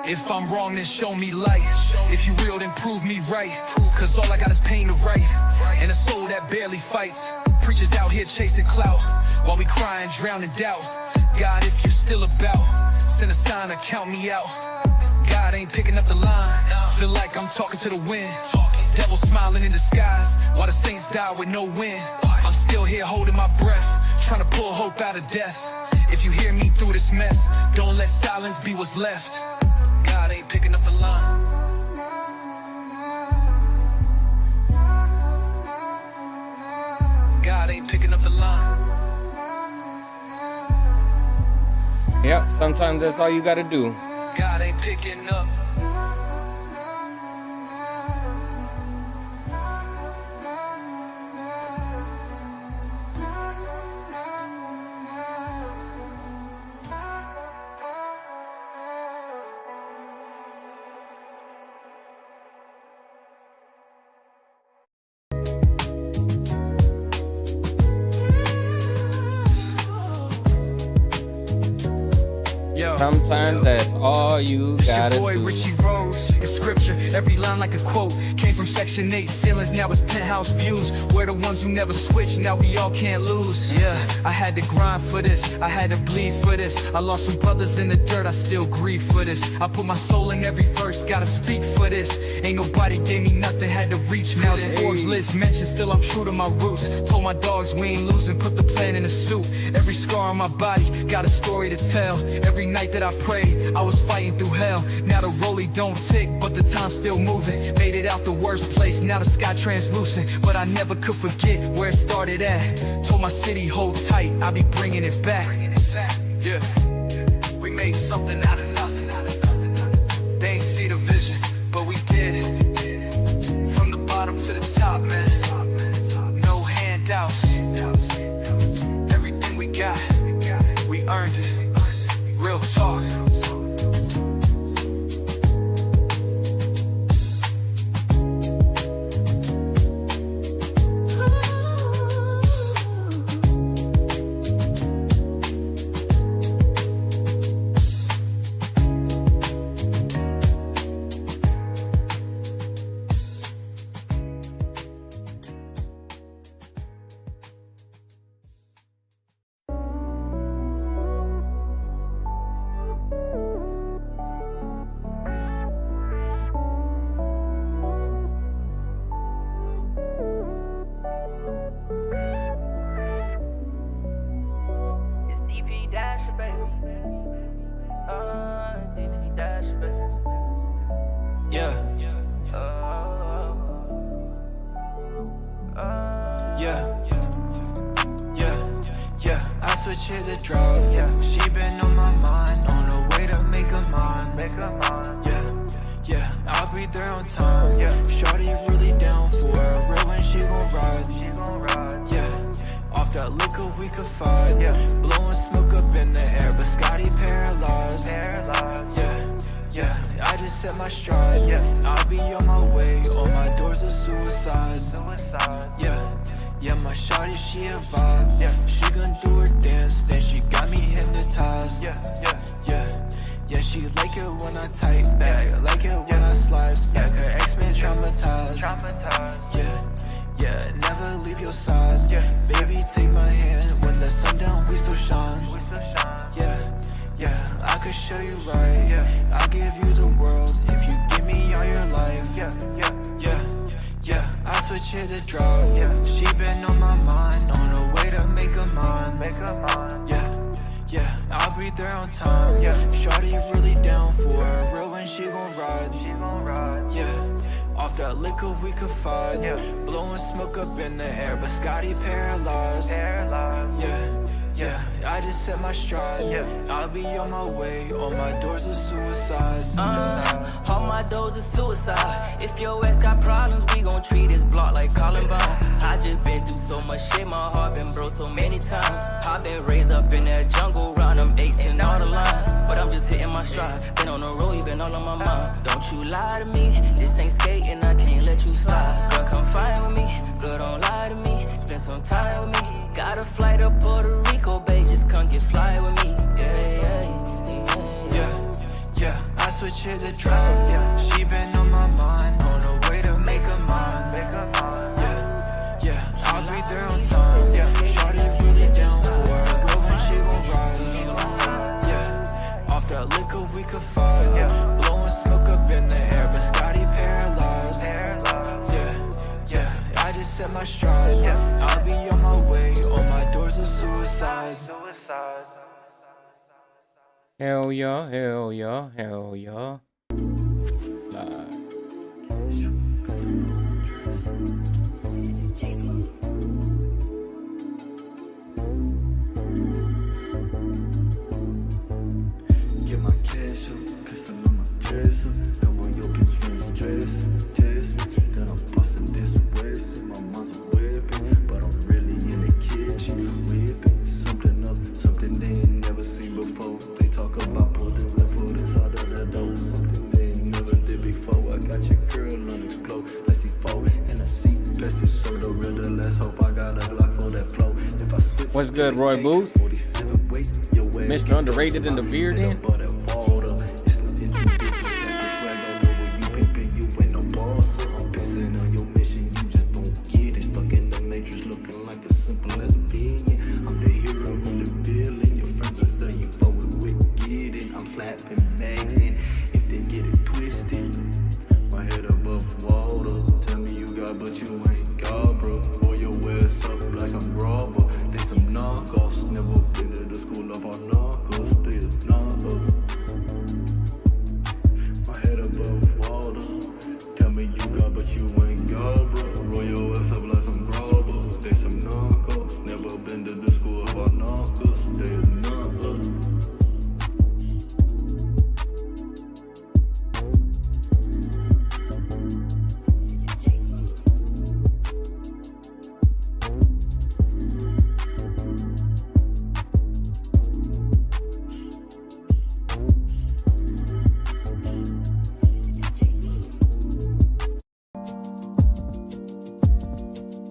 If I'm wrong, then show me light. If you real, then prove me right. Cause all I got is pain to write, and a soul that barely fights. Preachers out here chasing clout, while we cry and drown in doubt. God, if you're still about, send a sign or count me out. God ain't picking up the line, feel like I'm talking to the wind. Devil smiling in disguise, while the saints die with no wind. I'm still here holding my breath, trying to pull hope out of death. If you hear me through this mess, don't let silence be what's left. God ain't picking up the line. God ain't picking up the line. Yep, sometimes that's all you gotta do. God ain't picking up. Sometimes that's all you gotta It's your boy, do. Richie Rose. It's scripture, every line like a quote. Came from Section 8 ceilings, now it's penthouse views. We're the ones who never switch, now we all can't lose. Yeah, I had to grind for this, I had to bleed for this. I lost some brothers in the dirt, I still grieve for this. I put my soul in every verse, gotta speak for this. Ain't nobody gave me nothing, had to reach for this. Now Forbes list mentioned, still I'm true to my roots. Told my dogs we ain't losing, put the plan in a suit. Every scar on my body, got a story to tell. Every night that I prayed, I was fighting through hell. Now the rollie don't tick, but the time's still moving. Made it out the worst place, now the sky translucent. But I never could forget where it started at. Told my city, hold tight, I'll be bringing it back. Yeah, we made something out of nothing. They ain't see the vision, but we did. From the bottom to the top, man. No handouts. Everything we got, we earned it. Real talk. switch hit the drive. Yeah, she been on my mind, on her way to make a mine. Yeah, yeah, I'll be there on time. Yeah, shawty really down for her, girl, when she gon' ride. Yeah, off that liquor we could fight. Blowing smoke up in the air, but Scotty paralyzed. Yeah, I just set my stride. I'll be on my way, on my doors of suicide. Hell yeah, hell yeah, hell yeah. Live. Get my cash up, pissing on my dresser. And when your bitch friends dress me, then I'm busting this west. And my mom's a whipping, but I'm really in the kitchen whipping something up, something they ain't never seen before. They talk about putting left foot inside of the door, something they ain't never did before. I got your girl on explode, I see four and I see best is so the riddle. Let's hope I got a Glock for that flow. If I switch, What's good, Roy Booth? Mr. Underrated in the beard in?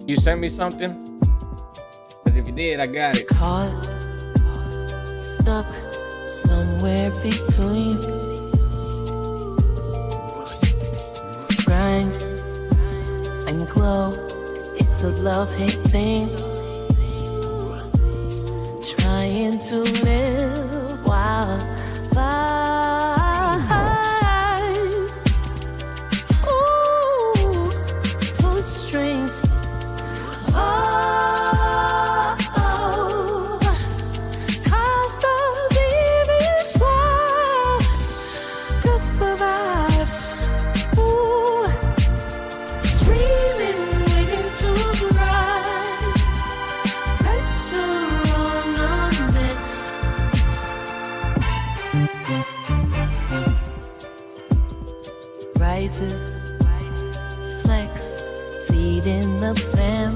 You sent me something? Because if you did, I got it. Caught, stuck somewhere between grind and glow. It's a love-hate thing. Trying to live wild life. Ooh, pull strings. Flex, feeding the fam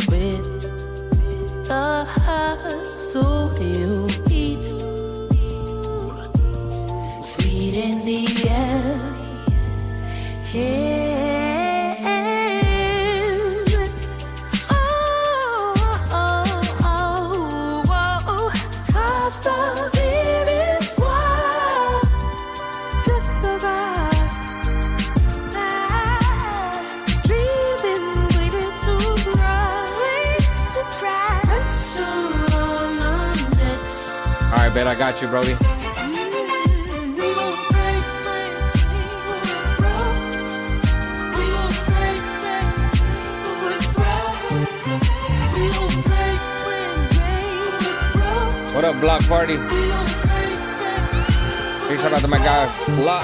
with the hustle you eat, feeding the air, cost of living's wild. Just survive. Dreaming, waiting to rise. Pressure on the next. All right, bet I got you, Brody. What up, Block Party? Big shout out to my guy, Block.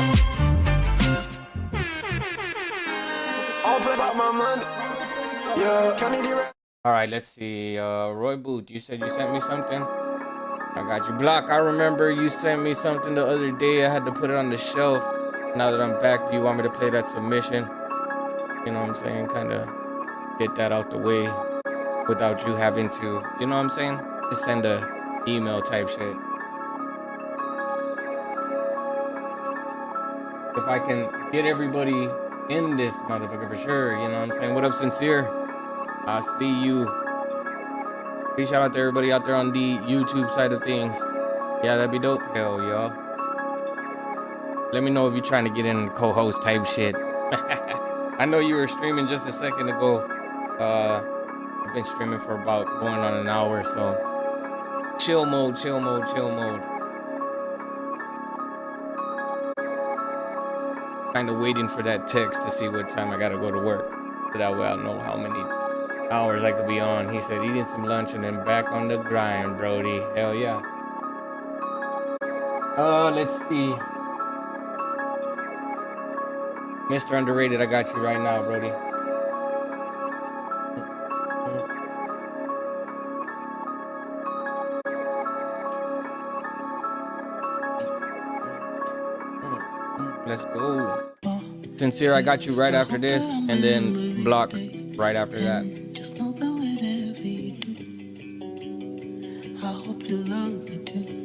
All right, let's see. Roy Booth, you said you sent me something? I got you. Block, I remember you sent me something the other day. I had to put it on the shelf. Now that I'm back, do you want me to play that submission? You know what I'm saying? Kind of get that out the way without you having to, you know what I'm saying? Just send a email type shit. If I can get everybody in this motherfucker for sure, you know what I'm saying? What up, Sincere? I see you. Big shout out to everybody out there on the YouTube side of things. Yeah, that'd be dope. Hell, y'all. Let me know if you're trying to get in co-host type shit. I know you were streaming just a second ago. I've been streaming for about going on an hour, so chill mode, chill mode, chill mode. Kind of waiting for that text to see what time I gotta go to work. So that way I'll know how many hours I could be on. He said eating some lunch and then back on the grind, Brody. Hell yeah. Let's see. Mr. Underrated, I got you right now, Brody. Let's go. Sincere, I got you right after this, and then Block right after that. Just know that whatever you do, I hope you love me too.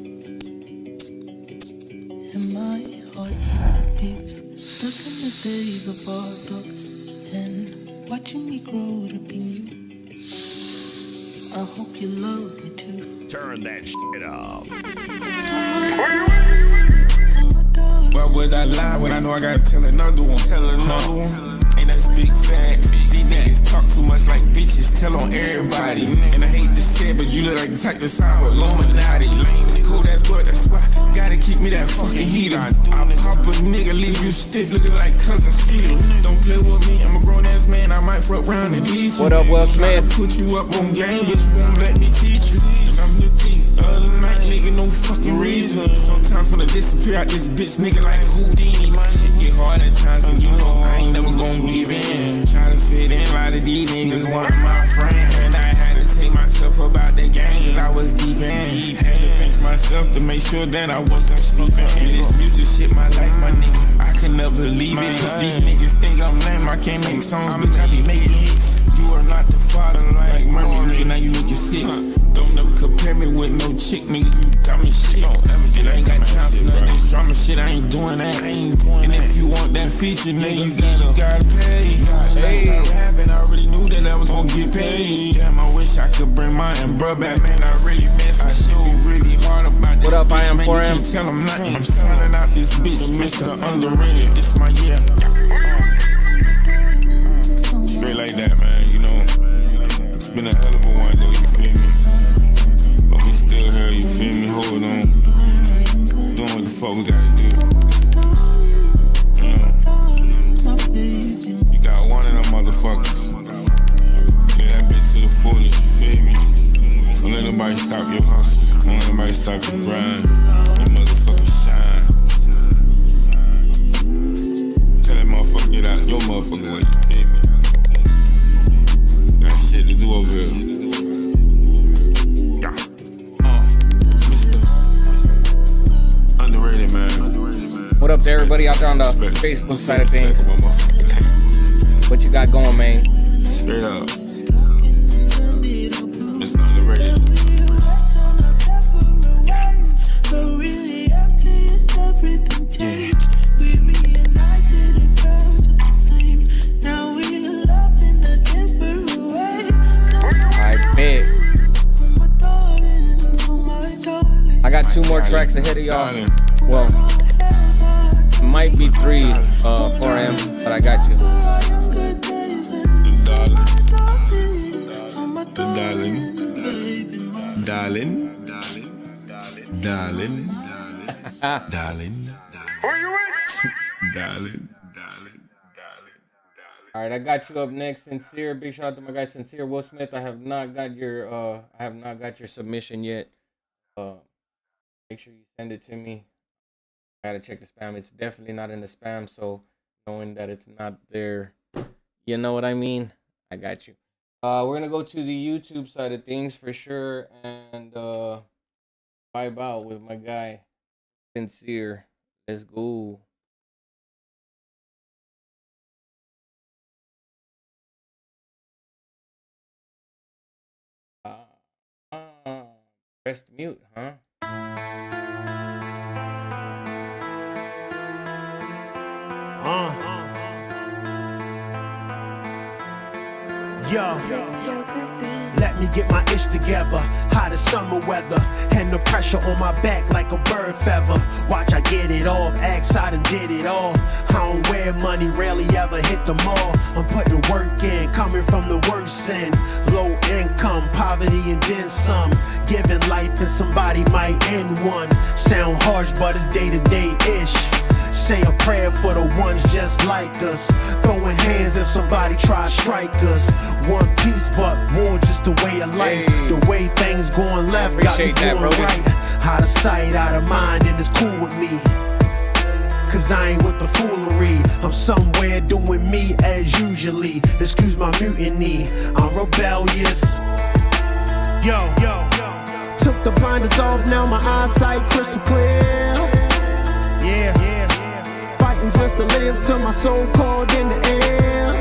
And my heart is stuck in the days of our thoughts and watching me grow to be new. I hope you love me too. Turn that shit off. Why would I lie when I know I gotta tell another one? Ain't that big facts? These niggas talk too much like bitches, tell on everybody. And I hate to say it, but you look like the type to sign with Illuminati. It's cool, that's what, that's why. Gotta keep me that fucking heater. I pop a nigga, leave you stiff, looking like cousin Skeeter. Don't play with me, I'm a grown ass man, I might fuck around and beat you. What up, Will Smith? Put you up on game, but you won't let me teach you. I'm the thief. Other night, nigga, no fucking reason. Sometimes when I disappear out this bitch, nigga like Houdini. My shit get hard at times, and you know I ain't never gon' give in. Try to fit in, a lot of these niggas want my friend. And I had to take myself about the game, cause I was deep in. Had to pinch myself to make sure that I wasn't sleeping. And this music shit, my life, my nigga, I can never leave it. These niggas think I'm lame, I can't make songs, bitch, I be making hits. You are not the father, like mommy, nigga, now you make it sick. Don't never compare me with no chick, nigga, you got me shit. And I ain't got time for none of this drama shit, I ain't doing that. And if you want that feature, nigga, you gotta pay. Stop rapping, I already knew that I was gonna get paid. Damn, I wish I could bring mine and bruh back, man, I really miss I should be really hard about this. What up, bitch, I am man, for you him. can't tell him nothing. I'm signing out this bitch, Mr. Underrated, this my year. Straight like that, man, you know. It's been a hell of a one, though, you feel me? But we still here, you feel me? Hold on. Doing what the fuck we gotta do. You got one of them motherfuckers. Get that bitch to the fullest, you feel me? Don't let nobody stop your hustle. Don't let nobody stop your grind. That motherfucker shine. Tell that motherfucker get out your motherfucker way, you feel me? Got shit to do over here. Yeah. Mr. Underrated, man. What up to everybody out there on the Facebook side of things? What you got going, man? Straight up. Mr. Underrated. Yeah. I bet. I got 2 more tracks ahead of y'all. Well, might be 3 for him, but I got you. Darling. All right, I got you up next, Sincere. Big shout out to my guy Sincere. Will Smith, I have not got your submission yet. Make sure you send it to me. I gotta check the spam. It's definitely not in the spam, so knowing that it's not there, you know what I mean? I got you. We're gonna go to the YouTube side of things for sure and vibe out with my guy Sincere. Let's go. Press mute, huh? Yo, let me get my ish together. Hot as summer weather, and the pressure on my back like a bird feather. Watch, I get it off, axe I done did it all. I don't wear money, rarely ever hit the mall. I'm putting work in, coming from the worst end. Low income, poverty and then some. Giving life and somebody might end one. Sound harsh, but it's day-to-day-ish. Say a prayer for the ones just like us. Throwing hands if somebody try to strike us. One piece, but war just the way of life. Hey. The way things going left got me Appreciate that, going bro. right. Out of sight, out of mind, and it's cool with me. Cause I ain't with the foolery. I'm somewhere doing me as usually. Excuse my mutiny, I'm rebellious. Yo, took the blinders off, now my eyesight crystal clear. Yeah, fighting just to live till my soul called in the air.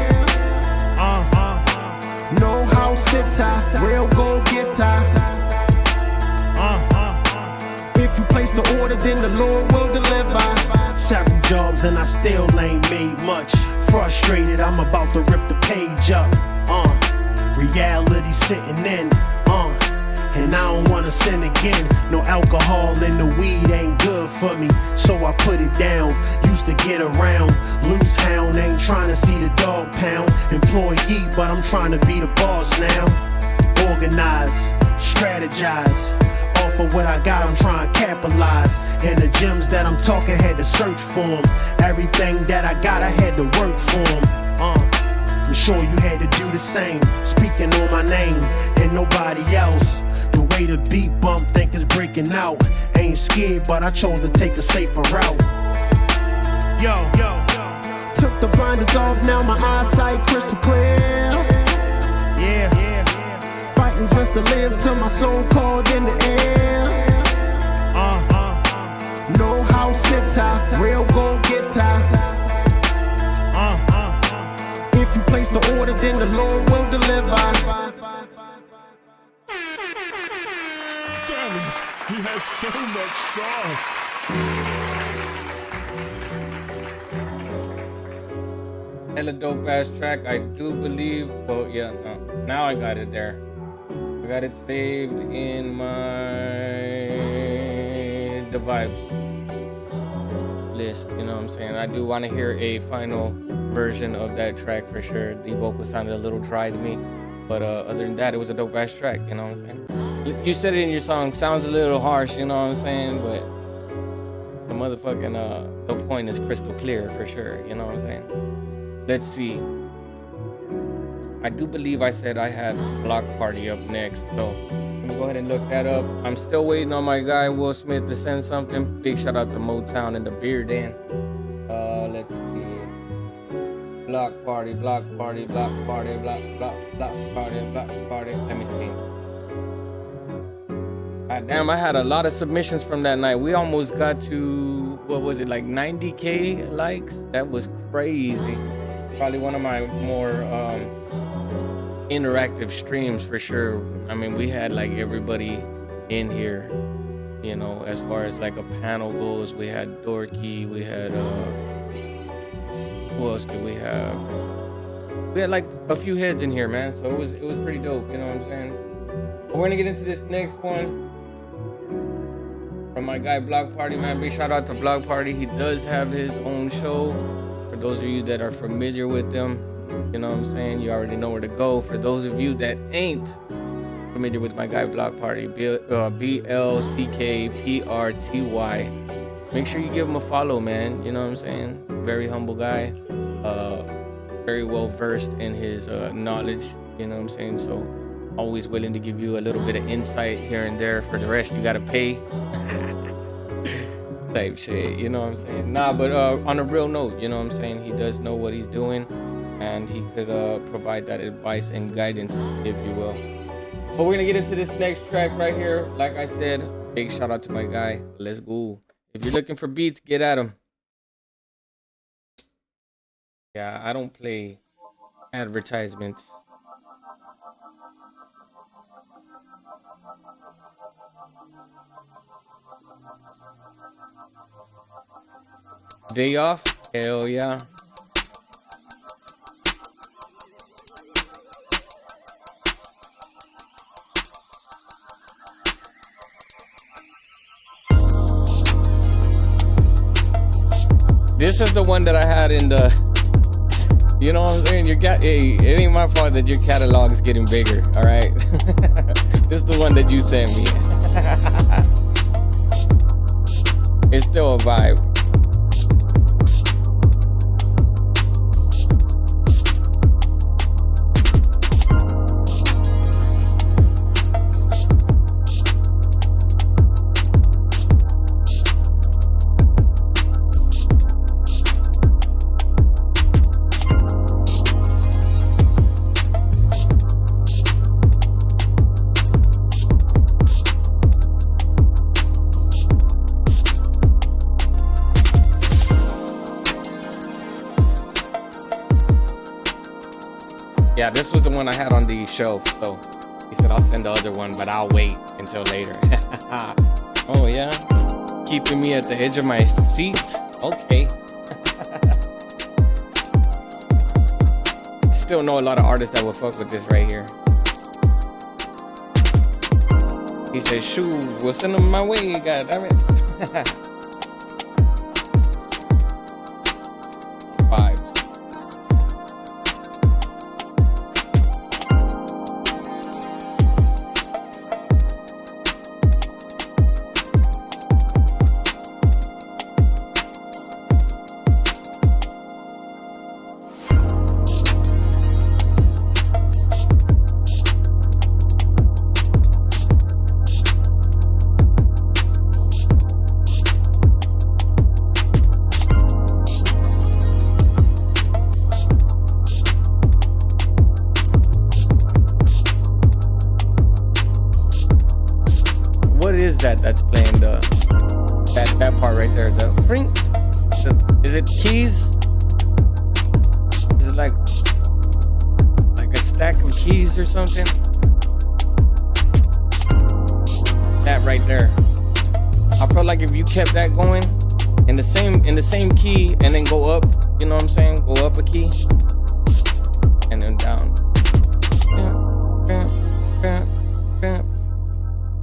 No house sitter, real go getter. If you place the order, then the Lord will deliver. Several jobs and I still ain't made much. Frustrated, I'm about to rip the page up. Reality sitting in. And I don't wanna sin again. No alcohol and the weed ain't good for me, so I put it down. Used to get around, loose hound, ain't trying to see the dog pound. Employee, but I'm trying to be the boss now. Organize, strategize. Off of what I got, I'm trying to capitalize. And the gems that I'm talking, had to search for them. Everything that I got, I had to work for them. I'm sure you had to do the same. Speaking on my name and nobody else. The way the beat bump, think it's breaking out. Ain't scared, but I chose to take a safer route. Yo, took the blinders off, now my eyesight crystal clear. Yeah, fighting just to live till my soul called in the air. No house sitter, real go getter. If you place the order, then the Lord will deliver. Damn it, he has so much sauce. Hella dope ass track. I do believe. Oh yeah, no. Now I got it there. I got it saved in the vibes list. You know what I'm saying? I do want to hear a final version of that track for sure. The vocal sounded a little dry to me, but other than that, it was a dope ass track. You know what I'm saying? You said it in your song. Sounds a little harsh. You know what I'm saying? But the motherfucking the point is crystal clear for sure. You know what I'm saying? Let's see. I do believe I said I had Block Party up next, so let me go ahead and look that up. I'm still waiting on my guy Will Smith to send something. Big shout out to Motown and the Beer Den. Let's see. Block Party, Block Party, Block Party, Block Party, Block Party. Let me see. God damn, I had a lot of submissions from that night. We almost got to, what was it, like 90K likes? That was crazy. Probably one of my more interactive streams for sure. I mean, we had like everybody in here, you know, as far as like a panel goes. We had Dorky, we had who else did we have? We had like a few heads in here, man. So it was pretty dope, you know what I'm saying? But we're gonna get into this next one from my guy Block Party, man. Big shout out to Block Party. He does have his own show. For those of you that are familiar with them, you know what I'm saying, you already know where to go. For those of you that ain't familiar with my guy Block Party, BLCKPRTY, make sure you give him a follow, man. You know what I'm saying? Very humble guy, very well versed in his knowledge, you know what I'm saying? So always willing to give you a little bit of insight here and there. For the rest, you gotta pay. Type shit, you know what I'm saying? Nah, but on a real note, you know what I'm saying? He does know what he's doing, and he could provide that advice and guidance, if you will. But we're gonna get into this next track right here. Like I said, big shout out to my guy. Let's go. If you're looking for beats, get at him. Yeah, I don't play advertisements. Day off? Hell yeah. This is the one that I had in the. You know what I'm saying? Hey, it ain't my fault that your catalog is getting bigger. All right. This is the one that you sent me. It's still a vibe. Yeah, this was the one I had on the shelf, so he said I'll send the other one, but I'll wait until later. Oh yeah, keeping me at the edge of my seat. Okay. Still know a lot of artists that will fuck with this right here. He said, "Shoo, we'll send them my way, god damn it." Vibes. That's playing that part right there. The ring. Is it keys? Is it like a stack of keys or something? That right there. I felt like if you kept that going in the same key and then go up, you know what I'm saying? Go up a key and then down.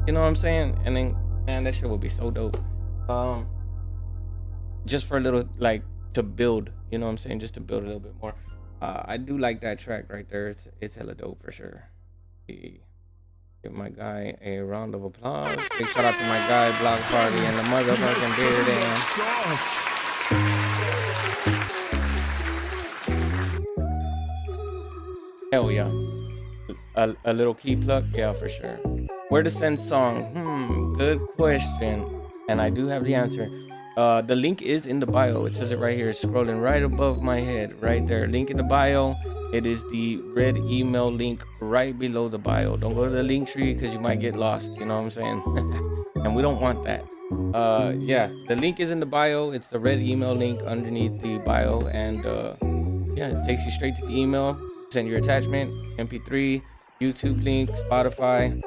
You know what I'm saying? And then, man, that shit would be so dope. Just for a little, like, to build, you know what I'm saying? Just to build a little bit more. I do like that track right there. It's hella dope for sure. Give my guy a round of applause. Big shout out to my guy, Block Party, and the motherfucking beard and hell yeah. A little key pluck? Yeah, for sure. Where to send song? Good question. And I do have the answer. The link is in the bio. It says it right here. It's scrolling right above my head. Right there. Link in the bio. It is the red email link right below the bio. Don't go to the link tree because you might get lost. You know what I'm saying? And we don't want that. Yeah, the link is in the bio. It's the red email link underneath the bio. And yeah, it takes you straight to the email. Send your attachment, MP3, YouTube link, Spotify,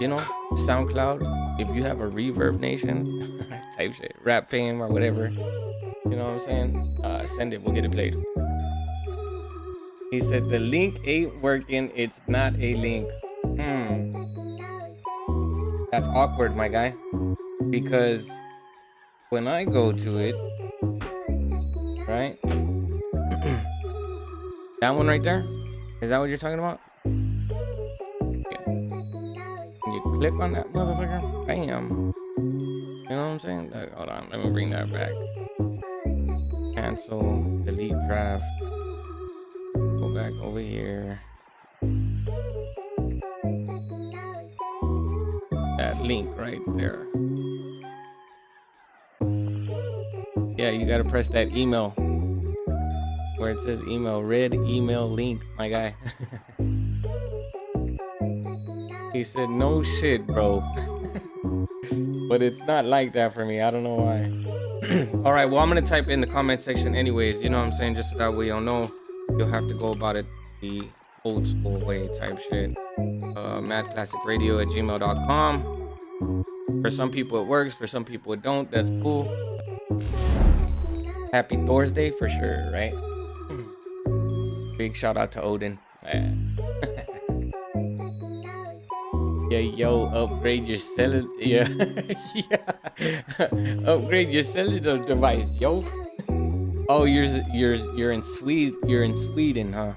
you know, SoundCloud. If you have a Reverb Nation type shit, Rap Fame or whatever, you know what I'm saying? Send it, we'll get it played. He said the link ain't working, it's not a link. That's awkward, my guy. Because when I go to it, right? That one right there? Is that what you're talking about? Yeah. You click on that motherfucker, bam. You know what I'm saying? Like, hold on, let me bring that back. Cancel, delete draft. Go back over here. That link right there. Yeah, you gotta press that email. Where it says email, red email link, my guy. He said, no shit, bro. But it's not like that for me. I don't know why. All right, well, I'm going to type in the comment section anyways. You know what I'm saying? Just so that way you'll know. You'll have to go about it the old school way type shit. madklassicradio@gmail.com. For some people it works. For some people it don't. That's cool. Happy Thursday for sure, right? Big shout out to Odin. Yeah, yo, upgrade your cellular. Yeah, yeah. Upgrade your cellular device, yo. Oh, you're in Sweden, huh?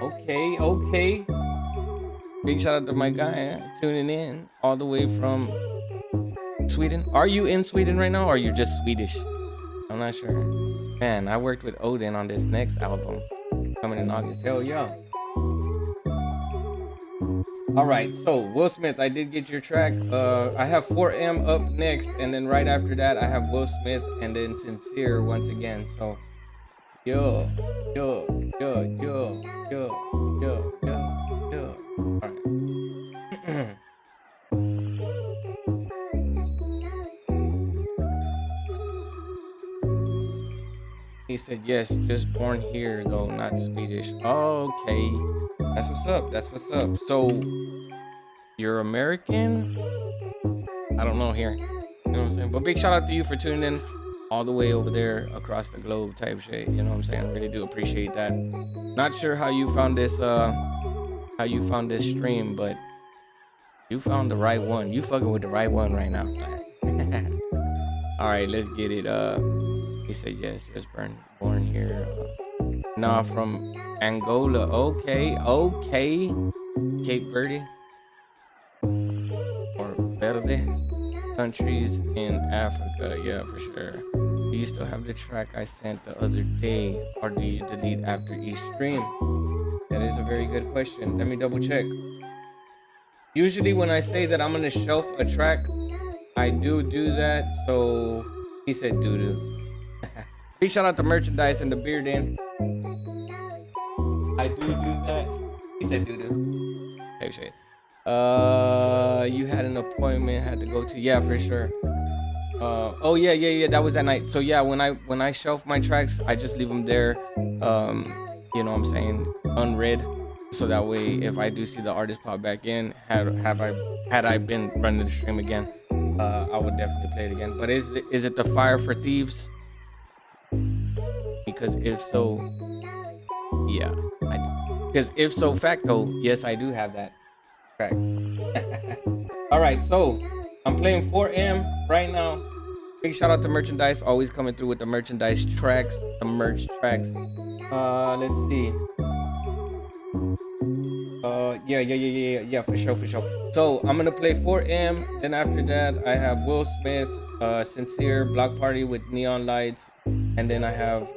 Okay. Big shout out to my guy tuning in all the way from Sweden. Are you in Sweden right now, or are you just Swedish? I'm not sure. Man, I worked with Odin on this next album coming in August. Hell yeah. All right, so Will Smith, I did get your track. I have 4M up next, and then right after that, I have Will Smith and then Sincere once again. So, yo. All right. He said yes, just born here though, not Swedish. Okay, that's what's up. So, you're American? I don't know here. You know what I'm saying? But big shout out to you for tuning in all the way over there across the globe type shit. You know what I'm saying? Really do appreciate that. Not sure how you found this stream, but you found the right one. You fucking with the right one right now. All right, let's get it. He said yes, just born here. Nah, from Angola. Okay. Cape Verde. Or Verde. Countries in Africa. Yeah, for sure. Do you still have the track I sent the other day, or do you delete after each stream? That is a very good question. Let me double check. Usually when I say that I'm gonna shelf a track, I do that. So he said doo-doo. Big shout out to merchandise and the beer den. I do that. He said doo-doo. Hey shit. You had an appointment, had to go to. Yeah, for sure. Oh yeah. That was that night. So yeah, when I shelf my tracks, I just leave them there. You know what I'm saying, unread. So that way, if I do see the artist pop back in, had I been running the stream again, I would definitely play it again. But is it the Fire for Thieves? Because if so, yeah, I do. Because if so facto, yes, I do have that track. All right, so I'm playing 4M right now. Big shout out to merchandise, always coming through with the merchandise tracks, the merch tracks. Let's see. Yeah, for sure. So I'm gonna play 4M. Then after that, I have Will Smith, Sincere, Block Party with Neon Lights, and then I have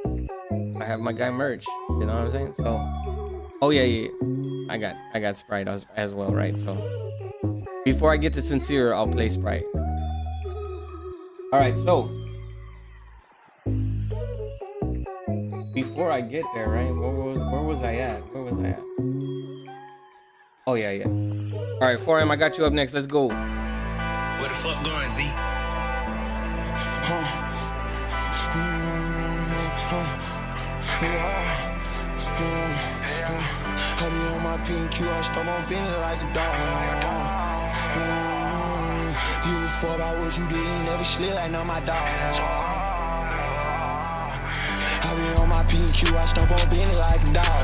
my guy Merch. You know what I'm saying? So, oh yeah. I got Sprite as well, right? So before I get to Sincere, I'll play Sprite. All right, so before I get there, right? Where was I at? Oh yeah. All right, 4M, I got you up next. Let's go. Where the fuck going, Z? I be on my PQ, I stop on bending like a dog. You fought about what you did, you never slid like no my dog. I be on my PQ, I stomp on bending like a dog.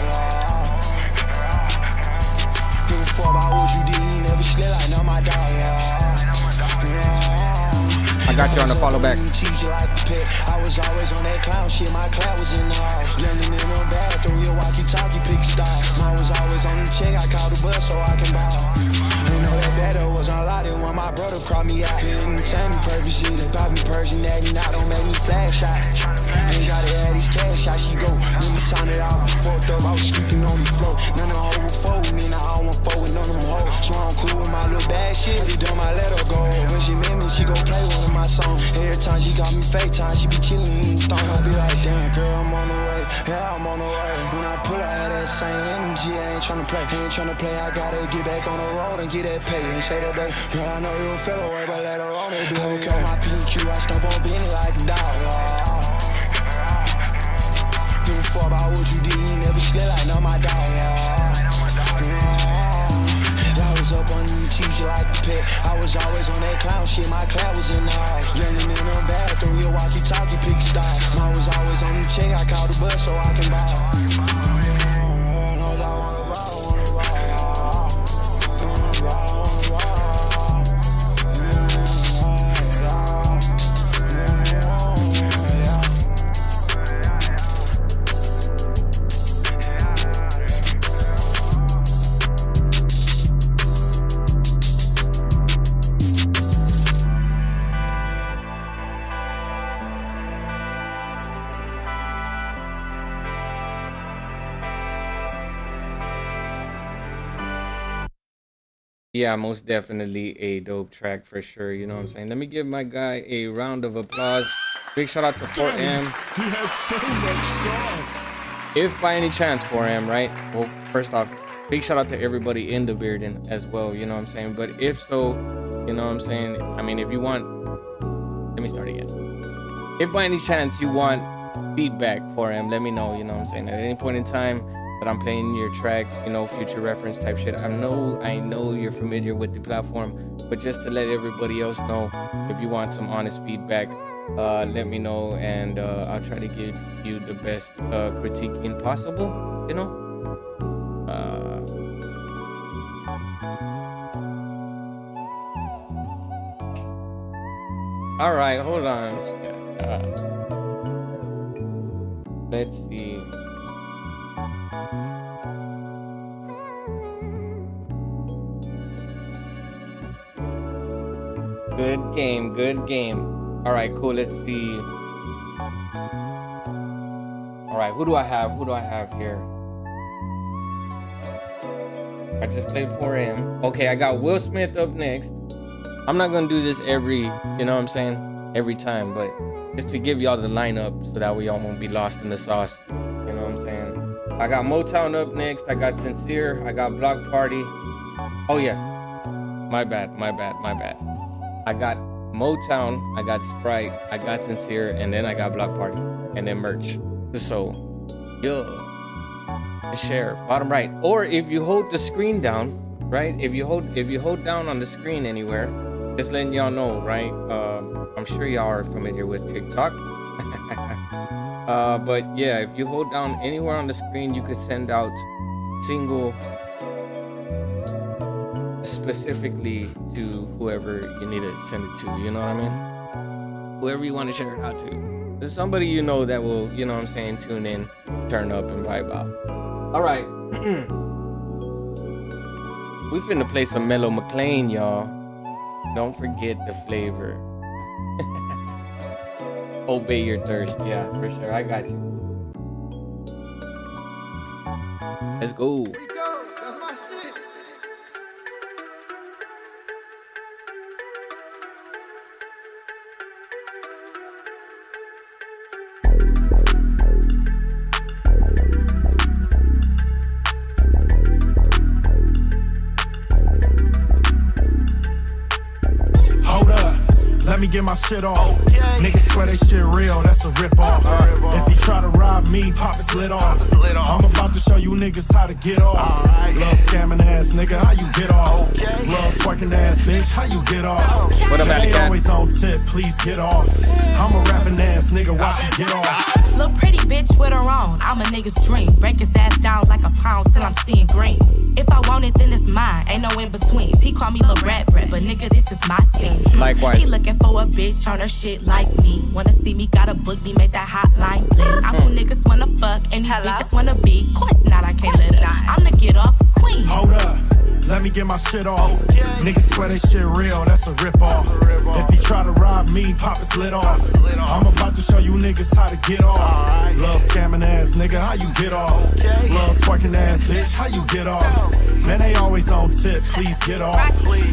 You fought about what you did, you never slid like no my dog. I got you on the follow back. I was always on that clown shit, my cloud was in the house. Landing in the bathroom, your walkie-talkie pick style. Mine was always on the check, I called the bus so I can bow. You know that battle was unlocked when my brother called me out. Couldn't tell me purpose shit, they pop me Persian, acting out, don't make me flash out. Ain't gotta add these cash out, she go. When we turn it out, fucked up, I was sleeping on the floor. None of them hoes were folding, and I all want fold with none of them hoes. So I'm cool with my little bad shit, they done my let her go. When she met me, she gon' play one of my songs. Every time she got me FaceTime, she be chillin' in the thong. I be like, damn girl, I'm on the way, yeah, I'm on the way. When I pull out, had that same energy, I ain't tryna play, I gotta get back on the road and get that pay. Ain't say that day, girl, I know you don't feel away, but later on it do. I on my PQ, I stomp on Benny like a dog. Give a fuck about what you did, you never slid like no my dog. I was up on you, teach you like a pet. I was always on that clown shit, my cloud was in the house. Landing in the bathroom, your walkie-talkie pick style. Mine was always on the check, I called the bus so I can bow. Yeah, most definitely a dope track for sure. You know what I'm saying? Let me give my guy a round of applause. Big shout out to 4M. He has so much sauce. If by any chance 4M, right? Well, first off, big shout out to everybody in the building as well. You know what I'm saying? But if so, you know what I'm saying? I mean, if you want, let me start again. If by any chance you want feedback for him, let me know. You know what I'm saying? At any point in time that I'm playing your tracks, you know, future reference type shit. I know you're familiar with the platform, but just to let everybody else know, if you want some honest feedback, let me know, and I'll try to give you the best critiquing possible. You know. All right, hold on. Let's see. Good game, good game. All right, cool. Let's see. All right, who do I have here? I just played 4M. Okay, I got Will Smith up next. I'm not gonna do this every time, but just to give y'all the lineup so that we all won't be lost in the sauce. You know what I'm saying? I got Motown up next. I got Sincere. I got Block Party. Oh yeah, my bad. I got Motown. I got Sprite. I got Sincere, and then I got Block Party, and then merch. So, yeah, share bottom right, or if you hold the screen down, right? If you hold down on the screen anywhere. Just letting y'all know, right? I'm sure y'all are familiar with TikTok. But yeah, if you hold down anywhere on the screen, you could send out single specifically to whoever you need to send it to. You know what I mean? Whoever you want to share it out to. There's somebody you know that will, you know what I'm saying, tune in, turn up, and vibe out. All right. We finna play some Mellow McLean, y'all. Don't forget the flavor. Obey your thirst. Yeah, for sure. I got you. Let's go. Here we go. That's my shit. Let me get my shit off. Niggas swear they shit real, that's a rip off. If he try to rob me, pop his lid off. I'm about to show you niggas how to get off. Love scamming ass nigga, how you get off? Love twerking ass bitch, how you get off? What up, they always on tip, please get off. I'm a rapping ass nigga, watch you get off. Look pretty bitch with her on, I'm a nigga's dream. Break his ass down like a pound till I'm seeing green. If I want it, then it's mine, ain't no in between. He call me Lil Rat Brat, but nigga, this is my scene. Likewise. He looking for a bitch on her shit like me. Wanna see me, gotta book me, make that hotline bling. I'm who niggas wanna fuck, and these bitches wanna be. Course not, I can't let her. I'm the get off queen. Hold up. Let me get my shit off. Niggas swear they shit real, that's a rip off. If he try to rob me, pop his lid off. I'm about to show you niggas how to get off. Love scamming ass nigga, how you get off? Love twerking ass bitch, how you get off? Man, they always on tip, please get off.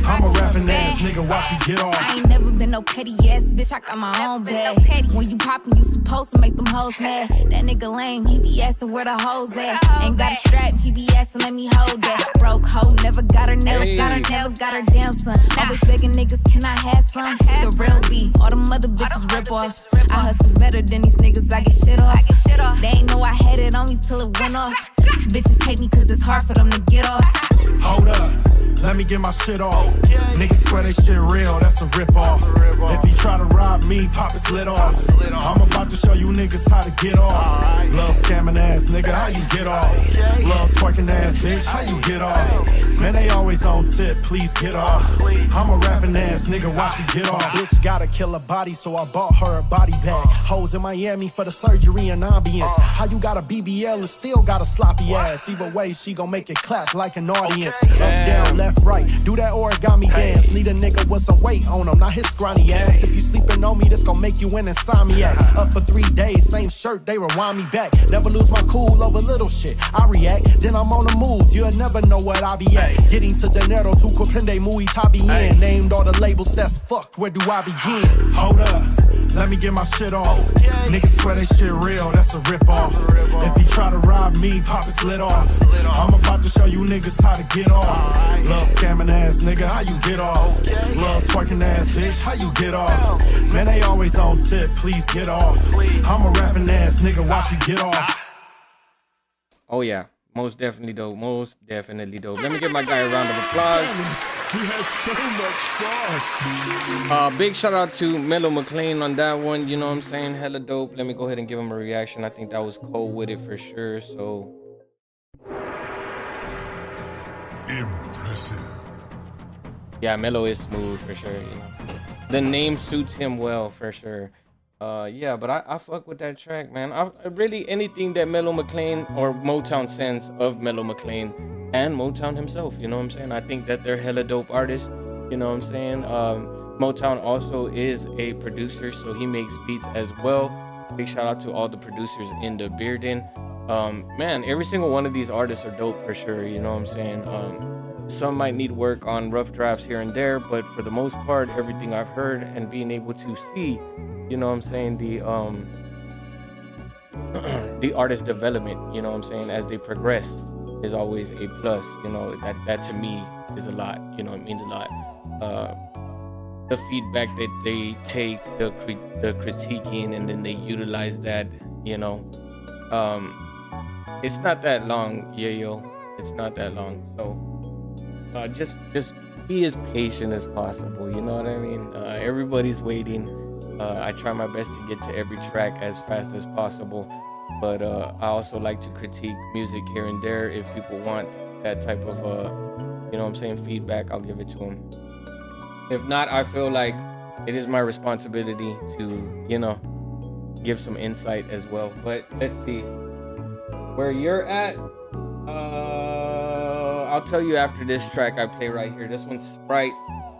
I'm a rapping ass nigga, watch you get off. I ain't never been no petty ass bitch, I got my own bag. When you poppin', you supposed to make them hoes mad. That nigga lame, he be asking where the hoes at. Ain't got a strap, he be asking let me hold that. Broke hoe, never got her nails, never got her damn son. Always begging niggas, can I have some? The real B, all them other bitches rip off. I hustle better than these niggas, I get shit off. They ain't know I had it on me till it went off. Bitches hate me cause it's hard for them to get off. Hold up, let me get my shit off. Niggas swear they shit real, that's a rip off. If he try to rob me, pop his lid off. I'm about to show you niggas how to get off. Love scamming ass nigga, how you get off? Love twerking ass bitch, how you get off? Man, they always on tip, please get off. I'm a rapping ass nigga, watch you get off. Bitch gotta kill a body, so I bought her a body bag. Hoes in Miami for the surgery and ambience. How you got a BBL and still got a sloppy ass? Either way, she gon' make it clap like an audience. Up, down, left, right, do that origami dance. Need a nigga with put some weight on him, not his scrawny ass. If you sleeping on me, this gon' make you an insomniac. Up for 3 days, same shirt, they rewind me back. Never lose my cool over little shit. I react, then I'm on the move. You'll never know what I be at. Getting to dinero, tu copende muy bien. Named all the labels that's fucked. Where do I begin? Hold up, let me get my shit off. Niggas swear they shit real, that's a rip off. If he try to rob me, pop his lid off. I'm about to show you niggas how to get off. Love scamming ass nigga, how you get off? Love twerking ass bitch, how you get off? Man, they always on tip, please get off. I'm a rapping ass nigga, watch me get off. Oh yeah, most definitely dope, most definitely dope. Let me give my guy a round of applause. He has so much sauce. Big shout out to Mellow McLean on that one, you know what I'm saying? Hella dope. Let me go ahead and give him a reaction. I think that was cold with it for sure, so. Impressive. Yeah, Mellow is smooth for sure, you know. The name suits him well for sure. Yeah, but I fuck with that track, man. I really, anything that Mellow McLean or Motown sends of Mellow McLean and Motown himself, you know what I'm saying? I think that they're hella dope artists, you know what I'm saying? Motown also is a producer, so he makes beats as well. Big shout out to all the producers in the building. Man, every single one of these artists are dope for sure, you know what I'm saying? Some might need work on rough drafts here and there, but for the most part, everything I've heard and being able to see, you know what I'm saying, the artist development, you know what I'm saying, as they progress is always a plus, you know, that to me is a lot, you know, it means a lot. The feedback that they take, the critiquing, and then they utilize that, you know. It's not that long, it's not that long, so just be as patient as possible, you know what I mean? Everybody's waiting. I try my best to get to every track as fast as possible, but I also like to critique music here and there. If people want that type of you know what I'm saying, feedback, I'll give it to them. If not, I feel like it is my responsibility to, you know, give some insight as well. But let's see where you're at. I'll tell you after this track I play right here. This one's Sprite.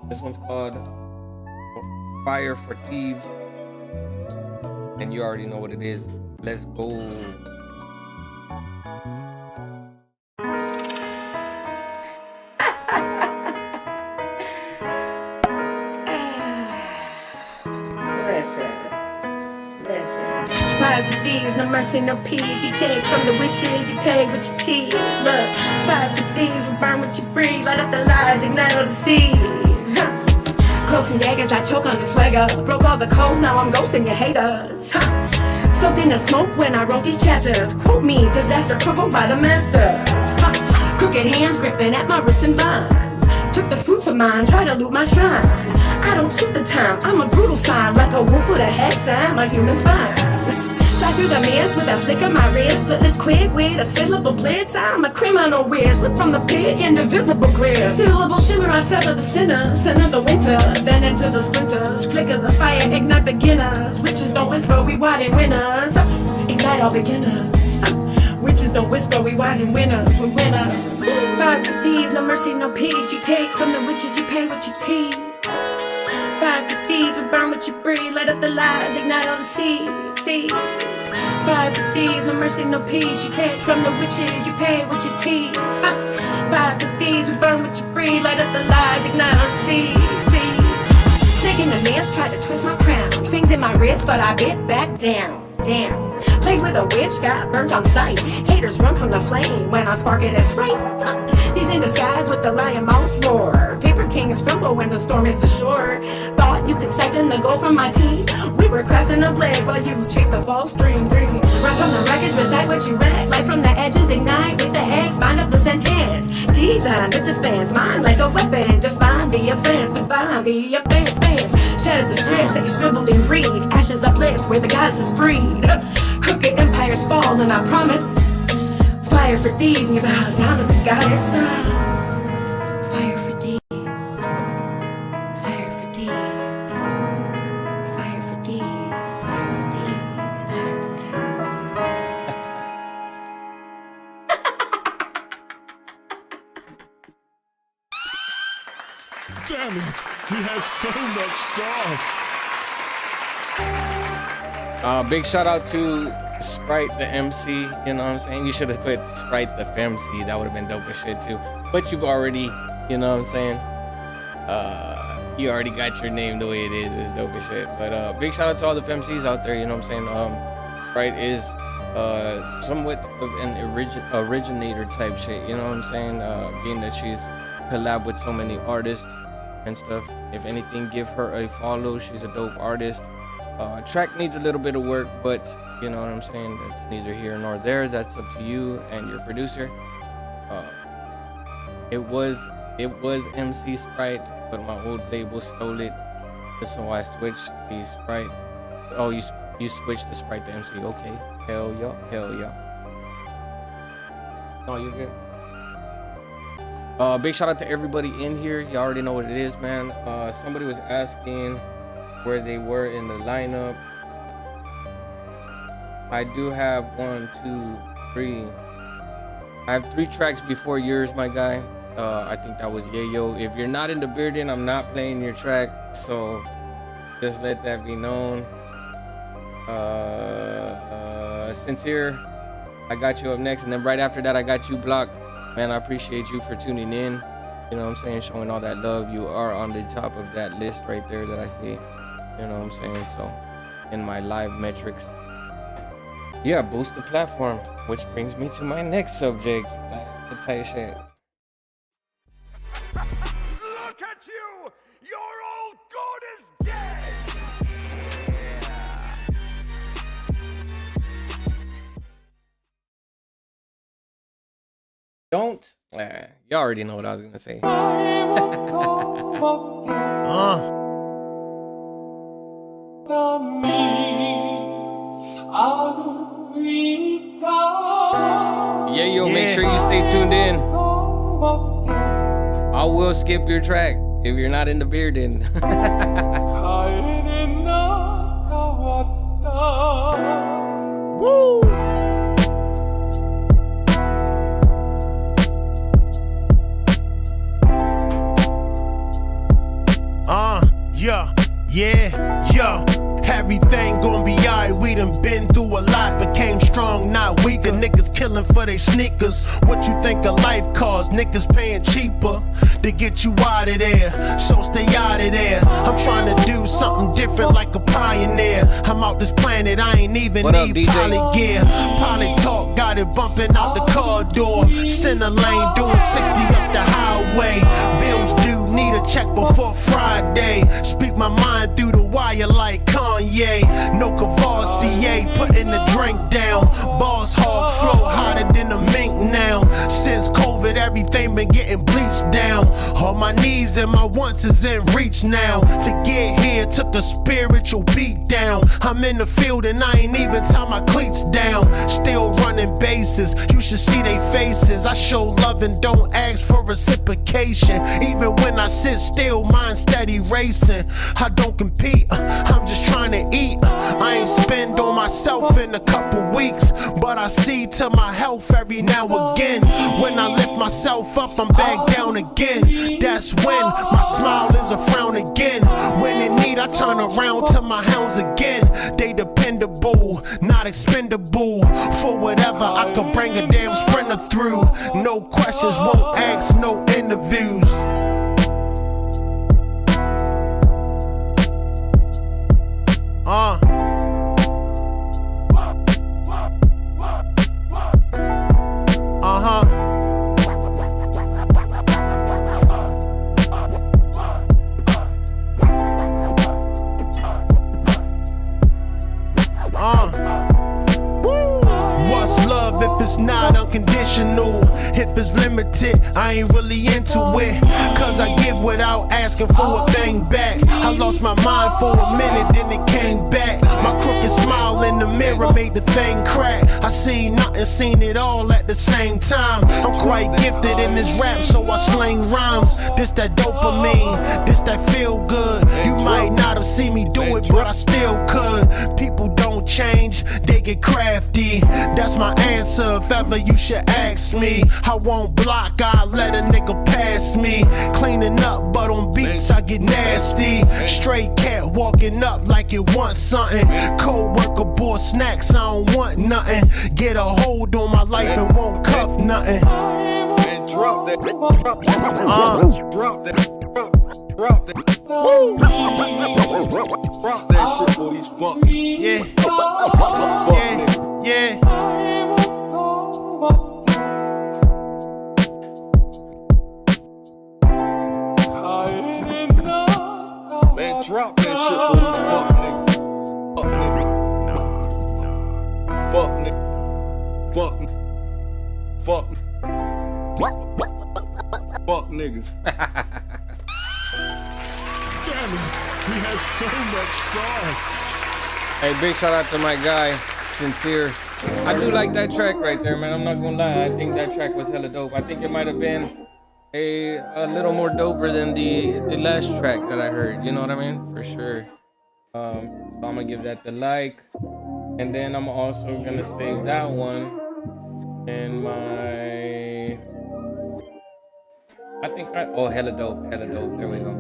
This one's called Fire for Thieves, and you already know what it is. Let's go. Listen. Fire for thieves, no mercy, no peace. You take from the witches, you pay with your teeth. Look, fire for thieves, we burn what you breathe. Light up the lies, ignite all the seeds. Cloaks and daggers, I choke on the swagger. Broke all the codes, now I'm ghosting your haters. Soaked in the smoke when I wrote these chapters. Quote me, disaster provoked by the masters. Crooked hands gripping at my roots and vines. Took the fruits of mine, try to loot my shrine. I don't suit the time, I'm a brutal sign. Like a wolf with a hex, I'm a human spine. Slide through the mist with a flick of my wrist. Split lips quick with a syllable blitz. I'm a criminal weird, slip from the pit, indivisible grid. Syllable shimmer, I sever the sinners. Sin of the winter, then into the splinters. Flicker the fire, ignite beginners. Witches don't whisper, we widen winners. Ignite all beginners. Witches don't whisper, we widen winners, we winners. Fire for thieves, no mercy, no peace. You take from the witches, you pay with your teeth. Fire for thieves, we burn what you breathe. Light up the lies, ignite all the seeds. Fire for thieves, no mercy, no peace. You take from the witches, you pay with your teeth. Fire for thieves, we burn what you breathe. Light up the lies, ignite all the seeds. Snake in the mist, tried to twist my crown. Fangs in my wrist, but I bit back down. Played with a witch, got burnt on sight. Haters run from the flame when I spark it as spray. These in disguise with the lion mouth roar. Paper kings crumble when the storm is ashore. Thought you could siphon the gold from my teeth. We were crafting a blade while you chased the false dream. Rise from the wreckage, recite what you read. Light from the edges, ignite with the hex. Bind up the sentence. Design the defense. Mind like a weapon. Define the offense. Define the offense. Shatter the scripts that you scribbled and read. Ashes uplift where the goddesses breed. Crooked empires fall, and I promise fire for thieves, and you bow down to the goddess. Fire for thieves. Fire for thieves. Fire for thieves. Fire for thieves. Fire for thieves. Damn it. He has so much sauce. Big shout out to Sprite the MC. You know what I'm saying? You should have put Sprite the MC. That would have been dope as shit too. But you've already, you know what I'm saying? You already got your name the way it is. It's dope as shit. But big shout out to all the FMCs out there. You know what I'm saying? Sprite is somewhat of an originator type shit. You know what I'm saying? Being that she's collabed with so many artists and stuff. If anything, give her a follow. She's a dope artist. Track needs a little bit of work, but you know what I'm saying? That's neither here nor there. That's up to you and your producer. It was MC Sprite, but my old label stole it, so I switched the Sprite. Oh, you switched the Sprite to MC? Okay, hell yeah. No, you're good. Big shout out to everybody in here. You already know what it is, man. Somebody was asking where they were in the lineup. I do have 1, 2, 3. I have 3 tracks before yours, my guy. I think that was Yayo. If you're not in the building, I'm not playing your track, so just let that be known. Sincere, I got you up next, and then right after that, I got you Block. Man, I appreciate you for tuning in. You know what I'm saying? Showing all that love. You are on the top of that list right there that I see. You know what I'm saying? So, in my live metrics. Yeah, boost the platform, which brings me to my next subject. The tight shit. Look at you! Your old goat is dead! Don't. You already know what I was gonna say. Yeah, yo, make sure you stay tuned in. I will skip your track if you're not in the building. Woo! Yeah. Everything gon' be alright, we done been through a lot. Became strong, not weaker. Niggas killing for they sneakers. What you think of life cost? Niggas paying cheaper to get you out of there, so stay out of there. I'm trying to do something different like a pioneer. I'm out this planet, I ain't even need poly gear. Poly talk, got it bumping out the car door. Center lane, doing 60 up the highway. Bills due, need a check before Friday. Speak my mind through the wire like Kanye. No Cavassier, putting the drink down. Boss hog flow hotter than a mink now. Since COVID, everything been getting bleached down. All my needs and my wants is in reach now. To get here took a spiritual beat down. I'm in the field and I ain't even tie my cleats down. Still running bases, you should see they faces. I show love and don't ask for reciprocation. Even when I sit still, mind steady racing. I don't compete, I'm just trying to eat. I ain't spend on myself in a couple weeks, but I see to my health every now and again. When I lift myself up, I'm back down again. That's when my smile is a frown again. When in need, I turn around to my hounds again. They dependable, not expendable. For whatever, I could bring a damn sprinter through. No questions, won't ask, no interviews. What's love if it's not unconditional? If it's limited, I ain't really into it. Cause I give without asking for a thing back. I lost my mind for a minute, then it came back. My crooked smile in the mirror made the thing crack. I seen nothing, seen it all at the same time. I'm quite gifted in this rap, so I slang rhymes. This that dopamine, this that feel good. You might not have seen me do it, but I still could. People don't change, they get crafty. That's my answer if ever you should ask me. I won't block, I let a nigga pass me. Cleaning up, but on beats honesty. Straight cat walking up like it wants something. Co-worker bought snacks, I don't want nothing. Get a hold on my life and won't cuff nothing. And drop that. Drop that. Drop that. Woo. Drop that shit for these fuck. Yeah. Yeah. Man, drop that shit for these fuck niggas. Fuck nigga. Fuck nigga. Fuck nigga. Fuck niggas. Damn it, he has so much sauce. Hey, big shout out to my guy, Sincere. I do like that track right there, man. I'm not gonna lie. I think that track was hella dope. I think it might have been a little more doper than the last track that I heard. You know what I mean? For sure. So I'm gonna give that the like, and then I'm also gonna save that one in my. Hella dope. There we go.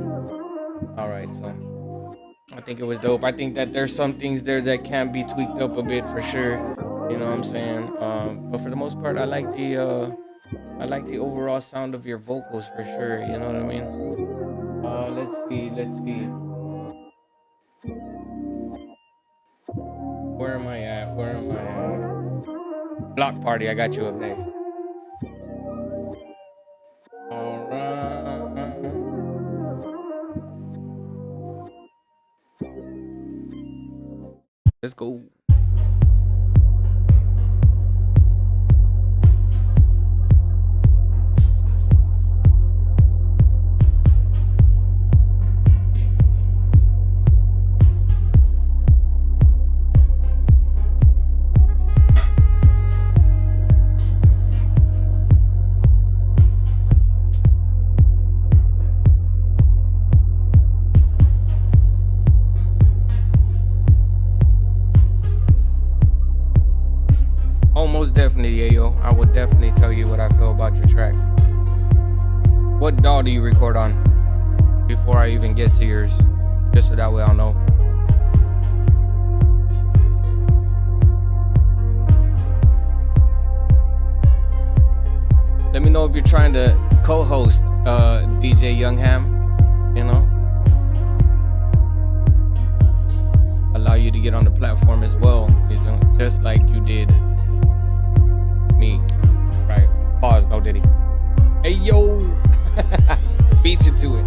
All right, so I think it was dope. I think that there's some things there that can be tweaked up a bit for sure. You know what I'm saying? But for the most part, I like the overall sound of your vocals for sure. You know what I mean? Let's see. Where am I at? Block Party, I got you up next. All right. Let's go. Definitely, Yayo. I would definitely tell you what I feel about your track. What DAW do you record on? Before I even get to yours, just so that way I'll know. Let me know if you're trying to co-host DJ Youngham. You know, allow you to get on the platform as well. You know, just like you did. Me, right? Pause, no diddy. Hey yo, beat you to it.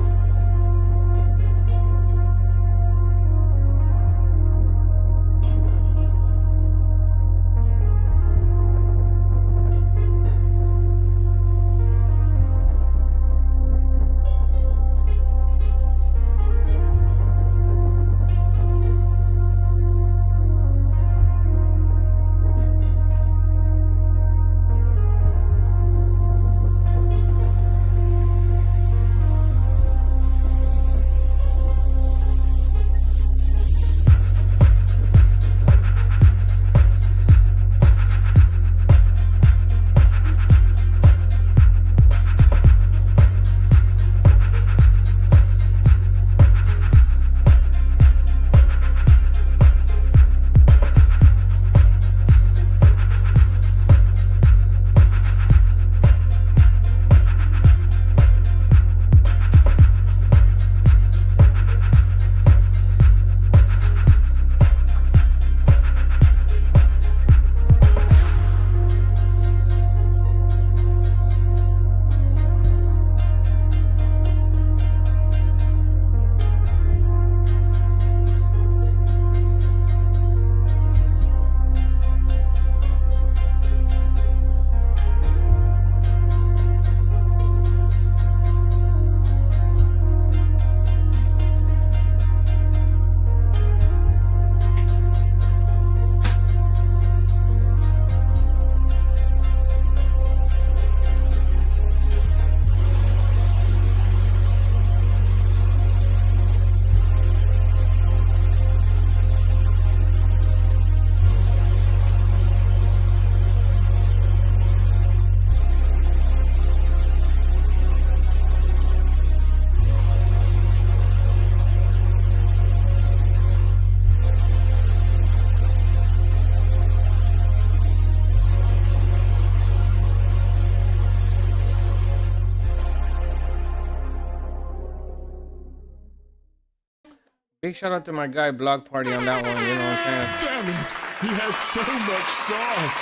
Big shout out to my guy Block Party on that one, you know what I'm saying? Damn it, he has so much sauce.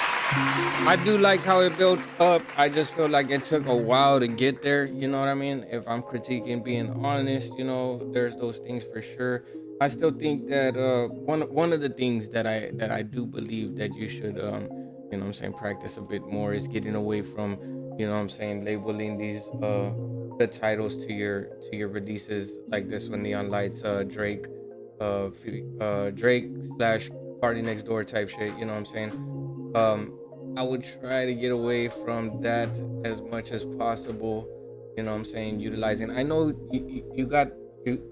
I do like how it built up. I just feel like it took a while to get there, you know what I mean? If I'm critiquing being honest, you know, there's those things for sure. I still think that one of the things that I do believe that you should you know what I'm saying, practice a bit more is getting away from, you know what I'm saying, labeling these the titles to your releases like this one, Neon Lights, Drake slash Party Next Door type shit, you know what I'm saying? I would try to get away from that as much as possible, you know what I'm saying, utilizing, I know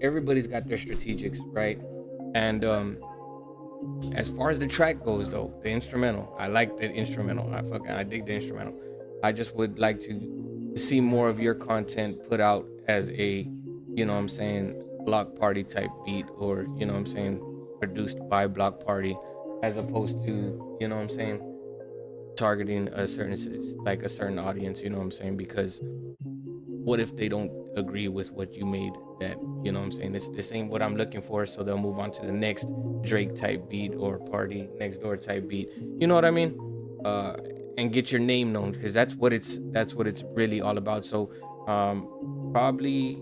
everybody's got their strategics, right? And as far as the track goes though, the instrumental, I like the instrumental, I dig the instrumental. I just would like to see more of your content put out as a, you know what I'm saying, Block Party type beat, or, you know what I'm saying, produced by Block Party, as opposed to, you know what I'm saying, targeting a certain audience, you know what I'm saying? Because what if they don't agree with what you made, that, you know what I'm saying, this ain't what I'm looking for, so they'll move on to the next Drake type beat or Party Next Door type beat, you know what I mean? And get your name known, because that's what it's really all about. So probably,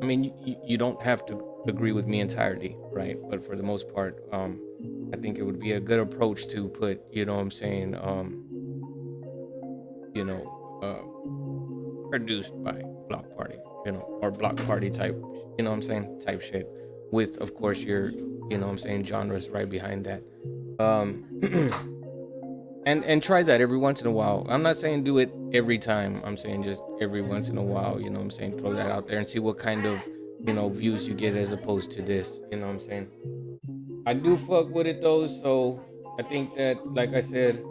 I mean, you don't have to agree with me entirely, right? But for the most part, I think it would be a good approach to put, you know what I'm saying, you know, produced by Block Party, you know, or Block Party type, you know what I'm saying, type shit, with, of course, your, you know what I'm saying, genres right behind that. And try that every once in a while. I'm not saying do it every time. I'm saying just every once in a while, you know what I'm saying, throw that out there and see what kind of, you know, views you get, as opposed to this, you know what I'm saying. I do fuck with it though, so I think that, like I said,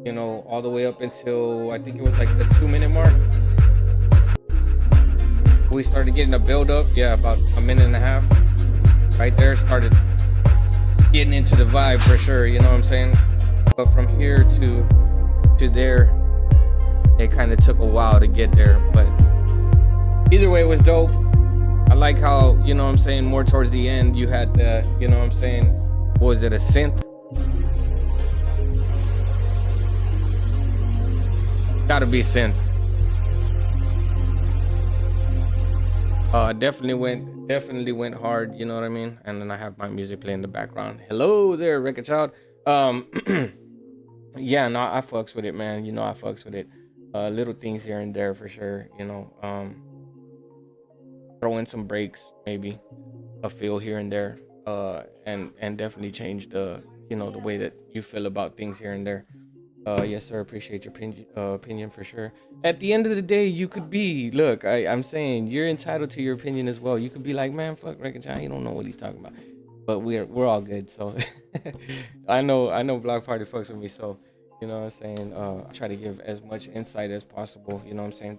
you know, all the way up until I think it was like the 2-minute mark, we started getting a build up. Yeah, about a minute and a half. Right there, started getting into the vibe for sure, you know what I'm saying? But from here to there, it kind of took a while to get there. But either way, it was dope. I like how, you know what I'm saying, more towards the end, you had the, you know what I'm saying, what was it, a synth? Gotta be synth. Definitely went hard, you know what I mean? And then I have my music playing in the background. Hello there, Record Child. Yeah, no, I fucks with it, man. You know, I fucks with it. Little things here and there for sure, you know. Throw in some breaks, maybe a feel here and there, and definitely change the, you know, the way that you feel about things here and there. Yes, sir. Appreciate your opinion for sure. At the end of the day, you could be, look, I'm saying you're entitled to your opinion as well. You could be like, man, fuck Record John, you don't know what he's talking about. But we're all good. So I know Block Party fucks with me. So, you know what I'm saying? I try to give as much insight as possible. You know what I'm saying?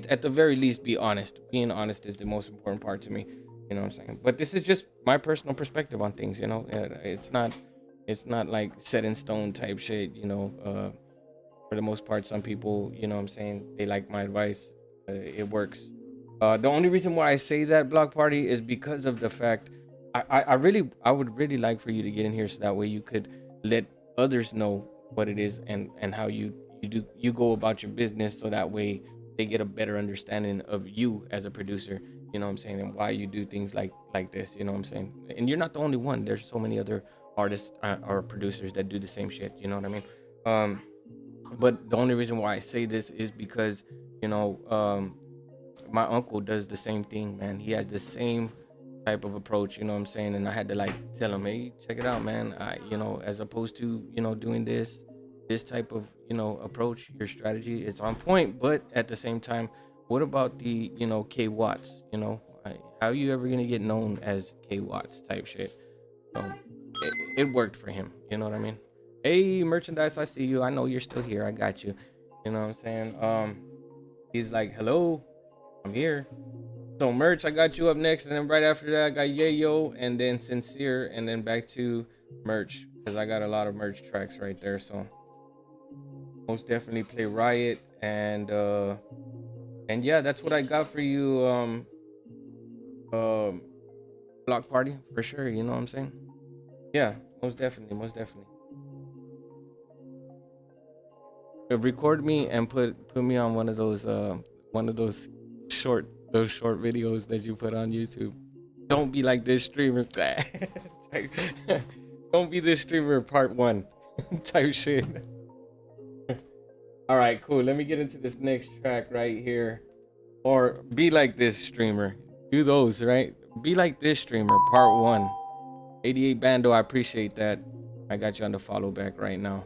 At the very least, be honest. Being honest is the most important part to me. You know what I'm saying? But this is just my personal perspective on things. You know, it's not like set in stone type shit. You know, for the most part, some people, you know what I'm saying, they like my advice. It works. The only reason why I say that, Block Party, is because of the fact I would really like for you to get in here, so that way you could let others know what it is and how you go about your business, so that way they get a better understanding of you as a producer, you know what I'm saying, and why you do things like this, you know what I'm saying. And you're not the only one. There's so many other artists or producers that do the same shit, you know what I mean. But the only reason why I say this is because, you know, my uncle does the same thing, man. He has the same type of approach, you know what I'm saying, and I had to like tell him, hey, check it out, man. You know, as opposed to, you know, doing this type of, you know, approach, your strategy is on point, but at the same time, what about the, you know, K Watts, you know, how are you ever gonna get known as K Watts type shit? So it worked for him, you know what I mean. Hey, merchandise, I see you. I know you're still here. I got you. You know what I'm saying? He's like, hello, I'm here. So merch, I got you up next, and then right after that, I got Yayo, and then Sincere, and then back to merch, because I got a lot of merch tracks right there. So most definitely play Riot, and yeah, that's what I got for you. block party for sure. You know what I'm saying? Yeah, most definitely, Record me and put me on one of those short videos that you put on YouTube. Don't be like this streamer. Don't be this streamer part 1 type shit. All right, cool. Let me get into this next track right here. Or be like this streamer. Do those, right? Be like this streamer part 1. 88 Bando, I appreciate that. I got you on the follow back right now.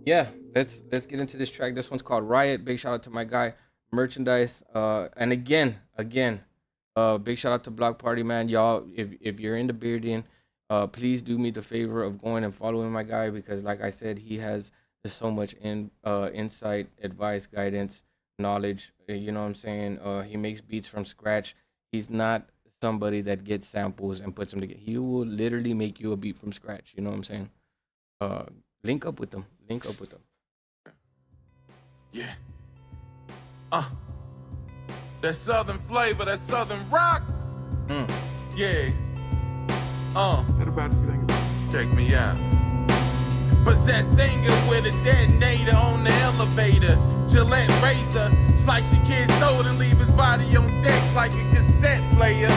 Yeah, let's get into this track. This one's called Riot. Big shout out to my guy Merchandise. And again, big shout out to Block Party, man. Y'all, if you're into bearding, please do me the favor of going and following my guy, because like I said, he has so much insight, advice, guidance, knowledge. You know what I'm saying? He makes beats from scratch. He's not somebody that gets samples and puts them together. He will literally make you a beat from scratch. You know what I'm saying? Link up with them. Yeah. That southern flavor, that southern rock. Yeah. Check me out. Possessed anger with a detonator on the elevator. Gillette razor, slice your kid's throat and leave his body on deck like a cassette player.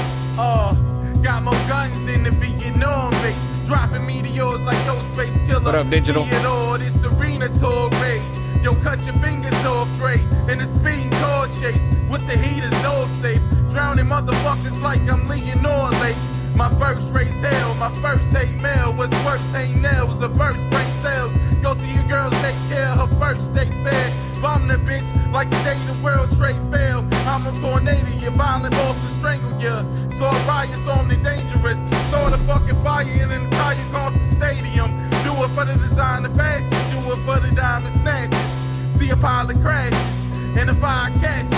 Got more guns than the Vietnam base. Dropping meteors like Ghostface Killer. What up, Digital? Theodore, this arena tour rage. Yo, cut your fingers off great. In a speeding car chase with the heaters all safe. Drowning motherfuckers like I'm Leonore Lake. My first race hell, my first hate mail was worse, hate nails, a burst, break sales. Go to your girl's daycare, her first state fair. Bomb the bitch like the day the World Trade fell. I'm a tornado, your violent boss will strangle ya. Start riots on the dangerous. Start a fucking fire in an entire concert stadium. Do it for the design of fashion, do it for the diamond snatches. See a pilot crashes and the fire catches.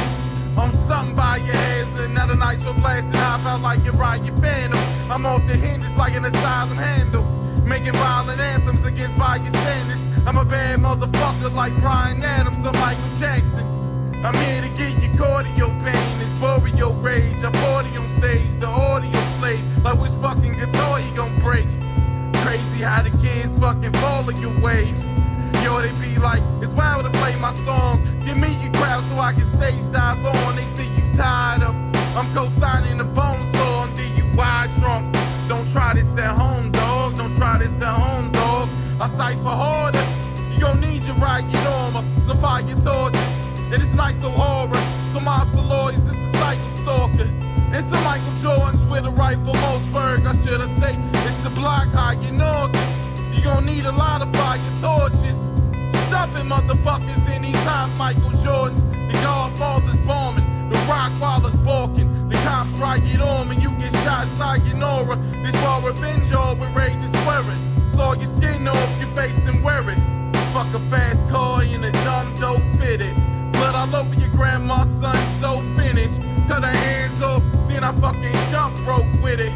I'm something by your ass, and now the nitro blasting hop out like you're right, your phantom. I'm off the hinges like an asylum handle, making violent anthems against by your standards. I'm a bad motherfucker like Bryan Adams or Michael Jackson. I'm here to get your cardio pain, it's boreal rage. I party on stage, the audio slave, like which fucking guitar you gon' break. Crazy how the kids fucking follow your wave. Yo, they be like, it's wild to play my song. Give me your crowd so I can stage dive on. They see you tied up. I'm co-signing the bone saw. I'm DUI drunk. Don't try this at home, dog. Don't try this at home, dog. I cipher harder. You gon' need your right, your armor. So fire your torches. And it's nice so horror. Some mobs and lawyers, it's a cycle stalker. It's a Michael Jordan's with a rifle, Mossberg. I should have say it's the block high, you know. You gon' need a lot of fire torches. Stopping motherfuckers in these hot Michael Jordans. The Godfather's bombing, the Rockwallers balking. The cops riot on me, you get shot sayonara. This war revenge all with rage is swearing. Saw your skin off your face and wear it. Fuck a fast car in a dumb dope fitted. Blood all over your grandma's son, so finished. Cut her hands off, then I fucking jump rope with it.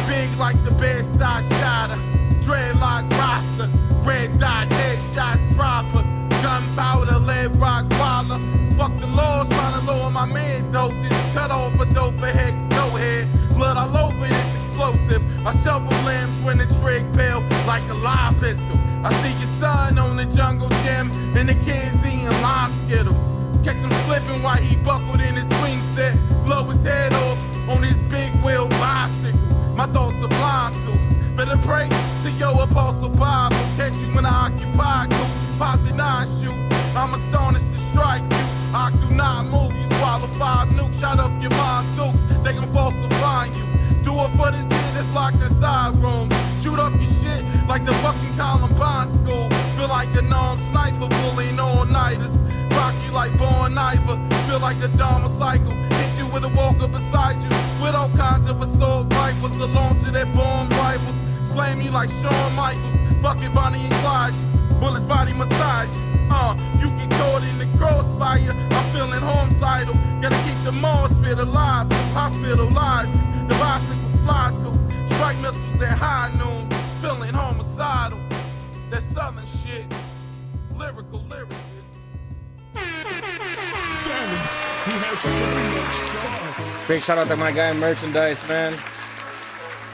Big like the best I shot her. Dreadlock roster, red dot headshots proper. Gunpowder, lead rock waller. Fuck the laws, trying to lower my man doses. Cut off a dope hex, go ahead. Blood all over this explosive. I shovel limbs when the trig pale like a live pistol. I see your son on the jungle gym and the kids eating lime skittles. Catch him slipping while he buckled in his swing set. Blow his head off on his big wheel bicycle. My thoughts sublime too. Better pray to your apostle Bible. Catch you when I occupy you. Pop the 9 shoot. I'm astonished to strike you. I do not move. You swallow 5 nukes. Shot up your mom dukes. They gon' falsify you. Do it for this kid that's locked inside rooms. Shoot up your shit like the fucking Columbine school. Feel like a non-sniper bullying all-nighters. Rock you like Born Iver. Feel like a Dharma cycle. Hit you with a walker beside you. With all kinds of assault rifles. Along to their bomb rivals. Slam you like Shawn Michaels. Fuck it, Bonnie and Clyde. Bullets body massage. You get caught in the crossfire. I'm feeling homicidal. Gotta keep the monster alive. Hospitalize you. The bicycles fly to. Strike missiles at high noon. Feeling homicidal. That southern shit. Lyrical. Damn it, he has so much sauce. Big shout out to my guy Merchandise, man.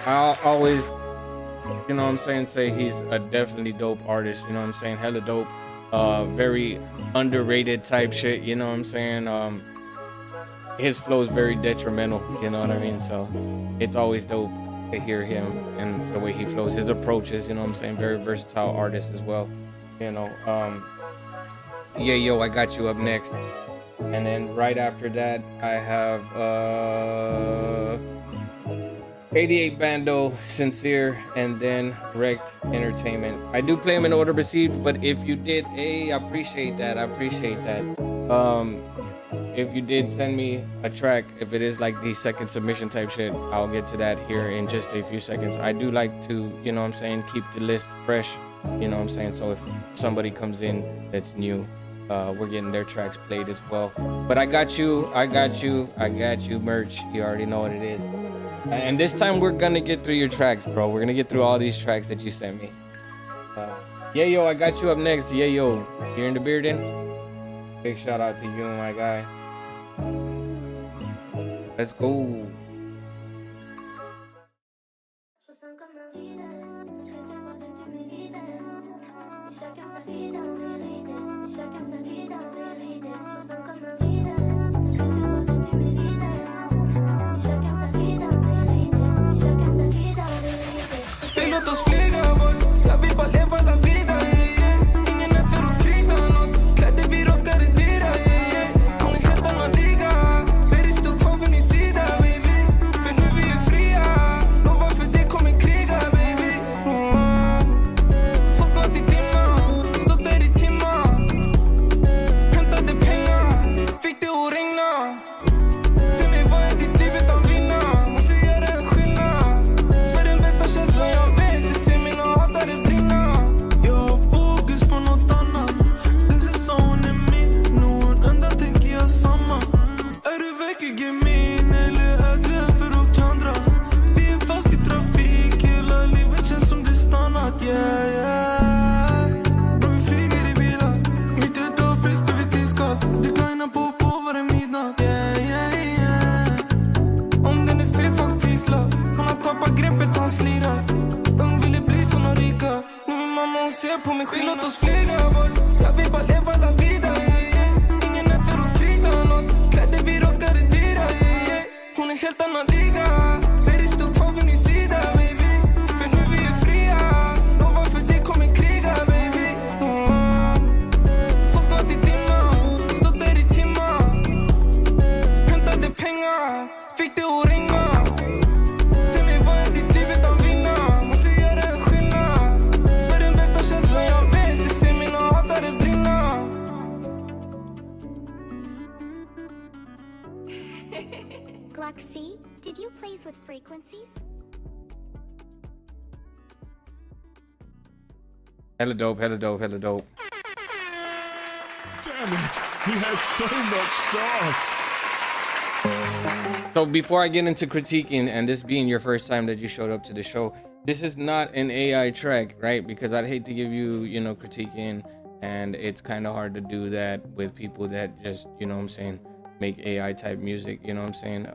I'll always, you know what I'm saying, say he's a definitely dope artist, you know what I'm saying, hella dope, very underrated type shit, you know what I'm saying, his flow is very detrimental, you know what I mean, so it's always dope to hear him and the way he flows, his approaches, you know what I'm saying, very versatile artist as well, you know. Yeah, yo, I got you up next, and then right after that I have 88 Bando, Sincere, and then Wrecked Entertainment. I do play them in order received, but if you did, I appreciate that. If you did send me a track, if it is like the second submission type shit, I'll get to that here in just a few seconds. I do like to, you know what I'm saying, keep the list fresh, you know what I'm saying, so if somebody comes in that's new, we're getting their tracks played as well. But I got you, merch. You already know what it is. And this time we're gonna get through your tracks, bro. We're gonna get through all these tracks that you sent me. Yeah, yo, I got you up next. Yeah, yo, you're in the building. Big shout out to you, my guy. Let's go. Låt oss flyga bort, jag vill bara leva la vida, yeah, yeah. Ingen nöd för att krita nåt, kläder vi rockar är dyra, yeah, yeah. Hon är helt annan liga, Berry stod kvar vid min sida, baby. För nu vi är fria, lovar för det kommer kriga, baby. Fastnat i dimman, stått där i timmar. Hämtade pengar, fick det att regna. Se mig vad är ditt liv utan vinna, måste göra en skillnad. Svär den bästa känslan jag vet. Greppet han slirar. Ung ville bli som de rika. Nu min mamma hon ser på mig skillnad. Låt oss flyga bort, jag vill bara leva la vida, yeah, yeah. Ingen nöd för att krita nåt, kläder vi rockar är dyra, yeah, yeah. Hon är helt annan liga, Berry stod kvar vid min sida, baby. För nu vi är fria, lovar för det kommer kriga, baby. Fastnat i dimman, stått där i timmar. Hämtade pengar, fick det att regna. Gluxy, did you please with frequencies? Hella dope. Damn it, he has so much sauce. So before I get into critiquing, and this being your first time that you showed up to the show, this is not an AI track, right? Because I'd hate to give you, you know, critiquing, and it's kind of hard to do that with people that just, you know what I'm saying, make AI type music, you know what I'm saying?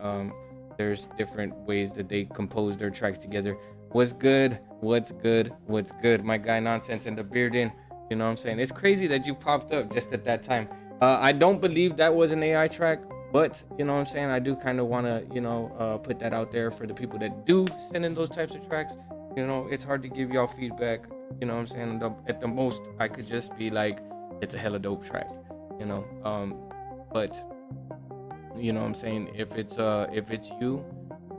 There's different ways that they compose their tracks together. What's good? My guy Nonsense in the bearding, you know what I'm saying? It's crazy that you popped up just at that time. I don't believe that was an AI track, but you know what I'm saying? I do kind of want to, you know, put that out there for the people that do send in those types of tracks. You know, it's hard to give y'all feedback, you know what I'm saying? At the most, I could just be like, it's a hella dope track, you know? But you know what I'm saying, if it's you,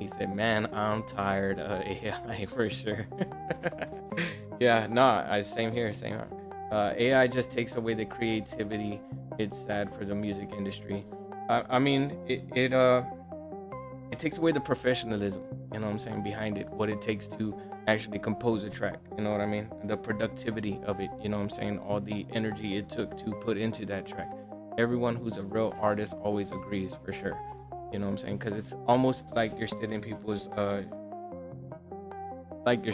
he said, man, I'm tired of AI for sure. Yeah, nah, same here. AI just takes away the creativity. It's sad for the music industry. I mean, it takes away the professionalism, you know what I'm saying, behind it, what it takes to actually compose a track, you know what I mean, the productivity of it, you know what I'm saying, all the energy it took to put into that track. Everyone who's a real artist always agrees, for sure, you know what I'm saying, because it's almost like you're stealing people's shine, like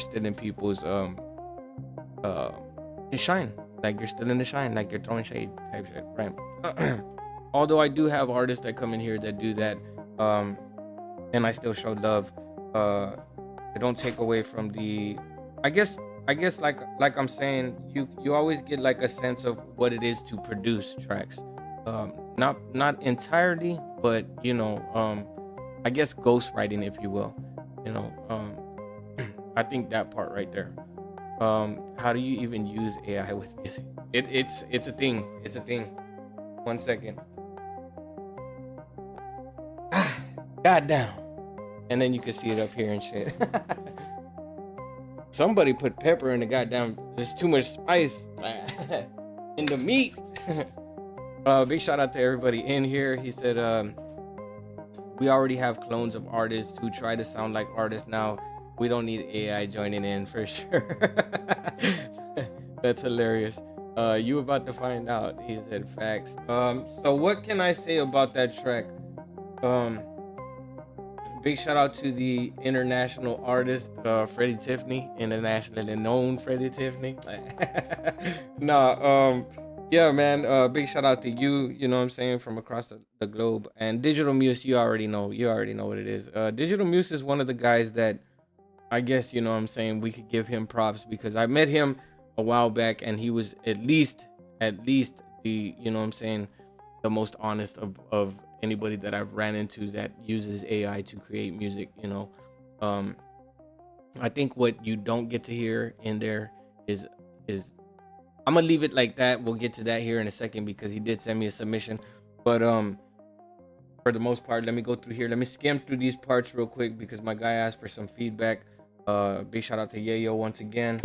you're stealing the shine, like you're throwing shade type shit, right? Although I do have artists that come in here that do that, and I still show love. It don't take away from the. I guess like I'm saying, you always get like a sense of what it is to produce tracks. Not entirely, but I guess ghostwriting, if you will. You know, I think that part right there. How do you even use AI with music? It's a thing. It's a thing. 1 second. God damn. And then you can see it up here and shit. Somebody put pepper in the goddamn. There's too much spice in the meat. Big shout out to everybody in here. He said, we already have clones of artists who try to sound like artists now. We don't need AI joining in for sure. That's hilarious. You about to find out. He said facts. So what can I say about that track? Big shout out to the international artist, Freddie Tiffany, internationally known Freddie Tiffany. Yeah, man. Big shout out to you. You know what I'm saying, from across the globe. And Digital Muse, you already know. You already know what it is. Digital Muse is one of the guys that I guess, you know what I'm saying, we could give him props, because I met him a while back and he was at least the, you know what I'm saying, the most honest of anybody that I've ran into that uses AI to create music. I think what you don't get to hear in there is I'm gonna leave it like that. We'll get to that here in a second, because he did send me a submission. But for the most part, let me go through here. Let me skim through these parts real quick, because my guy asked for some feedback. Big shout out to Yayo once again.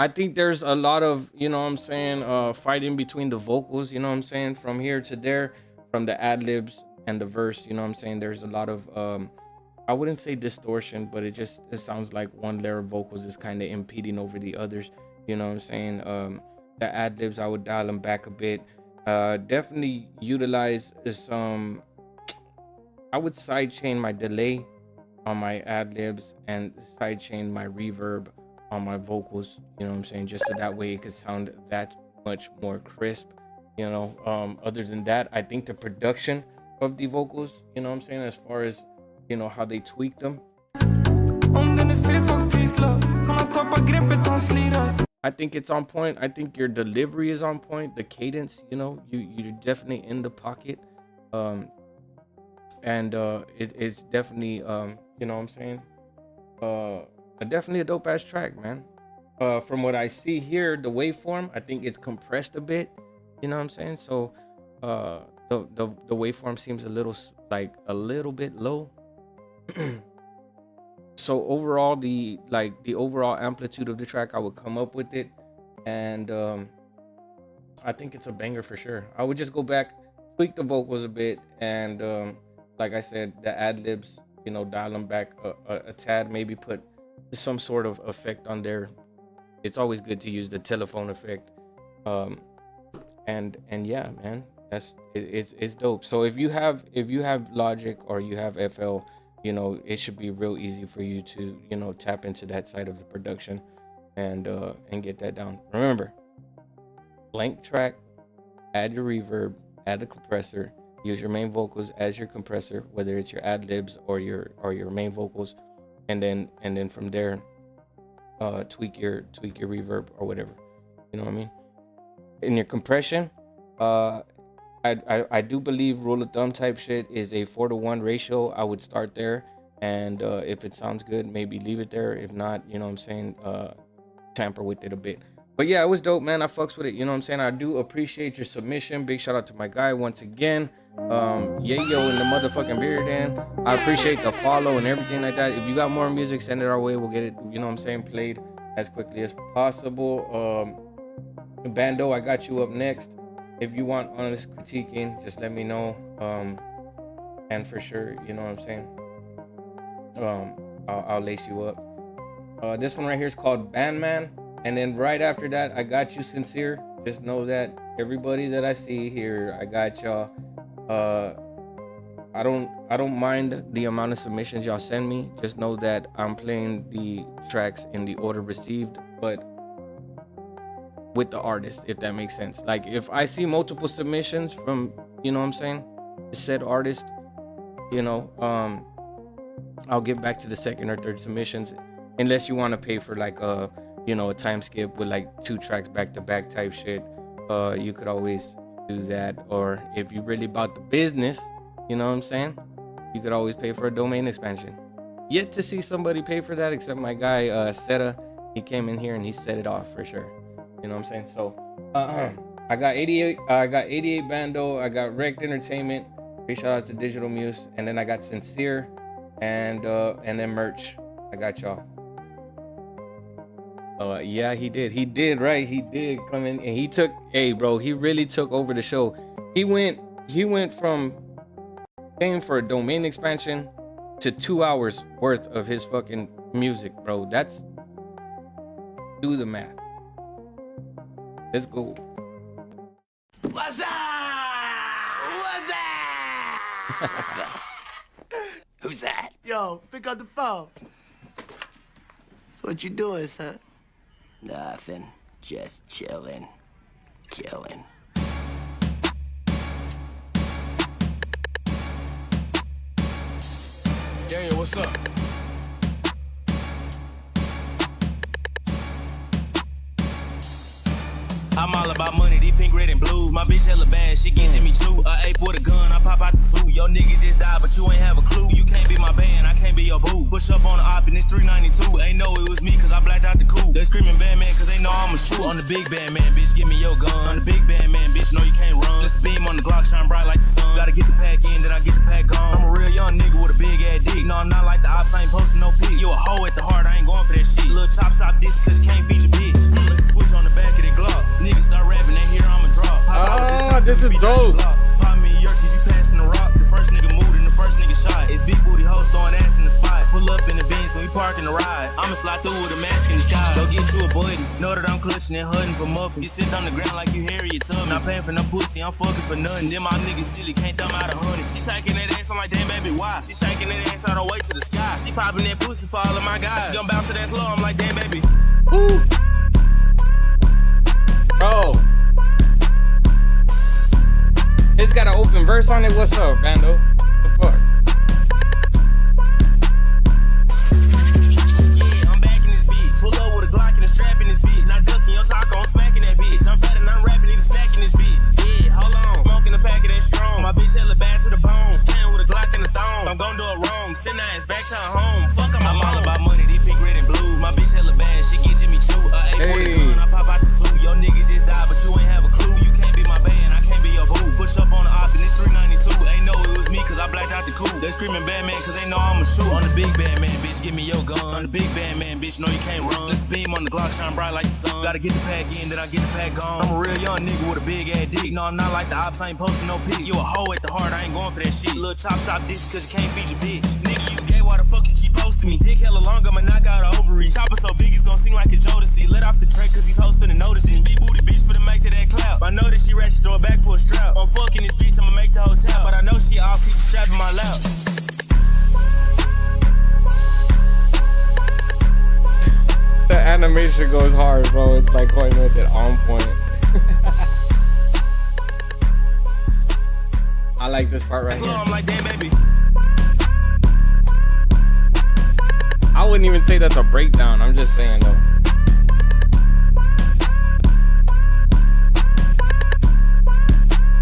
I think there's a lot of, you know what I'm saying, fighting between the vocals, you know what I'm saying, from here to there, from the ad-libs and the verse, you know what I'm saying. There's a lot of, I wouldn't say distortion, but it sounds like one layer of vocals is kind of impeding over the others, you know what I'm saying. The ad-libs, I would dial them back a bit. Definitely utilize some, I would sidechain my delay on my ad-libs and sidechain my reverb on my vocals, you know what I'm saying, just so that way it could sound that much more crisp, you know. Other than that, I think the production of the vocals, you know what I'm saying, as far as, you know, how they tweaked them, I think it's on point. I think your delivery is on point. The cadence, you know, you're definitely in the pocket, and it's definitely, you know what I'm saying, definitely a dope ass track, man. From what I see here, the waveform, I think it's compressed a bit, you know what I'm saying. So the waveform seems a little bit low. So overall, the overall amplitude of the track, I would come up with it, and I think it's a banger for sure. I would just go back, tweak the vocals a bit, and like I said, the ad libs, you know, dial them back a tad, maybe put some sort of effect on there. It's always good to use the telephone effect. And yeah, man, it's dope. So if you have Logic or you have FL, you know, it should be real easy for you to, you know, tap into that side of the production and get that down. Remember, blank track, add your reverb, add a compressor, use your main vocals as your compressor, whether it's your ad libs or your main vocals, and then from there, tweak your reverb or whatever, you know what I mean. In your compression, I do believe rule of thumb type shit is a 4-to-1 ratio. I would start there, and if it sounds good, maybe leave it there. If not, you know what I'm saying, tamper with it a bit. But yeah, it was dope, man. I fucks with it, you know what I'm saying. I do appreciate your submission. Big shout out to my guy once again. Yayo in the motherfucking beard, Dan. I appreciate the follow and everything like that. If you got more music, send it our way. We'll get it, you know what I'm saying, played as quickly as possible. Bando, I got you up next. If you want honest critiquing, just let me know. And for sure, you know what I'm saying, I'll lace you up. This one right here is called Bandman. And then right after that, I got you Sincere. Just know that everybody that I see here, I got y'all. I don't mind the amount of submissions y'all send me. Just know that I'm playing the tracks in the order received, but with the artist, if that makes sense. Like if I see multiple submissions from, you know what I'm saying, said artist, you know, I'll get back to the second or third submissions, unless you want to pay for like a, you know, a time skip with like 2 tracks back to back type shit. You could always do that. Or if you really about the business, you know what I'm saying, you could always pay for a domain expansion. Yet to see somebody pay for that except my guy Seta. He came in here and he set it off for sure. You know what I'm saying? So I got 88 Bando, I got Wrecked Entertainment, big shout out to Digital Muse, and then I got Sincere and then Merch. I got y'all. Yeah, he did right. He did come in and he took, hey bro, he really took over the show. He went from paying for a domain expansion to 2 hours worth of his fucking music, bro. That's, do the math. Let's go. What's up? What's up? Who's that? Yo, pick up the phone. What you doing, son? Nothing. Just chilling. Killing. Yeah, what's up? I'm all about money, these pink, red, and blues. My bitch hella bad, she get Jimmy Choo. A ape with a gun, I pop out the suit. Yo nigga just died, but you ain't have a clue. You can't be my band, I can't be your boo. Push up on the op and it's 392. Ain't know it was me, cause I blacked out the coupe. They screaming bad man, cause they know I'ma shoot. On the big bad man, bitch, give me your gun. On the big bad man, bitch, no you can't run. This beam on the Glock, shine bright like the sun. Gotta get the pack in, then I get the pack on. I'm a real young nigga with a big ass dick. No, I'm not like the ops, I ain't posting no pic. You a hoe at the heart, I ain't going for that shit. Little chop stop this, cause you can't feed your bitch. Let's switch on the back of the Glock. Niggas start rapping, they hear I'ma drop. This is dope. Pop me a yerk if you passing the rock. The first nigga moved and the first nigga shot. It's big booty hoes throwing ass in the spot. Pull up in the Benz so we parking the ride. I'ma slide through with a mask in the sky. Go get you a button. Know that I'm clutching and hunting for muffins. You sit on the ground like you Harriet Tubman. Not paying for no pussy, I'm fucking for nothing. Then my nigga silly, can't thumb out 100. She shaking that ass, I'm like, damn baby, why? She shaking that ass all the way to the sky. She popping that pussy for all of my guys. Gon' bounce to that slow, I'm like, damn baby. Ooh. Bro. It's got an open verse on it. What's up, Bando? The fuck? Yeah, I'm back in this bitch. Pull up with a Glock and a strap in this bitch. Not ducking your taco, I'm smacking that bitch. I'm fat and I'm rapping, need a snack in this bitch. Yeah, hold on. Smoking a packet that strong. My bitch hella bad to the bone. Came with a Glock and a thong. I'm gon' do it wrong. Send her ass back to her home. Fuck, I'm all about money. These pink, red, and blues. My bitch hella bad. She get Jimmy Choo. A ape with a gun. I pop out the suit. Yo nigga just died, but you ain't have a clue. You can't be my band. I can't be your boo. Push up on the op and it's 392. Ain't know it was me cause I blacked out the coupe. They screaming bad man cause they know I'ma shoot. On the big bad man, bitch, give me your gun. On the big bad man, bitch, know you can't run. Let's beam on the Glock, shine bright like the sun. Gotta get the pack in, then I get the pack on. I'm a real young nigga with a big ass dick. No, I'm not like the ops, I ain't posting no pic. You a hoe at the heart, I ain't going for that shit. Little chop stop this cause you can't feed your bitch. Nigga, you gay, why the fuck you keep posting me? Dick hella long, I'ma knock out her ovaries. Chopper so big, it's gon' seem like a Jodeci. Let off the tray cause these hoes finna notice me. Big booty bitch finna make to that clout. I know that she ratchet, throw it back for a strap. I'm fucking this bitch, I'ma make the hotel. But I know she all keep the strap in my lap. The animation goes hard, bro. It's like going with it on point. I like this part right here. I'm like, damn, baby. I wouldn't even say that's a breakdown. I'm just saying though.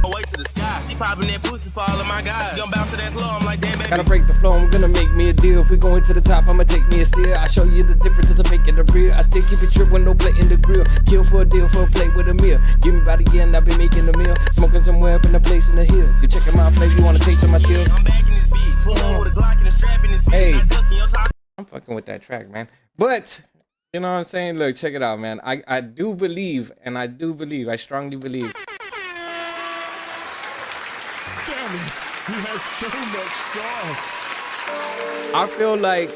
Away to the sky. She popping that pussy for all of my guys. Gon' bounce to that slow. I'm like, damn, baby. Gotta break the flow. I'm gonna make me a deal. If we going to the top, I'ma take me a steal. I show you the difference of making the real. I still keep it trip with no plate in the grill. Kill for a deal for a plate with a meal. Give me about again, I've been making the meal. Smoking somewhere up in a place in the hills. You checking my play, you wanna take some of my skills? I'm back in this beat. Pull up with a Glock and a strap in this bitch. Hey. Not ducking your taco. I'm fucking with that track, man. But you know what I'm saying? Look, check it out, man. I do believe, and I strongly believe. Damn it, he has so much sauce. I feel like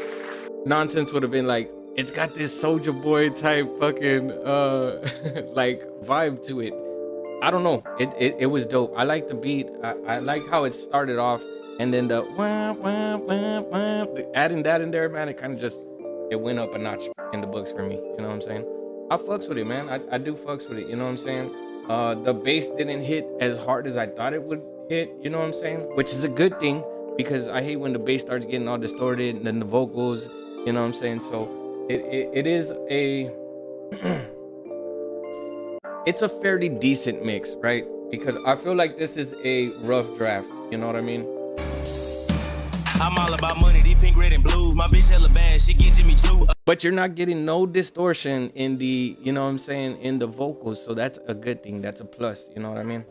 Nonsense would have been like it's got this Soldier Boy type fucking like vibe to it. I don't know. It was dope. I like the beat. I like how it started off, and then the wah, wah, wah, wah, adding that in there, man. It kind of just it went up a notch in the books for me. You know what I'm saying? I fucks with it, man. I do fucks with it. You know what I'm saying? The bass didn't hit as hard as I thought it would hit. You know what I'm saying? Which is a good thing because I hate when the bass starts getting all distorted and then the vocals. You know what I'm saying? So it is a it's a fairly decent mix, right? Because I feel like this is a rough draft. You know what I mean? I'm all about money, these pink, red, and blues. My bitch hella bad, she get Jimmy Choo. But you're not getting no distortion in the, you know what I'm saying, in the vocals. So that's a good thing. That's a plus. You know what I mean?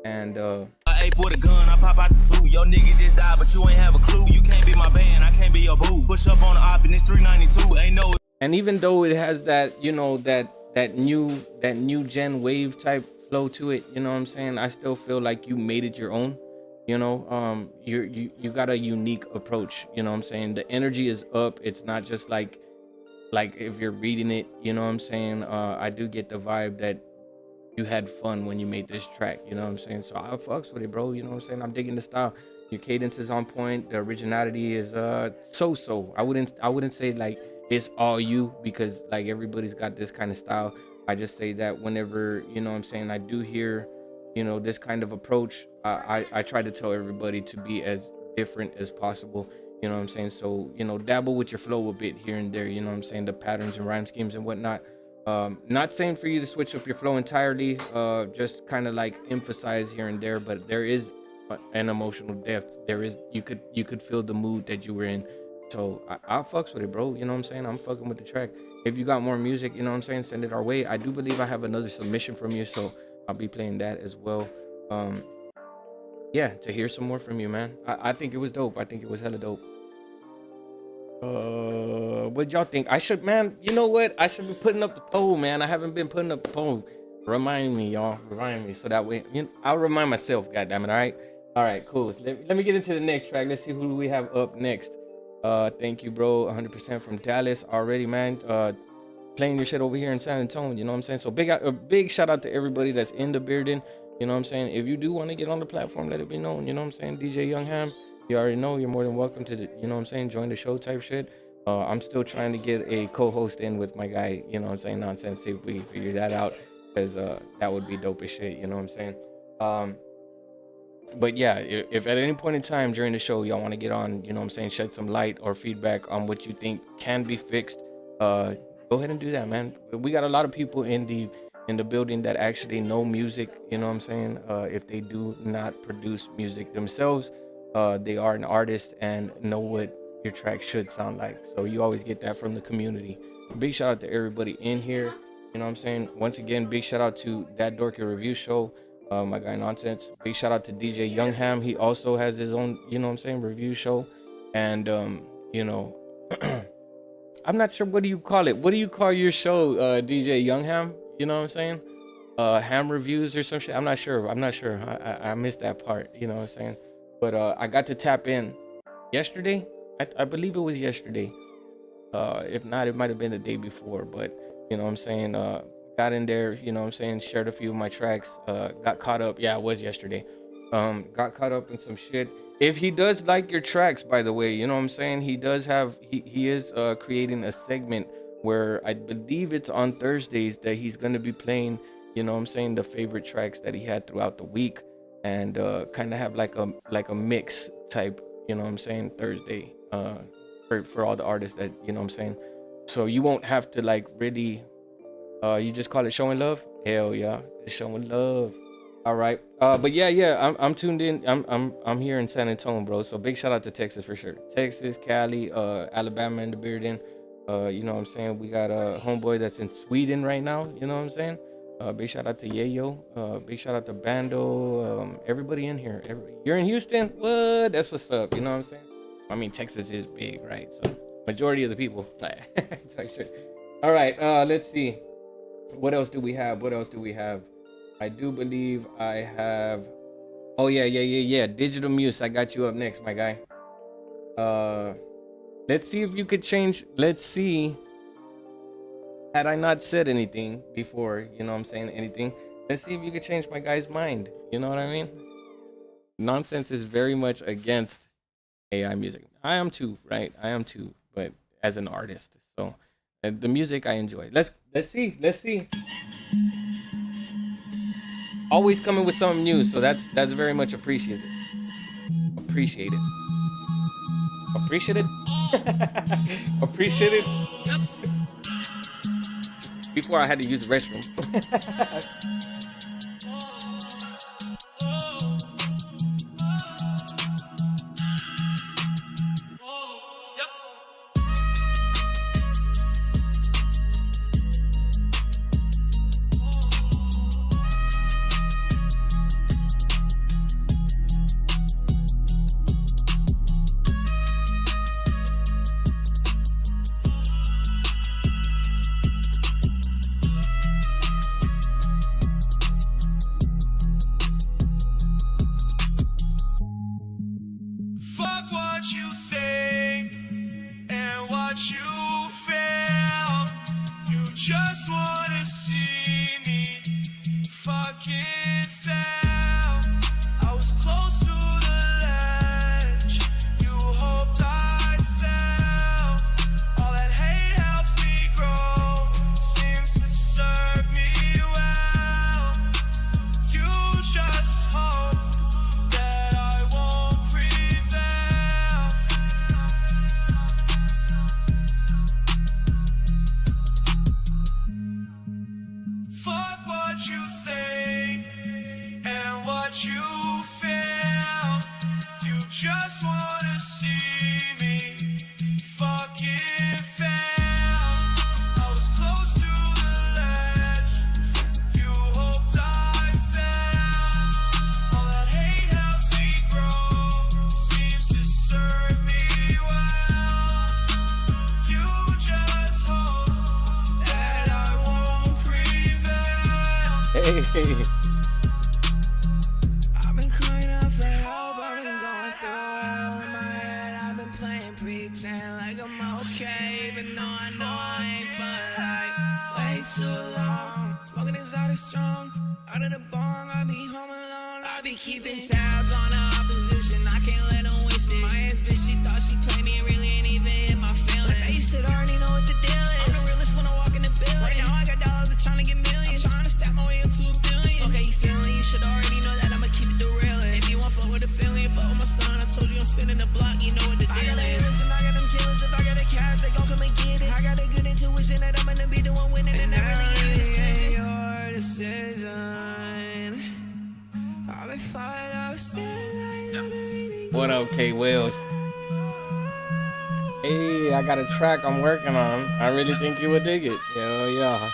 And I ape with a gun, I pop out the suit. Yo nigga just died, but you ain't have a clue. You can't be my band, I can't be your boo. Push up on the op and it's 392. Ain't no. And even though it has that, you know, that new gen wave type flow to it, you know what I'm saying? I still feel like you made it your own. You know, you got a unique approach. You know what I'm saying? The energy is up. It's not just like if you're reading it. You know what I'm saying? I do get the vibe that you had fun when you made this track. You know what I'm saying? So I fucks with it, bro. You know what I'm saying? I'm digging the style. Your cadence is on point. The originality is so. I wouldn't say like it's all you because like everybody's got this kind of style. I just say that whenever, you know what I'm saying, I do hear, you know, this kind of approach, I try to tell everybody to be as different as possible. You know what I'm saying? So, you know, dabble with your flow a bit here and there. You know what I'm saying? The patterns and rhyme schemes and whatnot. Not saying for you to switch up your flow entirely. Just kind of like emphasize here and there. But there is an emotional depth. There is you could feel the mood that you were in. So I fucks with it, bro. You know what I'm saying? I'm fucking with the track. If you got more music, you know what I'm saying, send it our way. I do believe I have another submission from you, so I'll be playing that as well. Yeah, to hear some more from you, man. I think it was dope. I think it was hella dope. What y'all think? I should, man, you know what? I should be putting up the poll, man. I haven't been putting up the poll. Remind me, y'all. Remind me. So that way, you know, I'll remind myself, goddammit, all right? All right, cool. Let me get into the next track. Let's see who we have up next. Thank you, bro. 100% from Dallas already, man. Playing your shit over here in San Antonio, you know what I'm saying? So big shout out to everybody that's in the building, you know what I'm saying? If you do want to get on the platform, let it be known, you know what I'm saying? DJ Youngham, you already know, you're more than welcome to, you know what I'm saying, join the show type shit. I'm still trying to get a co-host in with my guy, you know what I'm saying, Nonsense, see if we can figure that out, because that would be dope as shit, you know what I'm saying? But yeah, if at any point in time during the show y'all want to get on, you know what I'm saying, shed some light or feedback on what you think can be fixed, go ahead and do that, man. We got a lot of people in the building that actually know music, you know what I'm saying? If they do not produce music themselves, they are an artist and know what your track should sound like. So you always get that from the community. Big shout out to everybody in here, you know what I'm saying? Once again, big shout out to That Dorky Review Show, my guy Nonsense. Big shout out to DJ Youngham. He also has his own, you know what I'm saying, review show. And you know, I'm not sure, what do you call it? What do you call your show, DJ Youngham? You know what I'm saying? Ham reviews or some shit. I'm not sure. I missed that part. You know what I'm saying? But I got to tap in yesterday. I believe it was yesterday. If not, it might have been the day before. But you know what I'm saying? Got in there. You know what I'm saying? Shared a few of my tracks. Got caught up. Yeah, it was yesterday. Got caught up in some shit. If he does like your tracks, by the way, you know what I'm saying? He does have, he is creating a segment where I believe it's on Thursdays that he's going to be playing, you know what I'm saying, the favorite tracks that he had throughout the week, and kind of have like a mix type, you know what I'm saying, Thursday for all the artists that, you know what I'm saying. So you won't have to like really, you just call it showing love? Hell yeah, it's showing love. All right, but yeah, I'm tuned in. I'm here in San Antonio, bro. So big shout out to Texas for sure. Texas, Cali, Alabama in the building. You know what I'm saying. We got a homeboy that's in Sweden right now. You know what I'm saying. Big shout out to Yayo. Big shout out to Bando. Everybody in here. You're in Houston? What? That's what's up. You know what I'm saying. I mean, Texas is big, right? So majority of the people. All right. Let's see. What else do we have? I do believe I have. Oh yeah. Digital Muse. I got you up next, my guy. Let's see if you could change. Let's see Had I not said anything before, you know what I'm saying, anything, let's see if you could change my guy's mind. You know what I mean? Nonsense is very much against AI music. I am too, right? I am too, but as an artist. So the music I enjoy. Let's see. Always coming with something new, so that's very much appreciated. Appreciated. Appreciated? Appreciated? Before I had to use the restroom. Fuck what you think and what you feel. You just wanna see me fucking fail. I was close to the ledge. You hoped I fell. All that hate helps me grow. Seems to serve me well. You just hope that I won't prevail. Fuck what you think and what you feel. You just wanna see me fucking fail. I was close to the ledge. You hoped I fell. All that hate helps me grow. Seems to serve me well. You just hope that I won't prevail. Hey. I've been crying out for help, I've been going through hell in my head. I've been playing pretend like I'm okay, even though I know I ain't, but like way too long. Smoking exotic strong, out of the bong, I be home alone. I be keeping tabs on the opposition, I can't let them waste it. My ex bitch, she thought she played me, really ain't even hit my feelings. Like you should already know what the deal is. I'm the realest when I walk in the building. Right now I got dollars, but trying to get millions. I'm trying to stack my way up to $1 billion. Fuck how you feeling, you should already know that I'ma keep it the realest. If you want fuck with the feeling, fuck with my son. I told you I'm spinning the block, you know what the deal is. Listen, I got them killers, if I got the cash, they gon' come and get it. I got a good intuition that I'm gonna be the one winning, and that really ain't your decision. I've been fired up since What up, K Wells? Hey, I got a track I'm working on. I really think you would dig it. Hell yeah.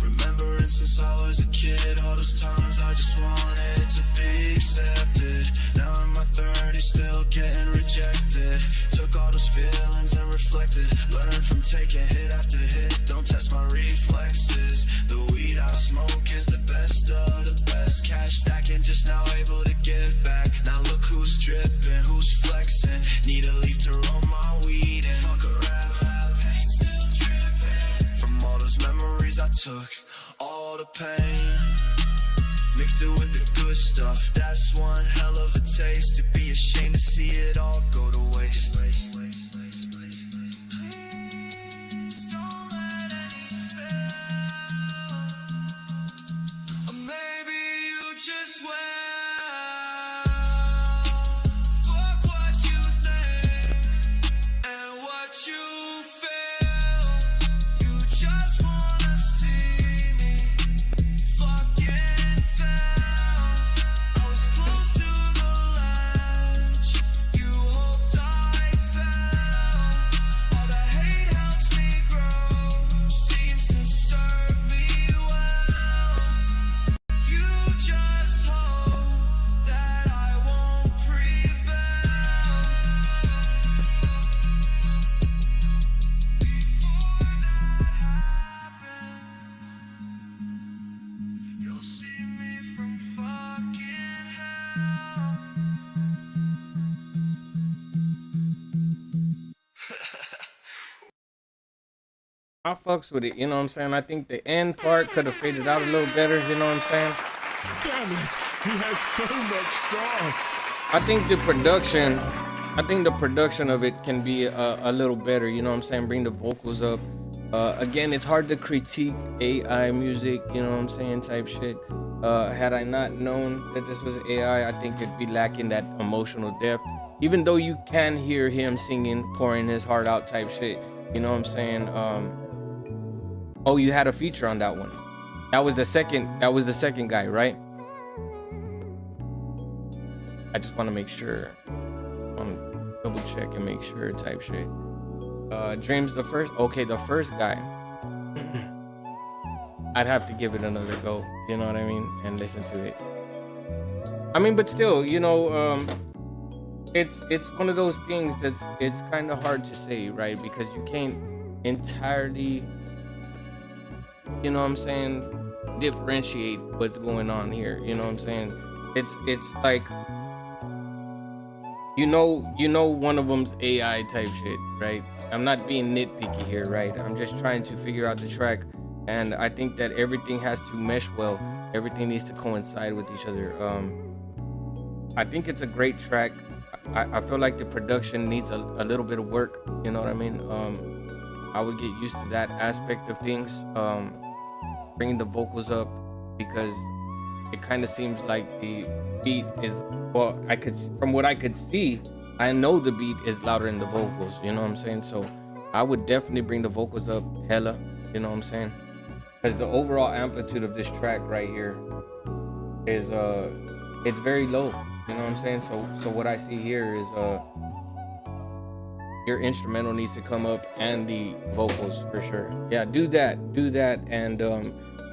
Remembering since I was a kid, all those times I just wanted to be accepted. Now in my 30s, still getting rejected. Took all those feelings and reflected. Learned from taking hit after hit. Don't test my reflexes. The weed I smoke is the best of the best. Cash stacking, just now able to give back. Now look who's dripping, who's flexing. Need a leaf to roll my weed and fuck a rap. Pain still dripping. From all those memories I took, all the pain. Mixed it with the good stuff. That's one hell of a taste. To be ashamed to see it all go to waste. I fucks with it, you know what I'm saying? I think the end part could have faded out a little better, you know what I'm saying? Damn it, he has so much sauce. I think the production of it can be a little better, you know what I'm saying? Bring the vocals up. Again, it's hard to critique AI music, you know what I'm saying, type shit. Had I not known that this was AI, I think it'd be lacking that emotional depth. Even though you can hear him singing, pouring his heart out type shit, you know what I'm saying? Oh, you had a feature on that one. That was the second guy, right? I just want to make sure. I want to double check and make sure type shit. Dreams the first. Okay, the first guy. I'd have to give it another go. You know what I mean? And listen to it. I mean, but still, you know, it's one of those things it's kind of hard to say, right? Because you can't entirely, you know what I'm saying, differentiate what's going on here. You know what I'm saying? It's like, you know one of them's AI type shit, right? I'm not being nitpicky here, right? I'm just trying to figure out the track, and I think that everything has to mesh well. Everything needs to coincide with each other. I think it's a great track. I feel like the production needs a little bit of work, you know what I mean? I would get used to that aspect of things, bringing the vocals up, because it kind of seems like the beat is, well, from what I could see, I know the beat is louder than the vocals, you know what I'm saying? So I would definitely bring the vocals up hella, you know what I'm saying? Because the overall amplitude of this track right here is it's very low, you know what I'm saying? So what I see here is your instrumental needs to come up and the vocals for sure. Yeah, do that, and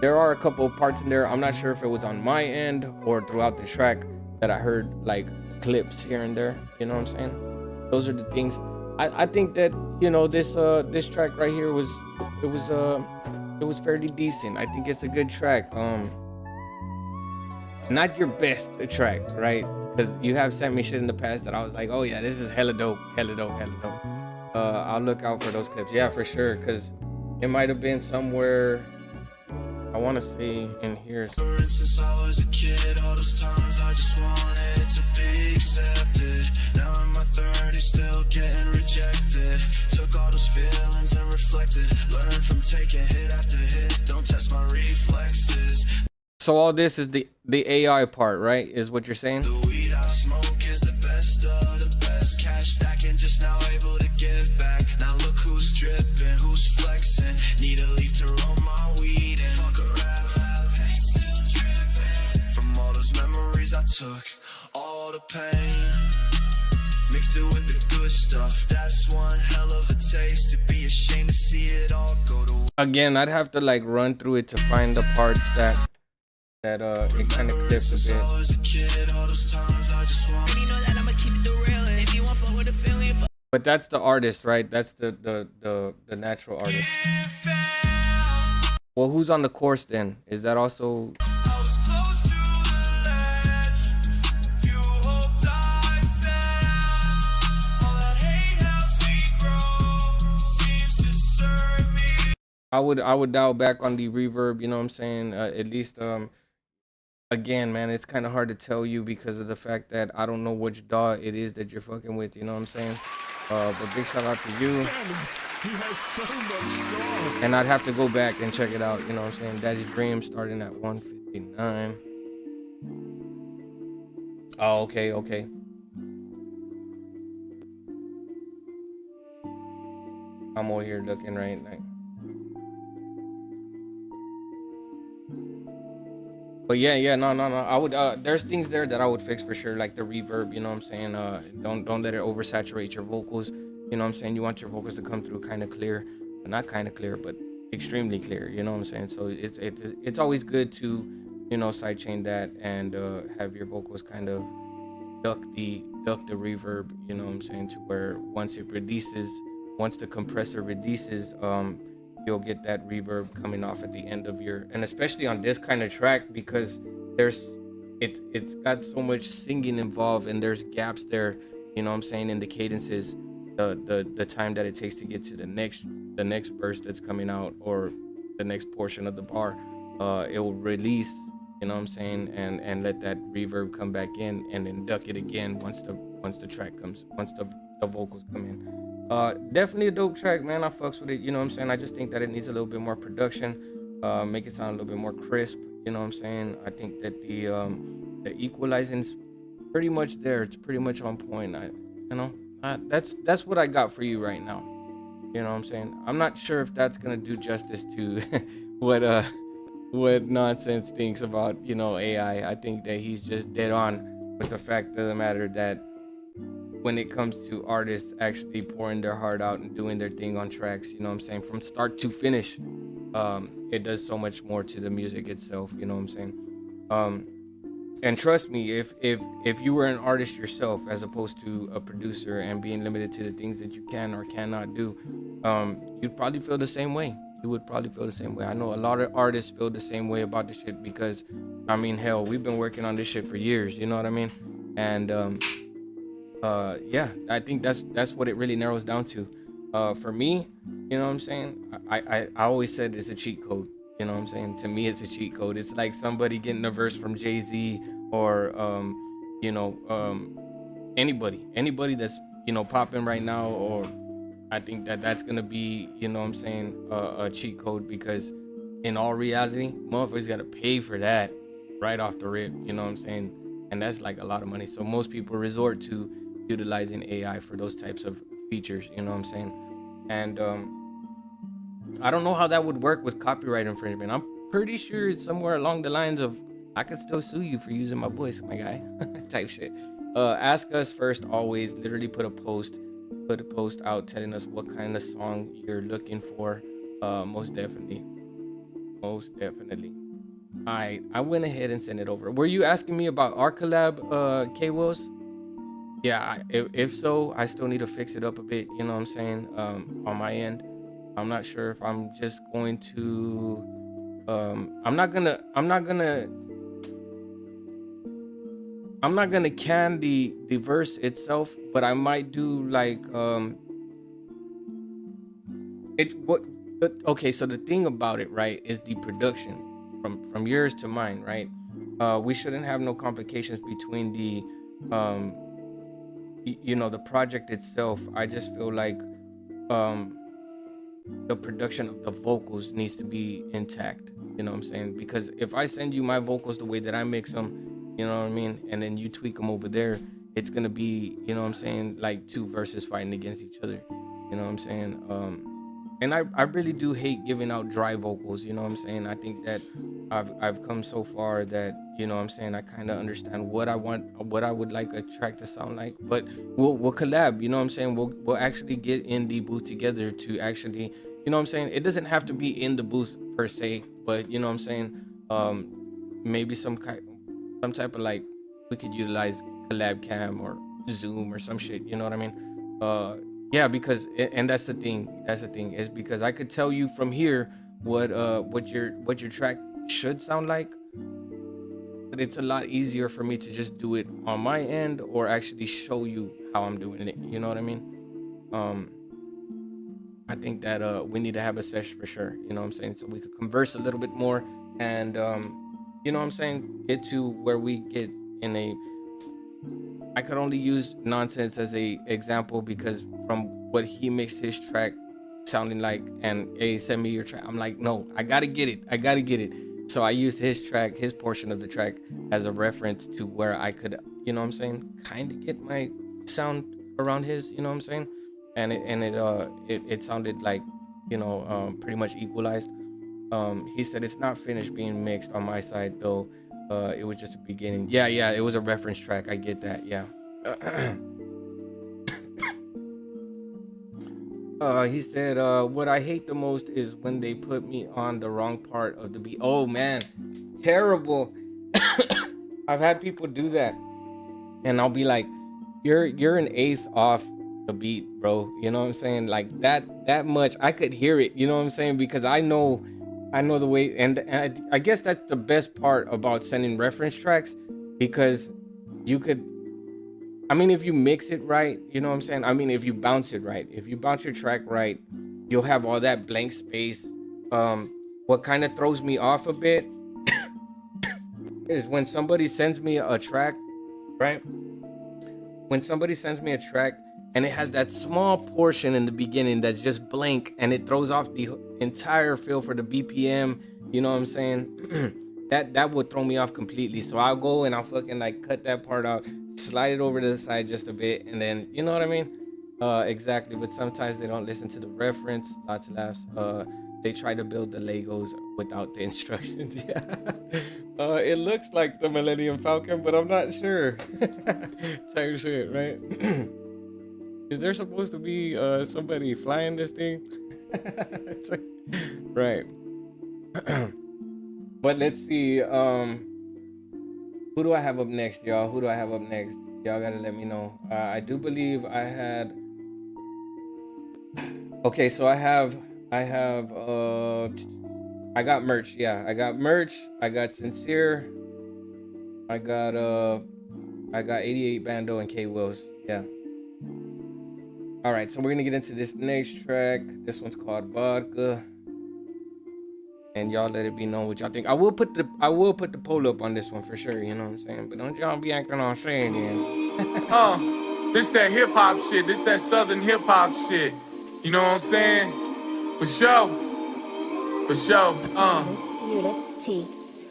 there are a couple of parts in there. I'm not sure if it was on my end or throughout the track that I heard like clips here and there, you know what I'm saying? Those are the things. I think that, you know, this track right here was fairly decent. I think it's a good track. Not your best track, right? Because you have sent me shit in the past that I was like, oh yeah, this is hella dope. I'll look out for those clips. Yeah, for sure, because it might have been somewhere, I want to say in here. For instance, I was a kid, all those times I just wanted to be accepted. Now in my 30s, still getting rejected. Took all those feelings and reflected. Learned from taking hit after hit. Don't test my reflexes. So all this is the AI part, right? Is what you're saying? The weed I smoke is the best of the best. Cash stacking, just now able to give back. Now look who's dripping, who's flexing. Need a leaf to roll my weed and fuck a rap. Still dripping. From all those memories I took, all the pain, mixed it with the good stuff. That's one hell of a taste. To be ashamed to see it all go to. Again, I'd have to like run through it to find the parts that it kind of clips a bit. But that's the artist, right? That's the natural artist. Well, who's on the course then? Is that also? I would dial back on the reverb, you know what I'm saying? At least again, man, it's kind of hard to tell you because of the fact that I don't know which DAW it is that you're fucking with, you know what I'm saying? But big shout out to you. Damn it, he has so much sauce. And I'd have to go back and check it out, you know what I'm saying? Daddy's Dream starting at 159. Oh, okay. I'm over here looking right now. But yeah, no. I would there's things there that I would fix for sure, like the reverb, you know what I'm saying? Don't let it oversaturate your vocals. You know what I'm saying? You want your vocals to come through kind of clear, but not kind of clear, but extremely clear, you know what I'm saying? So it's always good to, you know, sidechain that and have your vocals kind of duck the reverb, you know what I'm saying, to where once the compressor releases, you'll get that reverb coming off at the end of your, and especially on this kind of track, because it's got so much singing involved and there's gaps there, you know what I'm saying, in the cadences, the time that it takes to get to the next the next verse that's coming out or the next portion of the bar, it will release, you know what I'm saying, and let that reverb come back in, and then duck it again once the track comes, once the vocals come in. Definitely a dope track, man. I fucks with it, you know what I'm saying. I just think that it needs a little bit more production, make it sound a little bit more crisp, you know what I'm saying. I think that the equalizing's pretty much there. It's pretty much on point. That's what I got for you right now. You know what I'm saying? I'm not sure if that's gonna do justice to what Nonsense thinks about, you know, AI. I think that he's just dead on with the fact of the matter that when it comes to artists actually pouring their heart out and doing their thing on tracks, you know what I'm saying, from start to finish, it does so much more to the music itself, you know what I'm saying. And trust me, if you were an artist yourself as opposed to a producer and being limited to the things that you can or cannot do, you'd probably feel the same way. You would probably feel the same way. I know a lot of artists feel the same way about this shit because, I mean, hell, we've been working on this shit for years, you know what I mean? And yeah, I think that's what it really narrows down to. For me, you know what I'm saying? I always said it's a cheat code. You know what I'm saying? To me, it's a cheat code. It's like somebody getting a verse from Jay-Z or, you know, anybody that's, you know, popping right now. Or I think that's going to be, you know what I'm saying, a cheat code, because in all reality, motherfuckers got to pay for that right off the rip. You know what I'm saying? And that's like a lot of money. So most people resort to utilizing AI for those types of features. You know what I'm saying? And, I don't know how that would work with copyright infringement. I'm pretty sure it's somewhere along the lines of I could still sue you for using my voice, my guy, type shit. Ask us first, always. Literally put a post out telling us what kind of song you're looking for. Most definitely. I went ahead and sent it over. Were you asking me about our collab, K Wills? Yeah, if so, I still need to fix it up a bit. You know what I'm saying? On my end. I'm not sure if I'm just going to I'm not gonna can the verse itself, but I might do like okay, so the thing about it, right, is the production from yours to mine, right? We shouldn't have no complications between the you know, the project itself. I just feel like the production of the vocals needs to be intact, you know what I'm saying? Because if I send you my vocals the way that I mix them, you know what I mean, and then you tweak them over there, it's gonna be, you know what I'm saying, like two verses fighting against each other, you know what I'm saying? And I really do hate giving out dry vocals, you know what I'm saying? I think that I've come so far that, you know what I'm saying, I kind of understand what I want, what I would like a track to sound like. But we'll collab, you know what I'm saying? We'll actually get in the booth together to actually, you know what I'm saying? It doesn't have to be in the booth per se, but you know what I'm saying? Maybe some type of, like, we could utilize collab cam or Zoom or some shit, you know what I mean? Yeah, because, and that's the thing, is because I could tell you from here what your track should sound like, but it's a lot easier for me to just do it on my end or actually show you how I'm doing it, you know what I mean? I think that we need to have a session for sure, you know what I'm saying, so we could converse a little bit more and you know what I'm saying, get to where we get in a, I could only use Nonsense as a example because from what he mixed his track sounding like, and hey, send me your track, I'm like, no, I gotta get it. So I used his track, his portion of the track, as a reference to where I could, you know what I'm saying, kind of get my sound around his, you know what I'm saying, and it sounded like, you know, pretty much equalized. He said it's not finished being mixed on my side though. It was just a beginning. Yeah, it was a reference track. I get that. Yeah. He said, what I hate the most is when they put me on the wrong part of the beat. Oh man, terrible. I've had people do that, and I'll be like, you're an eighth off the beat, bro. You know what I'm saying? Like that much. I could hear it. You know what I'm saying? Because I know the way, and I guess that's the best part about sending reference tracks, because you could, I mean, if you mix it right, you know what I'm saying? I mean, if you bounce it right, if you bounce your track right, you'll have all that blank space. What kind of throws me off a bit is when somebody sends me a track, right? When somebody sends me a track and it has that small portion in the beginning that's just blank and it throws off the entire feel for the BPM, you know what I'm saying? that would throw me off completely. So I'll go and I'll fucking like cut that part out, slide it over to the side just a bit, and then, you know what I mean? Exactly. But sometimes they don't listen to the reference. Lots of laughs. They try to build the Legos without the instructions. Yeah. It looks like the Millennium Falcon, but I'm not sure. Type shit, right? Is there supposed to be somebody flying this thing? Right. But let's see. Who do I have up next, y'all? Who do I have up next? Y'all gotta let me know. I do believe I had. Okay, so I got merch. Yeah, I got merch. I got Sincere. I got 88 Bando and K Wills. Yeah. All right, so we're gonna get into this next track. This one's called Vodka. And y'all let it be known what y'all think. I will put the poll up on this one for sure, you know what I'm saying? But don't y'all be acting all shady then. This that hip hop shit. This that southern hip hop shit. You know what I'm saying? For sure. Unity.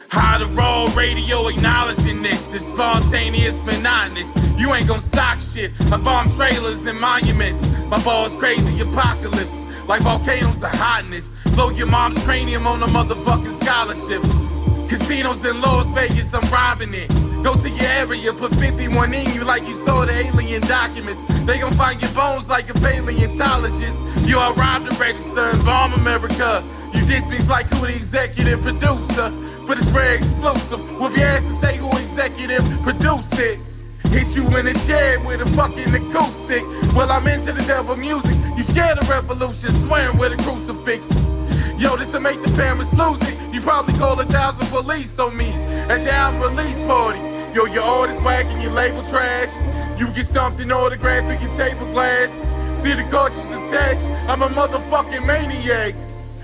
How to roll radio acknowledging this spontaneous monotonous. You ain't gon' sock shit. I bomb trailers and monuments. My ball's crazy apocalypse. Like volcanoes of hotness. Blow your mom's cranium on the motherfucking scholarships. Casinos in Las Vegas, I'm robbing it. Go to your area, put 51 in you like you saw the alien documents. They gon' find your bones like a paleontologist. You all robbed the register and bomb America. You diss me like who the executive producer. For this rare exclusive, whoop your ass and say who executive produced it. Hit you in the chair with a fucking acoustic. Well, I'm into the devil music. You scared of revolution, swearing with a crucifix. Yo, this'll make the parents lose it. You probably call 1,000 police on me at your album release party. Yo, your artist whack and your label trash. You get stumped and autographed through your table glass. See the cartridge attached. I'm a motherfucking maniac.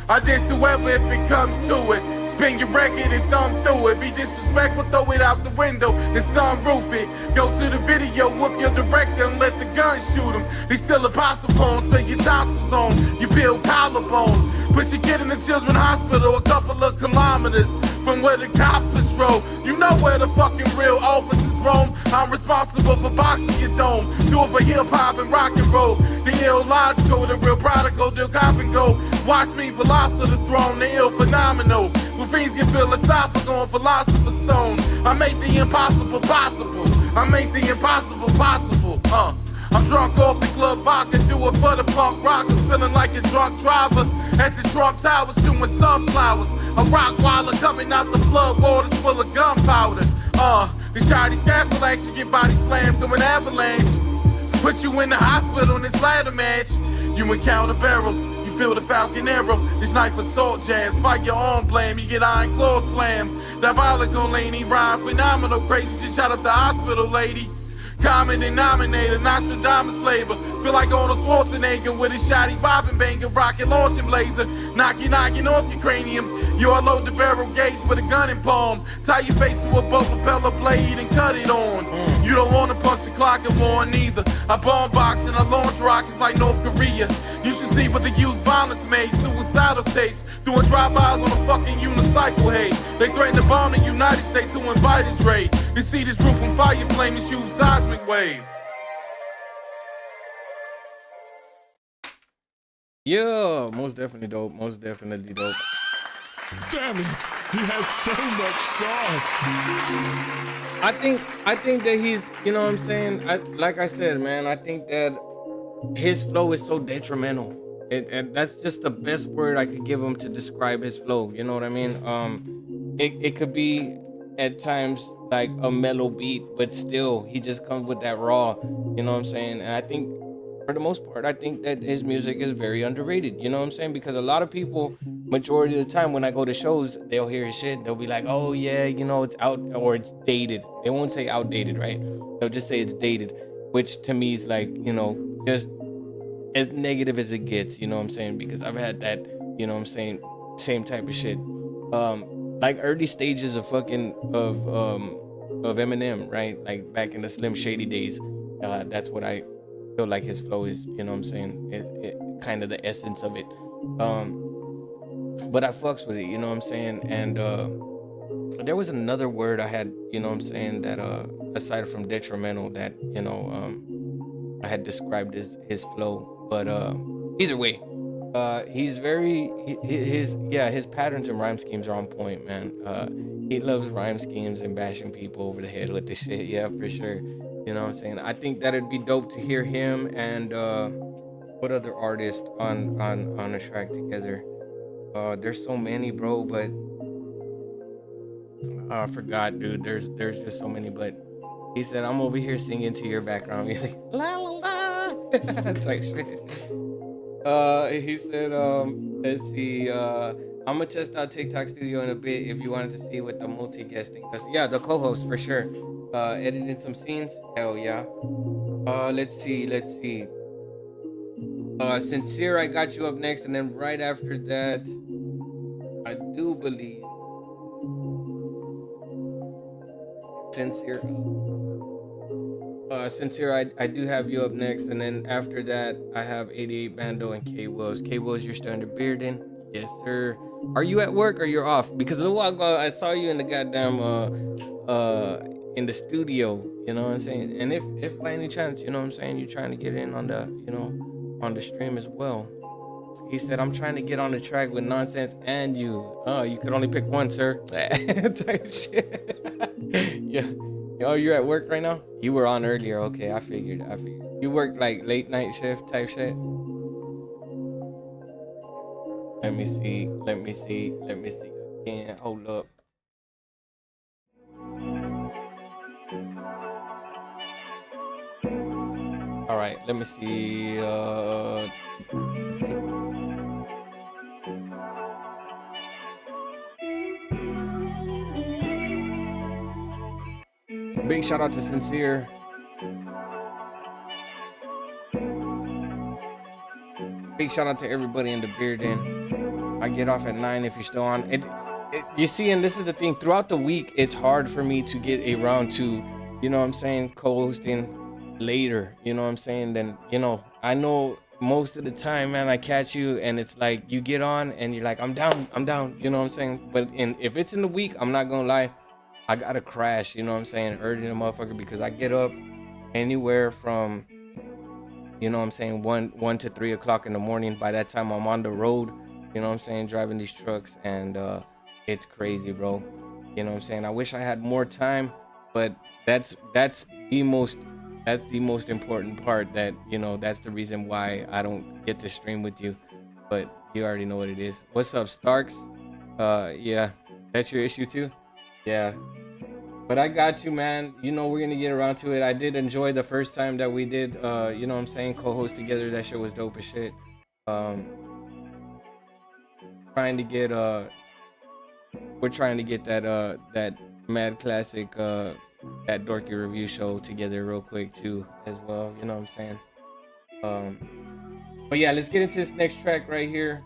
I diss whoever if it comes to it. Spin your record and thumb through it. Be disrespectful, throw it out the window and sunroof it. Go to the video, whoop your director and let the gun shoot him. They still apostle poems, spend your tonsils on. You build collarbone. Put your kid in the children's hospital a couple of kilometers from where the cops patrol. You know where the fucking real officers roam. I'm responsible for boxing your dome. Do it for hip hop and rock and roll. The illogical, the real prodigal, the cop and go. Watch me philosopher the throne, the ill phenomenal. When fiends get philosophical and philosopher's stone. I make the impossible possible. I make the impossible possible. I'm drunk off the club vodka, do it for the punk rockers. Feeling like a drunk driver at the Trump Towers, shooting sunflowers. A rock waller coming out the flood waters full of gunpowder. The shotty scaffold action, get body slammed through an avalanche. Put you in the hospital in this ladder match. You encounter barrels, you feel the falcon arrow. This knife assault jabs, fight your arm blame, you get iron claw slam. Diabolical lady, rhyme phenomenal, crazy, just shot up the hospital lady. Common denominator, Nostradamus labor. Feel like Arnold Schwarzenegger with his shotty bobbing banger, rocket launching blazer. Knocking off your cranium. You unload the barrel gates with a gun in palm. Tie your face to a bow propeller blade and cut it on. You don't wanna punch the clock and war neither. I bomb box and I launch rockets like North Korea. You should see what the youth violence made. Suicidal tapes, doing drive-bys on a fucking unicycle, hey. They threaten to bomb the United States who invited Dre. They see this roof on fire, flame and shoot seismic wave. Yeah, most definitely dope. Most definitely dope. Damn it, he has so much sauce. I think that he's, you know what I'm saying? Like I said, man, I think that his flow is so detrimental. And that's just the best word I could give him to describe his flow. You know what I mean? It could be at times like a mellow beat, but still he just comes with that raw. You know what I'm saying? And I think for the most part, I think that his music is very underrated. You know what I'm saying? Because a lot of people, majority of the time when I go to shows, they'll hear his shit. They'll be like, oh yeah, you know, it's out or it's dated. They won't say outdated, right? They'll just say it's dated, which to me is like, you know, just as negative as it gets, you know what I'm saying? Because I've had that, you know what I'm saying, same type of shit. Like early stages of fucking of Eminem, right? Like back in the Slim Shady days. That's what I feel like his flow is, you know what I'm saying? It kind of the essence of it. But I fucks with it, you know what I'm saying? And there was another word I had, you know what I'm saying, that aside from detrimental, that, you know, I had described his flow. But either way, he's very his patterns and rhyme schemes are on point, man. He loves rhyme schemes and bashing people over the head with the shit. Yeah, for sure. You know what I'm saying? I think that it'd be dope to hear him and what other artist on a track together. There's so many, bro, but I forgot, dude. There's just so many. But he said, I'm over here singing to your background music, la la la, type shit. He said, let's see, I'm gonna test out TikTok Studio in a bit if you wanted to see what the multi-guesting does. Yeah, the co-host for sure. Editing some scenes, hell yeah. Let's see. Sincere, I got you up next, and then right after that, I do believe Sincere, I do have you up next, and then after that, I have 88 Bando and K Wills. K Wills, you're still in the bearding? Yes, sir. Are you at work or you're off? Because a little while ago, I saw you in the goddamn in the studio. You know what I'm saying? And if by any chance, you know what I'm saying, you're trying to get in on the, you know, on the stream as well. He said, I'm trying to get on the track with Nonsense and you. Oh, you could only pick one, sir. Type shit. Yeah. Oh, you're at work right now? You were on earlier. Okay, I figured. You worked like late night shift type shit? Let me see. Again, hold up. All right, let me see. Big shout out to Sincere. Big shout out to everybody in the beard in. I get off at 9 if you're still on. You see, and this is the thing, throughout the week, it's hard for me to get around to, you know what I'm saying, co-hosting later, you know what I'm saying? Then, you know, I know most of the time, man, I catch you and it's like you get on and you're like, I'm down, you know what I'm saying? But if it's in the week, I'm not gonna lie, I gotta crash, you know what I'm saying, early in the motherfucker, because I get up anywhere from, you know what I'm saying, 1 to 3 o'clock in the morning. By that time, I'm on the road, you know what I'm saying, driving these trucks, and it's crazy, bro. You know what I'm saying? I wish I had more time, but that's the most important part, that, you know, that's the reason why I don't get to stream with you. But you already know what it is. What's up, Starks? Yeah, that's your issue too? Yeah. But I got you, man. You know, we're gonna get around to it. I did enjoy the first time that we did, you know what I'm saying, co-host together. That shit was dope as shit. We're trying to get that Mad Classic, that dorky review show together real quick too, as well. You know what I'm saying? But yeah, let's get into this next track right here.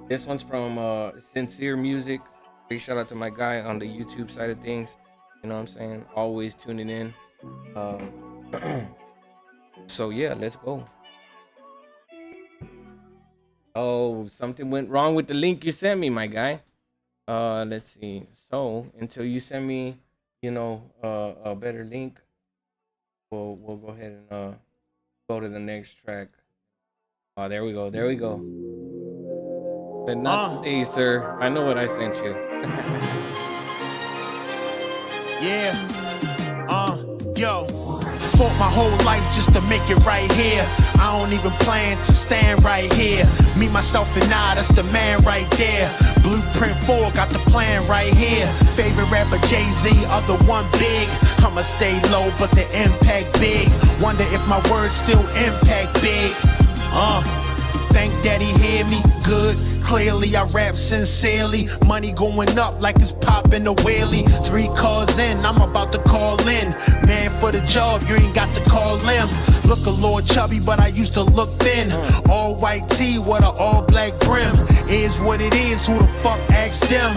This one's from Sincere Music. Big shout out to my guy on the YouTube side of things. You know what I'm saying? Always tuning in. So yeah, let's go. Oh, something went wrong with the link you sent me, my guy. Let's see. So until you send me, you know, a better link, we'll go ahead and go to the next track. Oh, there we go. But not today, sir. I know what I sent you. Yo, fought my whole life just to make it right here. I don't even plan to stand right here. Me, myself, and I, that's the man right there. Blueprint 4, got the plan right here. Favorite rapper Jay-Z, other one big. I'ma stay low, but the impact big. Wonder if my words still impact big. Thank daddy hear me good. clearly, I rap sincerely. Money going up like it's popping a wheelie. 3 cars in, I'm about to call in. Man for the job, you ain't got to call him. Look a little chubby, but I used to look thin. All white tee with an all black brim. Is what it is, who the fuck asked them?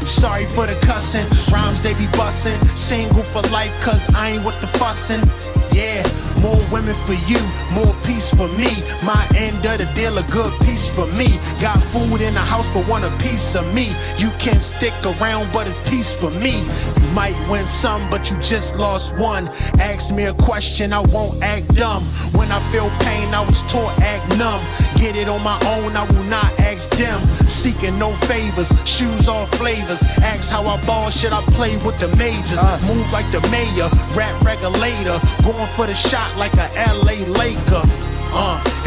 Sorry for the cussing, rhymes they be bussin'. Single for life, cause I ain't with the fussin'. Yeah, more women for you, more peace for me. My end of the deal, a good piece for me. Got food in the house, but want a piece of me. You can stick around, but it's peace for me. You might win some, but you just lost one. Ask me a question, I won't act dumb. When I feel pain, I was taught act numb. Get it on my own, I will not ask them. Seeking no favors, shoes all flavors. Ask how I ball, shit, I play with the majors. Move like the mayor, rap regulator. Going for the shot like a LA Laker.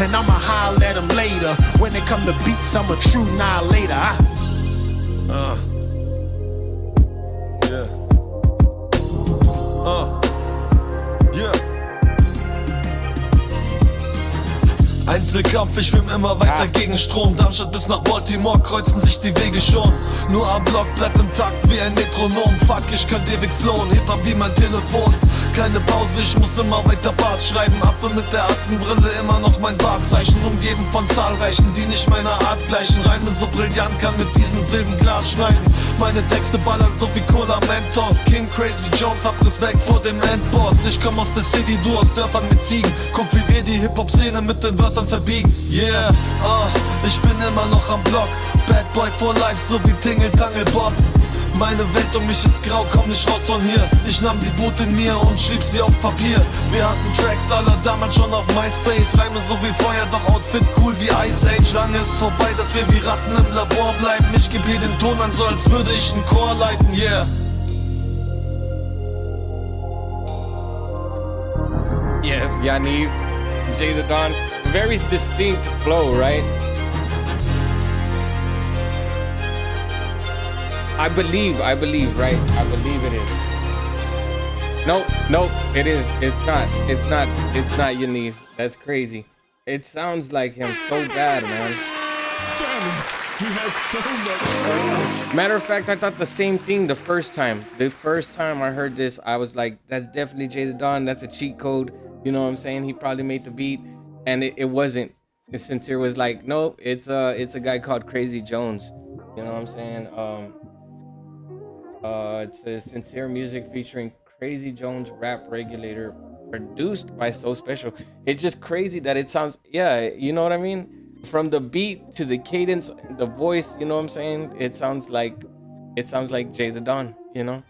And I'ma holler at him later. When it come to beats, I'm a true annihilator. Einzelkampf, ich schwimm immer weiter gegen Strom. Darmstadt bis nach Baltimore kreuzen sich die Wege schon. Nur am Block bleibt im Takt wie ein Metronom. Fuck, ich kann ewig flohen, Hip-Hop wie mein Telefon. Keine Pause, ich muss immer weiter Bars schreiben. Affe mit der Achsenbrille, immer noch mein Wahrzeichen. Umgeben von zahlreichen, die nicht meiner Art gleichen. Reime so brillant, kann mit diesen Silben Glas schneiden. Meine Texte ballern so wie Cola Mentos. King Crazy Jones, hab Respekt vor dem Endboss. Ich komm aus der City, du aus Dörfern mit Ziegen. Guck, wie wir die Hip-Hop-Szene mit den Wörtern verbiegen. Yeah, ich bin immer noch am Block. Bad Boy for life, so wie Tingle Tangle Bob. Meine Welt um mich ist grau, komm nicht raus von hier. Ich nahm die Wut in mir und schrieb sie auf Papier. Wir hatten Tracks aller damals schon auf MySpace. Reime so wie Feuer, doch Outfit cool wie Ice Age. Lange ist vorbei, dass wir wie Ratten im Labor bleiben. Ich geb hier den Ton an, so als würde ich einen Chor leiten, yeah. Yes, Yaniv, Jay the Don. Very distinct flow, right? I believe, right? I believe it is. Nope, it is. It's not Yaniv. That's crazy. It sounds like him so bad, man. Damn it, he has so much soul. Matter of fact, I thought the same thing the first time. The first time I heard this, I was like, that's definitely Jay the Don. That's a cheat code. You know what I'm saying? He probably made the beat, and it wasn't. And Sincere was like, no, it's a guy called Crazy Jones. You know what I'm saying? It's a Sincere Music featuring Crazy Jones Rap Regulator, produced by So Special. It's just crazy that it sounds, yeah, you know what I mean? From the beat to the cadence, the voice, you know what I'm saying? It sounds like Jay the Don, you know?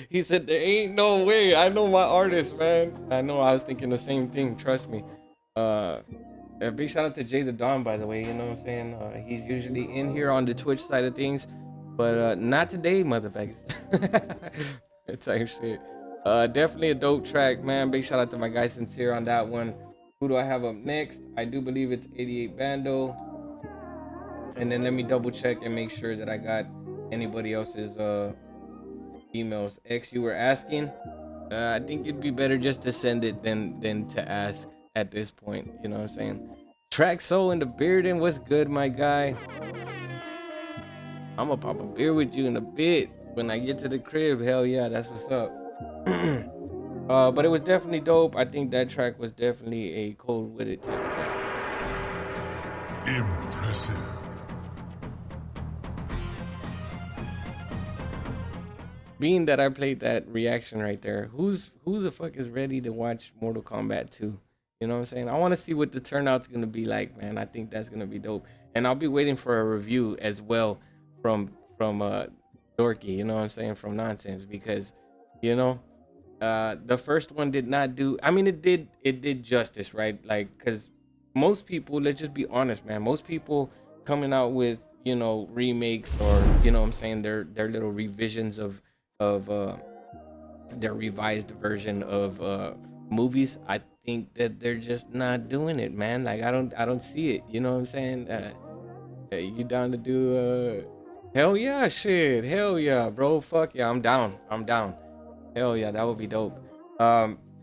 He said, there ain't no way. I know my artist, man. I know, I was thinking the same thing, trust me. A big shout out to Jay the Don, by the way, you know what I'm saying? He's usually in here on the Twitch side of things, but not today, motherfuckers. Type shit. Definitely a dope track, man. Big shout out to my guy Sincere on that one. Who do I have up next? I do believe it's 88 Bando. And then let me double check and make sure that I got anybody else's emails. X, you were asking. I think it'd be better just to send it than to ask at this point. You know what I'm saying? Track Soul in the Bearden. What's good, my guy? I'm gonna pop a beer with you in a bit when I get to the crib. Hell yeah, that's what's up. But it was definitely dope. I think that track was definitely a cold with it type track. Impressive. Being that I played that reaction right there, who the fuck is ready to watch Mortal Kombat 2? You know what I'm saying? I want to see what the turnout's gonna be like, man. I think that's gonna be dope, and I'll be waiting for a review as well from Dorky. You know what I'm saying? From Nonsense, because you know the first one did not do. I mean, it did justice, right? Like, because most people, let's just be honest, man. Most people coming out with, you know, remakes, or you know what I'm saying, their little revisions of their revised version of movies. I think that they're just not doing it, man. Like, I don't see it. You know what I'm saying? You down to do hell yeah, shit, hell yeah, bro, fuck yeah, I'm down. Hell yeah, that would be dope.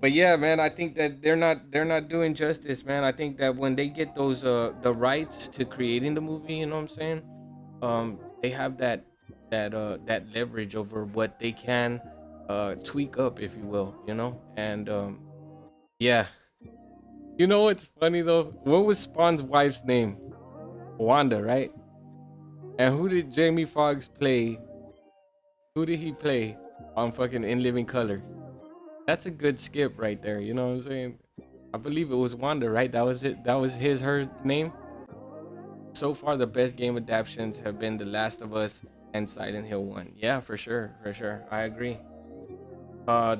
But yeah, man, I think that they're not doing justice, man. I think that when they get those the rights to creating the movie, you know what I'm saying? They have that leverage over what they can tweak up, if you will, you know? And yeah. You know what's funny though? What was Spawn's wife's name? Wanda, right? And who did Jamie Foxx play? Who did he play on fucking In Living Color? That's a good skip right there. You know what I'm saying? I believe it was Wanda, right? That was it. That was her name. So far, the best game adaptations have been The Last of Us and Silent Hill 1. Yeah, for sure, for sure. I agree. Uh,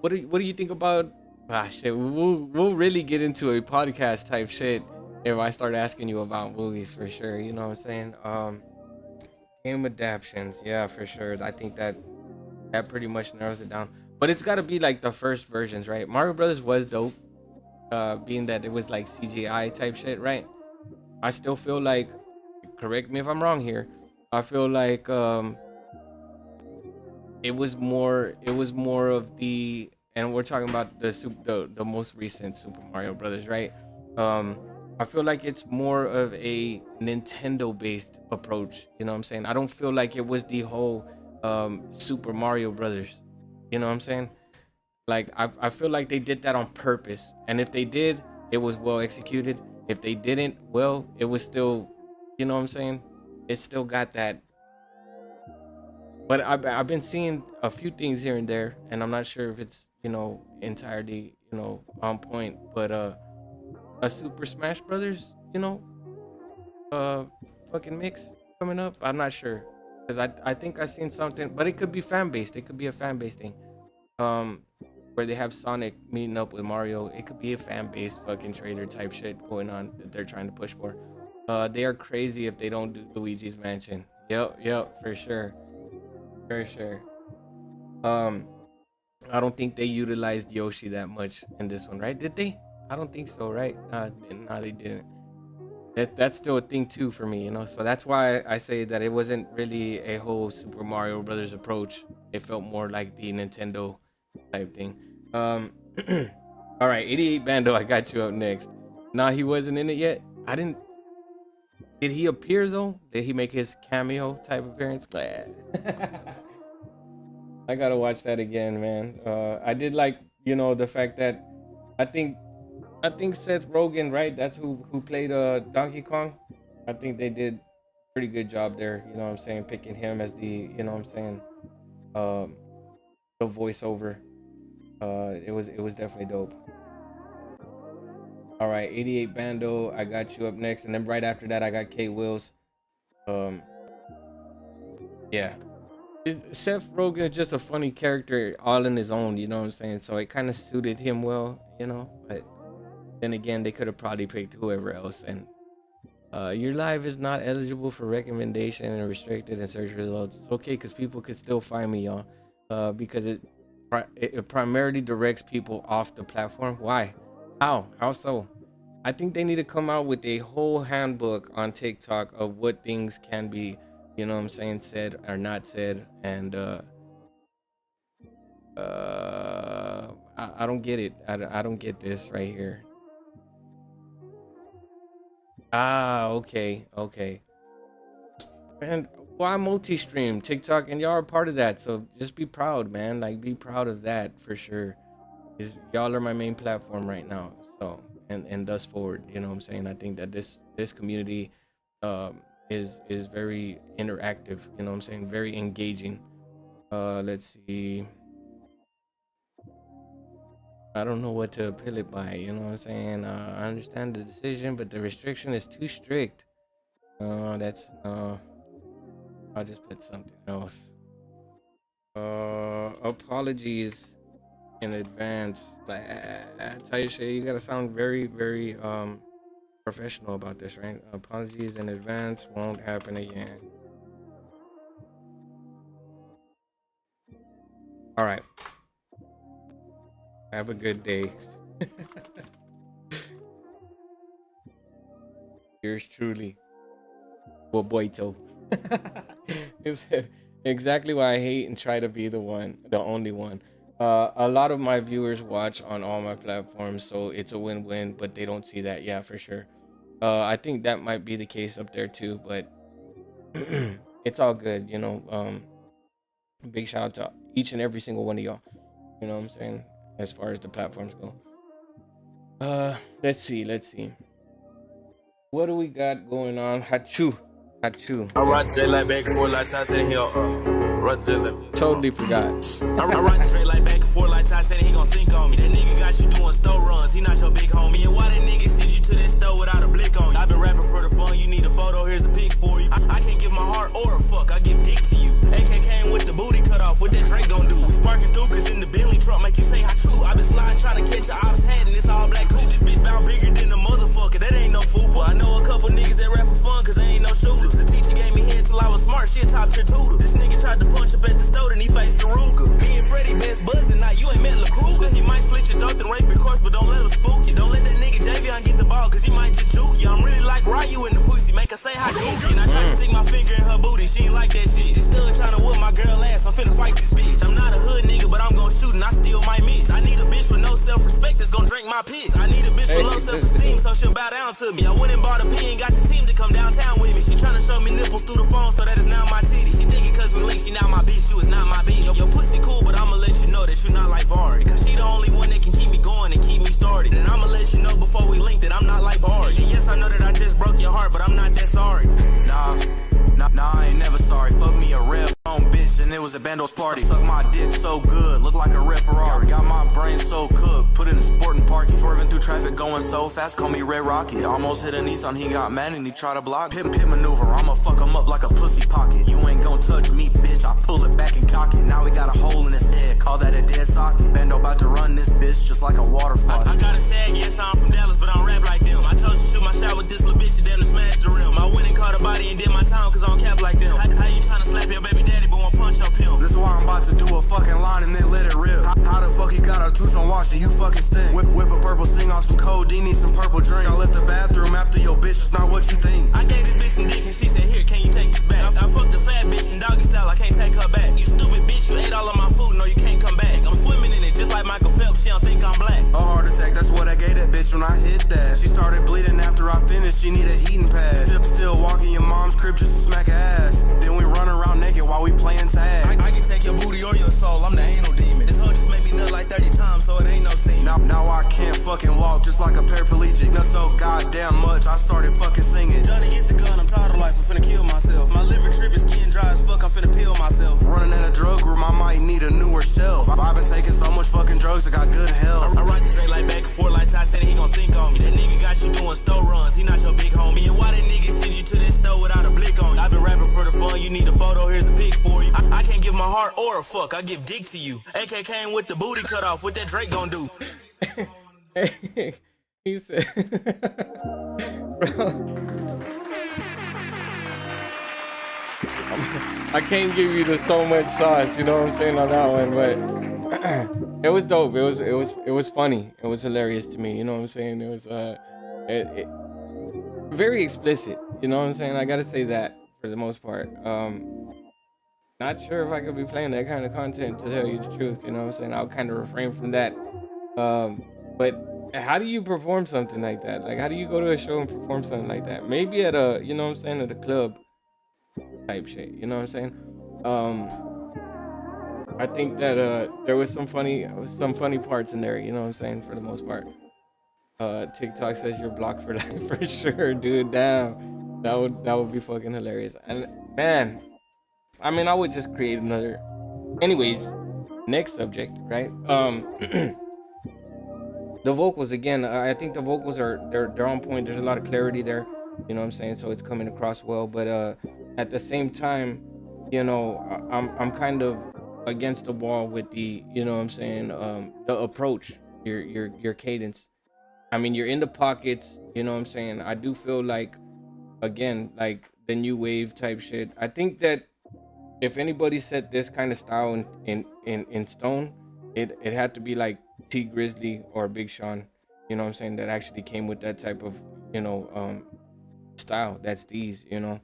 what do you think about? Ah, shit. We'll really get into a podcast type shit if I start asking you about movies for sure. You know what I'm saying? Game adaptations. Yeah, for sure. I think that pretty much narrows it down. But it's got to be like the first versions, right? Mario Brothers was dope, being that it was like CGI type shit, right? I still feel like, correct me if I'm wrong here. I feel like it was more of the, and we're talking about the most recent Super Mario Brothers, right? I feel like it's more of a Nintendo based approach, you know what I'm saying? I don't feel like it was the whole Super Mario Brothers, you know what I'm saying? Like I feel like they did that on purpose, and if they did, it was well executed. If they didn't, well, it was still, you know what I'm saying? It still got that. But I've been seeing a few things here and there, and I'm not sure if it's, entirely, on point. But a Super Smash Brothers, uh fucking mix coming up. I'm not sure, because I think I seen something, but it could be fan based. It could be a fan based thing. Um, where they have Sonic meeting up with Mario. It could be a fan based fucking trailer type shit going on that they're trying to push for. They are crazy if they don't do Luigi's Mansion. Yep, for sure, for sure. Um, I don't think they utilized Yoshi that much in this one, right? Did they? I don't think so, right? No, they didn't. That's still a thing too for me, So that's why I say that it wasn't really a whole Super Mario Brothers approach. It felt more like the Nintendo type thing. Um, all right, 88 Bando, I got you up next. Nah, he wasn't in it yet. I didn't. Did he appear though? Did he make his cameo type appearance? Glad. I gotta watch that again, man. I did like, the fact that I think I think Seth Rogen, right? That's who played Donkey Kong. I think they did pretty good job there. You know what I'm saying? Picking him as the, what I'm saying, um, the voiceover. It was definitely dope. All right, 88 Bando, I got you up next, and then right after that, I got K Wills. Um, yeah, Seth Rogen is just a funny character all in his own. You know what I'm saying? So it kind of suited him well, But then again, they could have probably picked whoever else. And your live is not eligible for recommendation and restricted in search results. It's okay, because people could still find me, y'all. Because it primarily directs people off the platform. Why? How so? I think they need to come out with a whole handbook on TikTok of what things can be, what I'm saying, said or not said. And I don't get it. I don't get this right here. Okay. And well, I multi-stream TikTok, and y'all are part of that. So just be proud, man. Like, be proud of that for sure. Is y'all are my main platform right now. So and thus forward, you know what I'm saying? I think that this community is very interactive, you know what I'm saying? Very engaging. Let's see. I don't know what to appeal it by, you know what I'm saying? I understand the decision, but the restriction is too strict. That's I'll just put something else. Apologies in advance. Like, I tell you shit, you gotta sound very, very professional about this, right? Apologies in advance, won't happen again. All right. Have a good day. Yours truly, Boboito. It's exactly why I hate and try to be the only one. A lot of my viewers watch on all my platforms, so it's a win-win. But they don't see that, yeah, for sure. I think that might be the case up there too, but it's all good, you know. Big shout out to each and every single one of y'all. You know what I'm saying? As far as the platforms go. Let's see. What do we got going on? Hachu. I ride J like back and forth like Ty said he'll run J like. Totally forgot. I ride J like back and forth like Ty said he gon' sink on me. That nigga got you doing store runs, he not your big homie. And why that nigga send you to that store without a blick on you? I been rapping for the fun, you need a photo, here's a pic for you. I can't give my heart or a fuck, I give dick to you. AK came with the booty cut off, what that Drake gon' do? We sparking through cause in the Bentley truck make you say how true. I been sliding trying to catch a ops hat and it's all black cool. This bitch bout bigger than a motherfucker, that ain't no fool. But I know a couple niggas that rap for fun cause they ain't no shooters. The teacher gave me head till I was smart, shit top tier tutor. This nigga tried to punch up at the store and he faced the Ruger. Me and Freddie best buzzing, now you ain't met LaCruger. He might slit your throat and rape your corpse, but don't let him spook you. Don't let that nigga Javion get the ball cause he might just juke you. I'm really like Ryu in the pussy, make her say hi dookie. And I tried to stick my finger in her booty, she ain't like that shit. This stud trying to whoop my girl ass, I'm finna fight this bitch. I'm not a hood nigga, but I'm gon' shoot and I still might miss. I need a bitch with no self-respect that's gon' drink my piss. I need a bitch with low self-esteem so she'll bow down to me. I went and bought a P and got the team to come downtown with me. She tryna show me nipples through the phone, so that is now my titty. She thinking cause we linked, she not my bitch, you is not my bitch. Your pussy cool, but I'ma let you know that you not like Vari. Cause she the only one that can keep me going and keep me started. And I'ma let you know before we link that I'm not like Vari. And yes, I know that I just broke your heart, but I'm not that sorry. Nah, I ain't never sorry. Fuck me a red bone bitch, and it was a Bandos party. Suck my dick so good, look like a red Ferrari. Got my brain so cooked, put it in sporting parking. Swerving through traffic, going so fast, call me Red Rocket. Almost hit a Nissan, he got mad and he tried to block. Pit maneuver, I'ma fuck him up like a pussy pocket. You ain't gon' touch me, bitch, I pull it back and cock it. Now we got a hole in his head, call that a dead socket. Bando about to run this bitch just like a water faucet. I got a shag, yes, I'm from Dallas, but I don't rap like them. I chose to shoot my shot with this little bitch and then to smash the rim. I went and caught a body and did my time cause I don't cap like them. How you tryna slap your baby daddy but won't punch your pimp? This is why I'm about to do a fucking line and then let it rip. How the fuck you got a two-tone wash and you fucking stink? Whip a purple sting on some codeine, need some purple drink. I left the bathroom after your bitch, it's not what you think. I gave this bitch some dick and she said, here, can you take this back? I fucked a fat bitch in doggy style, I can't take her back. You stupid bitch, you ate all of my food, no you can't come back. I'm swimming in it just like Michael Phelps, she don't think I'm black. A heart attack, that's what I gave that bitch when I hit that. She started bleeding after I finished, she need a heating pad. Still walking your mom's crib just to smack her ass. Then we run around naked while we playing tag. I can take your booty or your soul, I'm the anal demon. This hoe just made me nut like 30 times, so it ain't no scene. Now I can't fucking walk just like a paraplegic. Nut so goddamn much, I started fucking singing. Johnny, get the gun, I'm tired of life, I'm finna kill myself. My liver trip is getting dry as fuck, I'm finna peel myself. Running in a drug room, I might need a newer shelf. I've been taking so much fucking drugs, I got good health. I ride the straight like back and forth like Ty said he gon' sink on me. That nigga got you doing store runs, he not your big homie. And why that nigga send you to that store without a blick on you? I been rapping for the fun, you need a photo, here's a pic for you. I can't give my heart or a fuck, I give dick to you. AK came with the booty cut off, what that Drake gon' do? He said, bro, I can't give you the so much sauce, you know what I'm saying on that one, but it was dope. It was funny. It was hilarious to me. You know what I'm saying? It was very explicit. You know what I'm saying? I gotta say that for the most part. Not sure if I could be playing that kind of content to tell you the truth. You know what I'm saying? I'll kind of refrain from that. But how do you perform something like that? Like, how do you go to a show and perform something like that? Maybe at a, you know what I'm saying, at a club type shit. You know what I'm saying? I think that there was some funny parts in there. You know what I'm saying? For the most part. TikTok says you're blocked for that for sure, dude. Damn, that would be fucking hilarious. And man, I mean, I would just create another. Anyways, next subject, right? The vocals again. I think the vocals they're on point. There's a lot of clarity there. You know what I'm saying? So it's coming across well. But at the same time, you know, I'm kind of against the wall with the, you know what I'm saying, the approach, your cadence. I mean, you're in the pockets. You know what I'm saying? I do feel like, again, like the new wave type shit. I think that if anybody set this kind of style in stone, it had to be like T Grizzly or Big Sean, you know what I'm saying, that actually came with that type of, you know, style. That's these, you know.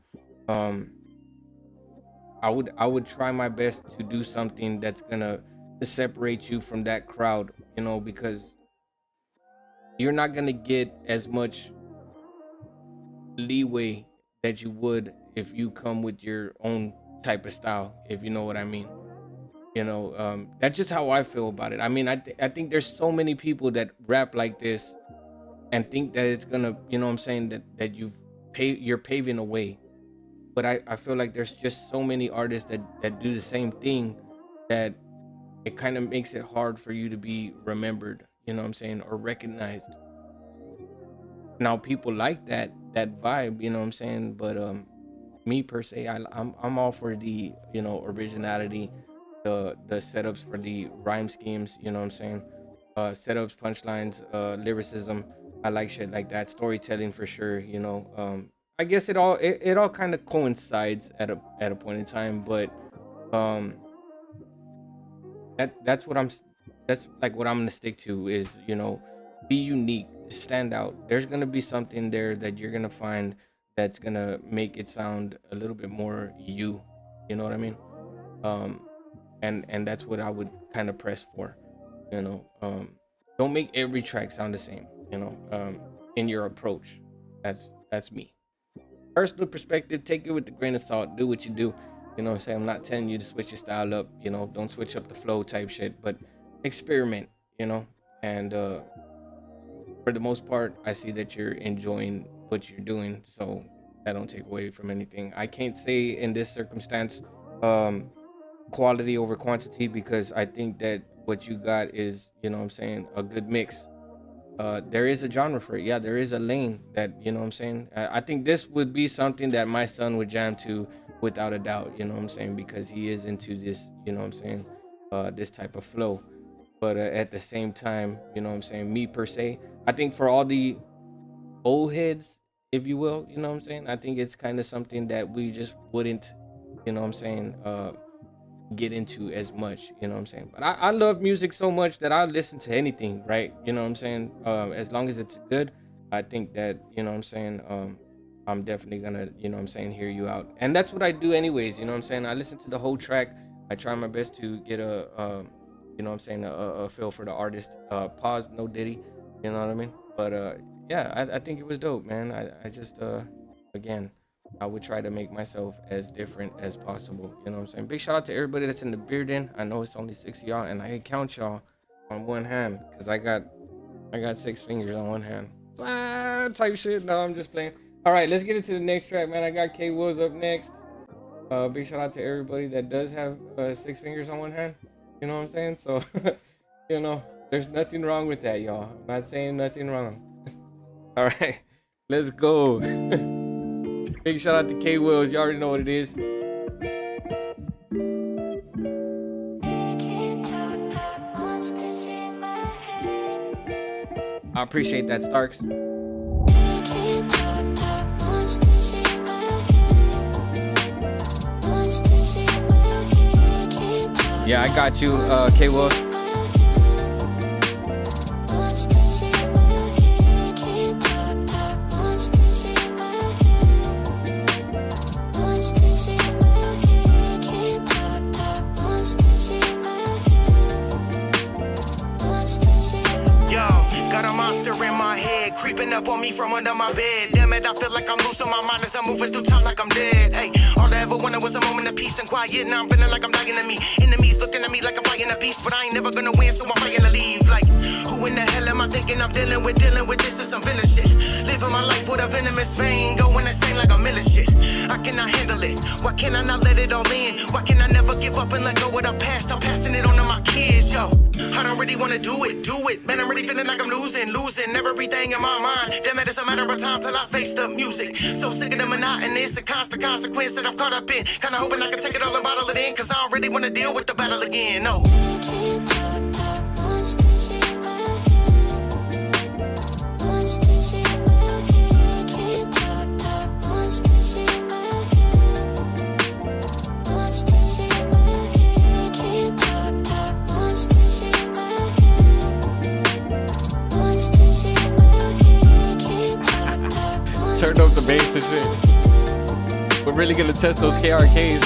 I would try my best to do something that's gonna to separate you from that crowd, you know, because you're not gonna get as much leeway that you would if you come with your own type of style, if you know what I mean. You know, that's just how I feel about it. I mean, I think there's so many people that rap like this and think that it's gonna, you know what I'm saying, that you're paving a way. But I feel like there's just so many artists that do the same thing that it kind of makes it hard for you to be remembered, you know what I'm saying, or recognized. Now people like that vibe, you know what I'm saying, but me per se, I'm all for the, you know, originality, the setups for the rhyme schemes, you know what I'm saying, setups, punchlines, lyricism. I like shit like that. Storytelling for sure, you know. I guess it all kind of coincides at a point in time, but that's like what I'm gonna stick to is, you know, be unique, stand out. There's gonna be something there that you're gonna find that's gonna make it sound a little bit more you know what I mean. And that's what I would kind of press for, you know. Don't make every track sound the same, you know, in your approach. That's me. Personal perspective, take it with a grain of salt, do what you do, you know what I'm saying. I'm not telling you to switch your style up, you know, don't switch up the flow type shit, but experiment, you know. And for the most part, I see that you're enjoying what you're doing, so that don't take away from anything. I can't say in this circumstance quality over quantity, because I think that what you got is, you know what I'm saying, a good mix. There is a genre for it. Yeah, there is a lane that, you know what I'm saying. I think this would be something that my son would jam to without a doubt, you know what I'm saying, because he is into this, you know what I'm saying, this type of flow. But at the same time, you know what I'm saying, me per se, I think for all the old heads, if you will, you know what I'm saying, I think it's kind of something that we just wouldn't, you know what I'm saying, get into as much, you know what I'm saying. But I love music so much that I listen to anything, right? You know what I'm saying, as long as it's good. I think that, you know what I'm saying, I'm definitely gonna, you know what I'm saying, hear you out. And that's what I do anyways, you know what I'm saying. I listen to the whole track. I try my best to get a you know what I'm saying, a feel for the artist. Pause, no Diddy, you know what I mean. But yeah, I think it was dope, man. I just again, I would try to make myself as different as possible, you know what I'm saying. Big shout out to everybody that's in the beard in. I know it's only 6 of y'all, and I can count y'all on one hand, because I got 6 fingers on one hand. Type shit. No, I'm just playing. All right, let's get into the next track, man. I got K Wills up next. Big shout out to everybody that does have 6 fingers on one hand, you know what I'm saying. So you know, there's nothing wrong with that, y'all. I'm not saying nothing wrong. All right, let's go. Big shout out to K Wills. You already know what it is. I appreciate that, Starks. Yeah, I got you, K Wills. Creeping up on me from under my bed. Damn it, I feel like I'm losing my mind as I'm moving through time like I'm dead. Hey, all I ever wanted was a moment of peace and quiet. Now I'm feeling like I'm dying to me. Enemies looking at me like I'm fighting a beast, but I ain't never gonna win, so I'm fighting to leave. Like, who in the hell am I thinking I'm dealing with? This is some villain shit. Living my life with a venomous vein, going insane like a million shit. I cannot handle it. Why can I not let it all in? Why can I never give up and let go of the past? I'm passing it on to my kids, yo. I don't really wanna do it. Man, I'm really feeling like I'm losing everything in my mind. Damn it, it's a matter of time till I face the music. So sick of the monotonous, a constant consequence that I'm caught up in. Kinda hoping I can take it all and bottle it in, cause I don't really wanna deal with the battle again, no. Turned up the bass and shit. We're really gonna test those KRKs.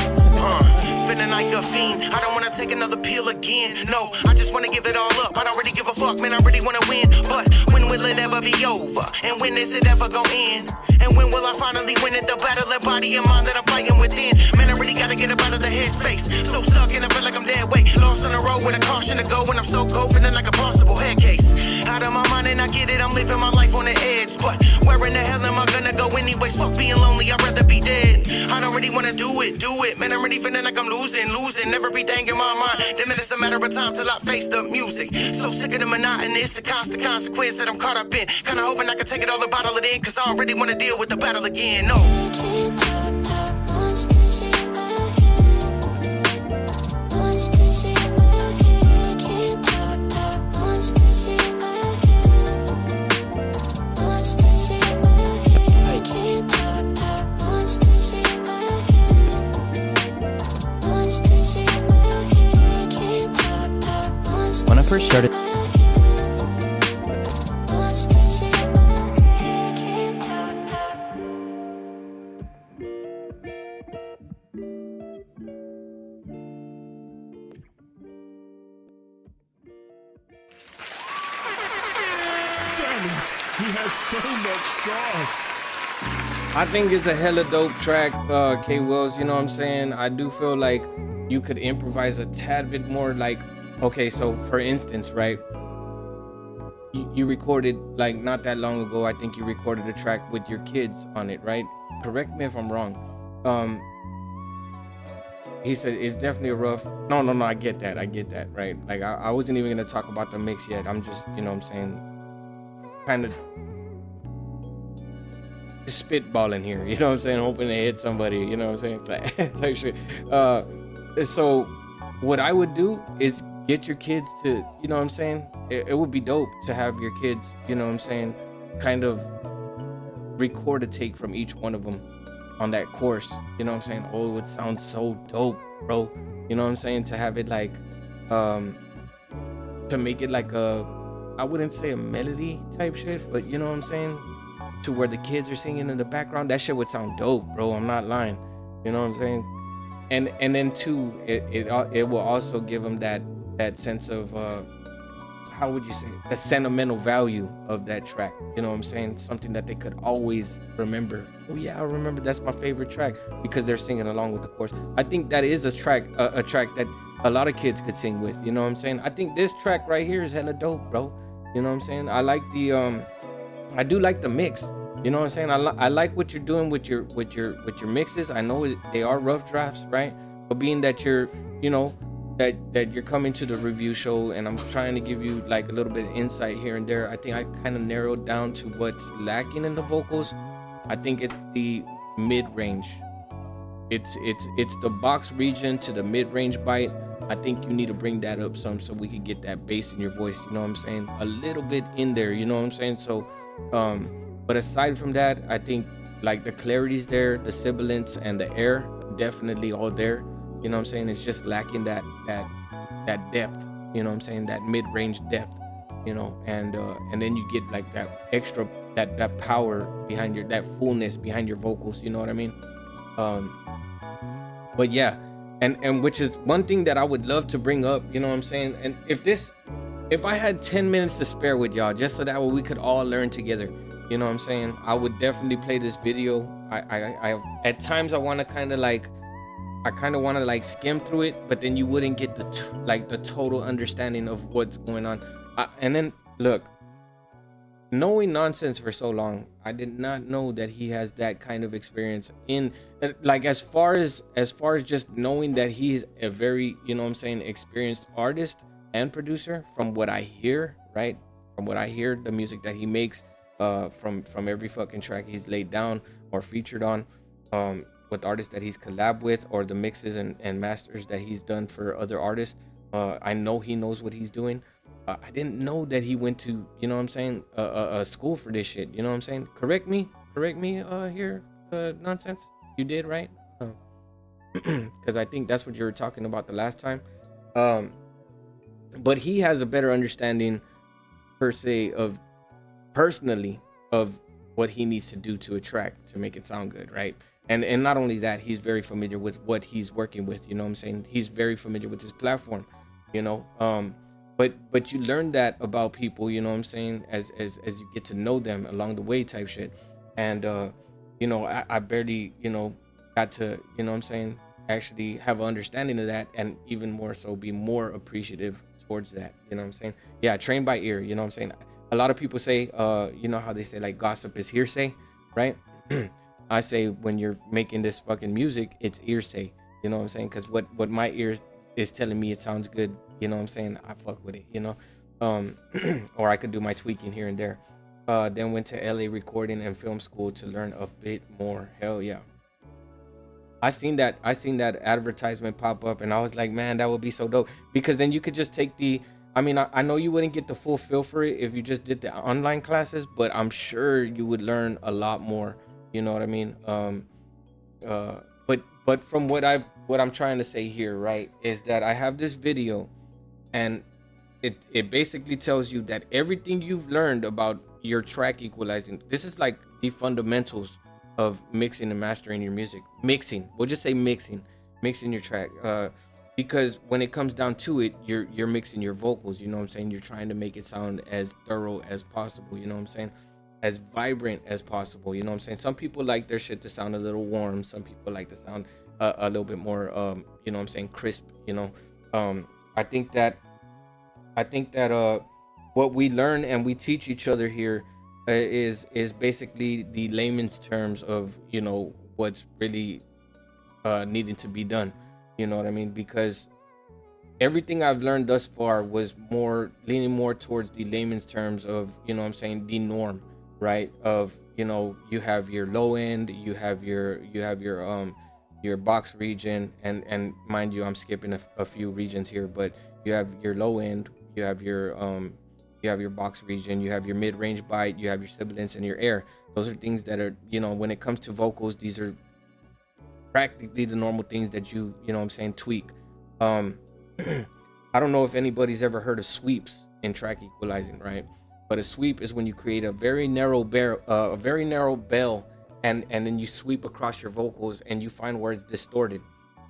feeling like a fiend. I don't wanna take another pill again. No, I just wanna give it all up. I don't really give a fuck, man, I really wanna win. But when will it ever be over? And when is it ever gonna end? And when will I finally win it? The battle of body and mind that I'm fighting within. Man, I really gotta get up out of the headspace. So stuck and I feel like I'm dead weight. Lost on the road with a caution to go. And I'm so cold, feeling like a possible head case. Out of my mind and I get it, I'm living my life on the edge. But where in the hell am I gonna go anyways? Fuck being lonely, I'd rather be dead. I don't really wanna do it. Man, I'm really feeling like I'm losing everything in my mind. Then it's a matter of time till I face the music. So sick of the monotonous, a constant consequence that I'm caught up in. Kinda hoping I can take it all and bottle it in, cause I don't really wanna deal with the battle again, no. When I first started He has so much sauce. I think it's a hella dope track, K Wills, you know what I'm saying? I do feel like you could improvise a tad bit more. Like, okay, so for instance, right, you recorded, like, not that long ago, I think you recorded a track with your kids on it, right? Correct me if I'm wrong. He said it's definitely a rough. No, I get that, right? Like, I wasn't even gonna talk about the mix yet. I'm just, you know what I'm saying, kind of spitballing here, you know what I'm saying, hoping to hit somebody, you know what I'm saying, type shit. So what I would do is get your kids to, you know what I'm saying, it would be dope to have your kids, you know what I'm saying, kind of record a take from each one of them on that course, you know what I'm saying. Oh, it would sound so dope, bro, you know what I'm saying, to have it like to make it like a, I wouldn't say a melody type shit, but you know what I'm saying, to where the kids are singing in the background. That shit would sound dope, bro, I'm not lying, you know what I'm saying. And then too, it will also give them that sense of how would you say, the sentimental value of that track, you know what I'm saying, something that they could always remember. Oh yeah, I remember, that's my favorite track, because they're singing along with the chorus. I think that is a track that a lot of kids could sing with, you know what I'm saying. I think this track right here is hella dope, bro, you know what I'm saying. I like the I do like the mix, you know what I'm saying. I like what you're doing with your mixes. I know they are rough drafts, right? But being that you're, you know, that you're coming to the review show and I'm trying to give you like a little bit of insight here and there, I think I kind of narrowed down to what's lacking in the vocals. I think it's the mid-range. It's the box region to the mid-range bite. I think you need to bring that up some so we can get that bass in your voice, you know what I'm saying? A little bit in there, you know what I'm saying? So, but aside from that, I think like the clarity's there, the sibilance and the air, definitely all there. You know what I'm saying? It's just lacking that depth, you know what I'm saying? That mid-range depth, you know, and then you get like that extra, that power behind that fullness behind your vocals, you know what I mean? But yeah, and which is one thing that I would love to bring up, you know what I'm saying? And if I had 10 minutes to spare with y'all, just so that way we could all learn together, you know what I'm saying, I would definitely play this video. I at times I want to kind of like, skim through it, but then you wouldn't get the total understanding of what's going on. And then look, knowing Nonsense for so long, I did not know that he has that kind of experience in, like, as far as just knowing that he's a very, you know what I'm saying, experienced artist and producer. From what I hear, right, from what I hear, the music that he makes, from every fucking track he's laid down or featured on, with artists that he's collabed with, or the mixes and masters that he's done for other artists, I know he knows what he's doing. I didn't know that he went to, you know what I'm saying, a school for this shit, you know what I'm saying. Correct me here, Nonsense, you did, right? Because I think that's what you were talking about the last time. But he has a better understanding per se of personally of what he needs to do to a track to make it sound good, right? And not only that, he's very familiar with what he's working with, you know what I'm saying? He's very familiar with his platform, you know. But you learn that about people, you know what I'm saying, as you get to know them along the way type shit. And you know, I barely, you know, got to, you know what I'm saying, actually have an understanding of that, and even more so be more appreciative towards that, you know what I'm saying? Yeah, trained by ear, you know what I'm saying? A lot of people say, you know how they say like gossip is hearsay, right? I say when you're making this fucking music, it's hearsay, you know what I'm saying? Because what my ear is telling me it sounds good, you know what I'm saying, I fuck with it, you know. Or I could do my tweaking here and there. Then went to LA recording and film school to learn a bit more. Hell yeah. I seen that advertisement pop up, and I was like, man, that would be so dope, because then you could just take the, I mean, I know you wouldn't get the full feel for it if you just did the online classes, but I'm sure you would learn a lot more, you know what I mean? But from what I'm trying to say here, right, is that I have this video, and it basically tells you that everything you've learned about your track equalizing, this is like the fundamentals of mixing and mastering your music. Mixing, we'll just say mixing your track, because when it comes down to it, you're mixing your vocals, you know what I'm saying? You're trying to make it sound as thorough as possible, you know what I'm saying, as vibrant as possible, you know what I'm saying? Some people like their shit to sound a little warm, some people like to sound a little bit more you know what I'm saying, crisp, you know. I think that what we learn and we teach each other here is basically the layman's terms of, you know, what's really needing to be done, you know what I mean? Because everything I've learned thus far was more leaning more towards the layman's terms of, you know what I'm saying, the norm, right? Of, you know, you have your low end, you have your box region, and mind you, I'm skipping a few regions here, but you have your low end, you have your box region, you have your mid-range bite, you have your sibilance and your air. Those are things that are, you know, when it comes to vocals, these are practically the normal things that you know what I'm saying, tweak. I don't know if anybody's ever heard of sweeps in track equalizing, right? But a sweep is when you create a very narrow bell, and then you sweep across your vocals and you find where it's distorted,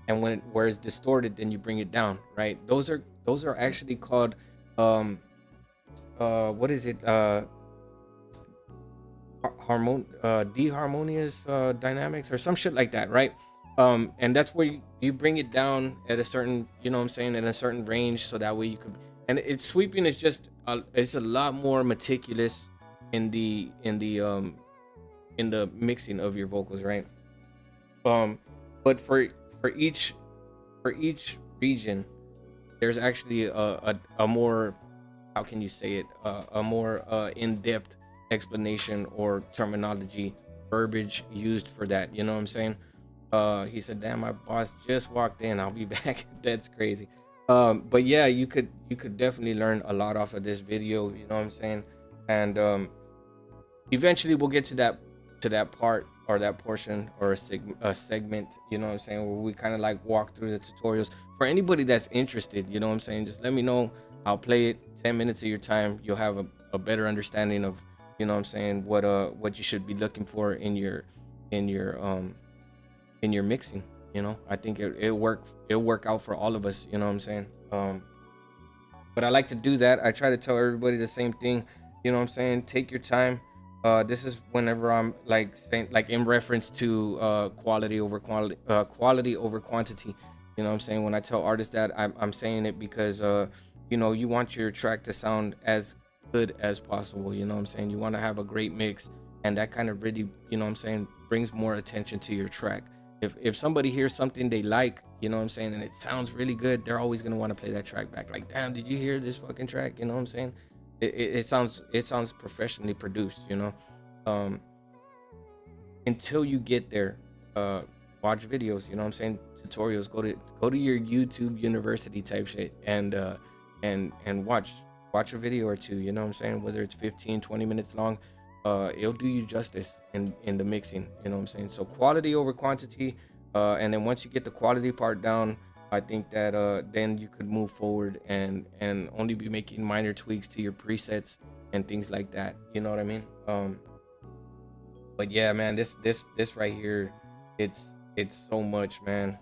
and where it's distorted, then you bring it down, right? Those are actually called what is it, deharmonious dynamics or some shit like that, right? And that's where you bring it down at a certain, you know what I'm saying, in a certain range, so that way you can, and it's sweeping is just it's a lot more meticulous in the mixing of your vocals, right? But for each region, there's actually a more, how can you say it, a more in-depth explanation or terminology, verbiage used for that, you know what I'm saying? He said, damn, my boss just walked in, I'll be back. That's crazy. But yeah, you could definitely learn a lot off of this video, you know what I'm saying? And eventually we'll get to that part or that portion or a segment, you know what I'm saying, where we kind of like walk through the tutorials. For anybody that's interested, you know what I'm saying, just let me know. I'll play it. 10 minutes of your time, you'll have a better understanding of, you know what I'm saying, what you should be looking for in your mixing, you know. I think it'll work out for all of us, you know what I'm saying. But I like to do that. I try to tell everybody the same thing, you know what I'm saying. Take your time. This is whenever I'm like saying, like in reference to quality over quantity, you know what I'm saying. When I tell artists that, I'm saying it because you know, you want your track to sound as good as possible, you know what I'm saying. You want to have a great mix, and that kind of really, you know what I'm saying, brings more attention to your track. If somebody hears something they like, you know what I'm saying, and it sounds really good, they're always going to want to play that track back. Like, damn, did you hear this fucking track? You know what I'm saying? It sounds professionally produced, you know. Until you get there, watch videos, you know what I'm saying, tutorials, go to your YouTube university type shit, and watch a video or two, you know what I'm saying, whether it's 15-20 minutes long. It'll do you justice in the mixing, you know what I'm saying. So quality over quantity, and then once you get the quality part down, I think that then you could move forward and only be making minor tweaks to your presets and things like that, you know what I mean. But yeah, man, this right here, it's so much, man.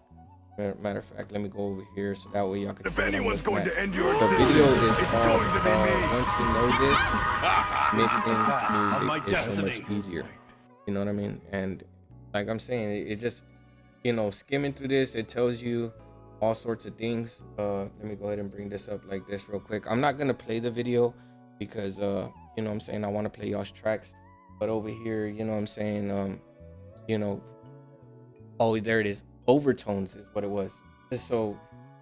Matter of fact, let me go over here so that way y'all can. If anyone's going to end your the video existence, is it's called, going to be me. Once you know this, This is the path of my music is so destiny. much easier. You know what I mean? And like I'm saying, it just, you know, skimming through this, it tells you all sorts of things. Let me go ahead and bring this up like this real quick. I'm not gonna play the video because you know what I'm saying, I want to play y'all's tracks. But over here, you know what I'm saying, you know, oh, there it is. Overtones is what it was. So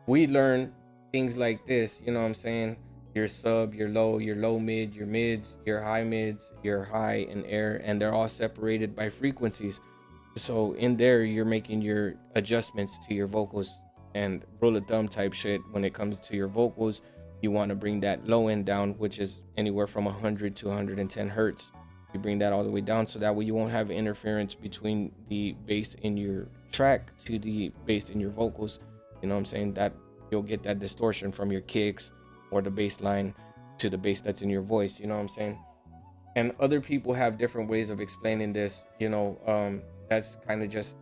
we learn things like this, you know what I'm saying? Your sub, your low mid, your mids, your high mids, your high and air, and they're all separated by frequencies. So in there, you're making your adjustments to your vocals, and rule of thumb type shit. When it comes to your vocals, you want to bring that low end down, which is anywhere from 100 to 110 hertz. You bring that all the way down so that way you won't have interference between the bass in your track to the bass in your vocals. You know what I'm saying? That you'll get that distortion from your kicks or the bass line to the bass that's in your voice. You know what I'm saying? And other people have different ways of explaining this. You know, that's kind of just,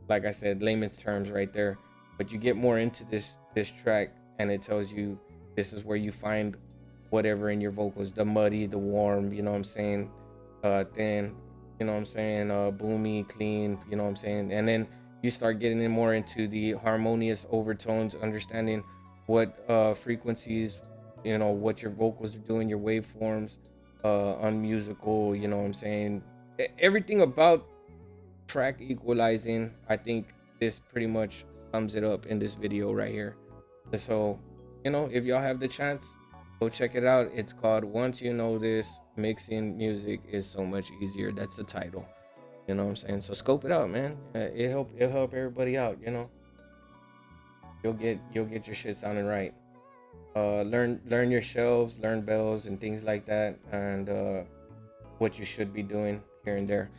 like I said, layman's terms right there. But you get more into this track, and it tells you this is where you find whatever in your vocals, the muddy, the warm, you know what I'm saying, thin, you know what I'm saying, boomy, clean, you know what I'm saying. And then you start getting in more into the harmonious overtones, understanding what frequencies, you know, what your vocals are doing, your waveforms, unmusical, you know what I'm saying. Everything about track equalizing, I think this pretty much sums it up in this video right here. So, you know, if y'all have the chance, go check it out. It's called Once You Know This, Mixing Music is So Much Easier. That's the title. You know what I'm saying? So scope it out, man. It'll help everybody out, you know. You'll get your shit sounding right. Learn your shelves, learn bells and things like that, and what you should be doing here and there.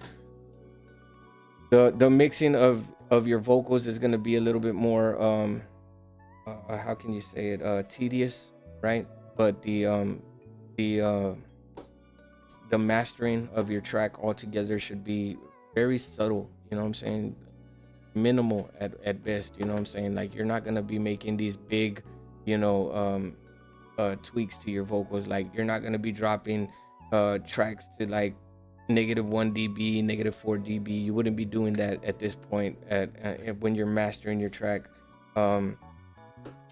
The mixing of your vocals is gonna be a little bit more how can you say it, tedious, right? But the mastering of your track altogether should be very subtle, you know what I'm saying, minimal at best, you know what I'm saying. Like, you're not gonna be making these big, you know, tweaks to your vocals. Like, you're not gonna be dropping tracks to like -1 dB, -4 dB. You wouldn't be doing that at this point when you're mastering your track.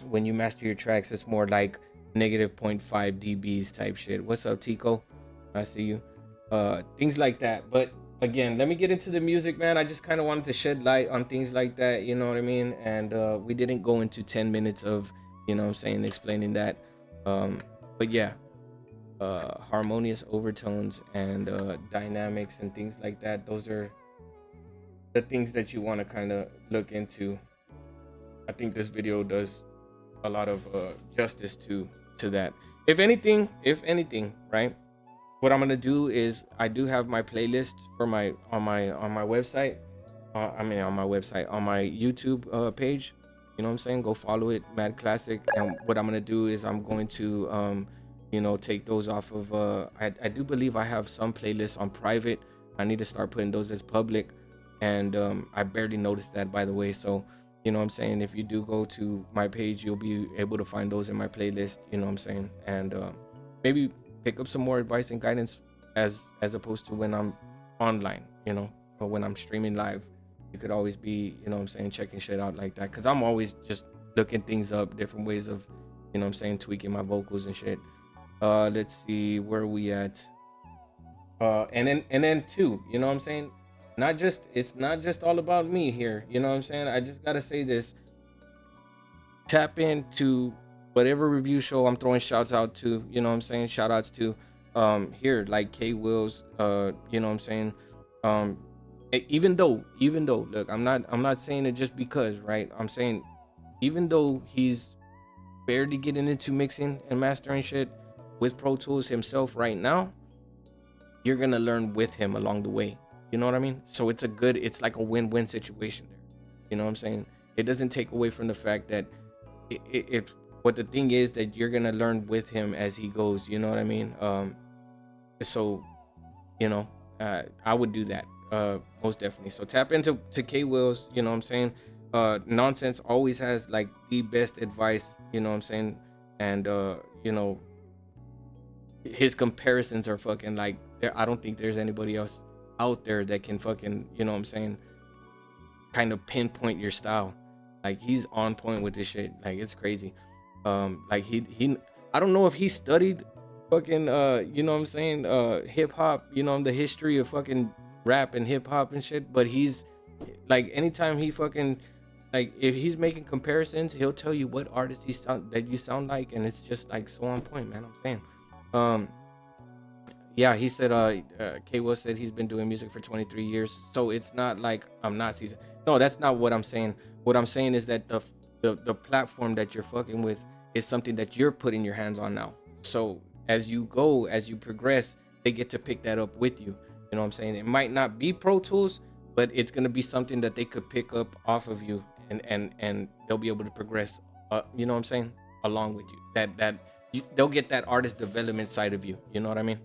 When you master your tracks, it's more like -0.5 dBs type shit. What's up, Tico? I see you. Things like that. But again, let me get into the music, man. I just kind of wanted to shed light on things like that, you know what I mean? And we didn't go into 10 minutes of, you know what I'm saying, explaining that. But yeah, harmonious overtones and dynamics and things like that, those are the things that you want to kind of look into. I think this video does a lot of justice to that. If anything, right, what I'm gonna do is, I do have my playlist for on my website. On my YouTube page. You know what I'm saying? Go follow it, Mad Classic. And what I'm gonna do is I'm going to you know, take those off of I do believe I have some playlists on private. I need to start putting those as public, and I barely noticed that, by the way. So, you know what I'm saying, if you do go to my page, you'll be able to find those in my playlist, you know what I'm saying. And maybe pick up some more advice and guidance as opposed to when I'm online, you know, or when I'm streaming live. You could always be, you know what I'm saying, checking shit out like that, because I'm always just looking things up, different ways of, you know what I'm saying, tweaking my vocals and shit. Let's see, where are we at? And then too, you know what I'm saying, it's not just all about me here, you know what I'm saying. I just gotta say this: tap into whatever review show I'm throwing shouts out to, you know what I'm saying, shout outs to here, like K Wills, you know what I'm saying. Even though look, I'm not saying it just because, right? I'm saying even though he's barely getting into mixing and mastering shit with Pro Tools himself right now, you're gonna learn with him along the way, you know what I mean. So it's like a win-win situation there, you know what I'm saying. It doesn't take away from the fact that what the thing is that you're gonna learn with him as he goes, you know what I mean. So, you know, I would do that, most definitely. So tap into K Wills, you know what I'm saying? Nonsense always has like the best advice, you know what I'm saying? And you know, his comparisons are fucking like, I don't think there's anybody else out there that can fucking, you know what I'm saying, kind of pinpoint your style. Like, he's on point with this shit. Like, it's crazy. Like he I don't know if he studied fucking you know what I'm saying, hip hop, you know, the history of fucking rap and hip hop and shit, but he's like, anytime he fucking, like, if he's making comparisons, he'll tell you what artist you sound like, and it's just like so on point, man. I'm saying. Yeah, he said K Will said he's been doing music for 23 years. So it's not like I'm not seasoned. No, that's not what I'm saying. What I'm saying is that the platform that you're fucking with is something that you're putting your hands on now. So as you go, as you progress, they get to pick that up with you. You know what I'm saying? It might not be Pro Tools, but it's gonna be something that they could pick up off of you, and they'll be able to progress. You know what I'm saying? Along with you, they'll get that artist development side of you. You know what I mean?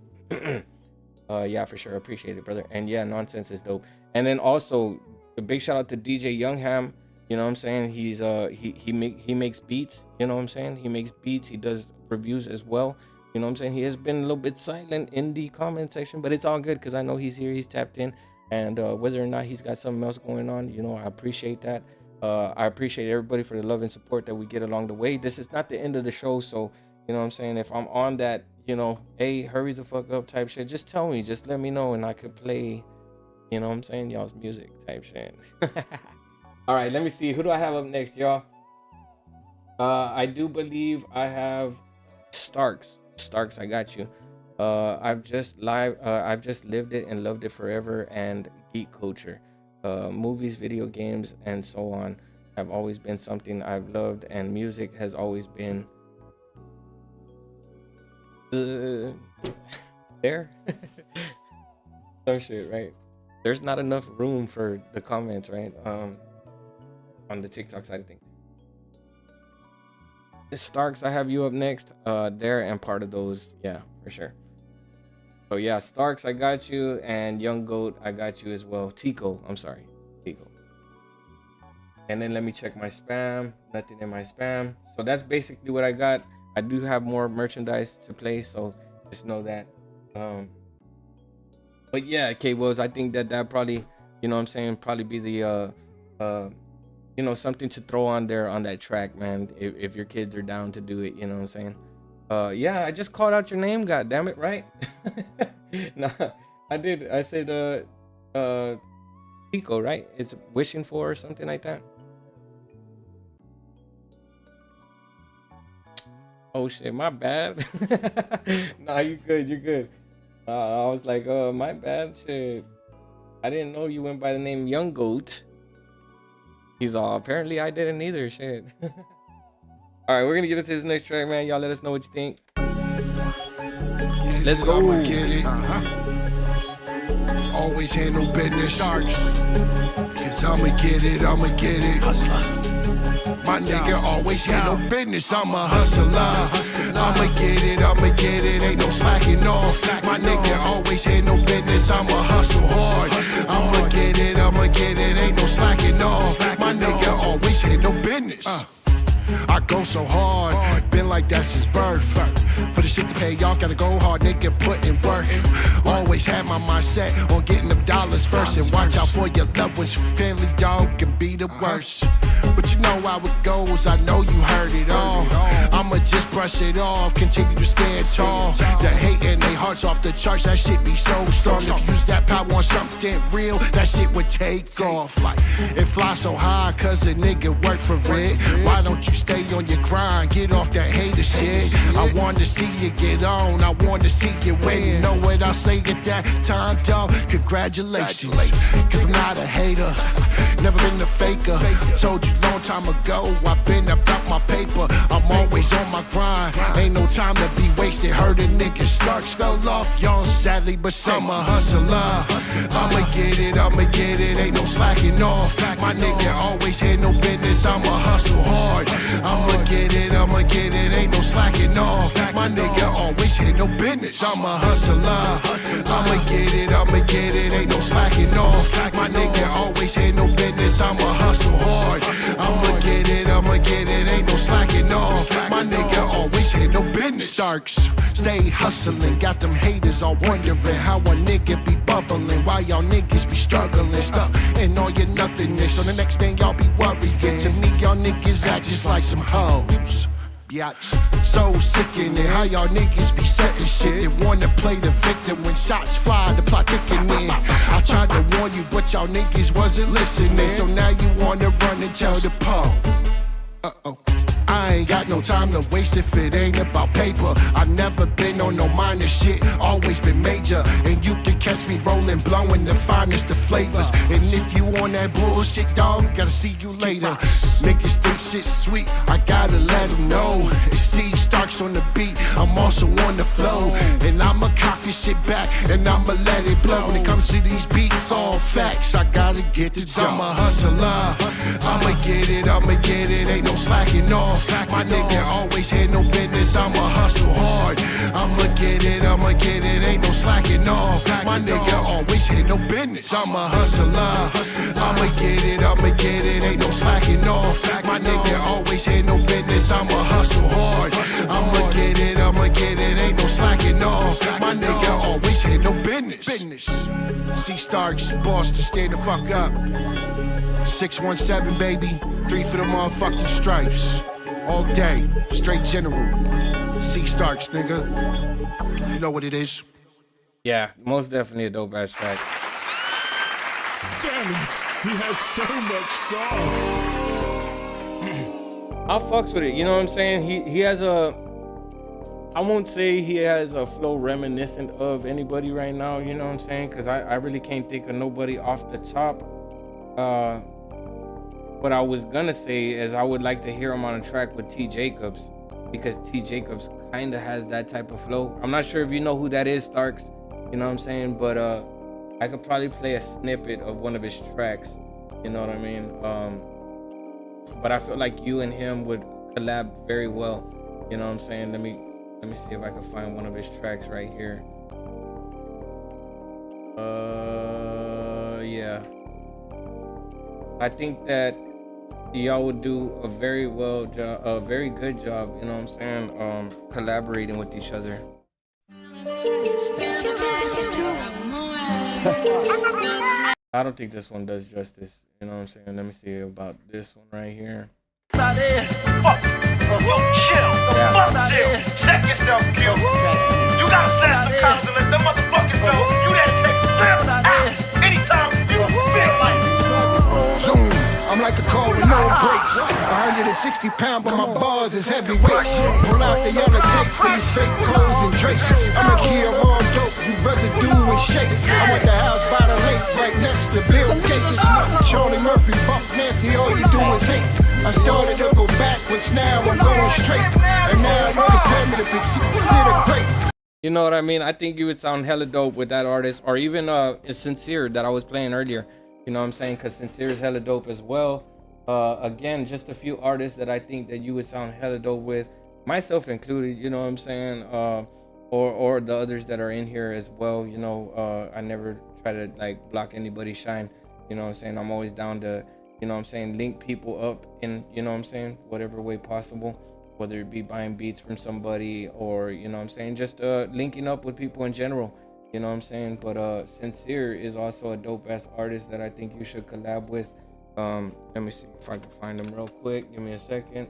Yeah, for sure. Appreciate it, brother. And yeah, Nonsense is dope. And then also a big shout out to DJ Youngham. You know what I'm saying? He's he makes beats. You know what I'm saying? He makes beats. He does reviews as well. You know what I'm saying? He has been a little bit silent in the comment section, but it's all good because I know he's here. He's tapped in. And whether or not he's got something else going on, you know, I appreciate that. I appreciate everybody for the love and support that we get along the way. This is not the end of the show, so you know what I'm saying? If I'm on that, you know, hey, hurry the fuck up type shit, just tell me, just let me know, and I could play, you know what I'm saying, y'all's music type shit. All right, let me see. Who do I have up next, y'all? I do believe I have Starks. Starks, I got you. I've just lived it and loved it forever, and geek culture, movies, video games, and so on have always been something I've loved, and music has always been there. Some shit, right? There's not enough room for the comments, right? On the TikTok side of things. Starks, I have you up next. There and part of those, yeah, for sure. So yeah, Starks, I got you, and Young Goat, I got you as well. Tico, I'm sorry, Tico. And then let me check my spam. Nothing in my spam. So that's basically what I got. I do have more merchandise to play, so just know that. But yeah, K Wills, I think that probably, you know what I'm saying, probably be the you know, something to throw on there on that track, man, if your kids are down to do it, you know what I'm saying. Yeah, I just called out your name, god damn it, right? Nah, I did. I said Tico, right? It's wishing for or something like that. Oh shit, my bad. Nah, you good. I was like, my bad, shit. I didn't know you went by the name Young Goat. He's all, apparently I didn't either, shit. All right, we're gonna get into this next track, man. Y'all let us know what you think. Let's go. I'ma get it. Always handle business. Cause I'ma get it. My nigga always handle business. I'm a hustler. I'ma get it. Ain't no slacking off. My nigga always handle business. I'ma hustle hard. I'ma get it. Ain't no slacking off. My nigga always handle business. I go so hard, been like that since birth. For the shit to pay, y'all gotta go hard, nigga, put in work. Always had my mindset on getting them dollars first. And watch out for your loved ones, family dog can be the worst. But you know how it goes, I know you heard it all. I'ma just brush it off, continue to stand tall. The hate in their hearts off the charts, that shit be so strong. If you use that power on something real, that shit would take off. Like, it fly so high, cause a nigga work for it. Why don't you stay on your grind, get off that hater shit? I wanna see you get on, I wanna see you win. You know what I say at that time, dog? Congratulations, cause I'm not a hater. Never been a faker. Told you long time ago, I've been about my paper. I'm always on my grind. Ain't no time to be wasted. Heard a nigga Starks fell off, young sadly, but I'm a hustler. I'ma get it, ain't no slacking off. My nigga always had no business, I'ma hustle hard. I'ma get it, ain't no slacking off. My nigga always had no business, I'm a hustler. I'ma get it, ain't no slacking off. My nigga always had no business, I'ma hustle hard. I'ma get it, ain't no slacking off. My nigga always had no business. Starks, stay hustling, got them haters all wondering how a nigga be bubbling, why y'all niggas be struggling, stuck in all your nothingness. So the next thing y'all be worrying, to me y'all niggas act just like some hoes. Biatch. So sickening how y'all niggas be setting shit and wanna play the victim when shots fly, the plot thickening. I tried to warn you, but y'all niggas wasn't listening. So now you wanna run and tell the po. Uh-oh. I ain't got no time to waste if it ain't about paper. I've never been on no minor shit, always been major. And you can catch me rolling, blowing the finest of flavors. And if you on that bullshit, dog, gotta see you later. Niggas think shit sweet, I gotta let them know. It's C Starks on the beat, I'm also on the flow. And I'ma cock this shit back, and I'ma let it blow. When it comes to these beats, all facts, I gotta get the dough. I'm a hustler, I'ma get it, ain't no slacking off. My nigga always had no business, I'ma hustle hard. I'ma get it, ain't no slacking off. My nigga always had no business, I'm a hustler. I'ma get it, ain't no slacking off. My nigga always had no business, I'ma hustle hard. I'ma get it, ain't no slacking off. My nigga always had no business. C Starks, Boston, stay the fuck up. 617, baby, 3 for the motherfucking stripes. All day, straight general. C Starks, nigga. You know what it is. Yeah, most definitely a dope ass track. Damn it, he has so much sauce. I fucks with it, you know what I'm saying? He has a, I won't say he has a flow reminiscent of anybody right now, you know what I'm saying? Because I really can't think of nobody off the top. What I was gonna say is I would like to hear him on a track with T. Jacobs, because T. Jacobs kind of has that type of flow. I'm not sure if you know who that is, Starks, you know what I'm saying? But I could probably play a snippet of one of his tracks, you know what I mean? But I feel like you and him would collab very well, you know what I'm saying? Let me see if I can find one of his tracks right here. Yeah. I think that y'all would do a very good job, you know what I'm saying, collaborating with each other. I don't think this one does justice, you know what I'm saying? Let me see about this one right here. Fuck. Yo, chill. Fuck chill. Check yourself, Q. You gotta set some comments and let them motherfuckers know you there to take a trip. Anytime you feel like it. Zoom, I'm like a car with no brakes. 160 pounds, but my bars is heavyweight. Pull out the yellow tape for you fake codes and drakes. I'm a key of all dope, you residue and shake. I'm at the house by the lake, right next to Bill Gates. Charlie Murphy, Buck Nancy, all you do is hate. I started to go backwards, now I'm going straight. And now you compare me to Big C, consider great. You know what I mean? I think you would sound hella dope with that artist, or even Sincere that I was playing earlier. You know what I'm saying? Because Sincere is hella dope as well. Again, just a few artists that I think that you would sound hella dope with, myself included, you know what I'm saying? Or the others that are in here as well. You know, I never try to like block anybody's shine. You know what I'm saying? I'm always down to, you know what I'm saying, link people up in, you know what I'm saying, whatever way possible, whether it be buying beats from somebody or, you know what I'm saying, just linking up with people in general. You know what I'm saying? But Sincere is also a dope ass artist that I think you should collab with. Let me see if I can find him real quick. Give me a second.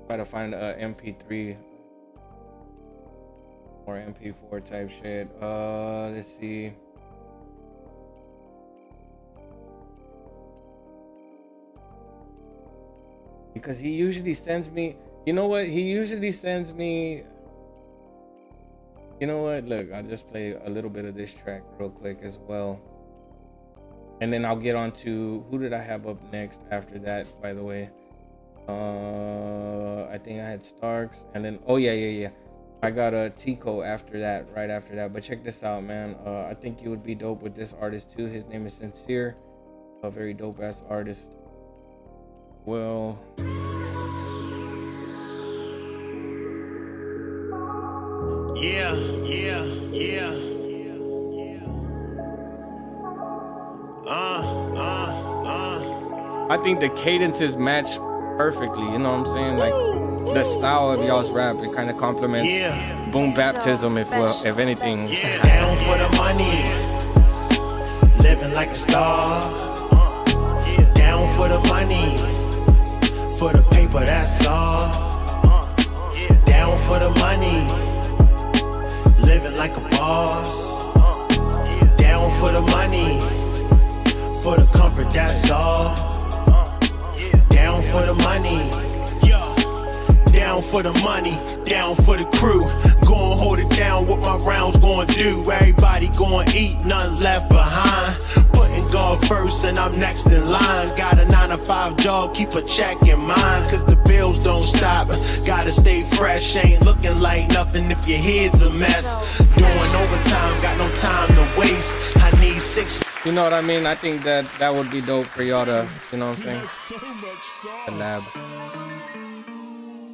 Try to find a MP3 or MP4 type shit. Let's see. Because he usually sends me, you know what? He usually sends me, you know what? Look, I'll just play a little bit of this track real quick as well. And then I'll get on to who did I have up next after that, by the way. I think I had Starks, and then I got a Tico after that, right after that. But check this out, man. I think you would be dope with this artist too. His name is Sincere, a very dope ass artist. Well, Yeah. I think the cadences match perfectly, you know what I'm saying? Like the style of y'all's rap, it kind of complements Boom Baptism, if anything. Down for the money, living like a star. Down for the money, for the paper, that's all. Down for the money, living like a boss. Down for the money, for the comfort, that's all. Down for the money, down for the money, down for the crew. Gon' hold it down, what my rounds gon' do. Everybody gon' eat, none left behind. Putting God first and I'm next in line. Got a 9-to-5 job, keep a check in mind. Cause the bills don't stop, gotta stay fresh. Ain't looking like nothing if your head's a mess. Doing overtime, got no time to waste. I need 6. You know what I mean? I think that would be dope for y'all to, you know what I'm saying? Collab.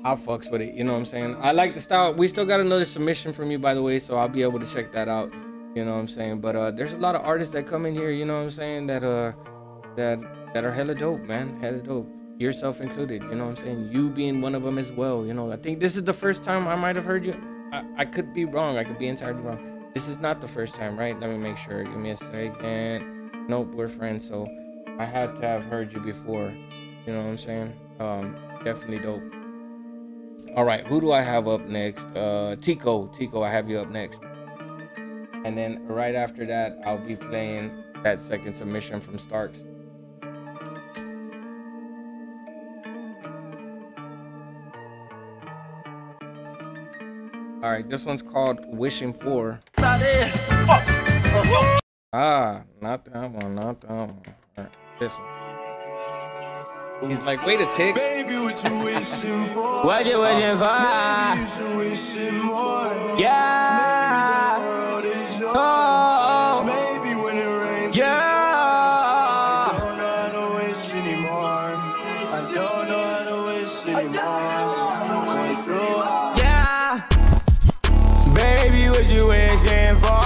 I'll fucks with it, you know what I'm saying? I like the style. We still got another submission from you, by the way, so I'll be able to check that out, you know what I'm saying? But there's a lot of artists that come in here, you know what I'm saying, that are hella dope, man, hella dope. Yourself included, you know what I'm saying? You being one of them as well, you know. I think this is the first time I might have heard you. I could be wrong. I could be entirely wrong. This is not the first time, right? Let me make sure. Give me a second. Nope, we're friends, so I had to have heard you before. You know what I'm saying? Definitely dope. All right, who do I have up next? Tico, I have you up next. And then right after that, I'll be playing that second submission from Starks. All right, this one's called Wishing For. Not that one, not that one. All right, this one. He's like, wait a tick. Baby, what you wishing for? What you wishing for? Maybe you should wishing more. Yeah. Maybe the world is yours. Oh. Maybe when it rains. Yeah. I don't know how to wish anymore. I don't know how to wish anymore. Yeah. Baby, what you wishing for?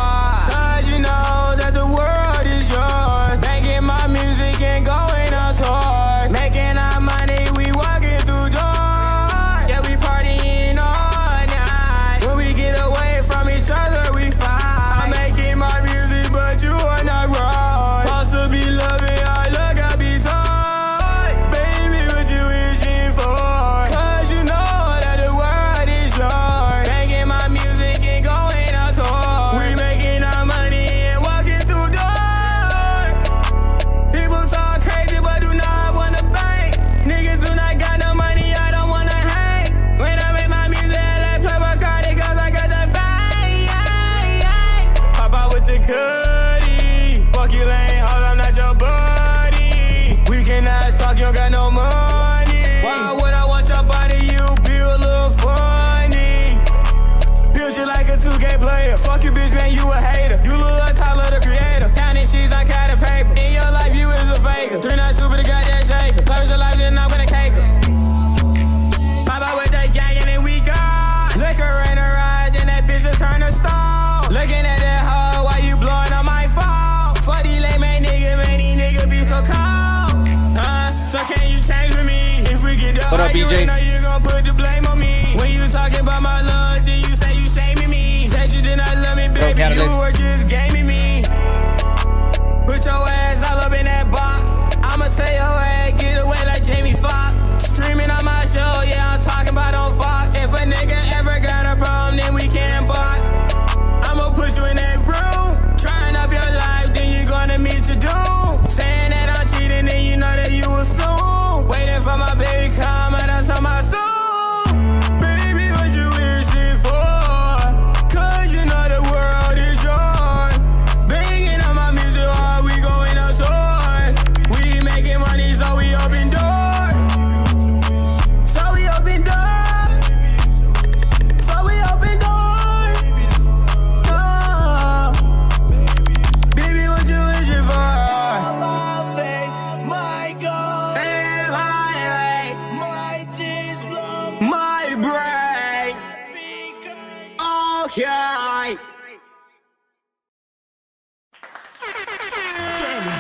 Cause you know that the world is yours. Making my music and going on tours. Making our money, we walking through doors. Yeah, we partying all night. When we get away from each other, we fight. I'm making my music, but you are not right. Supposed to be loving, I look, I be tight. Baby, what you wishing for? Cause you know that the world is yours. Making my music and going on tours. We making our money and walking through doors. People talk crazy, but do not wanna bank. Niggas do not got no money, I don't wanna hang. When I make my music, I play my card, cause I got the fame. Pop out with the goodie. Fuck you lame, hold I'm not your buddy. We cannot talk, you don't got no money. Why would I want your body, you be a little funny. Build you like a 2K player. Fuck you, bitch, man, you a hater. You look Tyler, the creator. Counting cheese on kind of paper. In your life, you is a faker. 392 for the goddamn shaker. Close your life, then I'm gonna cake her. Pop out with that gang and then we gone. Liquor in a ride, then that bitch will turn to stone. Looking at that hoe while you blowing on my phone. For these lame man niggas, man, these niggas be so cold. So can you change with me? If we get What up, BJ? know you gon' put the blame on me. When you talking about my love, then you say you shaming me. Said you did not love me, baby, you were just gaming me. Put your ass all up in that box. I'ma tell your ass, get away like Jamie Foxx. Streaming on my show, yeah, I'm talking about on Fox. If a nigga ever got a problem, then we can't box. I'ma put you in that room. Trying up your life, then you gonna meet your doom. Saying that I'm cheating, then you know that you assume. Waiting for my baby come, and that's on my soul. Baby, what you wishing for? Cause you know the world is yours.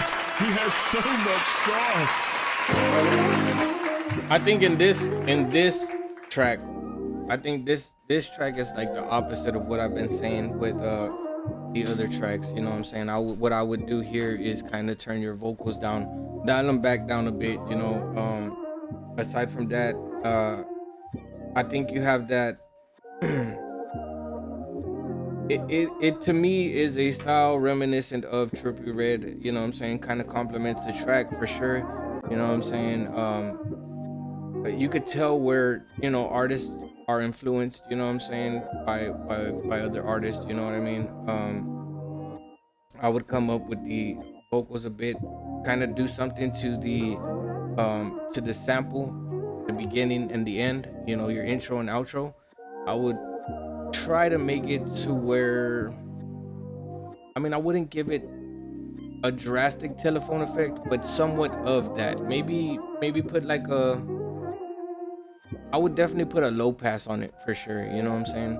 sweet. He has so much sauce. I think in this track, I think this track is like the opposite of what I've been saying with the other tracks. You know what I'm saying? What I would do here is kind of turn your vocals down, dial them back down a bit. You know, aside from that, I think you have that. It to me is a style reminiscent of Trippie Redd. You know what I'm saying? Kind of complements the track for sure. You know what I'm saying? But you could tell where, you know, artists are influenced, you know what I'm saying, by other artists, you know what I mean? I would come up with the vocals a bit, kind of do something to the sample, the beginning and the end, you know, your intro and outro. I would try to make it to where, I mean, I wouldn't give it a drastic telephone effect, but somewhat of that. Maybe put like I would definitely put a low pass on it for sure. You know what I'm saying?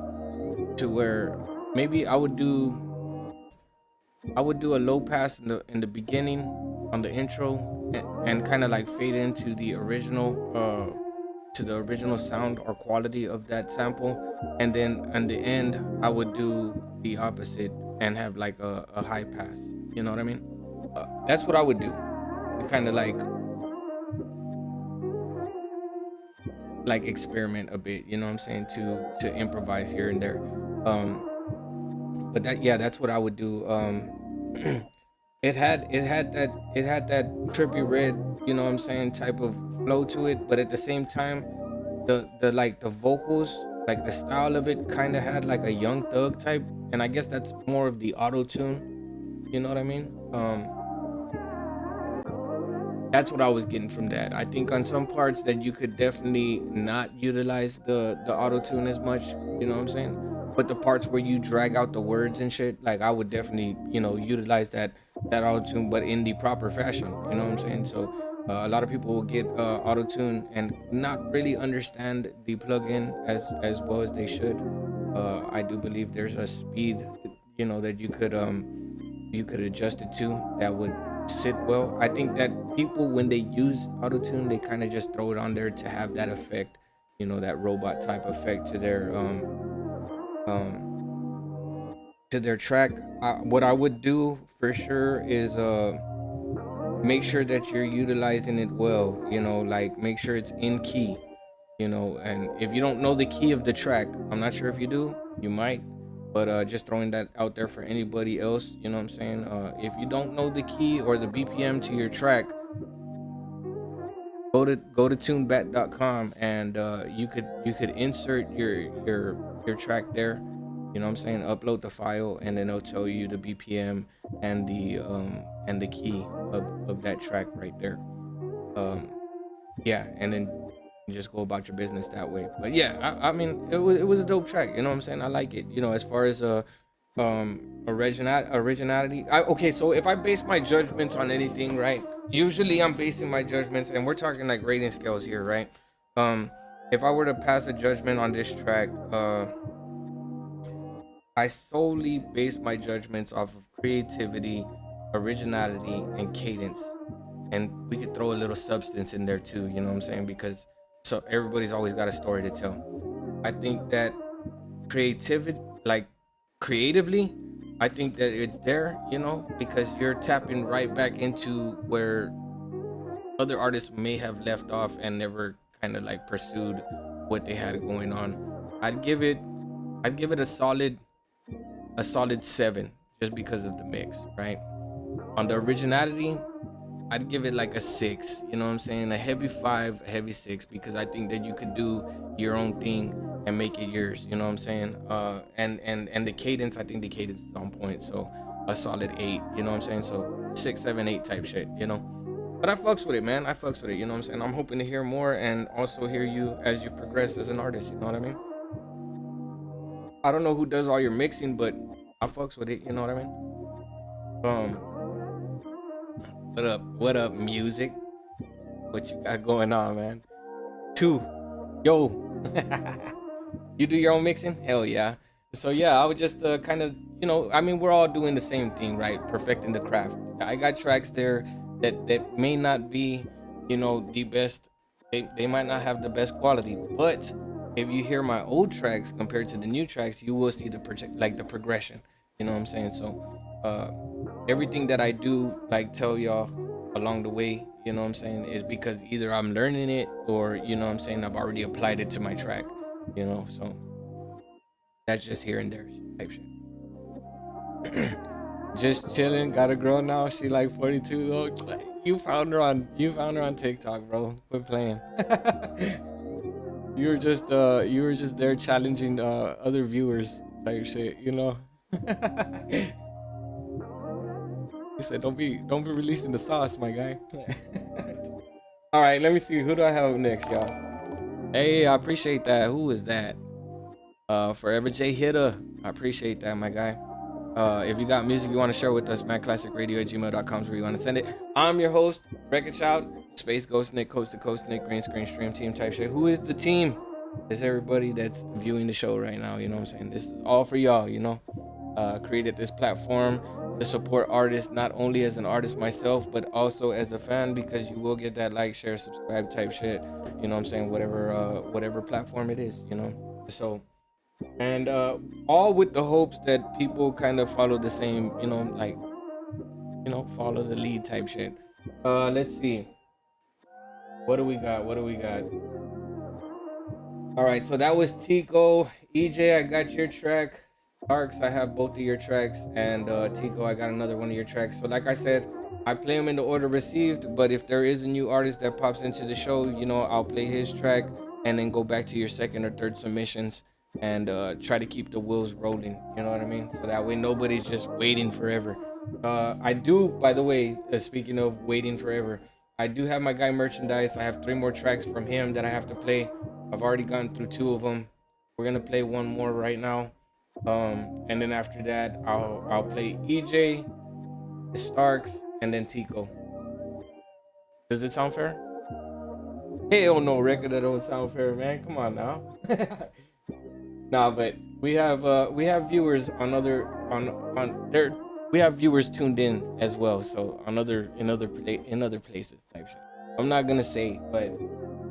To where maybe I would do a low pass in the beginning on the intro and kind of like fade into the original sound or quality of that sample, and then at the end I would do the opposite and have like a high pass. You know what I mean? That's what I would do. Kind of like experiment a bit, you know what I'm saying, to improvise here and there. But that's what I would do. It had that Trippie Redd, you know what I'm saying, type of flow to it, but at the same time the vocals, like the style of it kind of had like a Young Thug type, and I guess that's more of the auto tune, you know what I mean? That's what I was getting from that. I think on some parts that you could definitely not utilize the auto tune as much, you know what I'm saying? But the parts where you drag out the words and shit, like I would definitely, you know, utilize that auto tune, but in the proper fashion, you know what I'm saying? So a lot of people will get auto tune and not really understand the plugin as well as they should. I do believe there's a speed, you know, that you could adjust it to that would sit well. I think that people, when they use autotune, they kind of just throw it on there to have that effect, you know, that robot type effect to their track. What I would do for sure is make sure that you're utilizing it well, you know, like make sure it's in key, you know. And if you don't know the key of the track, I'm not sure if you do, you might, but just throwing that out there for anybody else, you know what I'm saying? If you don't know the key or the BPM to your track, go to tunebat.com and you could insert your track there, you know what I'm saying? Upload the file and then it'll tell you the BPM and the key of that track right there. Yeah, and then you just go about your business that way. But yeah, I mean, it was a dope track, you know what I'm saying? I like it, you know, as far as originality. Okay, so if I base my judgments on anything, right, usually I'm basing my judgments, and we're talking like rating scales here, right? If I were to pass a judgment on this track, I solely base my judgments off of creativity, originality, and cadence. And we could throw a little substance in there too, you know what I'm saying? Because so everybody's always got a story to tell. I think that creativity, like creatively, I think that it's there, you know, because you're tapping right back into where other artists may have left off and never kind of like pursued what they had going on. I'd give it a solid 7 just because of the mix, right? On the originality, I'd give it like a 6, you know what I'm saying? A heavy 5, a heavy 6, because I think that you could do your own thing and make it yours, you know what I'm saying? And the cadence, I think the cadence is on point, so a solid 8, you know what I'm saying? So 6, 7, 8 type shit, you know? But I fucks with it, man. I fucks with it, you know what I'm saying? I'm hoping to hear more and also hear you as you progress as an artist, you know what I mean? I don't know who does all your mixing, but I fucks with it, you know what I mean? What up, Muzik? What you got going on, man? 2, yo. You do your own mixing? Hell yeah. So yeah, I would just kind of, you know, I mean, we're all doing the same thing, right? Perfecting the craft. I got tracks there that may not be, you know, the best. They might not have the best quality, but if you hear my old tracks compared to the new tracks, you will see the progression. You know what I'm saying? So everything that I do, like, tell y'all along the way, you know what I'm saying, is because either I'm learning it or, you know what I'm saying, I've already applied it to my track, you know. So that's just here and there type shit. Just chilling, got a girl now, she like 42 though. You found her on TikTok, bro. Quit playing. you were just there challenging other viewers type shit, you know. He said, "Don't be releasing the sauce, my guy." All right, let me see. Who do I have next, y'all? Hey, I appreciate that. Who is that? Forever J Hitter. I appreciate that, my guy. If you got music you want to share with us, madklassicradio@gmail.com is where you want to send it. I'm your host, Record Child, Space Ghost Nick, Coast to Coast Nick, Green Screen Stream Team type shit. Who is the team? It's everybody that's viewing the show right now, you know what I'm saying? This is all for y'all, you know. Created this platform to support artists, not only as an artist myself, but also as a fan, because you will get that like, share, subscribe type shit, you know what I'm saying? Whatever platform it is, you know. So, and all with the hopes that people kind of follow the same, you know, like, you know, follow the lead type shit. Let's see. What do we got? All right, so that was Tico. EJ, I got your track. Starks, I have both of your tracks, and Tico, I got another one of your tracks. So like I said, I play them in the order received, but if there is a new artist that pops into the show, you know, I'll play his track and then go back to your second or third submissions and try to keep the wheels rolling, you know what I mean? So that way nobody's just waiting forever. I do, by the way, speaking of waiting forever, I do have my guy merchandise. I have 3 more tracks from him that I have to play. I've already gone through 2 of them. We're gonna play 1 more right now. And then after that, I'll play EJ, Starks, and then Tico. Does it sound fair? Hell no, record that don't sound fair, man. Come on now. Nah, but we have viewers we have viewers tuned in as well. So in other places type shit. I'm not gonna say, but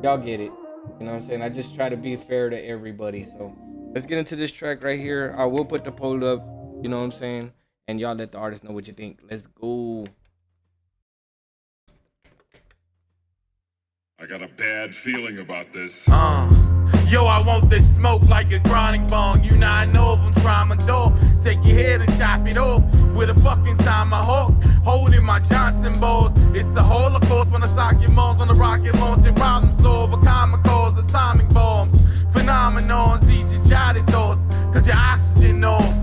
y'all get it. You know what I'm saying? I just try to be fair to everybody. So let's get into this track right here. I will put the poll up, you know what I'm saying? And y'all let the artist know what you think. Let's go. I got a bad feeling about this. Yo, I want this smoke like a grinding bong. You know I know if I'm trying my door. Take your head and chop it off with a fucking tomahawk. Holding my Johnson balls. It's a holocaust when I sock your moms on the rocket launch and problem solve. A common cause, atomic bombs. Phenomenons, easy jotted thoughts. Cause your oxygen off.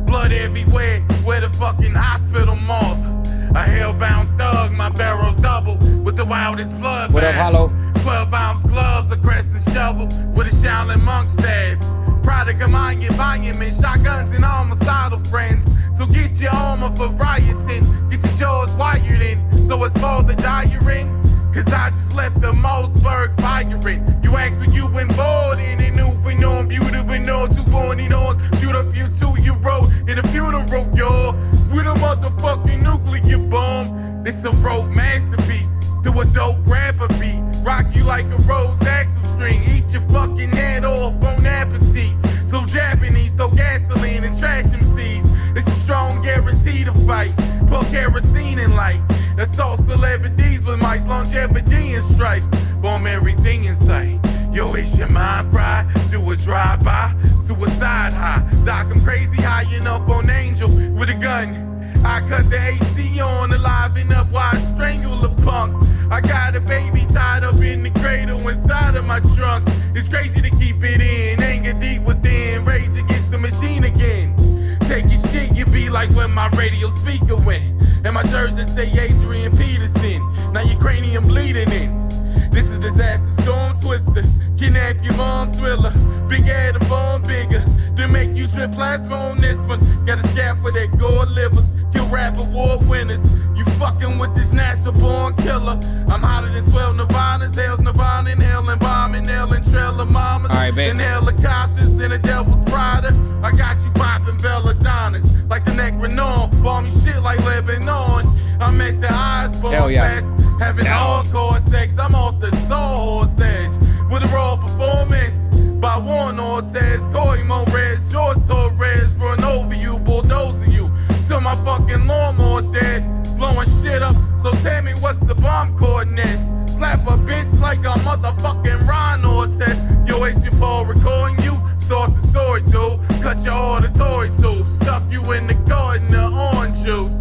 Blood everywhere, where the fucking hospital mob. A hellbound thug, my barrel double with the wildest blood. What up, Hollow? 12-ounce gloves, a crescent shovel with a Shaolin monk staff. Product of my environment, shotguns and homicidal friends. So get your armor for rioting, get your jaws wired in. So it's for the diaring, cause I just left the Mossberg firing. You asked me you involved in it, new phenom, beauty with no 2 bony nose. Shoot up you 2 you wrote in a funeral, y'all. With a motherfucking nuclear bomb. This a road masterpiece. Do a dope rapper beat. Rock you like a rose axle string. Eat your fucking head off, bon appetit. So Japanese, throw gasoline and trash MCs. It's a strong guarantee to fight. Pour kerosene and light. That's all celebrities with mice, longevity and stripes. Bomb everything in sight. Yo, is your mind fried? Do a drive-by, suicide high. Doc, I'm crazy high enough on Angel with a gun. I cut the AC on, liven up while I strangle a punk. I got a baby tied up in the cradle inside of my trunk. It's crazy to keep it in, anger deep within, rage against the machine again. Take your shit, you be like when my radio speaker went. And my jersey say Adrian Peterson. Now your cranium bleeding in. This is disaster storm twister. Kidnap your mom thriller. Big atom bomb bigger. To make you drip plasma on this one. Got a scab for that gold livers. Kill rap award winners. You fucking with this natural born killer. I'm hotter than 12 Nirvanas. Hell's Nirvana and hell and bombing hell and trailer mamas. And helicopters in a devil's rider. I got you popping belladonnas like the neck Renault. Bomb you shit like Lebanon. I'm at the Osborne Hell yeah. Fest, having hardcore sex. I'm off the sawhorse edge with a raw performance by Juan Ortez, Coy Morez, George Torres, run over you, bulldozer you till my fucking lawnmower dead, blowing shit up. So tell me what's the bomb coordinates? Slap a bitch like a motherfucking Ron Ortez. Yo, it's your Paul recording you. Start the story, dude. Cut your auditory tube. Stuff you in the garden of orange juice.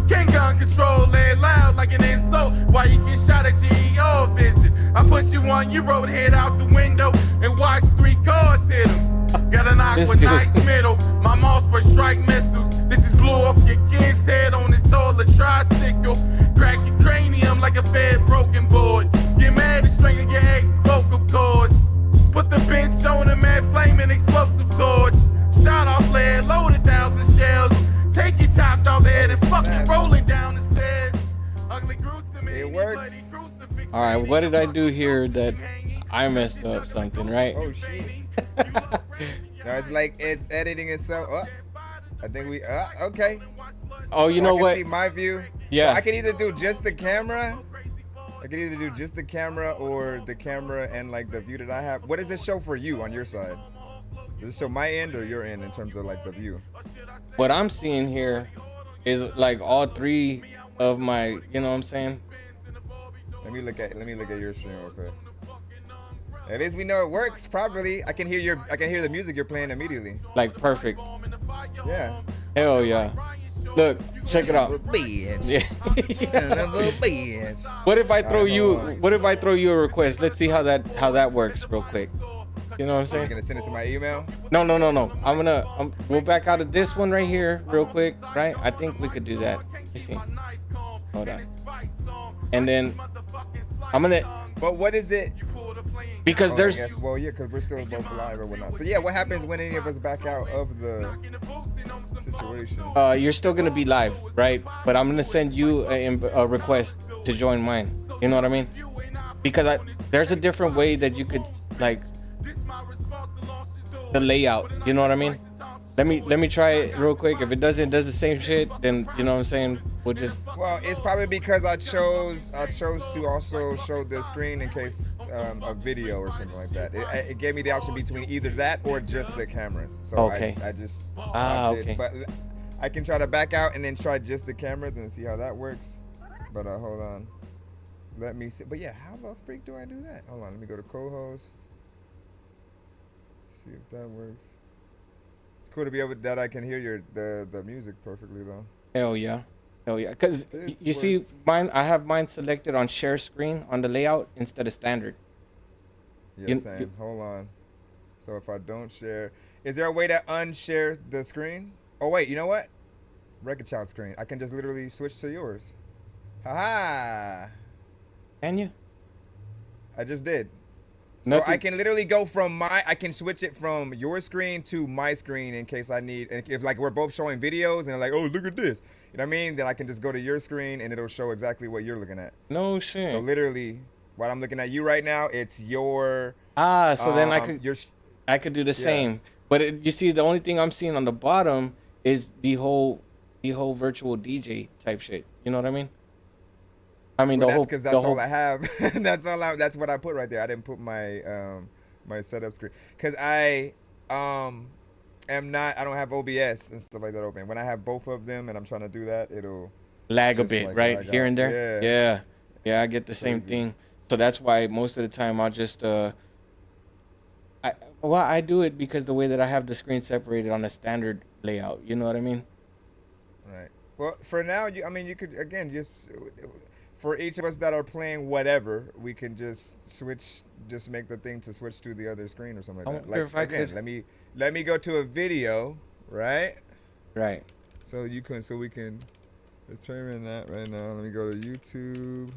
King gun control, lay it loud like an insult. Why you get shot at your ER visit? I put you on your road, head out the window, and watch 3 cars hit him. Got a knock with nice middle. My Mossberg strike missiles. This just blew off your kid's head on his taller tricycle. Crack your cranium like a fed broken board. Get mad and string your ex vocal cords. Put the bench on him at flaming explosive torch. Shot off lead, loaded 1,000 shells. Take your chopped off head and fucking rolling down the stairs. Ugly gruesome. It works. All right, what did I do here that I messed up something, right? Oh shit. No, it's like it's editing itself. Oh, I think we. Okay. Oh, you know I can what? See my view. Yeah. So I can either do just the camera. I can either do just the camera or the camera and like the view that I have. What does it show for you on your side? Does it show my end or your end in terms of like the view? What I'm seeing here is like all 3 of my, you know what I'm saying? Let me look at your stream real quick. At least we know it works properly. I can hear the music you're playing immediately. Like perfect. Yeah. Hell yeah. Look, check it out. Yeah. Son of a bitch. What if I throw you a request? Let's see how that works real quick. You know what I'm saying? You're gonna send it to my email? No. We'll back out of this one right here real quick, right? I think we could do that. Let me see. Hold on. And then I'm gonna. But what is it? Because there's. Because we're still both live or whatnot. So yeah, what happens when any of us back out of the situation? You're still gonna be live, right? But I'm gonna send you a request to join mine. You know what I mean? Because there's a different way that you could like the layout. You know what I mean? Let me try it real quick. If it does the same shit, then you know what I'm saying. We'll just. Well, it's probably because I chose to also show the screen in case a video or something like that. It gave me the option between either that or just the cameras. So okay. I just. Okay. But I can try to back out and then try just the cameras and see how that works. But hold on. Let me see. But yeah, how the freak do I do that? Hold on. Let me go to co-host. See if that works. It's cool to be able that I can hear the music perfectly though. Hell yeah. Because you see, I have mine selected on share screen on the layout instead of standard. Yeah, same. Hold on. So if I don't share, is there a way to unshare the screen? Oh wait, you know what? Record child screen. I can just literally switch to yours. Haha. Can you? I just did. So I can literally go from I can switch it from your screen to my screen in case I need, if like we're both showing videos and they're like, oh, look at this. You know what I mean? Then I can just go to your screen and it'll show exactly what you're looking at. No shit. So literally, what I'm looking at you right now, it's your. So then I could do the same. But you see, the only thing I'm seeing on the bottom is the whole virtual DJ type shit. You know what I mean? I mean, well, that's because that's all I have. That's what I put right there. I didn't put my my setup screen because I am not. I don't have OBS and stuff like that open. When I have both of them and I'm trying to do that, it'll lag a bit, like, right here and there. Yeah. I get the same thing. So that's why most of the time I'll just I do it because the way that I have the screen separated on a standard layout. You know what I mean? Right. Well, for now, you could again just. For each of us that are playing whatever, we can just make the thing to switch to the other screen or something like that. Like if I again, could. let me go to a video, right? Right. So we can determine that right now. Let me go to YouTube.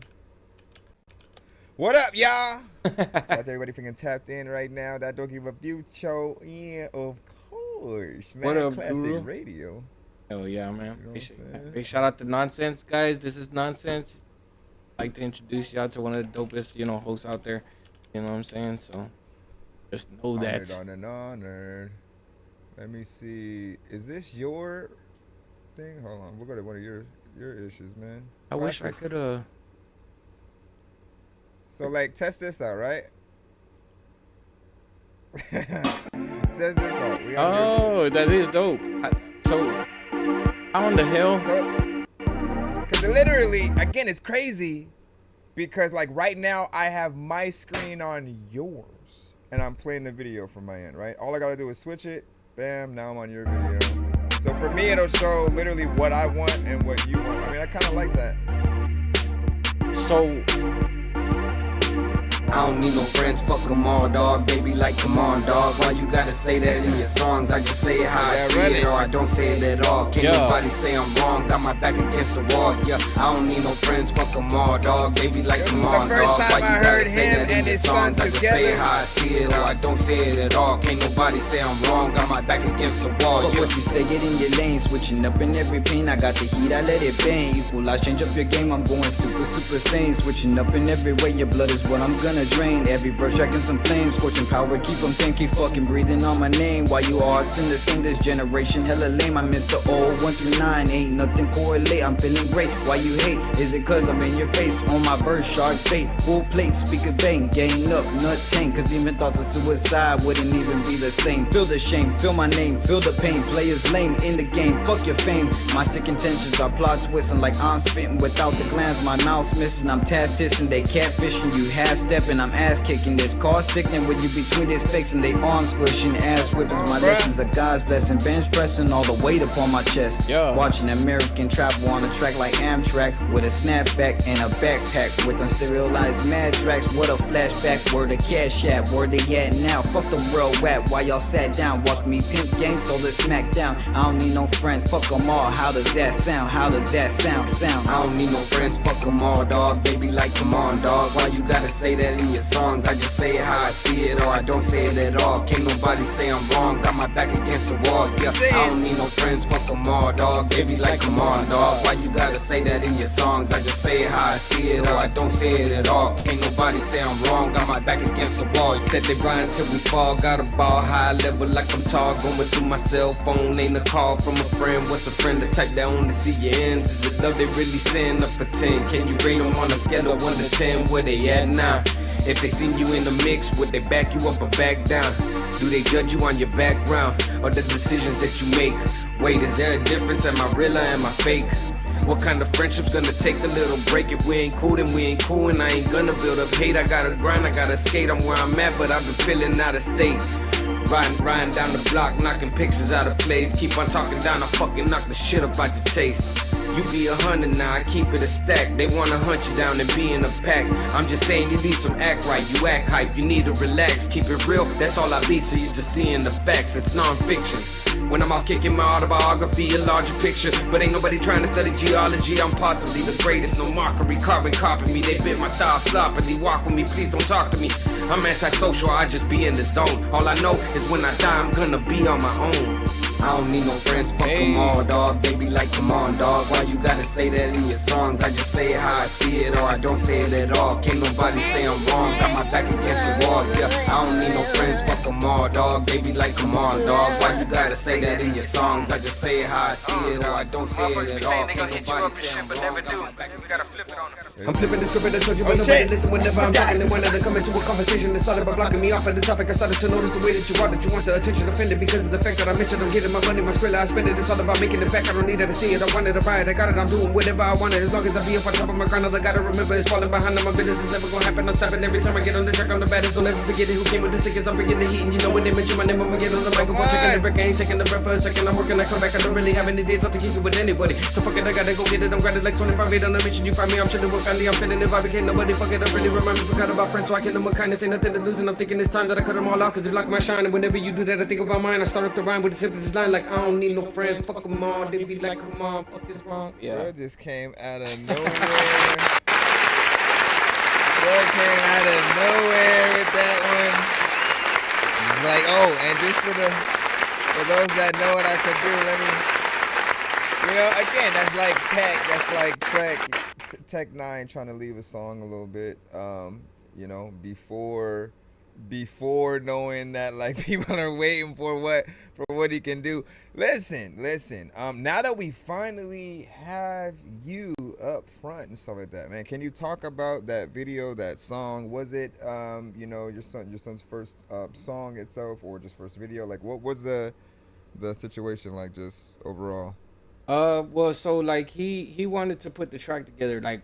What up, y'all? Shout out to everybody freaking tapped in right now. That don't give a view show. Yeah, of course. Man, what up, Classic Guru? Radio. Oh yeah, man. You know Big shout out to Nonsense, guys. This is Nonsense. I'd like to introduce y'all to one of the dopest, hosts out there. You know what I'm saying? So just know that. Honored. Let me see. Is this your thing? Hold on. We'll go to one of your your issues, man. I wish I could So like, test this out, right? Test this out. Oh, that is dope. So, how in the hell? Because literally, again, it's crazy. Because like right now, I have my screen on yours, and I'm playing the video from my end, right? All I gotta do is switch it. Bam, now I'm on your video. So for me, it'll show literally what I want and what you want. I mean, I kind of like that. So, I don't need no friends, fuck them all, dog. Baby, like, come on, dog. Why you gotta say that in your songs? I just say it how I see it, or I don't say it at all. Can't nobody say I'm wrong. Got my back against the wall, yeah. I don't need no friends, fuck them all, dog. Baby, like, come on, dog. Why you gotta say that in your songs? I just say it how I see it, or I don't say it at all. Can't nobody say I'm wrong. Got my back against the wall, Fuck yeah. what you say, it in your lane. Switching up in every pain. I got the heat, I let it bang. Equal, I change up your game. I'm going super, super sane. Switching up in every way. Your blood is what I'm gonna drain. Every verse tracking some flames, scorching power, keep them tame, keep fucking breathing on my name. While you all acting the same, this generation hella lame. I miss the old 1 through 9, ain't nothing correlate. I'm feeling great. Why you hate? Is it cause I'm in your face? On my verse, shark fate, full plate, speaker bang, gang up, nuts hang. Cause even thoughts of suicide wouldn't even be the same. Feel the shame, feel my name, feel the pain. Players lame in the game, fuck your fame. My sick intentions are plot twisting like I'm spitting without the glance. My mouth's missing, I'm task tissing, they catfishing. You half stepping, I'm ass kicking. This car sickening with you between this face and they arms squishing, ass whippers. My lessons are God's blessing, bench pressing all the weight upon my chest. Watching American travel on a track like Amtrak with a snapback and a backpack with unsterilized mad tracks. What a flashback, where the cash at, where they at now? Fuck the world rap while y'all sat down. Watch me pimp gang, throw the smack down. I don't need no friends, fuck them all. How does that sound? How does that sound? I don't need no friends, fuck them all, dog. Baby, like, come on, dog. Why you gotta say that in your songs? I just say it how I see it, or I don't say it at all. Can't nobody say I'm wrong. Got my back against the wall, yeah. I don't need no friends, fuck them all, dog. Baby, like, come on, dog. Why you gotta say that in your songs? I just say it how I see it, or I don't say it at all. Can't nobody say I'm wrong. Got my back against the wall. Said they grind till we fall. Got a ball high level like I'm tall. Going through my cell phone, ain't a call from a friend. What's a friend? The type that only see your ends. Is it love they really saying up pretend? Can you rate them on a scale of 1 to 10? Where they at now? If they seen you in the mix, would they back you up or back down? Do they judge you on your background or the decisions that you make? Wait, is there a difference? Am I real or am I fake? What kind of friendship's gonna take a little break? If we ain't cool, then we ain't cool, and I ain't gonna build up hate. I gotta grind, I gotta skate. I'm where I'm at, but I've been feeling out of state. Riding down the block, knocking pictures out of place. Keep on talking down, I fucking knock the shit up out your taste. You be 100 now, I keep it a stack. They wanna hunt you down and be in a pack. I'm just saying you need some act right, you act hype, you need to relax. Keep it real, that's all I be, so you just seeing the facts. It's non-fiction. When I'm out kicking my autobiography, a larger picture. But ain't nobody trying to study geology. I'm possibly the greatest, no mockery. Carbon copy me, they bit my style sloppily. Walk with me, please don't talk to me. I'm antisocial, I just be in the zone. All I know is when I die, I'm gonna be on my own. I don't need no friends, fuck them all, dog. Baby, like, come on, dog. Why you gotta say that in your songs? I just say it how I see it, or I don't say it at all. Can't nobody say I'm wrong. Got my back against the wall, yeah. I don't need no friends, fuck them all, dog. Baby, like, come on, dog. Why you gotta say that in your songs? I just say it how I see it, or I don't say it at all. Can't nobody say I'm wrong. I'm flipping the script and I told you when nobody listen whenever I'm talking. And whenever they come into a conversation, they started by blocking me off at the topic. I started to notice the way that you want the attention offended because of the fact that I mentioned I'm getting my money, my skrilla, I spend it. It's all about making it back. I don't need it to see it. I wanted to buy it. I got it. I'm doing whatever I want it. As long as I be up on top of my grind, all I gotta remember is falling behind on my business. It's never gonna happen. I'm stopping every time I get on the track. I'm the baddest. Don't ever forget it. Who came with the sickest? I'm bringing the heat. And you know when they mention my name, I'ma get on the microphone. Checking the break. I ain't taking the breath for a second. I'm working. I come back. I don't really have any days off to keep it with anybody. So fuck it. I gotta go get it. I'm grinding like 25-8 on a mission. You find me. I'm chilling with family. I'm feeling the vibe. Can't nobody fuck it up. Really remind me. Forgot about friends. So I kill them with kindness. Ain't nothing to lose. And I'm thinking it's time that I cut them all out. Cause they block my shine. And whenever you do that, I think about mine. I start up the rhyme with the simplest line. Like, I don't need no friends. Fuck them all. They be like, come on. Fuck this wrong. Yeah. Bro just came out of nowhere. Bro came out of nowhere with that one. It's like, oh, and just for those that know what I can do, let me, you know, again, that's like Tech 9 trying to leave a song a little bit, you know, before before knowing that like people are waiting for what he can do. Listen. Now that we finally have you up front and stuff like that, man, can you talk about that video, that song? Was it your son's first song itself, or just first video? Like, what was the situation like, just overall? Well, so like he wanted to put the track together like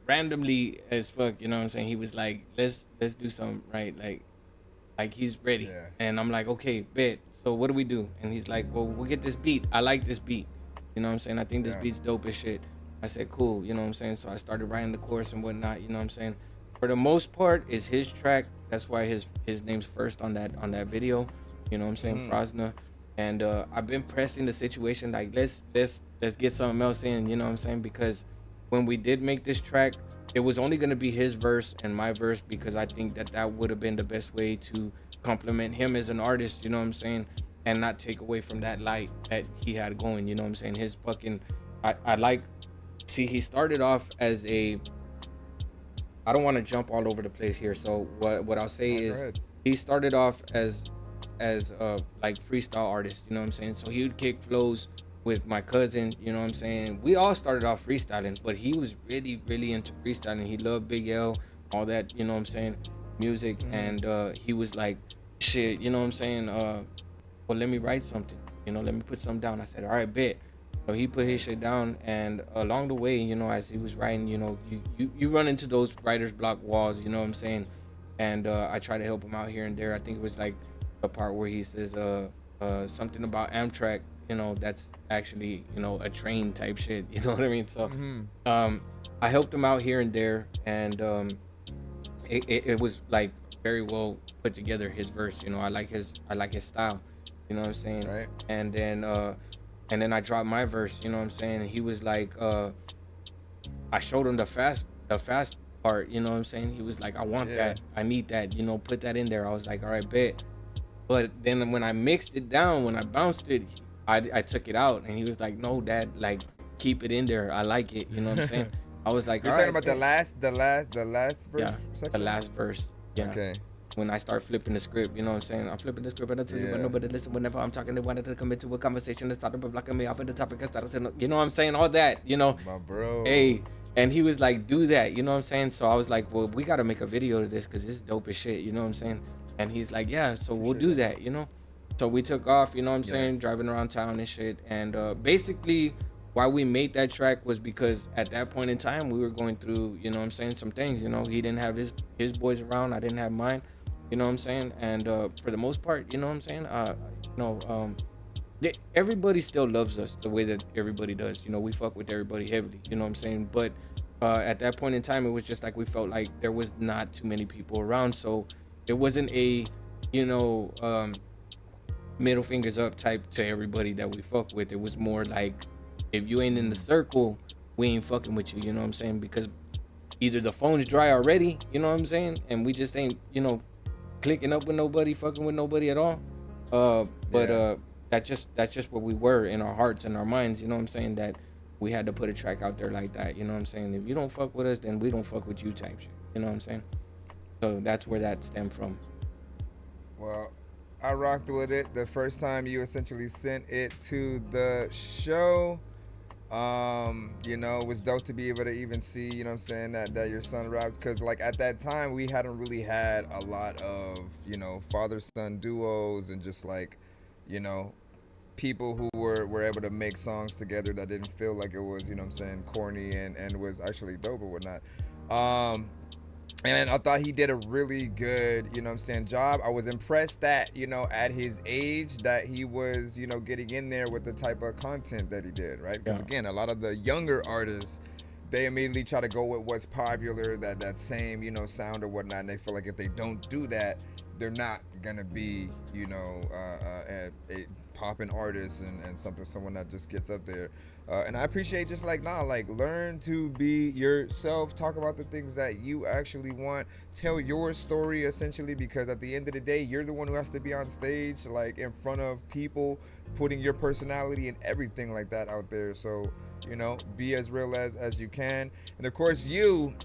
randomly as fuck, you know what I'm saying? He was like, let's do something, right? Like he's ready. Yeah. And I'm like, okay, bet. So what do we do? And he's like, well, we'll get this beat. I like this beat. You know what I'm saying? I think this beat's dope as shit. I said, cool, you know what I'm saying? So I started writing the chorus and whatnot, you know what I'm saying? For the most part, it's his track. That's why his name's first on that video. You know what I'm saying? Frosna. And I've been pressing the situation like let's get something else in, you know what I'm saying? Because when we did make this track, it was only gonna be his verse and my verse, because I think that would have been the best way to compliment him as an artist, you know what I'm saying? And not take away from that light that he had going, you know what I'm saying? His fucking, he started off as I don't want to jump all over the place here. So what I'll say is he started off as like freestyle artist, you know what I'm saying? So he would kick flows with my cousin, you know what I'm saying? We all started off freestyling, but he was really, really into freestyling. He loved Big L, all that, you know what I'm saying, music. And he was like, shit, you know what I'm saying? Well, let me write something, you know, let me put something down. I said, all right, bet. So he put his shit down, and along the way, you know, as he was writing, you know, you run into those writer's block walls, you know what I'm saying? And I try to help him out here and there. I think it was like a part where he says something about Amtrak, you know, that's actually, you know, a train type shit, you know what I mean? So I helped him out here and there, and it was like very well put together, his verse, you know. I like his style, you know what I'm saying? Right. And then I dropped my verse, you know what I'm saying? And he was like, I showed him the fast part, you know what I'm saying? He was like, I want that, I need that, you know, put that in there. I was like, all right, bet. But then when I mixed it down, when I bounced it, I took it out, and he was like, no, Dad, like, keep it in there. I like it, you know what I'm saying? I was like, you're talking about the last verse section? The last verse. Yeah. Okay. When I start flipping the script, you know what I'm saying? I'm flipping the script, and I tell you, but nobody listen whenever I'm talking. They wanted to come into a conversation that started by blocking me off at the topic. I started to, you know what I'm saying? All that, you know? My bro. Hey, and he was like, do that, you know what I'm saying? So I was like, well, we got to make a video of this, because this is dope as shit, you know what I'm saying? And he's like, yeah, so we'll do that, you know? So we took off, you know what I'm saying? Driving around town and shit. And basically, why we made that track was because at that point in time, we were going through, you know what I'm saying, some things, you know? He didn't have his boys around. I didn't have mine, you know what I'm saying? And for the most part, you know what I'm saying? Everybody still loves us the way that everybody does. You know, we fuck with everybody heavily, you know what I'm saying? But at that point in time, it was just like we felt like there was not too many people around. So it wasn't a, you know, middle fingers up type to everybody that we fuck with. It was more like, if you ain't in the circle, we ain't fucking with you, you know what I'm saying? Because either the phone's dry already, you know what I'm saying? And we just ain't, you know, clicking up with nobody, fucking with nobody at all. That's just what we were in our hearts and our minds, you know what I'm saying? That we had to put a track out there like that, you know what I'm saying? If you don't fuck with us, then we don't fuck with you type shit, you know what I'm saying? So that's where that stemmed from. Well, I rocked with it the first time you essentially sent it to the show. You know, it was dope to be able to even see, you know what I'm saying, that your son rapped, because like at that time we hadn't really had a lot of, you know, father-son duos and just like, you know, people who were able to make songs together that didn't feel like it was, you know what I'm saying, corny and was actually dope or whatnot. And I thought he did a really good, you know what I'm saying, job. I was impressed that, you know, at his age that he was, you know, getting in there with the type of content that he did, right? Because again, a lot of the younger artists, they immediately try to go with what's popular, that same, you know, sound or whatnot. And they feel like if they don't do that, they're not gonna be, you know, a popping artist and someone that just gets up there. And I appreciate just like, learn to be yourself, talk about the things that you actually want, tell your story essentially, because at the end of the day, you're the one who has to be on stage, like in front of people, putting your personality and everything like that out there. So, you know, be as real as you can. And of course, you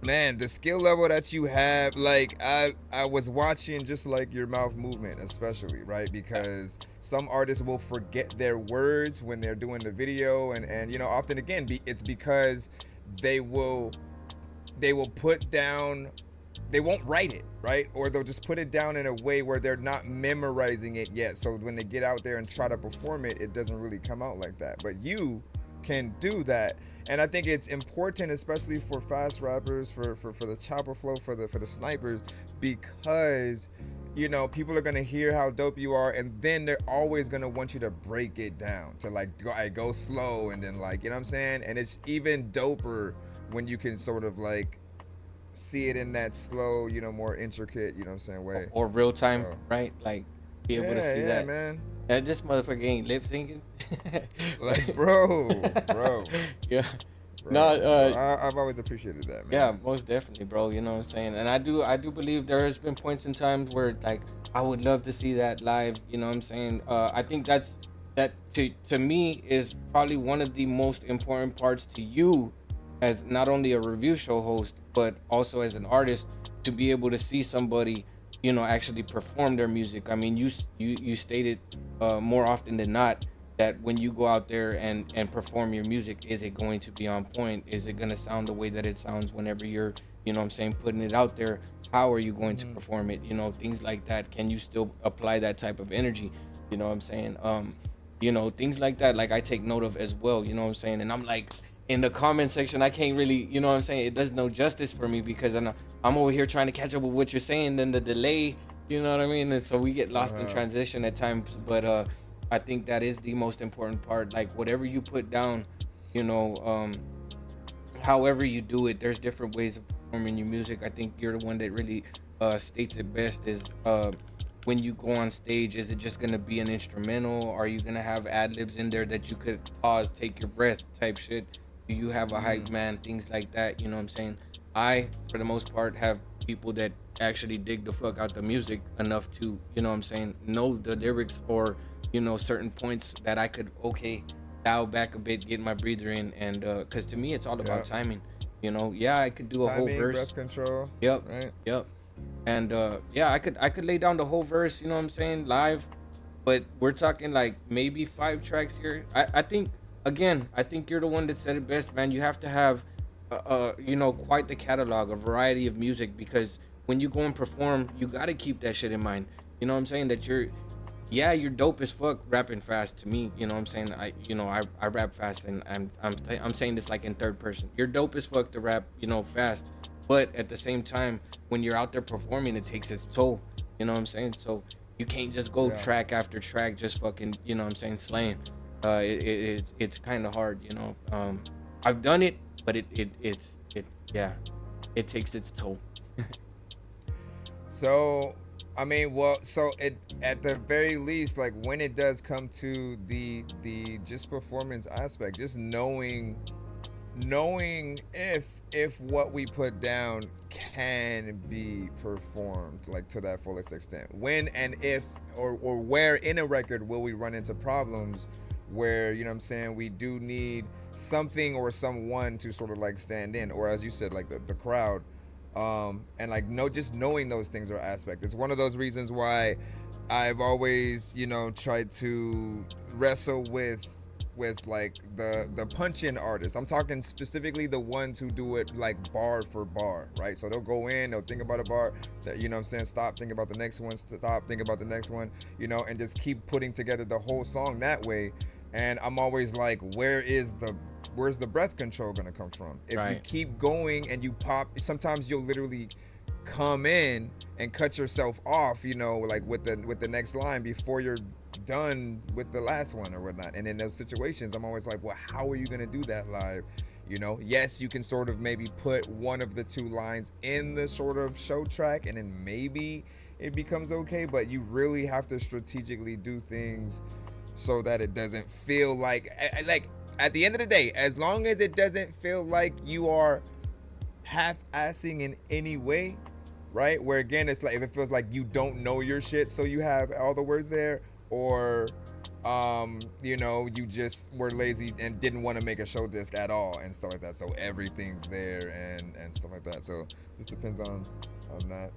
Man, the skill level that you have, like I was watching just like your mouth movement, especially, right? Because some artists will forget their words when they're doing the video, and often again, it's because they will put down, they won't write it, right? Or they'll just put it down in a way where they're not memorizing it yet. So when they get out there and try to perform it, it doesn't really come out like that. But you can do that. And I think it's important, especially for fast rappers, for the chopper flow, for the snipers, because people are gonna hear how dope you are, and then they're always gonna want you to break it down to like go slow, and then like, you know what I'm saying? And it's even doper when you can sort of like see it in that slow, more intricate, you know what I'm saying, way. Or real time, right? Like be able to see that. Man. And this motherfucker ain't lip syncing. Like, bro. Yeah. Bro. No, so I've always appreciated that, man. Yeah, most definitely, bro. You know what I'm saying? And I do believe there has been points in times where like I would love to see that live. You know what I'm saying? I think that to me is probably one of the most important parts to you, as not only a review show host but also as an artist, to be able to see somebody, actually perform their music. I mean, you stated more often than not that when you go out there and perform your music, is it going to be on point? Is it going to sound the way that it sounds whenever you're, putting it out there? How are you going to perform it? Things like that. Can you still apply that type of energy? You know what I'm saying? Things like that, like I take note of as well, you know what I'm saying? And I'm like, in the comment section, I can't really, you know what I'm saying? It does no justice for me because I'm over here trying to catch up with what you're saying, then the delay, you know what I mean? And so we get lost in transition at times, but I think that is the most important part. Like whatever you put down, however you do it, there's different ways of performing your music. I think you're the one that really states it best is when you go on stage, is it just gonna be an instrumental? Are you gonna have ad-libs in there that you could pause, take your breath type shit? Do you have a hype man? Things like that, you know what I'm saying? I, for the most part, have people that actually dig the fuck out the music enough to, you know what I'm saying, know the lyrics or, certain points that I could, dial back a bit, get my breather in, and because to me, it's all about timing. I could do a whole verse. Breath control. Yep. Right. Yep. And I could lay down the whole verse, you know what I'm saying, live, but we're talking like maybe 5 tracks here. I think you're the one that said it best, man. You have to have quite the catalog, a variety of music, because when you go and perform, you got to keep that shit in mind. You know what I'm saying? That you're dope as fuck rapping fast to me. You know what I'm saying? I rap fast, and I'm saying this like in third person. You're dope as fuck to rap, fast. But at the same time, when you're out there performing, it takes its toll. You know what I'm saying? So you can't just go track after track, just fucking, you know what I'm saying, slaying. It's kind of hard, I've done it, but it takes its toll. So, I mean, it at the very least, like when it does come to the just performance aspect, just knowing if what we put down can be performed like to that fullest extent, when and if or where in a record will we run into problems where, you know what I'm saying, we do need something or someone to sort of like stand in, or as you said, like the crowd, and like just knowing those things are aspect. It's one of those reasons why I've always, tried to wrestle with like the punch-in artists. I'm talking specifically the ones who do it like bar for bar, right? So they'll go in, they'll think about a bar, that, you know what I'm saying, stop, think about the next one, stop, think about the next one, and just keep putting together the whole song that way. And I'm always like, where's the breath control gonna come from? If you keep going and you pop, sometimes you'll literally come in and cut yourself off, like with the next line before you're done with the last one or whatnot. And in those situations, I'm always like, well, how are you gonna do that live? Yes, you can sort of maybe put one of the 2 lines in the sort of show track, and then maybe it becomes okay, but you really have to strategically do things so that it doesn't feel like at the end of the day, as long as it doesn't feel like you are half-assing in any way, right? Where again, it's like if it feels like you don't know your shit, so you have all the words there, or you know, you just were lazy and didn't want to make a show disc at all and stuff like that. So everything's there and stuff like that. So just depends on that.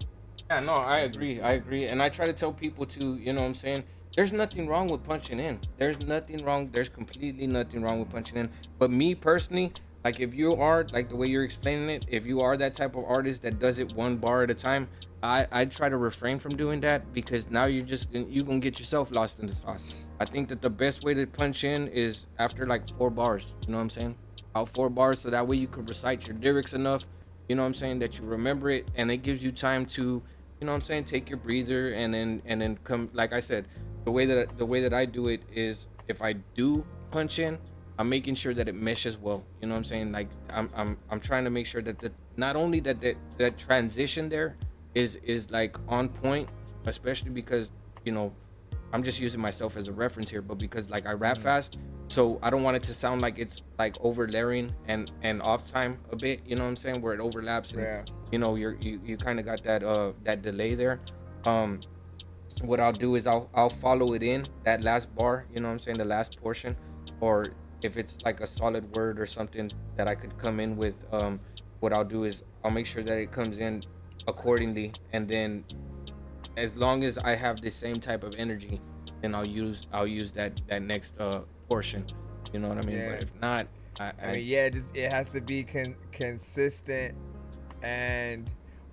Yeah, no, I agree. And I try to tell people to, you know what I'm saying? There's nothing wrong with punching in. There's nothing wrong. There's completely nothing wrong with punching in. But me personally, like if you are, like the way you're explaining it, if you are that type of artist that does it one bar at a time, I try to refrain from doing that, because now you're gonna get yourself lost in the sauce. I think that the best way to punch in is after like 4 bars. You know what I'm saying? Out 4 bars, so that way you can recite your lyrics enough, you know what I'm saying, that you remember it, and it gives you time to, you know what I'm saying, take your breather, and then come. Like I said, the way that I do it is, if I do punch in, I'm making sure that it meshes well. You know what I'm saying? Like I'm trying to make sure that not only that transition there is like on point, especially because, you know, I'm just using myself as a reference here, but because like I rap fast, so I don't want it to sound like it's like over layering and off time a bit, you know what I'm saying, where it overlaps, and you know, you kind of got that delay there. What I'll do is I'll follow it in that last bar, you know what I'm saying, the last portion, or if it's like a solid word or something that I could come in with, what I'll do is I'll make sure that it comes in accordingly, and then as long as I have the same type of energy, then I'll use that next portion, you know what I mean. Yeah. But if not, I mean, yeah, it has to be consistent,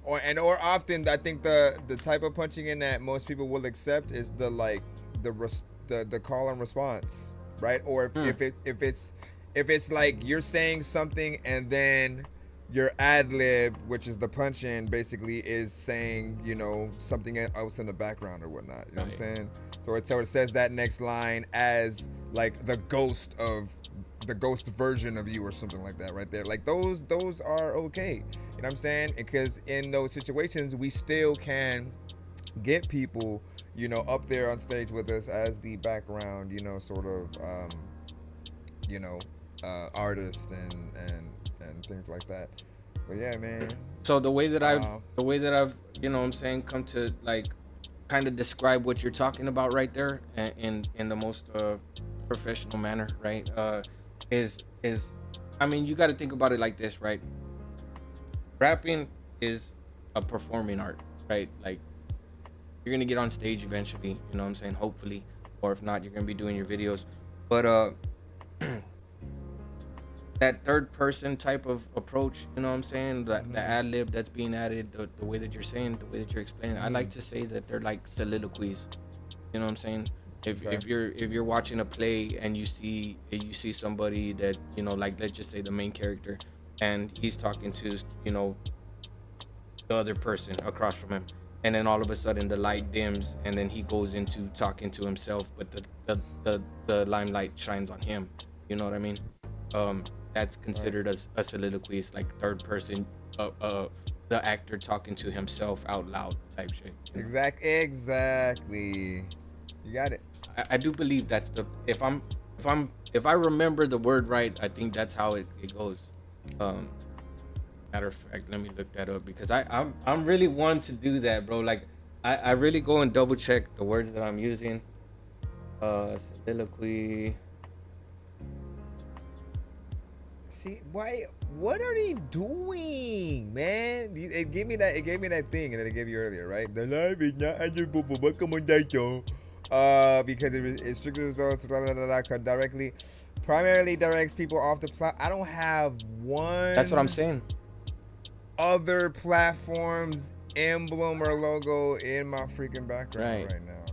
or often I think the type of punching in that most people will accept is the call and response, right? Or if it's like you're saying something and then your ad lib, which is the punch in, basically is saying, you know, something else in the background or whatnot. You know what I'm saying? So it says that next line as like the ghost version of you or something like that right there. Like those are okay. You know what I'm saying? Because in those situations we still can get people, you know, up there on stage with us as the background, you know, sort of artist and things like that. But yeah, man. So the way that I've you know what I'm saying, come to like kind of describe what you're talking about right there in the most professional manner, right? Is I mean, you got to think about it like this, right? Rapping is a performing art, right? Like you're gonna get on stage eventually, you know what I'm saying, hopefully, or if not, you're gonna be doing your videos. But that third person type of approach, you know what I'm saying, the ad lib that's being added, the way that you're saying, the way that you're explaining, I like to say that they're like soliloquies, you know what I'm saying. If you're watching a play and you see somebody that, you know, like let's just say the main character, and he's talking to, you know, the other person across from him, and then all of a sudden the light dims and then he goes into talking to himself, but the limelight shines on him, you know what I mean. That's considered a soliloquy. It's like third person, the actor talking to himself out loud type shit. You know? Exactly. You got it. I do believe that's the if I remember the word right, I think that's how it goes. Matter of fact, let me look that up, because I'm really one to do that, bro. Like I really go and double check the words that I'm using. Soliloquy. See, why? What are they doing, man? It gave me that thing, and then it gave you earlier, right? The life is not recommendation. Because it strictly results primarily directs people off the platform. I don't have one. That's what I'm saying. Other platforms emblem or logo in my freaking background right now.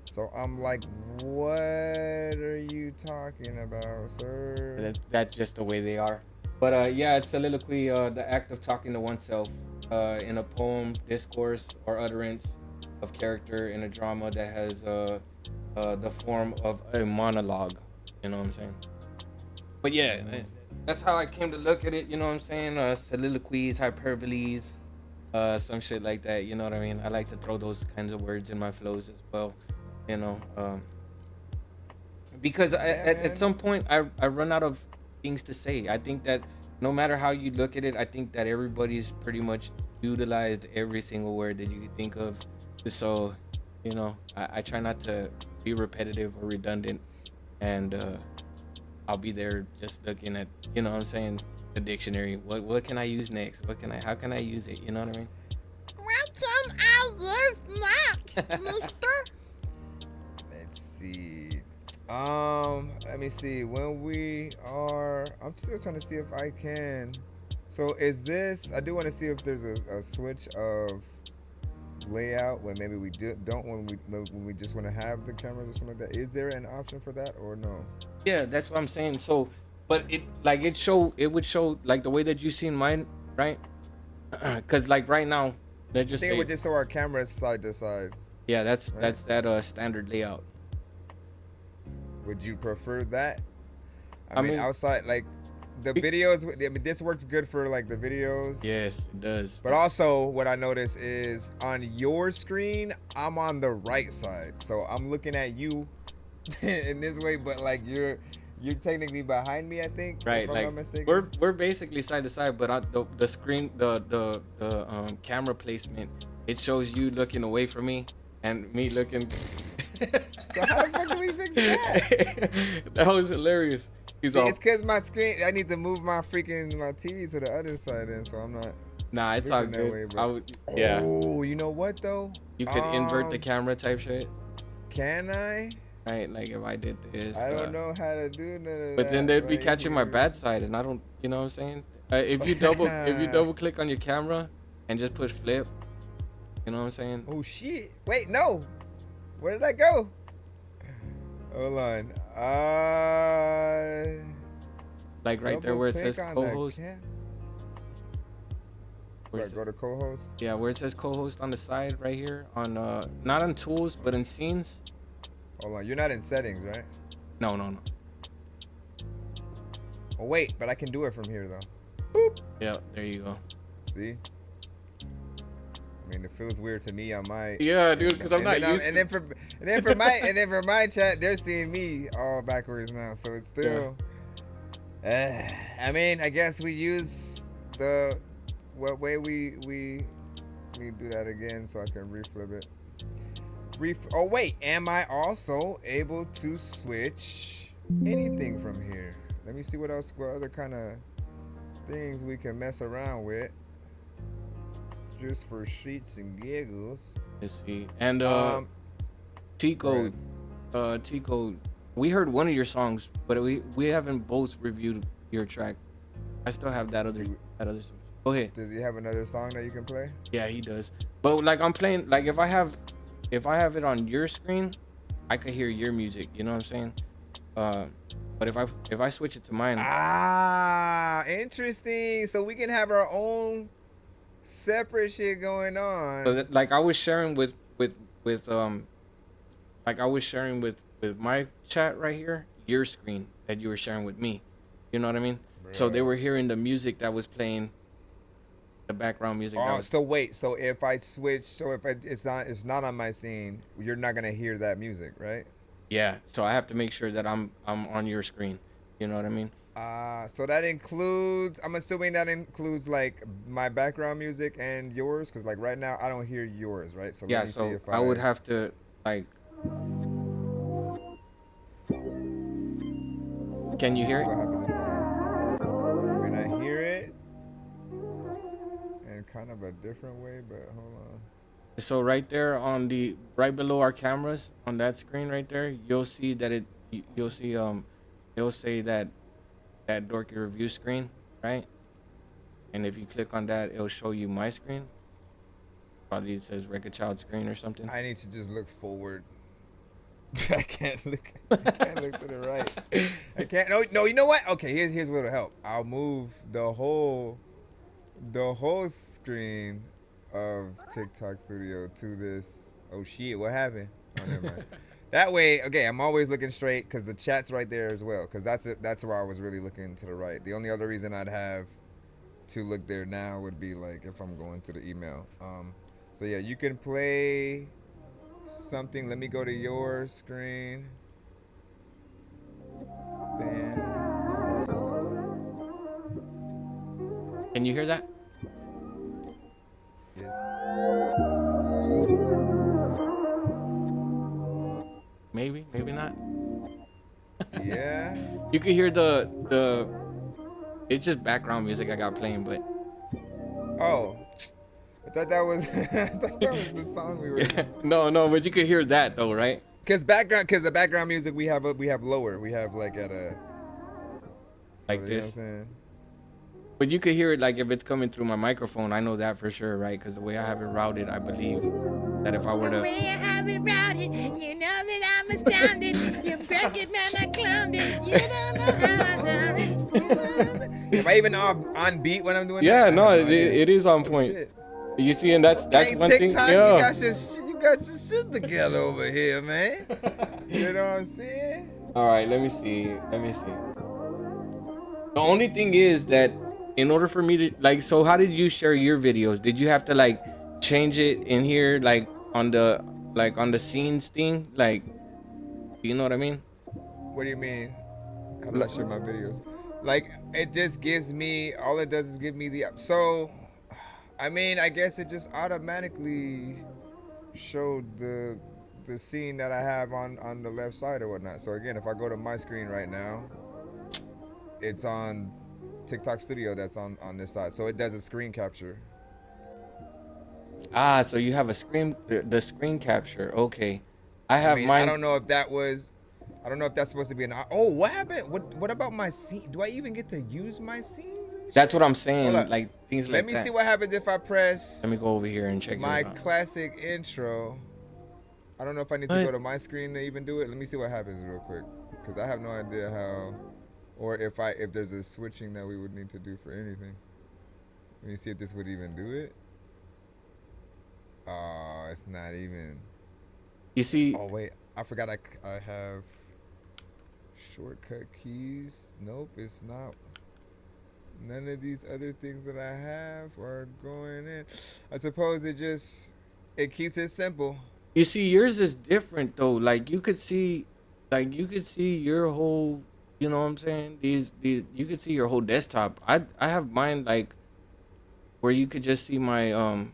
So I'm like, what are you talking about, sir? That's just the way they are. But yeah, it's soliloquy, the act of talking to oneself in a poem, discourse, or utterance of character in a drama that has the form of a monologue. You know what I'm saying? But yeah, that's how I came to look at it. You know what I'm saying? Soliloquies, hyperboles, some shit like that. You know what I mean? I like to throw those kinds of words in my flows as well. You know, because at some point I run out of things to say. I think that no matter how you look at it, I think that everybody's pretty much utilized every single word that you could think of. So, you know, I try not to be repetitive or redundant, and I'll be there just looking at, you know what I'm saying, the dictionary. What can I use next? How can I use it? You know what I mean? What can I use next, mister? Let's see. Let me see. I'm still trying to see if I can. So is this? I do want to see if there's a switch of layout when maybe we don't when we just want to have the cameras or something like that. Is there an option for that or no? Yeah, that's what I'm saying. So, but it would show like the way that you seen mine, right? Because like right now, let's just I think say it would just show our cameras side to side. yeah, that's that standard layout. Would you prefer that? I mean, outside, like the videos. I mean, this works good for like the videos. Yes, it does. But also, what I notice is on your screen, I'm on the right side, so I'm looking at you in this way. But like you're technically behind me, I think. Right, if I'm like not mistaken. we're basically side to side, but the screen, the camera placement, it shows you looking away from me and me looking. So how the fuck do we fix that? That was hilarious. See, it's because my screen. I need to move my TV to the other side, and so I'm not. Nah, it's all good. Way, yeah. Oh, you know what though? You could invert the camera type shit. Can I? Right, like if I did this. I don't know how to do none of that. But then they'd be catching my bad side, and I don't. You know what I'm saying? If you double click on your camera and just push flip, you know what I'm saying? Oh shit! Wait, no. Where did I go? Hold on. Like right there where it says co-host. Where go to co-host? Yeah, where it says co-host on the side right here on not on tools but in scenes. Hold on, you're not in settings, right? No. Oh wait, but I can do it from here though. Boop. Yeah, there you go. See? I mean, it feels weird to me on my. Yeah, dude, because I'm not used. And then for my chat, they're seeing me all backwards now, so it's still. Yeah. I mean, I guess we use what way we do that again, so I can reflip it. Oh wait, am I also able to switch anything from here? Let me see what other kind of things we can mess around with. Just for sheets and giggles. Let's see. And T-Code, we heard one of your songs, but we haven't both reviewed your track. I still have that other song. Go ahead. Does he have another song that you can play? Yeah, he does. But like I'm playing, like if I have it on your screen, I could hear your music. You know what I'm saying? But if I switch it to mine. Interesting. So we can have our own separate shit going on. So that, like I was sharing with my chat right here, your screen that you were sharing with me. You know what I mean? Bro. So they were hearing the music that was playing, the background music. So wait, so if I switch, it's not on my scene, you're not gonna hear that music, right? Yeah. So I have to make sure that I'm on your screen. You know what I mean? So that includes, I'm assuming that includes like my background music and yours, because like right now I don't hear yours, right? So yeah, let me so see if I would have to like. Can you hear it? What happens if I mean, I hear it in kind of a different way, but hold on. So right there right below our cameras on that screen right there, you'll see that it'll say that Dorky review screen, right? And if you click on that, it'll show you my screen. Probably it says Record Child screen or something. I need to just look forward. I can't look to the right. I can't. No. You know what? Okay, here's what'll help. I'll move the whole screen of TikTok Studio to this. Oh shit! What happened? Oh, never mind. That way, okay, I'm always looking straight because the chat's right there as well. Because that's where I was really looking to the right. The only other reason I'd have to look there now would be like if I'm going to the email. So yeah, you can play something. Let me go to your screen. Bam. Can you hear that? Yes. Maybe not. Yeah. You could hear the. It's just background music I got playing, but. Oh, I thought that was the song we were. Yeah. No, but you could hear that though, right? Cause the background music we have lower. We have like at a. Like you know what I'm this. saying? But you could hear it like if it's coming through my microphone. I know that for sure, right? Because the way I have it routed, I believe that if I were The to. way I have it routed, you know that I'm astounded. You broke it, man, I clowned it. You don't know how I done it. Am I even on beat when I'm doing Yeah, that? no, it is on point. Shit. You see, and that's Hey, one TikTok, thing. Yeah. you got your shit together over here, man. You know what I'm saying? All right, let me see. The only thing is that in order for me to so how did you share your videos? Did you have to like change it in here like on the scenes thing? Like, you know what I mean? What do you mean? How do I share my videos? Like, it just gives me, all it does is give me so, I mean, I guess it just automatically showed the scene that I have on the left side or whatnot. So again, if I go to my screen right now, it's on TikTok Studio that's on this side. So it does a screen capture. Ah, so you have the screen capture. Okay. I mean, mine. I don't know if that's supposed to be oh, what happened? What about my scene? Do I even get to use my scenes? That's what I'm saying. Like things like that. Let me see what happens if I press. Let me go over here and check my classic intro. I don't know if I need to go to my screen to even do it. Let me see what happens real quick, because I have no idea how, or if there's a switching that we would need to do for anything. Let me see if this would even do it. Oh, it's not even. You see? Oh wait, I forgot I have shortcut keys. Nope, it's not. None of these other things that I have are going in. I suppose it keeps it simple. You see, yours is different though. Like you could see your whole, you know what I'm saying? These you could see your whole desktop. I have mine like where you could just see my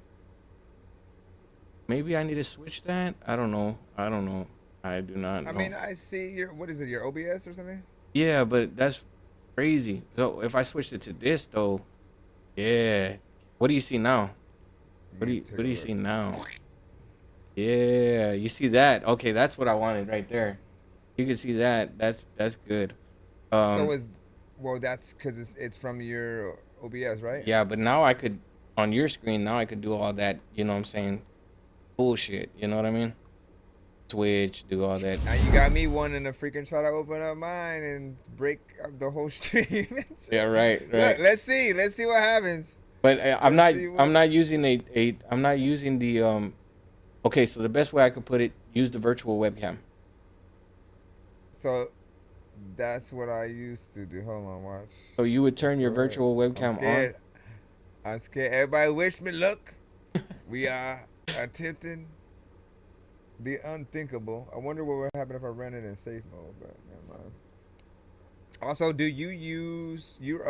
maybe I need to switch that. I don't know. I do not know. I mean, I see your your OBS or something? Yeah, but that's crazy. So if I switched it to this though, yeah. What do you see now? What do you see now? Yeah, you see that? Okay, that's what I wanted right there. You can see that. That's good. That's because it's from your OBS, right? Yeah, but now I could on your screen. Now I could do all that. You know what I'm saying? Bullshit. You know what I mean? Switch, do all that. Now you got me wanting to freaking try to open up mine and break up the whole stream. Yeah, right. Look, let's see what happens. But I'm not using the Okay, so the best way I could put it, use the virtual webcam. So that's what I used to do. Hold on, watch. So you would turn your virtual webcam on? I'm scared. Everybody wish me luck. We are attempting the unthinkable. I wonder what would happen if I ran it in safe mode, but never mind. Also, do you use your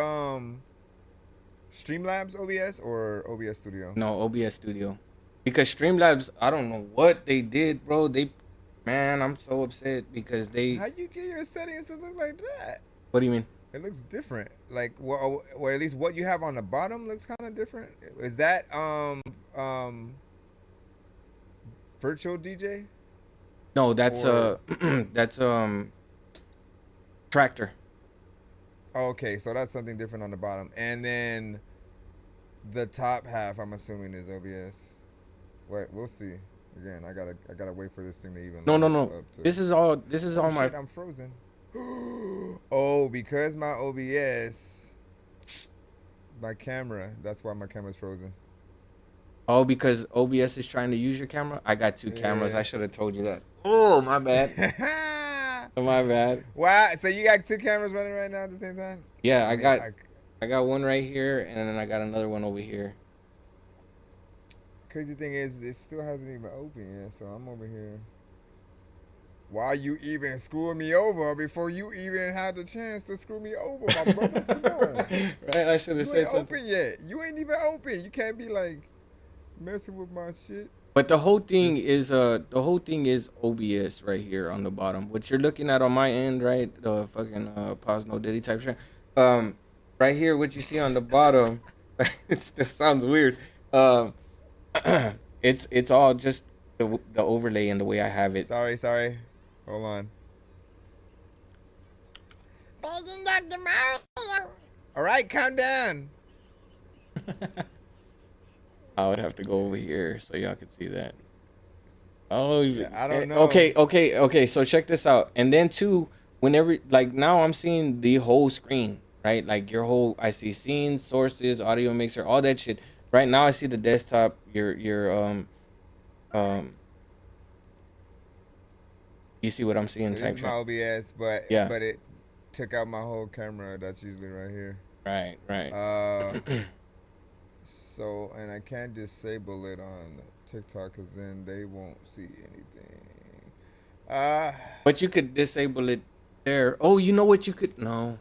Streamlabs OBS or OBS Studio? No, OBS Studio. Because Streamlabs, I don't know what they did, bro. Man, I'm so upset because they. How you get your settings to look like that? What do you mean? It looks different. Like, or at least what you have on the bottom looks kind of different. Is that virtual DJ? No, that's that's Tractor. Okay, so that's something different on the bottom, and then the top half, I'm assuming, is OBS. Wait, we'll see. Again, I gotta wait for this thing to even. No. This is all my. Shit, I'm frozen. Oh, because my OBS, my camera. That's why my camera's frozen. Oh, because OBS is trying to use your camera. I got two cameras. I should have told you that. Oh, my bad. My bad. Wow. So you got two cameras running right now at the same time? Yeah, I got one right here, and then I got another one over here. Crazy thing is, it still hasn't even opened yet, so I'm over here. Why you even screwing me over before you even had the chance to screw me over, my brother? Right, I should have said something. You ain't open yet. You ain't even open. You can't be like messing with my shit. But the whole thing is OBS right here on the bottom. What you're looking at on my end, right? The fucking pause no diddy type shit. Right here, what you see on the bottom, it still sounds weird. Um, it's all just the overlay and the way I have it. Sorry. Hold on. All right, calm down. I would have to go over here so y'all could see that. Oh, yeah, I don't know. Okay. So check this out. And then too, whenever like now I'm seeing the whole screen, right? Like your whole, I see scenes, sources, audio mixer, all that shit. Right now I see the desktop. You see what I'm seeing? This is my OBS, but yeah, but it took out my whole camera. That's usually right here. Right. So, and I can't disable it on TikTok because then they won't see anything. But you could disable it there. Oh, you know what you could? No.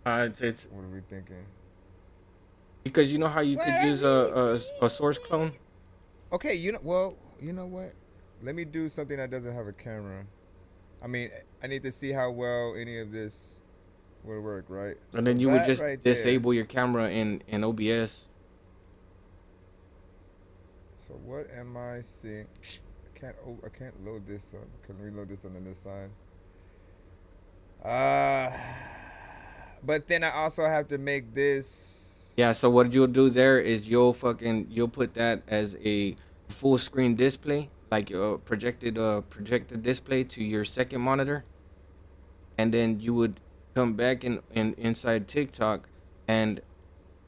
It's what are we thinking? Because you know how you could use a source clone? Okay, you know what? Let me do something that doesn't have a camera. I mean, I need to see how well any of this will work, right? And then you would just disable your camera in OBS. So what am I seeing? I can't load this up. Can we load this on this side? But then I also have to make this. Yeah, so what you'll do there is you'll put that as a full screen display, like your projected display to your second monitor. And then you would come back in inside TikTok, and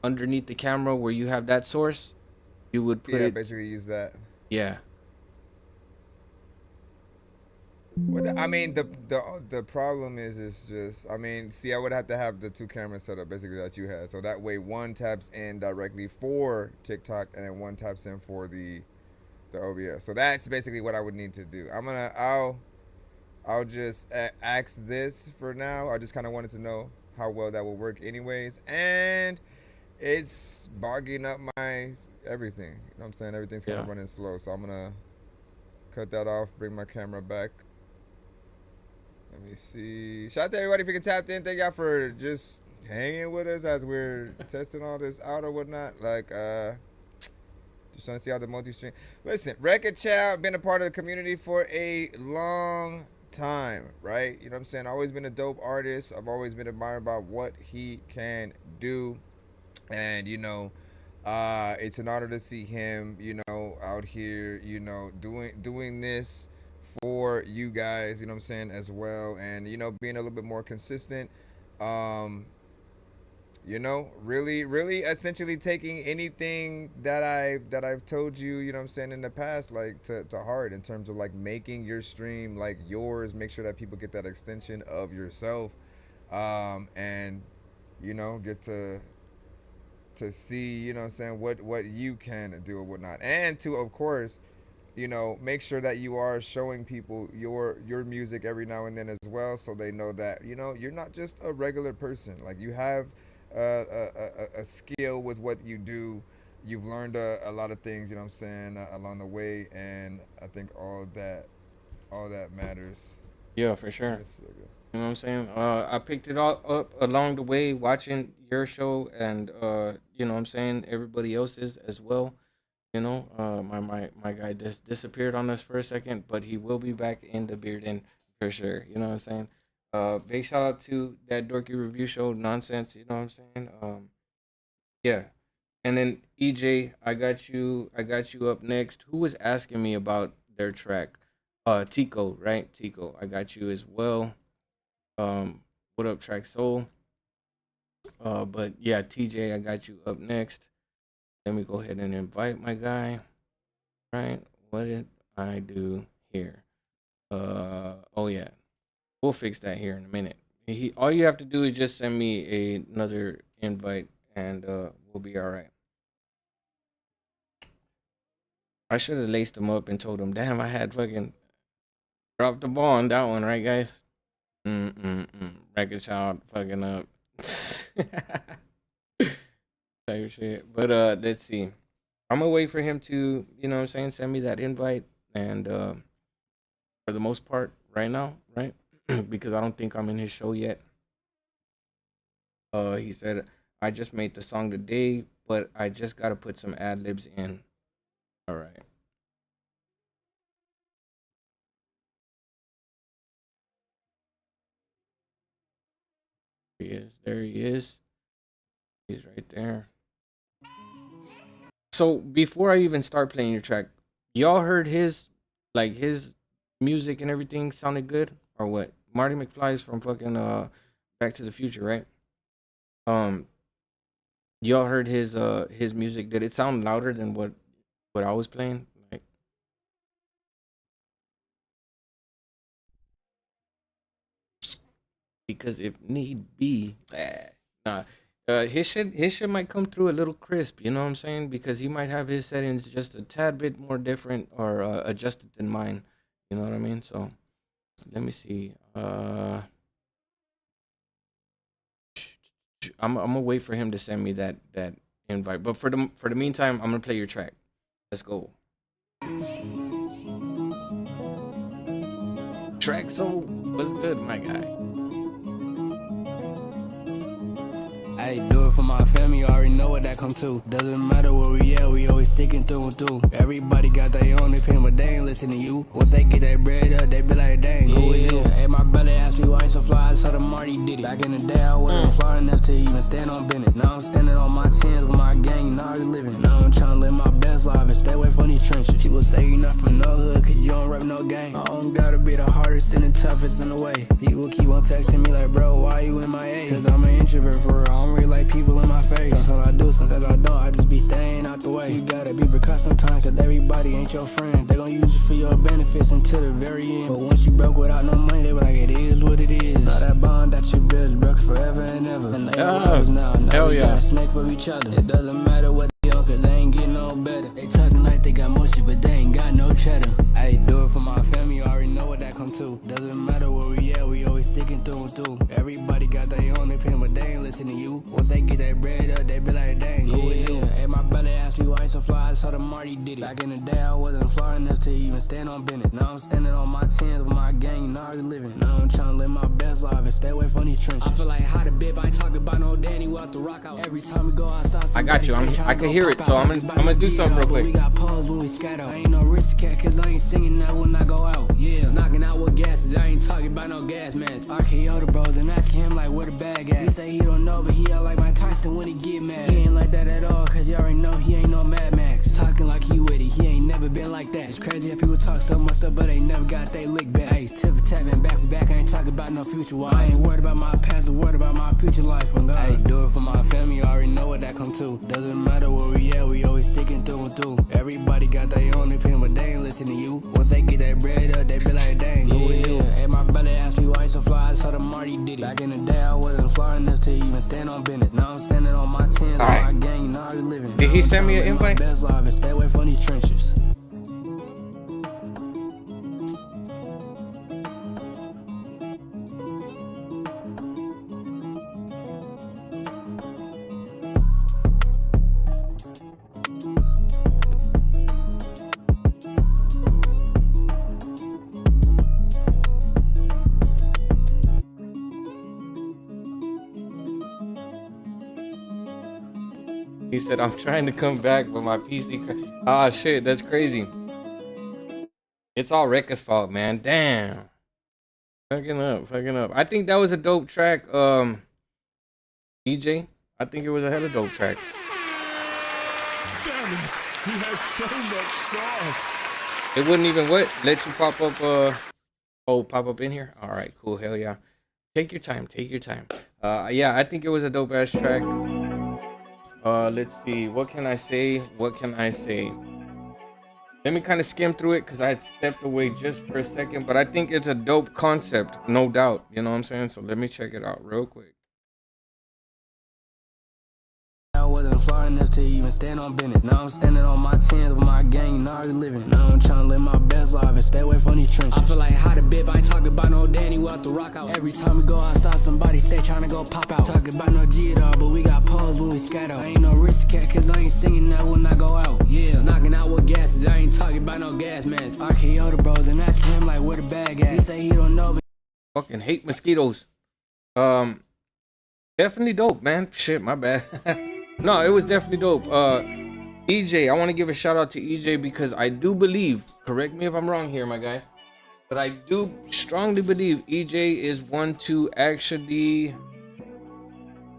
underneath the camera where you have that source, you would put it. Basically use that. Yeah. I mean, the problem is just, I mean, see, I would have to have the two cameras set up basically that you had, so that way one taps in directly for TikTok and then one taps in for the OBS. So that's basically what I would need to do. I'll just ask this for now. I just kind of wanted to know how well that will work anyways, and it's bogging up my everything. You know what I'm saying? Everything's kind of running slow, so I'm gonna cut that off, bring my camera back. Let me see. Shout out to everybody if you can tap in. Thank y'all for just hanging with us as we're testing all this out or whatnot. Like, just trying to see how the multi-stream. Listen, Record Child been a part of the community for a long time, right? You know what I'm saying? Always been a dope artist. I've always been admired by what he can do, and you know, it's an honor to see him, you know, out here, you know, doing this for you guys, you know what I'm saying, as well, and you know, being a little bit more consistent, you know, really essentially taking anything that I've told you, you know what I'm saying, in the past, like to heart, in terms of like making your stream like yours, make sure that people get that extension of yourself, and you know, get to see, you know what I'm saying, what you can do or whatnot, and to, of course, you know, make sure that you are showing people your music every now and then as well, so they know that, you know, you're not just a regular person. Like, you have a skill with what you do. You've learned a lot of things, you know what I'm saying, along the way, and I think all that matters. Yeah, for sure. You know what I'm saying? I picked it all up along the way watching your show, and you know what I'm saying, everybody else's as well. You know, my guy just disappeared on us for a second, but he will be back in the beard in for sure. You know what I'm saying? Big shout out to that dorky review show nonsense. You know what I'm saying? Yeah. And then EJ, I got you up next. Who was asking me about their track? Tico, right? Tico, I got you as well. What up, Track Soul? But yeah, TJ, I got you up next. Let me go ahead and invite my guy. Right? What did I do here? Oh yeah. We'll fix that here in a minute. All you have to do is just send me another invite, and we'll be all right. I should have laced him up and told him, damn, I had fucking dropped the ball on that one, right, guys? Record Child fucking up. Type shit. But let's see. I'm gonna wait for him to, you know what I'm saying, send me that invite. And for the most part, right now, right? Because I don't think I'm in his show yet. He said, I just made the song today, but I just gotta put some ad libs in. All right. He is. There he is. He's right there. So before I even start playing your track, y'all heard his music and everything sounded good or what? Marty McFly is from fucking Back to the Future, right? Y'all heard his music. Did it sound louder than what I was playing? Like, because if need be, nah. His shit might come through a little crisp, you know what I'm saying? Because he might have his settings just a tad bit more different or adjusted than mine. You know what I mean? So let me see. I'm gonna wait for him to send me that invite. But for the meantime, I'm gonna play your track. Let's go. Track Soul, what's good, my guy? I do it for my family, you already know what that come to. Doesn't matter where we at, we always sticking through and through. Everybody got their own opinion, but they ain't listen to you. Once they get that bread up, they be like, dang, who is you? Hey, my brother asked me why I so fly, I told him Marty did it. Back in the day, I wasn't fly enough to even stand on business. Now I'm standing on my tens with my gang, you know how we living. Now I'm trying to live my best life and stay away from these trenches. People say you not from no hood, cause you don't rep no gang. I don't gotta be the hardest and the toughest in the way. People keep on texting me like, bro, why you in my A? Cause I'm an introvert for real, I don't really like people in my face. Sometimes I do, sometimes I don't, I just be staying out the way. You gotta be precautioned sometimes, cause everybody ain't your friend. They gon' use you for your benefits until the very end. But once you broke without no money, they be like, it is what it is. Now that bond that you built is broke forever and ever. And they all love us now we got a snake for each other. It doesn't matter what they on, cause they ain't getting no better. They talking like they got more shit, but they ain't got no cheddar. I do it for my family, you already know what that come to. Doesn't matter where we at, we always sticking through and through. Everybody got their own opinion, but they ain't listening to you. Once they get that bread up, they be like, dang, who is you? Hey, my brother asked me why I so fly, I told him Marty did it. Back in the day, I wasn't fly enough to even stand on business. Now I'm standing on my tens with my gang, you know how we living. Now I'm trying to live my best life and stay away from these trenches. I feel like how the bib, I ain't talking about no Danny, we out the rock out. Every time we go outside, I got you. I can hear it, so I'm gonna do something real quick. We got pause when we scatter. I ain't no rich cat, cause I ain't singing that when I go out. Yeah, knocking out with gases, I ain't talking about no gas man. RKO the bros and asking him like where the bag at. He say he don't know, but he out like Mike Tyson when he get mad. He ain't like that at all, cause you already know he ain't no Mad Max. Talking like he witty, he ain't never been like that. It's crazy how people talk so much stuff, but they never got they lick back. Hey, tip for tapping back for back, I ain't talking about no future wise. I ain't worried about my past, I'm worried about my future life. I do it for my family, you already know what that come to. Doesn't matter where we at, we always sticking through and through. Everybody got their own opinion, but they ain't listening to you. Once they get that bread up, they be like, dang, who is you? Hey, my brother asked me why I so fly, I told him Marty did it. Back in the day, I wasn't fly enough to even stand on business. Now I'm standing on my tens with my gang, you know how we living. Did he send me an invite? Best life and stay away from these trenches. He said, I'm trying to come back, but my PC... Ah, shit, that's crazy. It's all Rekka's fault, man. Damn. Fucking up. I think that was a dope track, DJ. I think it was a hella dope track. Damn it, he has so much sauce. It wouldn't even what? Let you pop up, pop up in here? All right, cool, hell yeah. Take your time. Yeah, I think it was a dope ass track. Let's see. What can I say? Let me kind of skim through it because I had stepped away just for a second, but I think it's a dope concept, no doubt. You know what I'm saying? So let me check it out real quick. I wasn't far enough to even stand on business. Now I'm standing on my 10s with my gang, you know how we living. Now I'm trying to live my best life and stay away from these trenches. I feel like how the bib, I ain't talking about no Danny, we out the rock out. Every time we go outside, somebody stay trying to go pop out. Talking about no G at all, but we got pause when we scat out. I ain't no rich cat, cause I ain't singing that when I go out. Yeah, knocking out with gases, I ain't talking about no gas, man. RKO the bros and asking him like where the bag at. He say he don't know, but fucking hate mosquitoes. Definitely dope, man. Shit, my bad. No, it was definitely dope. EJ, I want to give a shout out to EJ because I do believe, correct me if I'm wrong here, my guy, but I do strongly believe EJ is one to actually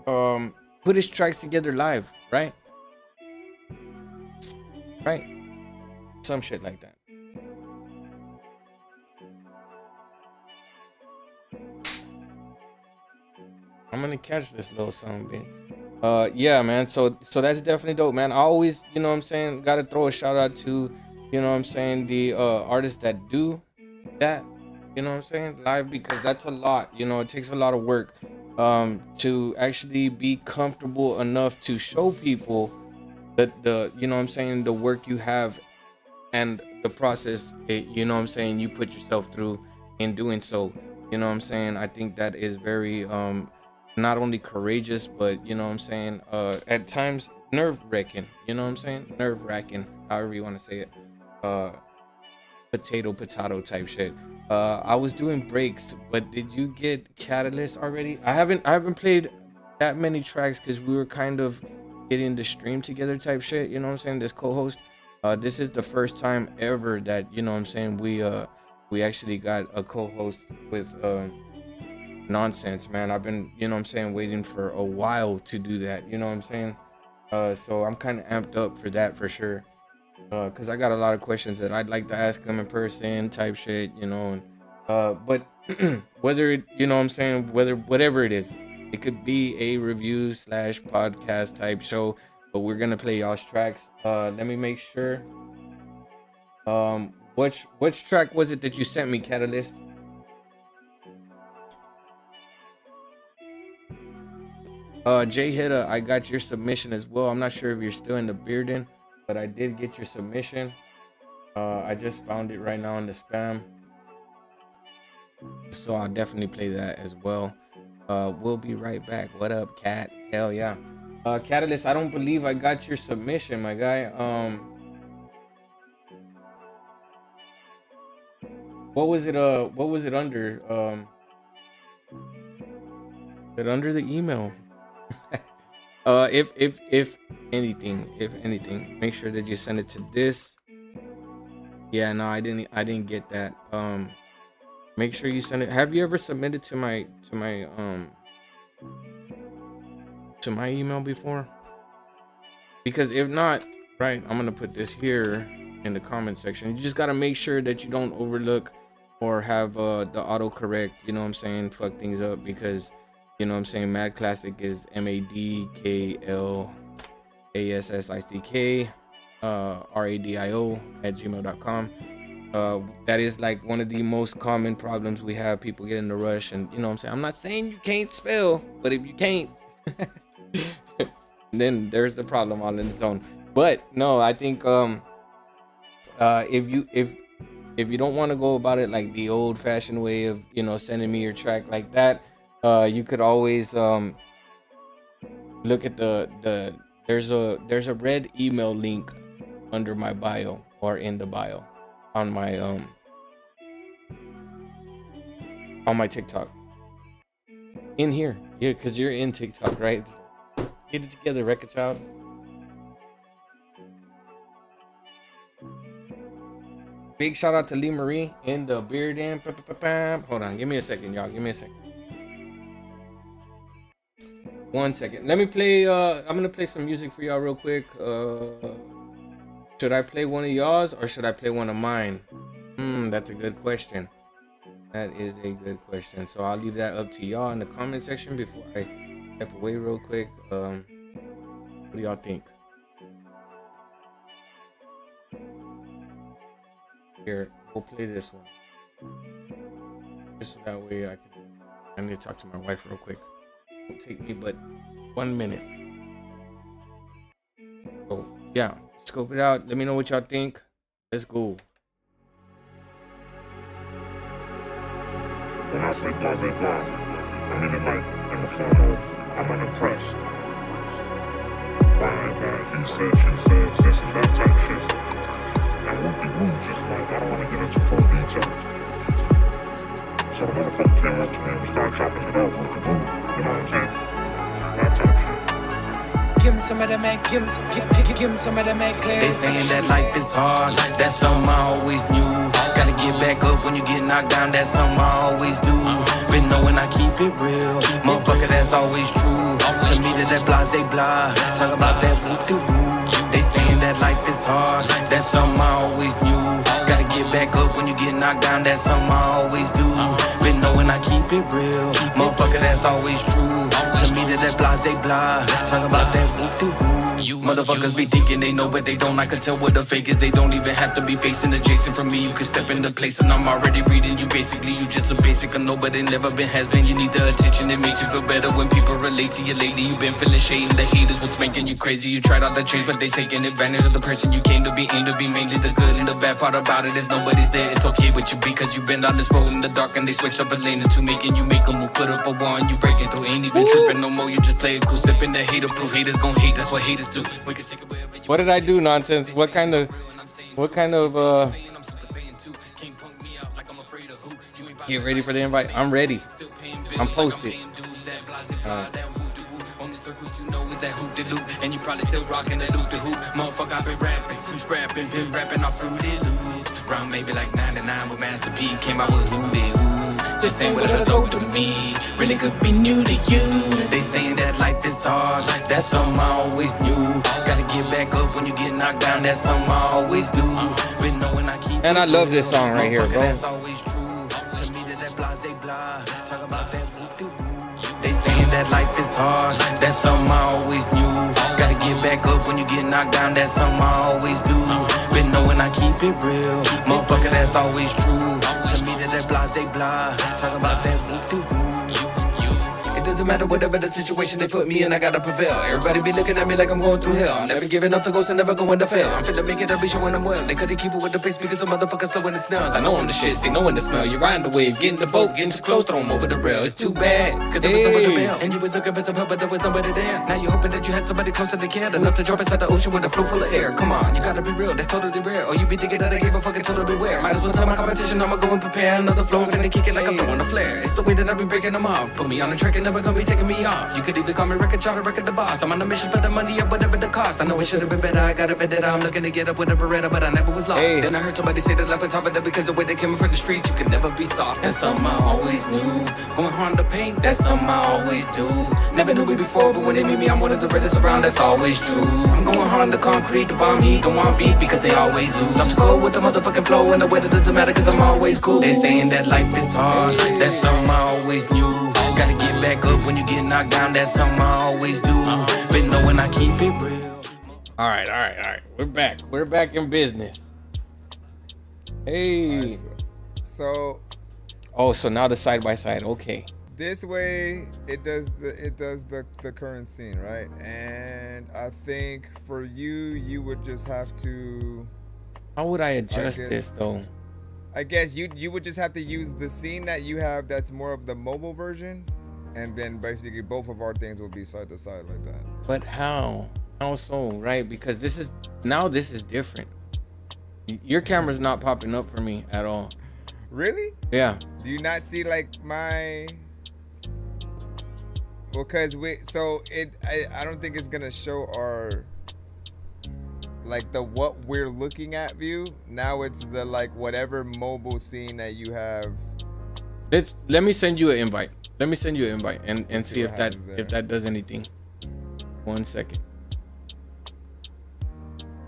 put his tracks together live, right? Right? Some shit like that. I'm gonna catch this little son of a bitch. Yeah, man. So that's definitely dope, man. I always, you know what I'm saying, gotta throw a shout out to, you know what I'm saying, the artists that do that, you know what I'm saying, live, because that's a lot. You know, it takes a lot of work to actually be comfortable enough to show people that the, you know what I'm saying, the work you have and the process, you know what I'm saying, you put yourself through in doing so. You know what I'm saying? I think that is very not only courageous, but you know what I'm saying, at times nerve-wracking, you know what I'm saying, nerve-wracking, however you want to say it, potato type shit. I was doing breaks, but did you get Catalyst already? I haven't played that many tracks because we were kind of getting the stream together type shit, you know what I'm saying, this co-host. This is the first time ever that, you know what I'm saying, we actually got a co-host with Nonsense, man. I've been, you know what I'm saying, waiting for a while to do that, you know what I'm saying. So I'm kind of amped up for that for sure, because I got a lot of questions that I'd like to ask him in person type shit, you know. But whether it, you know what I'm saying, whatever it is, it could be a review / podcast type show, but we're gonna play y'all's tracks. Let me make sure. Which track was it that you sent me, Catalyst? Jay Hitta, I got your submission as well. I'm not sure if you're still in the bearding, but I did get your submission. I just found it right now in the spam, so I'll definitely play that as well. We'll be right back. What up, Cat? Hell yeah. Catalyst, I don't believe I got your submission, my guy. What was it under? Is it under the email? If anything, make sure that you send it to this. Yeah, no, I didn't get that. Make sure you send it. Have you ever submitted to my email before? Because if not, right, I'm gonna put this here in the comment section. You just gotta make sure that you don't overlook or have the autocorrect, you know what I'm saying, fuck things up, because you know what I'm saying, Mad Classic is MADKLASSICK radio@gmail.com. That is like one of the most common problems we have. People get in a rush, and you know what I'm saying, I'm not saying you can't spell, but if you can't then there's the problem all in its own. But no, I think if you don't want to go about it like the old fashioned way of, you know, sending me your track like that, you could always look at the there's a red email link under my bio, or in the bio on my TikTok. In here. Yeah, because you're in TikTok, right? Get it together, Record Child. Big shout out to Lee Marie in the beard in. Hold on, give me a second, y'all. Give me a second. 1 second. Let me play. I'm gonna play some music for y'all real quick. Should I play one of y'all's or should I play one of mine? That's a good question. That is a good question. So I'll leave that up to y'all in the comment section before I step away real quick. What do y'all think? Here, we'll play this one. Just so that way I need to talk to my wife real quick. It'll take me but 1 minute. Yeah, scope it out. Let me know what y'all think. Let's go. When I say blase, blase, I mean it like in the form of I'm unimpressed. Fine guy, he said, she said, this and that type shit. And whoop-de-whoop, just like, I don't want to get into full detail. So the motherfucker came up to me and we started chopping it up, whoop-de-whoop, you know what I'm saying? That type shit. Give me some of that Mac, give me some of that Mac class. They saying that life is hard, that's something I always knew. Gotta get back up when you get knocked down, that's something I always do. Been knowing I keep it real, motherfucker, that's always true. To me that blase blah, talk about that whoop-de-woo. They saying that life is hard, that's something I always knew. Gotta get back up when you get knocked down, that's something I always do. Been knowing I keep it real, motherfucker, that's always true. To me that blase blah, talk about that whoop-de-woo. You motherfuckers be thinking they know, but they don't. I can tell what the fake is. They don't even have to be facing adjacent from me. You can step into place and I'm already reading you. Basically, you just a basic. I know, but it never been, has been. You need the attention. It makes you feel better when people relate to you lately. You been feeling shade and the hate is what's making you crazy. You tried all the change, but they taking advantage of the person you came to be. Aim to be mainly the good and the bad part about it is nobody's there. It's okay with you because you've been on this road in the dark and they switched up a lane into making you make a move. Put up a wall and you breaking through. Ain't even tripping no more. You just play it cool, sipping that hater proof. Haters gon' hate. That's what haters do. We can take it wherever you. What did I do, nonsense? What kind of Get ready for the invite. I'm ready. I'm posted. Only circles you know is that hoop de loop, and you probably still rocking that loop de hoop. Motherfucker, I been rapping, since rapping, been rapping off Fruity Loops. Round maybe like 99 with Master P, came out with Hootie Ooh. Just saying what it's old to me, really could be new to you. They saying that life is hard, that's something I always knew. Gotta get back up when you get knocked down, that's something I always do. Been knowing I keep. And I love this song right here, bro. That's always true. To me that blase blah, talk about that whoop-de-woo. They saying that life is hard, that's something I always knew. Gotta get back up when you get knocked down, that's something I always do. Been knowing I keep it real, motherfucker, that's always true. To me that blase blah, talk about that whoop-de-woo. It doesn't matter whatever the situation they put me in, I gotta prevail. Everybody be looking at me like I'm going through hell. I'm never giving up the ghost and never going to fail. I'm finna make it, I'll be showing them well. They couldn't keep it with the pace because the motherfuckers slowing it snails. I know I'm the shit, they knowing the smell. You're riding the wave, getting the boat, getting too close, throw them over the rail. It's too bad, cause there was no one to bail. And you was looking for some help, but there was nobody there. Now you hoping that you had somebody closer to care, enough to drop inside the ocean with a flow full of air. Come on, you gotta be real, that's totally rare. Or you be thinking that I gave a fucking total beware. Might as well tell my competition I'ma go and prepare another flow. I'm finna kick it like I'm throwing a flare. It's the way that I be breaking them off. Put me on the track and never gonna be taking me off. You could either call me record try to record the boss. I'm on a mission for the money or whatever the cost. I know it should have been better, I gotta bet that I'm looking to get up with a Beretta, but I never was lost. Then I heard somebody say that life was harder because the way they came from the streets, you could never be soft. That's something I always knew. Going hard to paint, that's something I always do. Never knew me before, but when they meet me, I'm one of the realest around, that's always true. I'm going hard on the concrete, the bomb heat, don't want beat because they always lose. I'm too cold with the motherfucking flow, and the weather doesn't matter cause I'm always cool. They saying that life is hard, that's something I always knew. Gotta get back up when you get knocked down, that's something I always do. Been knowing I keep it real. All right. We're back in business. Hey. So. Oh, so now the side by side. Okay. This way, it does the current scene, right? And I think for you would just have to. How would I adjust this though? I guess you would just have to use the scene that you have that's more of the mobile version, and then basically both of our things will be side to side like that. But how? How so? Right? Because this is different. Your camera's not popping up for me at all. Really? Yeah. Do you not see like my? Well, cause I don't think it's gonna show our. Like the what we're looking at view. Now it's the like whatever mobile scene that you have. Let me send you an invite. And see if that does anything. 1 second.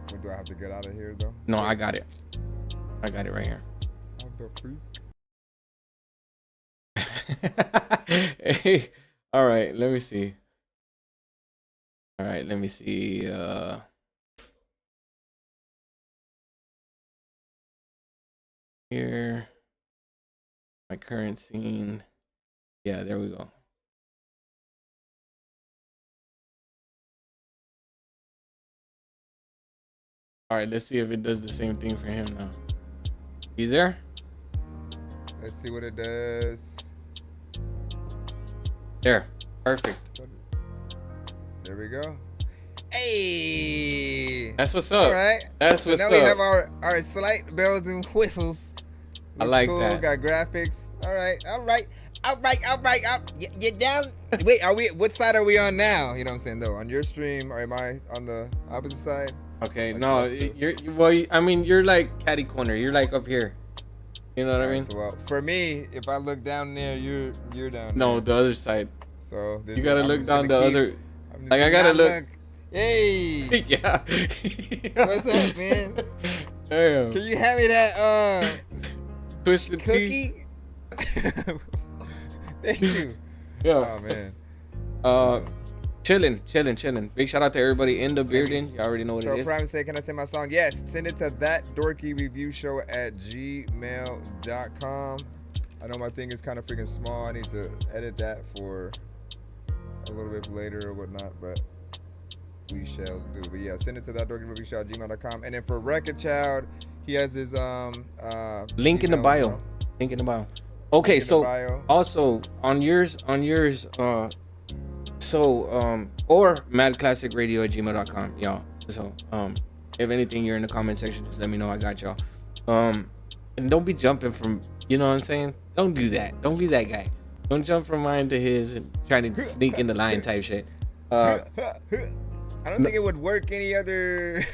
What, do I have to get out of here though? No, I got it right here. Hey, all right, let me see. Here, my current scene. Yeah, there we go. All right, let's see if it does the same thing for him now. You there? Let's see what it does. There. Perfect. There we go. Hey. That's what's up. All right. That's what's now up. Now we have our slight bells and whistles. I like cool. that. Got graphics. All right. You down? Wait, what side are we on now? You know what I'm saying, though? On your stream, or am I on the opposite side? Okay, like no, you're like catty corner. You're like up here. You know what I mean? So, for me, if I look down there, you're down there. No, the other side. So you gotta look down the other. Like I gotta look. Hey. Yeah. What's up, man? Damn. Can you hand me that Twisted cookie? Thank you. Yeah. Oh man. Chilling. Big shout out to everybody in the building. You already know what it is. So Prime say, can I send my song? Yes. Send it to thatdorkyreviewshow@gmail.com. I know my thing is kind of freaking small. I need to edit that for a little bit later or whatnot, but we shall do. But yeah, send it to thatdorkyreviewshow@gmail.com. And then for Record Child, he has his link in the bio. Link in the bio. Okay, so also on yours, or madklassicradio@gmail.com, y'all. So if anything you're in the comment section, just let me know. I got y'all. And don't be jumping from, you know what I'm saying? Don't do that. Don't be that guy. Don't jump from mine to his and trying to sneak in the line type shit. I don't think it would work any other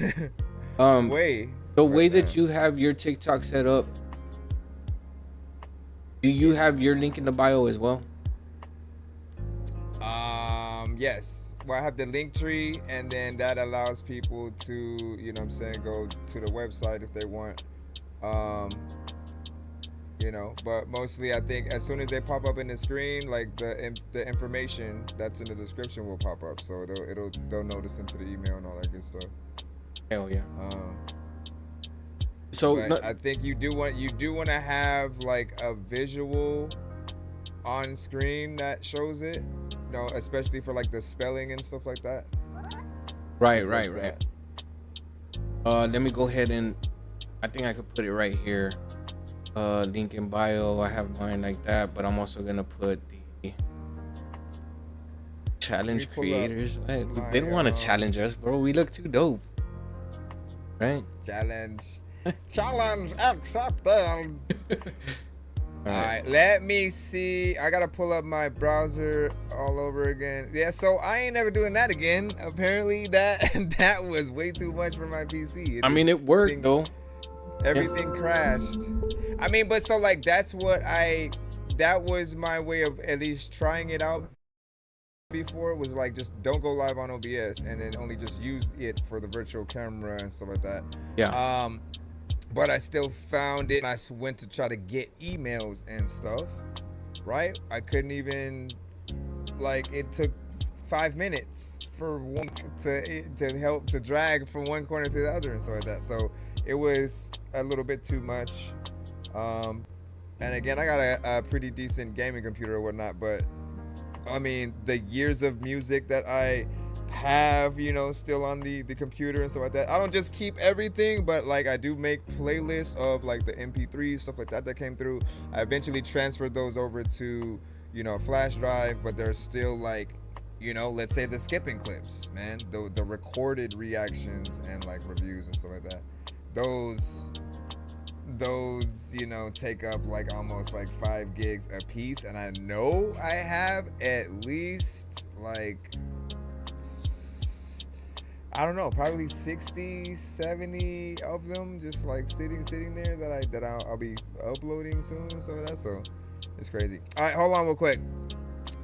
way. The way that you have your TikTok set up, do you have your link in the bio as well? Yes. Well, I have the link tree, and then that allows people to, you know what I'm saying, go to the website if they want. You know, but mostly I think as soon as they pop up in the screen, like the information that's in the description will pop up, so they'll notice into the email and all that good stuff. Hell yeah. I think you do want to have like a visual on screen that shows it, you know, especially for like the spelling and stuff like that. Right. Let me go ahead and I think I could put it right here. Link in bio. I have mine like that, but I'm also gonna put the challenge creators. They don't want to challenge us, bro. We look too dope, right? Challenge accepted. All right, let me see. I gotta pull up my browser all over again. Yeah, so I ain't never doing that again. Apparently, that was way too much for my PC. It worked though. Everything crashed. I mean, but so like that was my way of at least trying it out before. Was like just don't go live on OBS and then only just use it for the virtual camera and stuff like that. Yeah. But I still found it. I went to try to get emails and stuff, right? I couldn't even, like, it took 5 minutes for one to help to drag from one corner to the other and stuff like that. So it was a little bit too much. And again, I got a pretty decent gaming computer or whatnot, but I mean, the years of music that I have, you know, still on the computer and stuff like that. I don't just keep everything, but like I do make playlists of like the MP3s, stuff like that came through. I eventually transferred those over to, you know, a flash drive, but there's still like, you know, let's say the skipping clips, man, the recorded reactions and like reviews and stuff like that. Those, you know, take up like almost like 5 gigs a piece, and I know I have at least like, I don't know, probably 60, 70 of them just like sitting there that I'll be uploading soon and stuff like that. So it's crazy. All right, hold on real quick.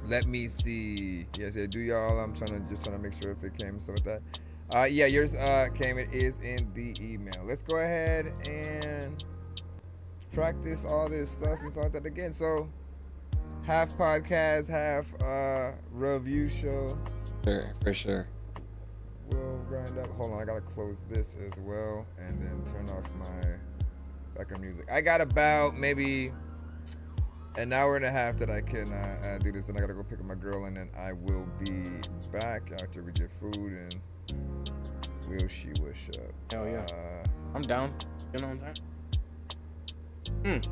Let me see. Yes, do y'all. I'm trying to make sure if it came and stuff like that. Yeah, yours came. It is in the email. Let's go ahead and practice all this stuff and stuff like that again. So half podcast, half review show. Sure, for sure. We'll grind up. Hold on, I gotta close this as well and then turn off my background music. I got about maybe an hour and a half that I can do this, and I gotta go pick up my girl, and then I will be back after we get food and Will she wish up? Hell yeah. I'm down. You know what I'm saying?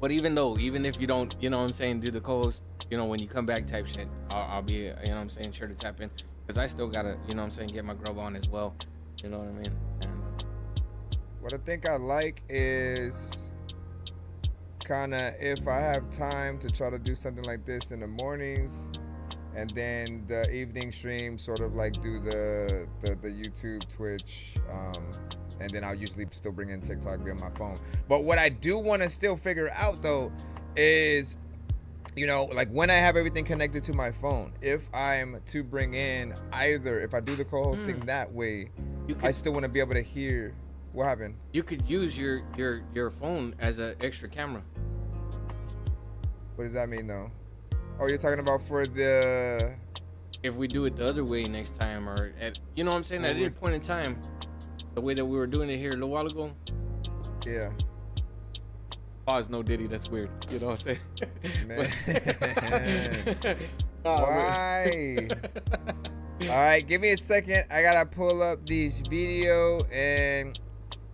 But even if you don't, you know what I'm saying, do the co-host, you know, when you come back type shit, I'll be, you know what I'm saying, sure to tap in. Because I still gotta, you know what I'm saying, get my grub on as well. You know what I mean? And what I think I like is kind of, if I have time to try to do something like this in the mornings, and then the evening stream sort of like do the YouTube, Twitch, and then I'll usually still bring in TikTok via my phone. But what I do want to still figure out though is, you know, like when I have everything connected to my phone, if I'm to bring in either, if I do the co-hosting that way, I still want to be able to hear what happened. You could use your phone as an extra camera. What does that mean though? Oh, you're talking about for the... If we do it the other way next time, or at, you know what I'm saying, at any point in time, the way that we were doing it here a little while ago. Yeah. Pause, no Diddy, that's weird. You know what I'm saying? Man. Why? All right, give me a second. I gotta pull up this video, and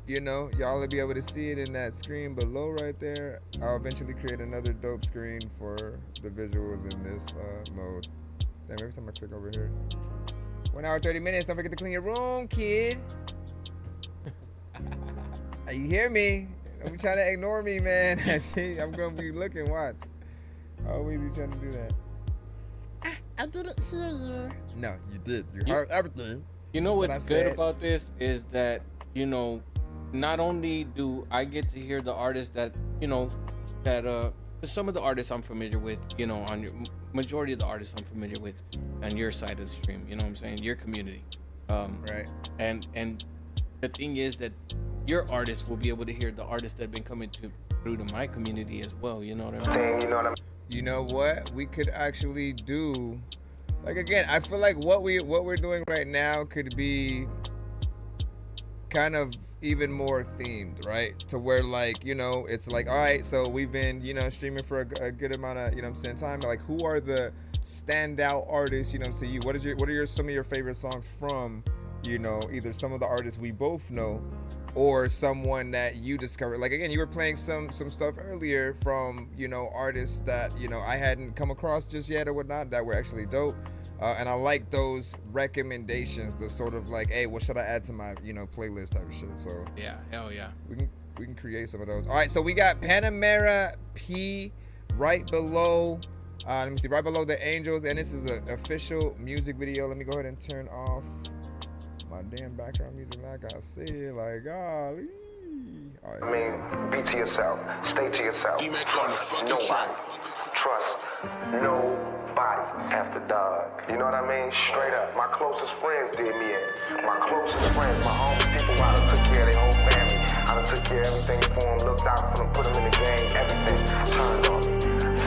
you know, y'all will be able to see it in that screen below right there. I'll eventually create another dope screen for the visuals in this mode. Damn, every time I click over here. 1 hour, 30 minutes. Don't forget to clean your room, kid. You hear me? Don't be trying to ignore me, man. I'm gonna be looking, watch. Always be trying to do that. I didn't hear you. No, you did. You heard everything. You know what's good about this is that, you know, not only do I get to hear the artists that, you know, that some of the artists I'm familiar with, you know, on your majority of the artists I'm familiar with on your side of the stream, you know what I'm saying, your community. Right. And the thing is that your artists will be able to hear the artists that have been coming through to my community as well, you know what I mean? You know what? We could actually do, like, again, I feel like what we're doing right now could be kind of even more themed, right? To where, like, you know, it's like, all right, so we've been, you know, streaming for a good amount of, you know what I'm saying, time. Like, who are the standout artists, you know what I'm saying? What are some of your favorite songs from, you know, either some of the artists we both know or someone that you discovered? Like, again, you were playing some stuff earlier from, you know, artists that, you know, I hadn't come across just yet or whatnot that were actually dope. And I like those recommendations, the sort of like, hey, what should I add to my, you know, playlist type of shit. So yeah, hell yeah. We can create some of those. All right, so we got Panamera P right below, let me see, right below the Angels, and this is an official music video. Let me go ahead and turn off my damn background music like I said, like, golly. All right. I mean, be to yourself. Stay to yourself. Trust nobody. Trust nobody after dog. You know what I mean? Straight up. My closest friends did me in. My closest friends, my home people, I done took care of their whole family. I done took care of everything for them, looked out for them, put them in the game, everything. Turned on me.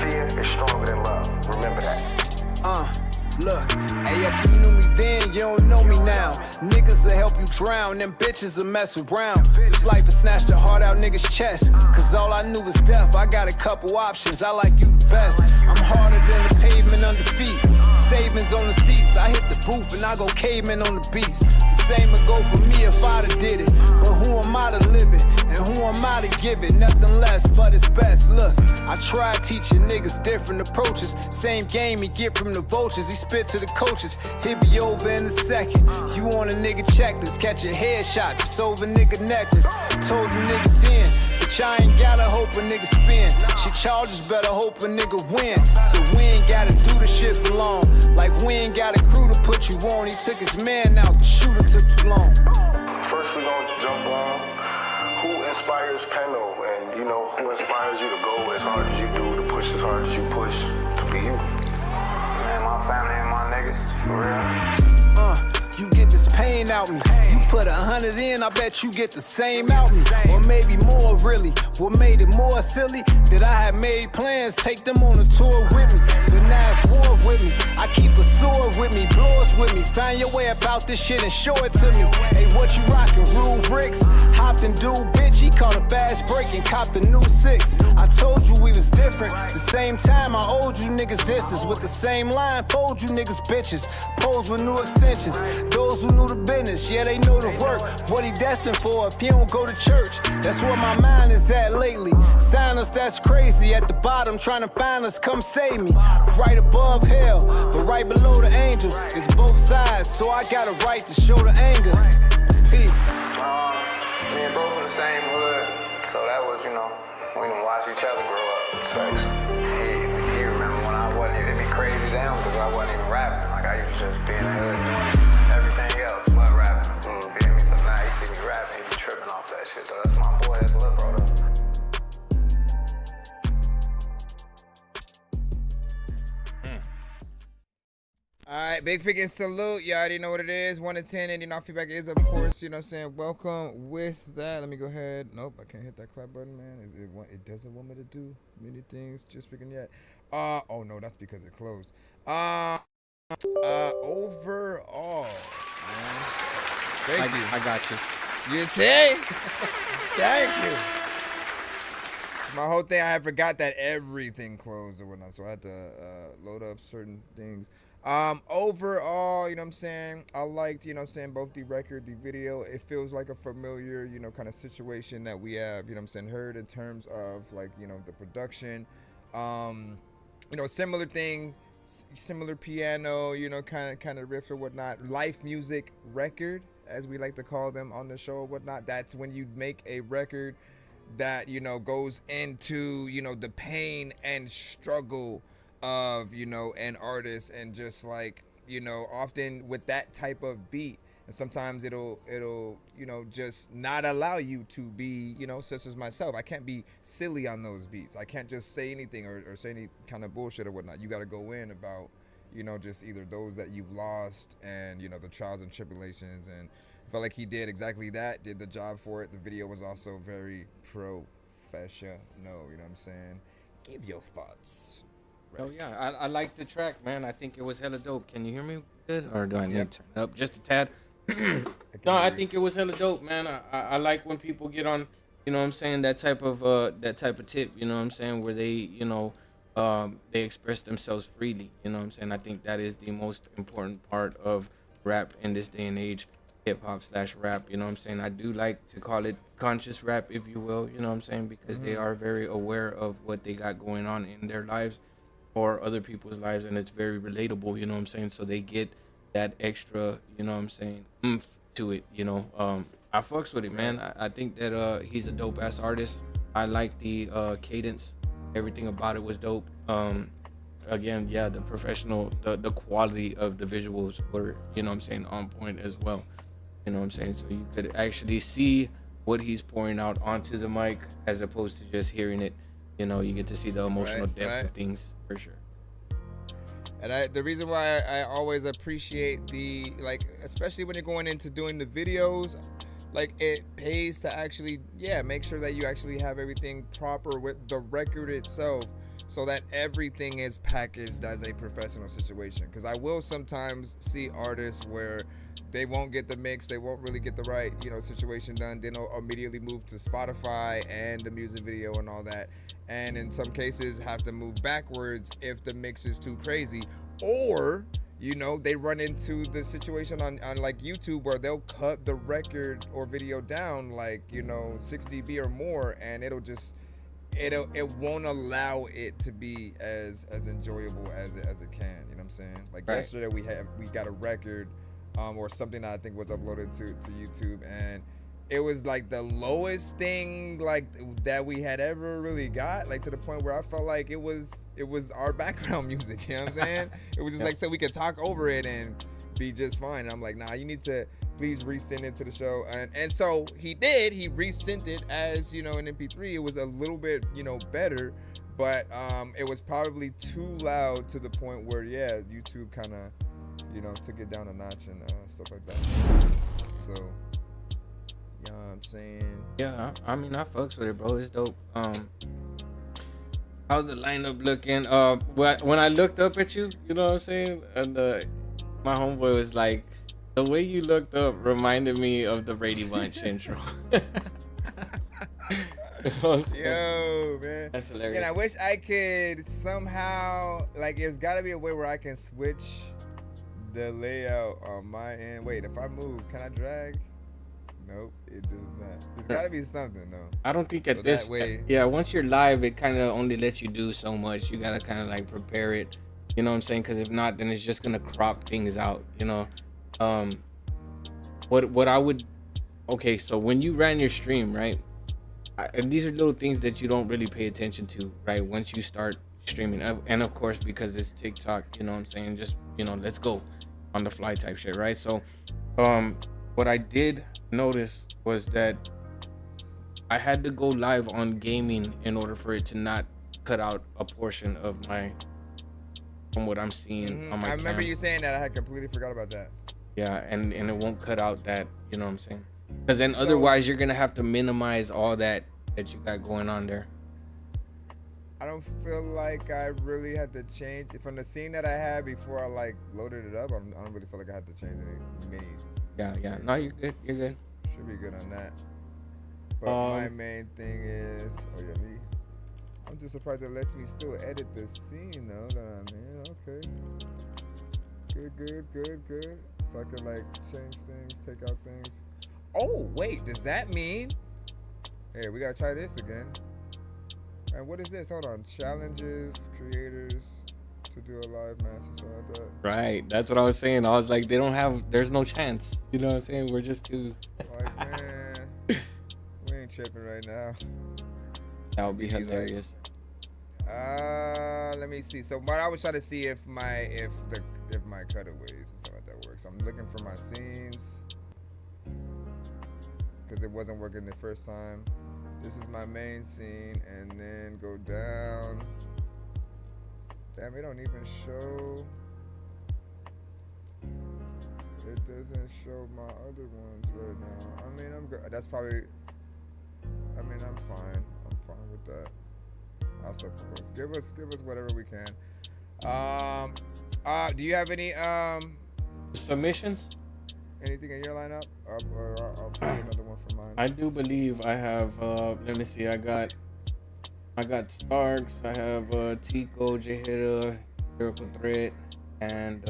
Fear is stronger than love. Remember that. Look, hey, if you knew me then, you don't know me now. Niggas will help you drown, them bitches will mess around. This life has snatched the heart out niggas' chest. Cause all I knew was death, I got a couple options, I like you the best. I'm harder than the pavement under feet. Savings on the seats, I hit the booth and I go caveman on the beats. The same would go for me if I'd have did it. But who am I to live it? And who am I to give it? Nothing less, but it's best. Look, I tried teaching niggas different approaches. Same game he get from the vultures, he spit to the coaches. He'll be over in a second. You on a nigga checklist, catch a headshot, just over nigga necklace. Told the niggas then, bitch, I ain't gotta hope a nigga spin. She charges, better hope a nigga win. So we ain't gotta do the shit for long. Like we ain't got a crew to put you on. He took his man out, the shooter took too long. First we gonna jump on who inspires Peno, and you know who inspires you to go as hard as you do, to push as hard as you push, to be you. Man, my family and my niggas, for real. You get this pain out me. You Put 100 in, I bet you get the same out me. Or maybe more, really. What made it more silly? That I had made plans, take them on a tour with me. But now it's war with me. I keep a sword with me, blowers with me. Find your way about this shit and show it to me. Hey, what you rockin'? Rule bricks? Hopped and dude, bitch. He caught a fast break and copped a new 6. I told you we was different. The same time I owed you niggas distance. With the same line, told you niggas bitches. Pose with new extensions. Those who knew the business, yeah, they know the work. What he destined for if he don't go to church. That's where my mind is at lately. Sign us, that's crazy. At the bottom, trying to find us, come save me. Right above hell, but right below the angels. It's both sides, so I got a right to show the anger. It's Pete. Me and bro from the same hood, so that was, you know, we done watch each other grow up. Sex. He remember when I wasn't even, it'd be crazy down because I wasn't even rapping. Like I used to just be in the hood doing everything else but rapping. Feel me? So now he see me rapping, he be tripping off that shit. So that's my boy, that's Lil Bro though. Alright, big freaking salute. You already know what it is. 1 to 10, and our feedback is, of course, you know what I'm saying. Welcome with that. Let me go ahead. Nope, I can't hit that clap button, man. It doesn't want me to do many things just freaking yet. Oh no, that's because it closed. Overall, man. Thank you. I got you. You see? Thank you. My whole thing, I forgot that everything closed or whatnot, so I had to load up certain things. Overall, you know what I'm saying, I liked, you know what I'm saying, both the record, the video. It feels like a familiar, you know, kind of situation that we have, you know what I'm saying, heard in terms of, like, you know, the production. You know, similar thing, similar piano, you know, kind of riff or whatnot. Life music record, as we like to call them on the show or whatnot. That's when you make a record that, you know, goes into, you know, the pain and struggle of, you know, an artist, and just like, you know, often with that type of beat, and sometimes it'll you know, just not allow you to be, you know, such as myself. I can't be silly on those beats. I can't just say anything or say any kind of bullshit or whatnot. You got to go in about, you know, just either those that you've lost and, you know, the trials and tribulations. And I felt like he did exactly that, did the job for it. The video was also very professional, you know what I'm saying? Give your thoughts. Oh yeah, I like the track, man. I think it was hella dope. Can you hear me good, or do I need to turn it up just a tad? No, I think it was hella dope, man. I like when people get on, you know what I'm saying, that type of tip, you know what I'm saying, where they, you know, they express themselves freely, you know what I'm saying. I think that is the most important part of rap in this day and age, hip-hop/rap, you know what I'm saying. I do like to call it conscious rap, if you will, you know what I'm saying, because they are very aware of what they got going on in their lives or other people's lives, and it's very relatable, you know what I'm saying, so they get that extra, you know what I'm saying, oomph to it, you know. I fucks with it, man. I think that he's a dope ass artist. I like the cadence, everything about it was dope. Again, yeah, the professional, the quality of the visuals were, you know what I'm saying, on point as well, you know what I'm saying, so you could actually see what he's pouring out onto the mic as opposed to just hearing it. You know, you get to see the emotional depth of things, for sure. And the reason why I always appreciate the, like, especially when you're going into doing the videos, like, it pays to actually, make sure that you actually have everything proper with the record itself, so that everything is packaged as a professional situation. Because I will sometimes see artists where they won't get the mix, they won't really get the right, you know, situation done. Then they'll immediately move to Spotify and the music video and all that. And in some cases have to move backwards if the mix is too crazy. Or, you know, they run into the situation on like YouTube where they'll cut the record or video down like, you know, 6 dB or more, and it won't allow it to be as enjoyable as it can, you know what I'm saying? Like yesterday we got a record or something that I think was uploaded to YouTube, and it was like the lowest thing like that we had ever really got, like to the point where I felt like it was our background music, you know what I'm saying? It was just like so we could talk over it and be just fine. And I'm like, nah, you need to please resend it to the show. And so he did. He resent it as, you know, an MP3. It was a little bit, you know, better, but it was probably too loud to the point where YouTube kind of, you know, took it down a notch and stuff like that. So saying? Yeah, I mean, I fucks with it, bro. It's dope. How's the lineup looking? When I looked up at you, you know what I'm saying? And my homeboy was like, the way you looked up reminded me of the Brady Bunch intro. You know what I'm saying? Yo, man. That's hilarious. And I wish I could somehow, like, there's got to be a way where I can switch the layout on my end. Wait, if I move, can I drag? Nope, it does not. There's got to be something, though. I don't think at this way. Yeah, once you're live, it kind of only lets you do so much. You got to kind of like prepare it. You know what I'm saying? Because if not, then it's just going to crop things out, you know? What I would... Okay, so when you ran your stream, right? And these are little things that you don't really pay attention to, right? Once you start streaming. And of course, because it's TikTok, you know what I'm saying? Just, you know, let's go on the fly type shit, right? So, what I did notice was that I had to go live on gaming in order for it to not cut out a portion of my, from what I'm seeing on my I remember cam. you saying that. I had completely forgot about that. Yeah, and it won't cut out that, you know what I'm saying? Because then otherwise you're going to have to minimize all that you got going on there. I don't feel like I really had to change. From the scene that I had before I, like, loaded it up, I don't really feel like I had to change any. Yeah. No, you're good. You're good. Should be good on that. But my main thing is... Oh, yeah, me. I'm just surprised it lets me still edit the scene, though, that I'm in. Okay. Good. So I could, like, change things, take out things. Oh, wait, does that mean... Hey, we gotta try this again. And what is this? Hold on. Challenges, creators to do a live match or something like that. Right. That's what I was saying. I was like, there's no chance. You know what I'm saying? We're just too... Like, man, we ain't tripping right now. That would be hilarious. Let me see. So what I was trying to see if my cutaways and stuff like that works. I'm looking for my scenes because it wasn't working the first time. This is my main scene, and then go down. Damn, it don't even show. It doesn't show my other ones right now. I mean, I'm good. That's probably. I mean, I'm fine. I'm fine with that. Also, of course, give us whatever we can. Do you have any submissions? Anything in your lineup? Or I'll play another one for mine. I do believe I have. Let me see. I got Starks. I have Tico, Jahida, Lyrical Threat, and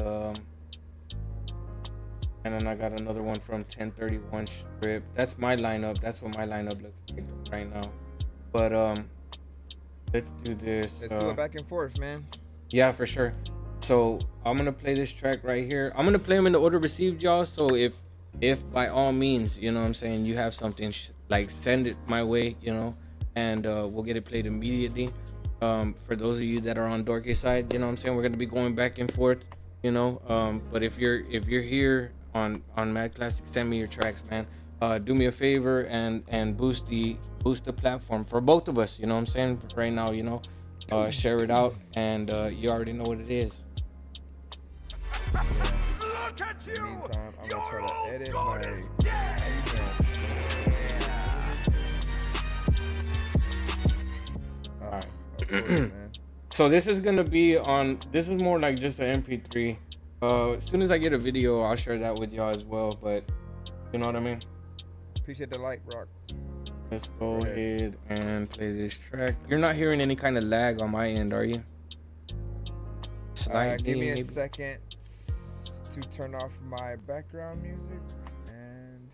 then I got another one from 1031 Strip. That's my lineup. That's what my lineup looks like right now. But let's do this. Let's do it back and forth, man. Yeah, for sure. So I'm gonna play this track right here. I'm gonna play them in the order received, y'all. So if by all means, you know what I'm saying, you have something like, send it my way, you know, and we'll get it played immediately. For those of you that are on Dorky side, you know what I'm saying, we're gonna be going back and forth, you know. But if you're here on Mad Classic, send me your tracks, man. Do me a favor and boost the platform for both of us, you know what I'm saying, right now, you know. Share it out, and you already know what it is. In the meantime, I'm gonna try to edit my. Alright. So this is gonna be on. This is more like just an MP3. As soon as I get a video, I'll share that with y'all as well. But you know what I mean. Appreciate the like, Rock. Let's go ahead and play this track. You're not hearing any kind of lag on my end, are you? Give me a second to turn off my background music, and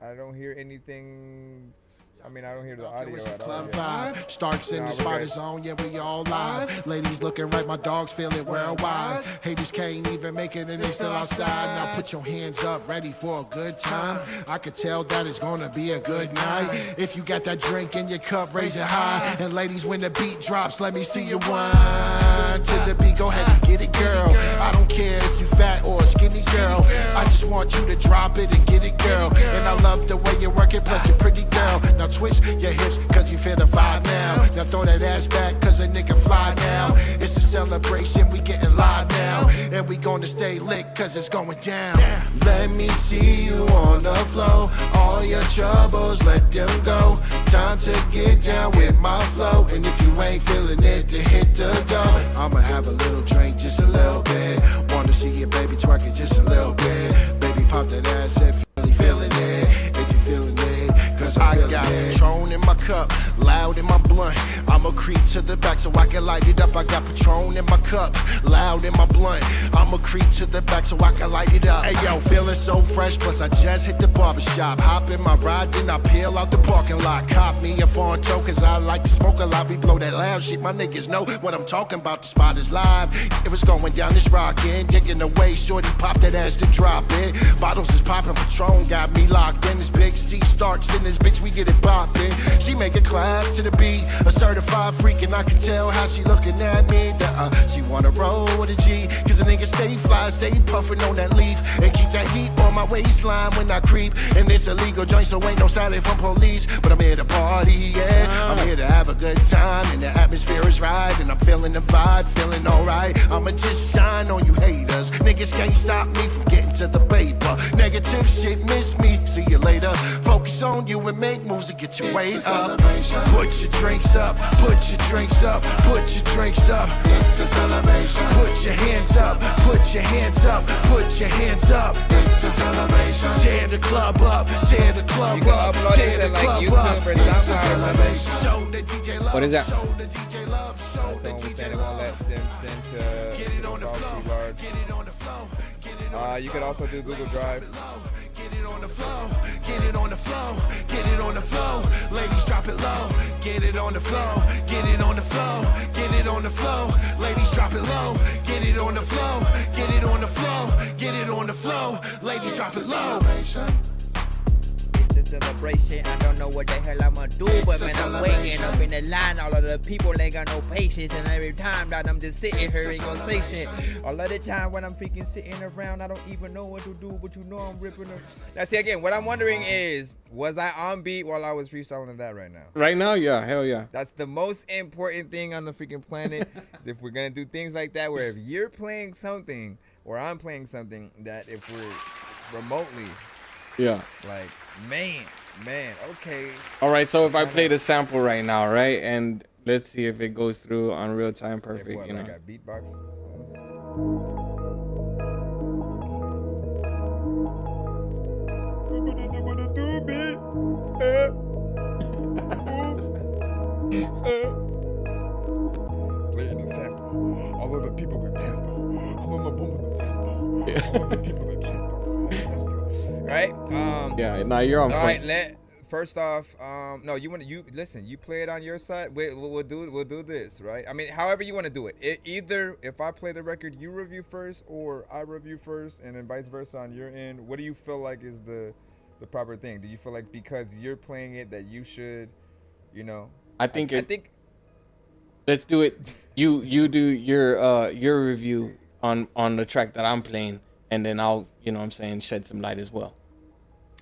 I don't hear anything. I mean, I don't hear the audio at all. Starks in the spot is on, yeah, we all live. Ladies looking right, my dogs feeling worldwide. Haters can't even make it and they still outside. Now put your hands up, ready for a good time. I could tell that it's gonna be a good night. If you got that drink in your cup, raise it high. And ladies, when the beat drops, let me see you whine. To the beat, go ahead and get it, girl. I don't care if you fat or a skinny girl. I just want you to drop it and get it, girl. And I love the way you work it, plus you're pretty, girl. Now twist your hips, cause you feel the vibe now. Now throw that ass back, cause a nigga fly now. It's a celebration, we getting live now. And we gonna stay lit, cause it's going down. Let me see you on the floor. All All your troubles, let them go. Time to get down with my flow. And if you ain't feeling it, to hit the door. I'ma have a little drink, just a little bit. Wanna see your baby twerking just a little bit. Baby, pop that ass if you really feeling it. If you feeling it, cause I got Patron in my cup, loud in my blunt. I'ma creep to the back so I can light it up. I got Patron in my cup, loud in my blunt. I'ma creep to the back so I can light it up. Hey yo, feeling so fresh, plus I just hit the barbershop. Hop in my ride, then I peel out the parking lot. Cop me a foreign toe, cause I like to smoke a lot. We blow that loud shit, my niggas know what I'm talking about. The spot is live, if it's going down, it's rockin'. Digging away, shorty pop that ass to drop it. Bottles is poppin', Patron got me locked in. This big C starts in this bitch, we get it poppin'. She make it clap to the beat, a certified freak, and I can tell how she looking at me. She wanna roll with a G, cause a nigga stay fly, stay puffin' on that leaf. And keep that heat on my waistline when I creep. And it's a legal joint, so ain't no salad from police. But I'm here to party, yeah. I'm here to have a good time, and the atmosphere is right. And I'm feeling the vibe, feeling alright. I'ma just shine on you haters. Niggas can't stop me from getting to the paper. Negative shit, miss me, see you later. Focus on you and make moves and get your weight up. Put your drinks up, put your drinks up, put your drinks up. It's a celebration. Put your hands up, put your hands up, put your hands up. It's a celebration. Tear the club up, tear the club up, tear the club up. It's a celebration. Show the DJ love. What is that? Show the DJ love. Show the DJ love. Let them send to get it on the flow. Get it on the flow. You could also do Google Drive. Get it on the flow, get it on the flow, get it on the flow. Ladies drop it low, get it on the flow, get it on the flow, get it on the flow. Ladies drop it low, get it on the flow, get it on the flow, get it on the flow. Ladies drop it low. It's a celebration. I don't know what the hell I'ma do, but man, I'm waiting up in the line. All of the people ain't got no patience, and every time that I'm just sitting here ain't gonna say shit. All of the time when I'm freaking sitting around, I don't even know what to do, but you know I'm ripping them. Now, see, again, what I'm wondering is, was I on beat while I was freestyling that right now? Right now, yeah, hell yeah. That's the most important thing on the freaking planet. Is if we're gonna do things like that, where if you're playing something or I'm playing something, that if we're remotely, yeah, like, man, okay. All right, so if I play the sample right now, right, and let's see if it goes through on real time perfect. If what, you know, I got beatbox. Playing the sample. All of the people got tempo. I'm a boom in the tempo. All of the people got tempo. Right? Yeah, now you're on point. All right, first off, no, you listen, you play it on your side. We'll do this, right? I mean, however you want to do it. Either if I play the record, you review first, or I review first, and then vice versa on your end. What do you feel like is the proper thing? Do you feel like because you're playing it that you should, you know? I think let's do it. You do your review on the track that I'm playing, and then I'll, you know what I'm saying, shed some light as well.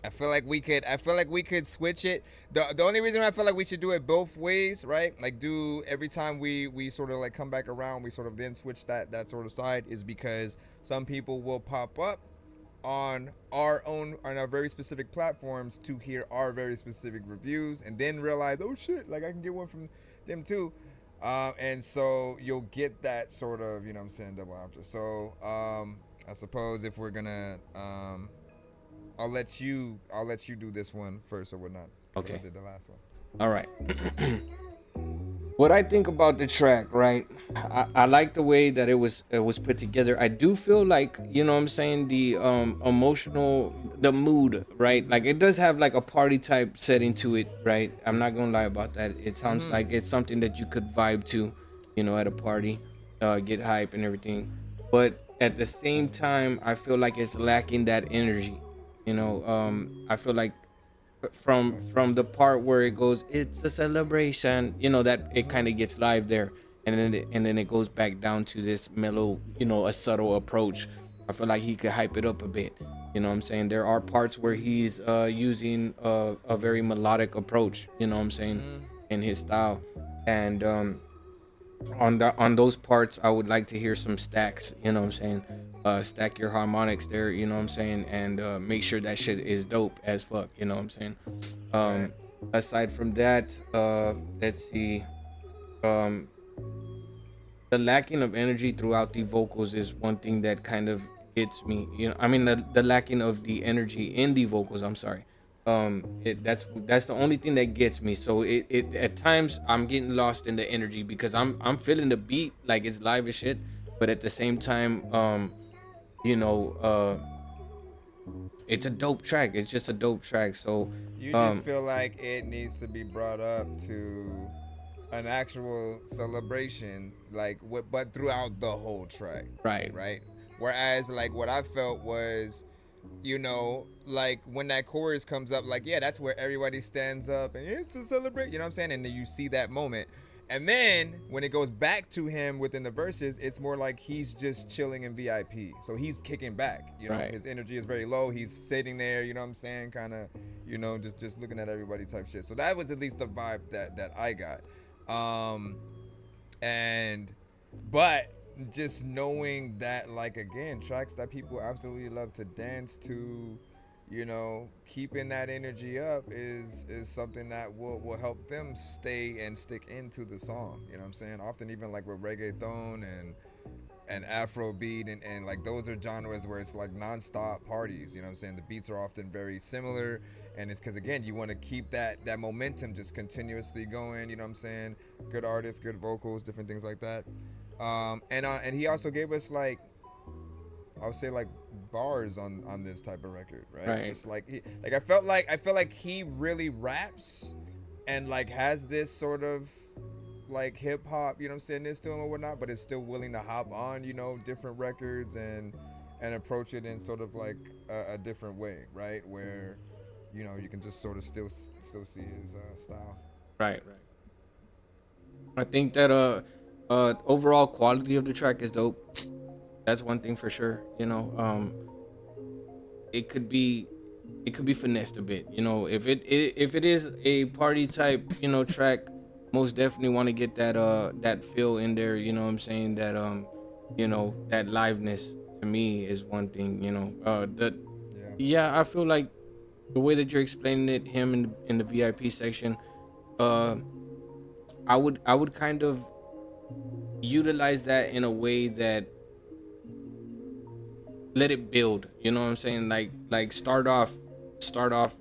I feel like we could switch it. The only reason I feel like we should do it both ways, right? Like, do every time we sort of like come back around, we sort of then switch that sort of side, is because some people will pop up on our very specific platforms to hear our very specific reviews, and then realize, oh shit, like I can get one from them too. And so you'll get that sort of, you know what I'm saying, double after. So I suppose if we're gonna I'll let you do this one first or whatnot. Okay. I did the last one. All right. What I think about the track, right? I like the way that it was put together. I do feel like, you know what I'm saying, the emotional, the mood, right? Like it does have like a party type setting to it, right? I'm not gonna lie about that. It sounds like it's something that you could vibe to, you know, at a party, get hype and everything. But at the same time, I feel like it's lacking that energy. You know, I feel like from the part where it goes, it's a celebration, you know, that it kind of gets live there, and then it goes back down to this mellow, you know, a subtle approach. I feel like he could hype it up a bit. You know what I'm saying? There are parts where he's using a very melodic approach, you know what I'm saying, in his style. And on those parts, I would like to hear some stacks. You know what I'm saying? Stack your harmonics there. You know what I'm saying? And make sure that shit is dope as fuck. You know what I'm saying? Aside from that, let's see. Um, the lacking of energy throughout the vocals is one thing that kind of gets me. You know, I mean the lacking of the energy in the vocals. I'm sorry. That's the only thing that gets me. So it at times I'm getting lost in the energy because I'm feeling the beat like it's live as shit, but at the same time, you know, it's a dope track. It's just a dope track. So You just feel like it needs to be brought up to an actual celebration, like what, but throughout the whole track. Right. Right. Whereas, like, what I felt was, you know, like when that chorus comes up, like, yeah, that's where everybody stands up and it's a celebration. You know what I'm saying? And then you see that moment. And then when it goes back to him within the verses, it's more like he's just chilling in VIP. So he's kicking back. You know, Right. his energy is very low. He's sitting there, you know what I'm saying? Kind of, you know, just looking at everybody type shit. So that was at least the vibe that I got. But just knowing that, like, again, tracks that people absolutely love to dance to, you know, keeping that energy up is something that will help them stay and stick into the song. You know what I'm saying? Often even like with reggaeton and Afrobeat and like those are genres where it's like nonstop parties. You know what I'm saying? The beats are often very similar, and it's because again you want to keep that momentum just continuously going. You know what I'm saying? Good artists, good vocals, different things like that. And he also gave us like, I would say, like bars on this type of record, right? Right. Just like I felt like he really raps and like has this sort of like hip hop, you know what I'm saying, this to him or whatnot, but is still willing to hop on, you know, different records and approach it in sort of like a different way, right? Where, you know, you can just sort of still see his style. Right. I think that overall quality of the track is dope. That's one thing for sure. You know, it could be finessed a bit. You know, if it is a party type, you know, track, most definitely want to get that feel in there. You know what I'm saying? That you know, that liveness to me is one thing. You know, yeah, I feel like the way that you're explaining it, him in the VIP section, I would kind of utilize that in a way that let it build. You know what I'm saying? Like start off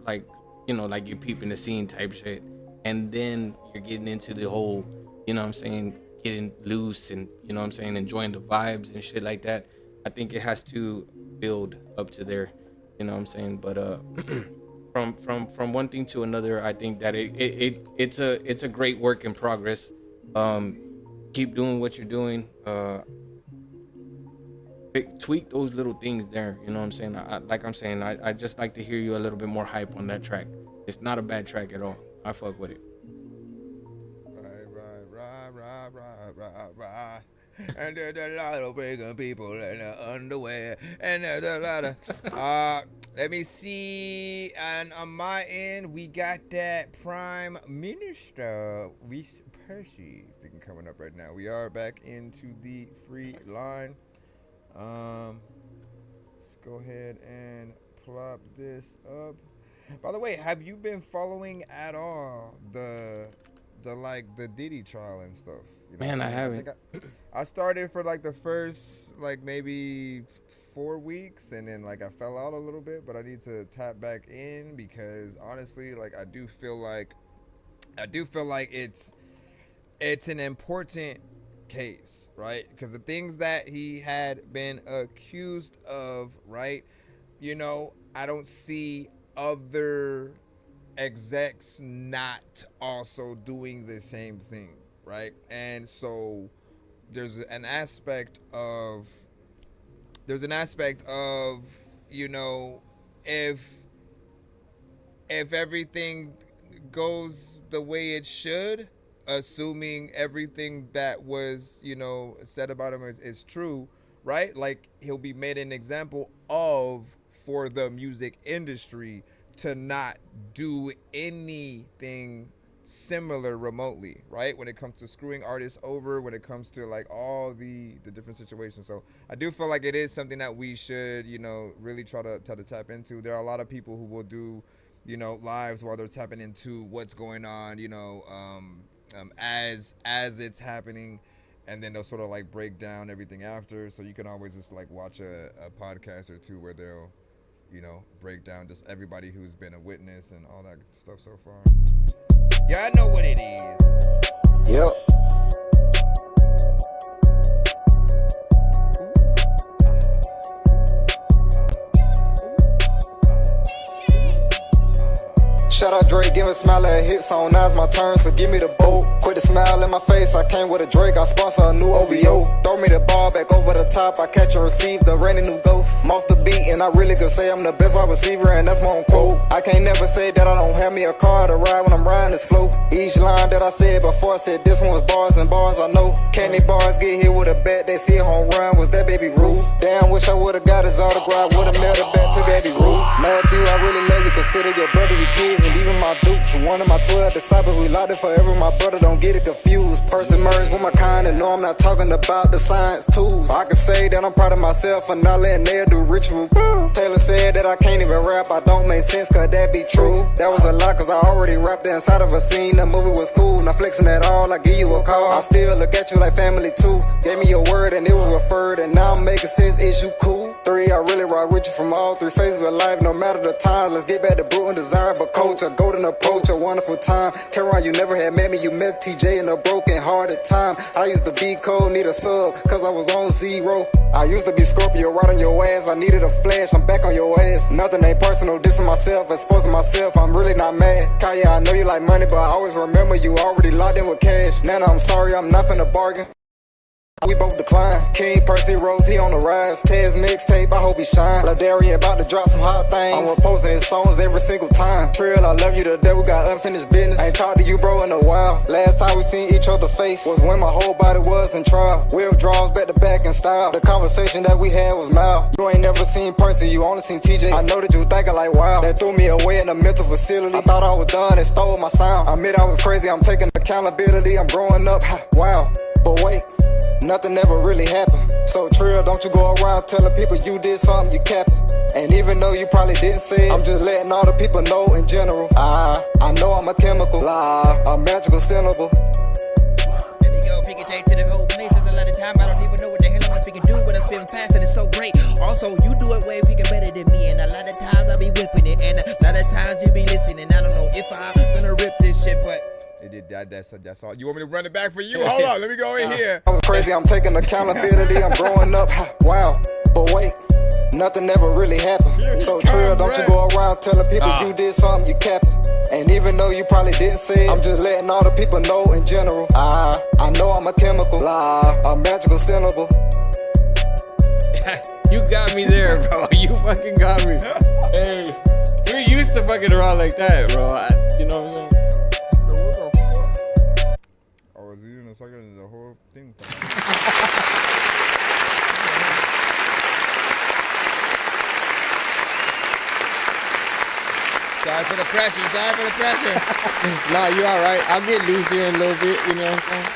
like, you know, like you're peeping the scene type shit, and then you're getting into the whole, you know what I'm saying, getting loose and, you know what I'm saying, enjoying the vibes and shit like that. I think it has to build up to there. You know what I'm saying? But from one thing to another, I think that it's a great work in progress. Keep doing what you're doing. Tweak those little things there. You know what I'm saying? I just like to hear you a little bit more hype on that track. It's not a bad track at all. I fuck with it. Right. And there's a lot of bigger people in the underwear. And there's a lot of let me see. And on my end, we got that Prime Minister Reese Percy speaking coming up right now. We are back into the free line. Let's go ahead and plop this up. By the way, have you been following at all the Diddy trial and stuff? You know, Man, I haven't. I started for like the first like maybe 4 weeks, and then like I fell out a little bit, but I need to tap back in because honestly, like I do feel like it's an important case, right? Because the things that he had been accused of, right? You know, I don't see other execs not also doing the same thing, right? And so there's an aspect of you know, if everything goes the way it should, assuming everything that was, you know, said about him is true, right? Like he'll be made an example of for the music industry to not do anything similar remotely, right? When it comes to screwing artists over, when it comes to like all the different situations. So I do feel like it is something that we should, really try to tap into. There are a lot of people who will do, lives while they're tapping into what's going on, as it's happening, and then they'll sort of like break down everything after. So you can always just like watch a podcast or two where they'll break down just everybody who's been a witness and all that stuff so far. Yeah, I know what it is. Yep. Shout out Drake, give a smile at a hit song. Now it's my turn, so give me the boat. Quit the smile in my face, I came with a Drake. I sponsor a new OVO. Throw me the ball back over the top. I catch and receive the raining new ghost. Most the beat, and I really could say I'm the best wide receiver, and that's my own quote. I can't never say that I don't have me a car to ride when I'm riding this flow. Each line that I said before, I said this one was bars and bars I know. Candy bars get hit with a bat, they see a home run. Was that baby Ruth? Damn, wish I would've got his autograph. Would've mailed it back to Baby Ruth. Matthew, I really love you. Consider your brothers your kids, and even my dukes. One of my 12 disciples, we locked it forever. My brother, don't get it confused. Person merged with my kind, and no, I'm not talking about the science tools. I can say that I'm proud of myself for not letting Nail do ritual. Taylor said that I can't even rap. I don't make sense, cause that be true. That was a lot, cause I already rapped inside of a scene. The movie was cool, not flexing at all. I give you a call, I still look at you like family too. Gave me your word and it was referred, and now I'm making sense. Is you cool? 3, I really rock with you from all 3 phases of life, no matter the time. Let's get back to brute and desire, but coach, a golden approach, a wonderful time. Cameron, you never had met me, you met TJ in a broken hearted time. I used to be cold, need a sub, cause I was on 0. I used to be Scorpio, right on your ass. I needed a flash, I'm back on your ass. Nothing ain't personal, dissing myself, exposing myself, I'm really not mad. Kaya, I know you like money, but I always remember you already locked in with cash. Nana, I'm sorry, I'm not finna bargain. We both decline. King Percy Rose, he on the rise. Tez mixtape, I hope he shine. Ladarian about to drop some hot things. I'm reposting his songs every single time. Trill, I love you to death, we got unfinished business. Ain't talked to you, bro, in a while. Last time we seen each other face was when my whole body was in trial. Withdrawals back to back in style. The conversation that we had was mild. You ain't never seen Percy, you only seen TJ. I know that you thinking like, wow. That threw me away in a mental facility. I thought I was done and stole my sound. I admit I was crazy, I'm taking accountability. I'm growing up, wow. But wait, nothing ever really happened. So Trill, don't you go around telling people you did something, you capping. And even though you probably didn't say it, I'm just letting all the people know in general. I know I'm a chemical, a magical syllable. There we go, pick it take to the whole place. There's a lot of time I don't even know what the hell I'm freaking do, but I'm spitting fast and it's so great. Also, you do it way freaking better than me, and a lot of times I be whipping it, and a lot of times you be listening. I don't know if I'm gonna rip this shit, but it did that. That's all. You want me to run it back for you? Hold on, let me go in here. I was crazy, I'm taking accountability. I'm growing up, wow. But wait, nothing ever really happened. So Trill, don't you go around telling people you did something, you capping. And even though you probably didn't say it, I'm just letting all the people know in general. I know I'm a chemical, a magical syllable. You got me there, bro. You fucking got me. Hey, you're used to fucking around like that, bro. You know what I'm saying? The whole thing. sorry for the pressure. Nah, you alright. I'll get loose here in a little bit, you know what I'm saying?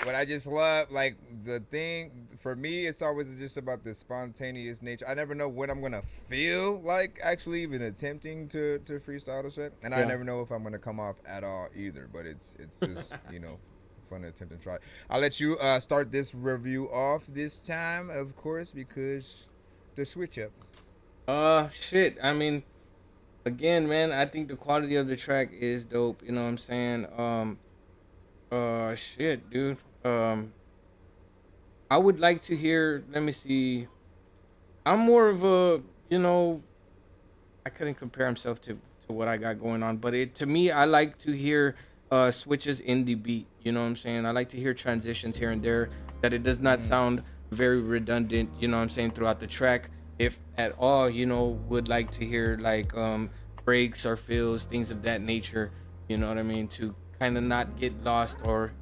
But I just love, like, the thing, for me, it's always just about the spontaneous nature. I never know when I'm going to feel like actually even attempting to freestyle the shit. And I never know if I'm going to come off at all either. But it's just, fun to attempt and try. I'll let you start this review off this time, of course, because the switch up. Shit. I mean, again, man, I think the quality of the track is dope. You know what I'm saying? Shit, dude. I would like to hear, let me see. I'm more of a, I couldn't compare himself to what I got going on, but to me, I like to hear switches in the beat. You know what I'm saying? I like to hear transitions here and there, that it does not sound very redundant, you know what I'm saying, throughout the track. If at all, would like to hear like breaks or fills, things of that nature, you know what I mean, to kind of not get lost or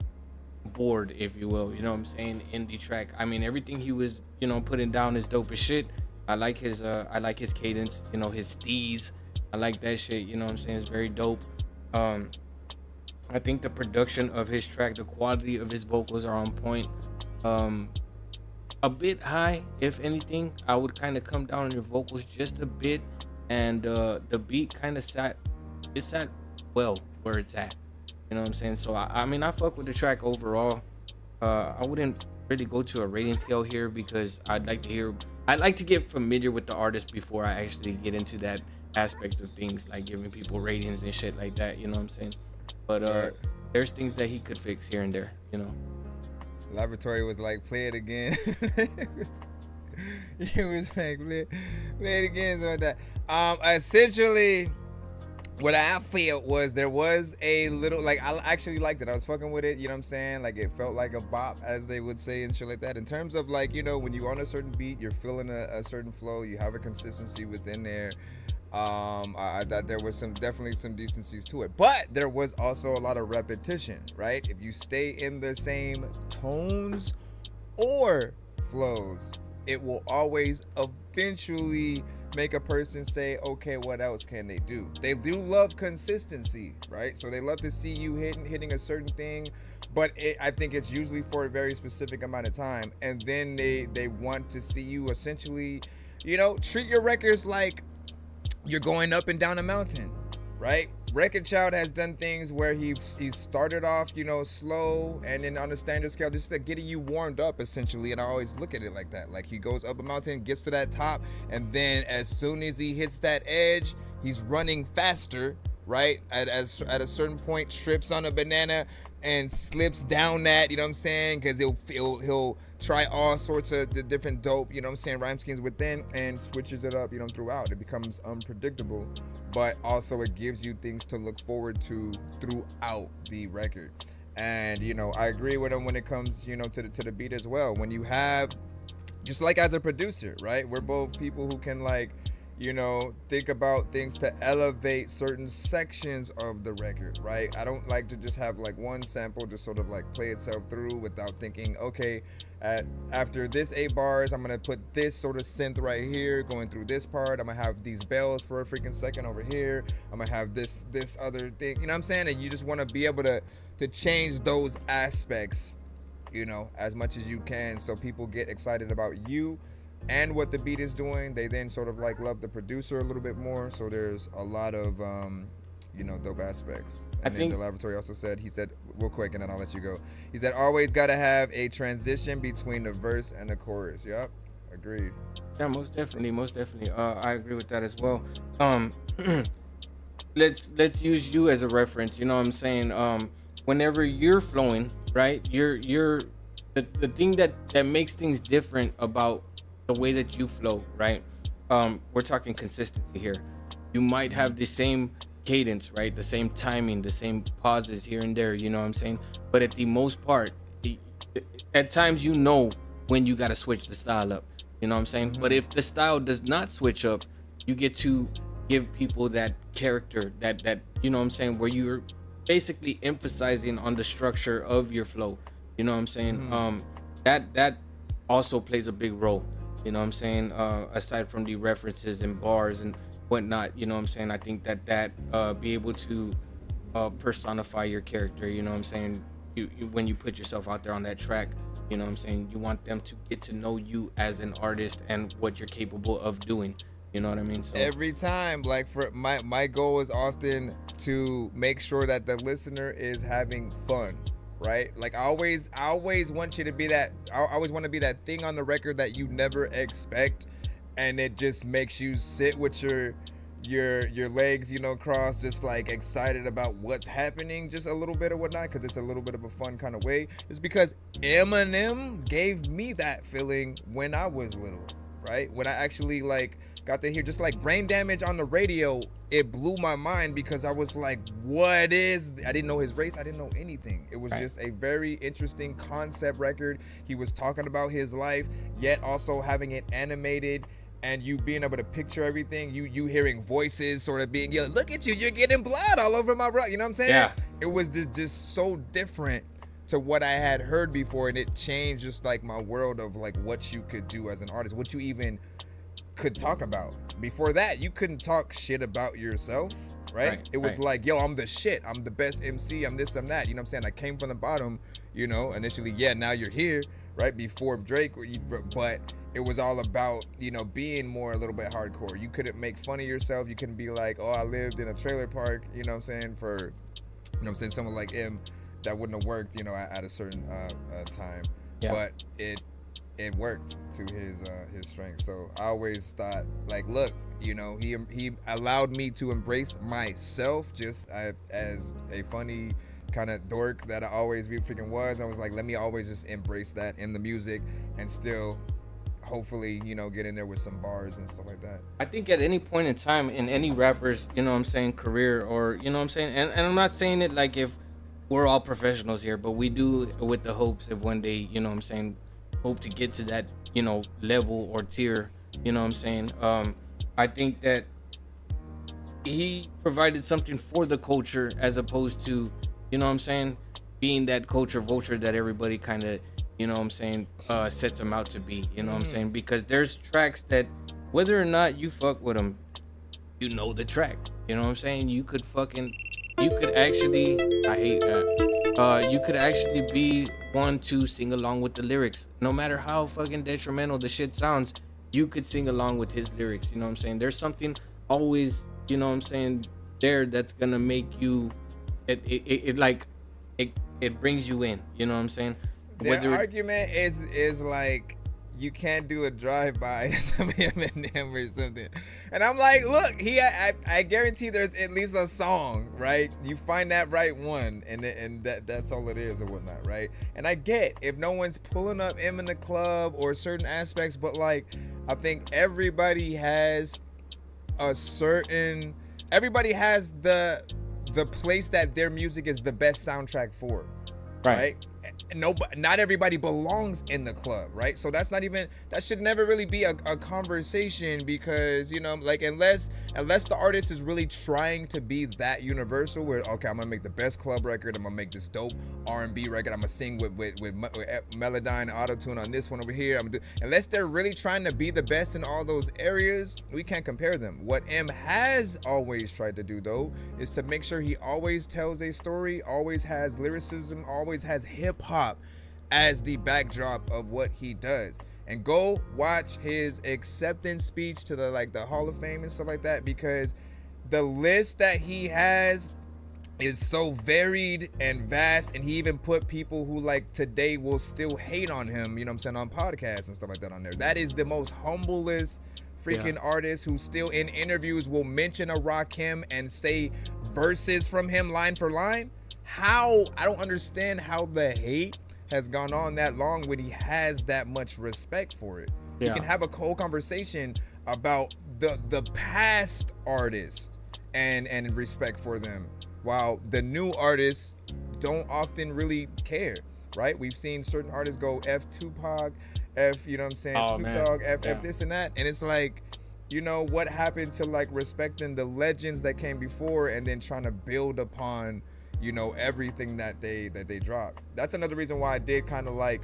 bored, if you will, you know what I'm saying, in the track. I mean, everything he was, putting down is dope as shit. I like his cadence, his steez. I like that shit, you know what I'm saying? It's very dope. I think the production of his track, the quality of his vocals are on point. A bit high, if anything. I would kind of come down on your vocals just a bit, and the beat kind of sat well where it's at. You know what I'm saying? So I mean, I fuck with the track overall. I wouldn't really go to a rating scale here because I'd like to get familiar with the artist before I actually get into that aspect of things, like giving people ratings and shit like that. You know what I'm saying? But there's things that he could fix here and there. You know. Laboratory was like, play it again. It was like, play it again, something like that. Essentially, what I felt was there was a little, like, I actually liked it. I was fucking with it, you know what I'm saying? Like, it felt like a bop, as they would say, and shit like that. In terms of, like, you know, when you're on a certain beat, you're feeling a certain flow, you have a consistency within there. I thought there was definitely some decencies to it, but there was also a lot of repetition, right? If you stay in the same tones or flows, it will always eventually make a person say, okay, what else can they do? They do love consistency, right? So they love to see you hitting a certain thing, but I think it's usually for a very specific amount of time, and then they want to see you essentially, you know, treat your records like you're going up and down a mountain, right? Record Child has done things where he started off, you know, slow, and then on the standard scale, just to getting you warmed up, essentially. And I always look at it like that. Like, he goes up a mountain, gets to that top, and then as soon as he hits that edge, he's running faster, right? At a certain point, trips on a banana and slips down that, you know what I'm saying? Because he'll try all sorts of the different dope, you know what I'm saying, rhyme schemes within, and switches it up, you know, throughout. It becomes unpredictable, but also it gives you things to look forward to throughout the record. And, you know, I agree with him when it comes, you know, to the beat as well. When you have, just like as a producer, right? We're both people who can, like, you know, think about things to elevate certain sections of the record, right? I don't like to just have like one sample just sort of like play itself through without thinking, okay, after this 8 bars, I'm gonna put this sort of synth right here going through this part. I'm gonna have these bells for a freaking second over here. I'm gonna have this other thing, you know what I'm saying? And you just want to be able to change those aspects, you know, as much as you can, so people get excited about you and what the beat is doing. They then sort of like love the producer a little bit more. So there's a lot of you know, dope aspects. And then the Laboratory also said, he said, real quick, and then I'll let you go. He said, always gotta have a transition between the verse and the chorus. Yep, agreed. Yeah, most definitely. I agree with that as well. Let's use you as a reference. You know what I'm saying? Whenever you're flowing, right? You're the thing that makes things different about the way that you flow, right? We're talking consistency here. You might have the same cadence, right? The same timing, the same pauses here and there, you know what I'm saying? But at the most part, at times, you know when you got to switch the style up, you know what I'm saying? Mm-hmm. But if the style does not switch up, you get to give people that character, that you know what I'm saying, where you're basically emphasizing on the structure of your flow, you know what I'm saying? Mm-hmm. That also plays a big role. You know what I'm saying? Aside from the references and bars and whatnot, you know what I'm saying? I think that be able to personify your character, you know what I'm saying? You when you put yourself out there on that track, you know what I'm saying? You want them to get to know you as an artist and what you're capable of doing. You know what I mean? So every time, like, for my goal is often to make sure that the listener is having fun. Right? Like, I always want you to be that. I always want to be that thing on the record that you never expect, and it just makes you sit with your legs, you know, crossed, just like excited about what's happening, just a little bit or whatnot, because it's a little bit of a fun kind of way. It's because Eminem gave me that feeling when I was little, right? When I actually like got to hear just like Brain Damage on the radio, it blew my mind because I was like, I didn't know his race, I didn't know anything. It was just a very interesting concept record. He was talking about his life, yet also having it animated, and you being able to picture everything, you hearing voices sort of being, yo, look at you, you're getting blood all over my bro, you know what I'm saying? Yeah. It was just so different to what I had heard before, and it changed just like my world of like what you could do as an artist, what you even could talk about. Before that, you couldn't talk shit about yourself, right? It was like, yo, I'm the shit. I'm the best MC. I'm this, I'm that. You know what I'm saying? I came from the bottom, you know, initially. Yeah, now you're here, right? Before Drake, but it was all about, you know, being more a little bit hardcore. You couldn't make fun of yourself. You couldn't be like, oh, I lived in a trailer park, you know what I'm saying, for, you know what I'm saying, someone like him that wouldn't have worked, you know, at a certain time. Yeah. But it worked to his strength. So I always thought, like, look, you know, he allowed me to embrace myself just as a funny kind of dork that I always freaking was. I was like, let me always just embrace that in the music and still hopefully, you know, get in there with some bars and stuff like that. I think at any point in time in any rapper's, you know what I'm saying, career, or, you know what I'm saying, and I'm not saying it like if we're all professionals here, but we do with the hopes of one day, you know what I'm saying, hope to get to that, you know, level or tier, you know what I'm saying. I think that he provided something for the culture as opposed to, you know what I'm saying, being that culture vulture that everybody kind of, you know what I'm saying, sets him out to be, you know what I'm saying, because there's tracks that whether or not you fuck with them, you know the track, you know what I'm saying. You could actually, I hate that, you could actually be one to sing along with the lyrics, no matter how fucking detrimental the shit sounds. You could sing along with his lyrics, you know what I'm saying. There's something always, you know what I'm saying, there that's gonna make you, it brings you in, you know what I'm saying. The argument is like, you can't do a drive-by to some Eminem or something. And I'm like, look, I guarantee there's at least a song, right? You find that right one, and that's all it is or whatnot, right? And I get if no one's pulling up M in the club or certain aspects, but like, I think everybody has everybody has the place that their music is the best soundtrack for, right? Not everybody belongs in the club, right? So that should never really be a conversation, because, you know, like, unless the artist is really trying to be that universal, where, okay, I'm gonna make the best club record, I'm gonna make this dope R&B record, I'm gonna sing with Melodyne auto-tune on this one over here, unless they're really trying to be the best in all those areas, we can't compare them. What M has always tried to do, though, is to make sure he always tells a story, always has lyricism, always has hip-hop as the backdrop of what he does. And go watch his acceptance speech to the Hall of Fame and stuff like that, because the list that he has is so varied and vast, and he even put people who like today will still hate on him, you know what I'm saying, on podcasts and stuff like that on there. That is the most humblest freaking artist who still in interviews will mention a Rakim and say verses from him line for line. I don't understand how the hate has gone on that long when he has that much respect for it. You can have a whole conversation about the past artists and respect for them, while the new artists don't often really care, right? We've seen certain artists go F Tupac, F, you know what I'm saying, Snoop Dogg, F this and that, and it's like, you know, what happened to like respecting the legends that came before and then trying to build upon, you know, everything that they dropped. That's another reason why I did kind of like,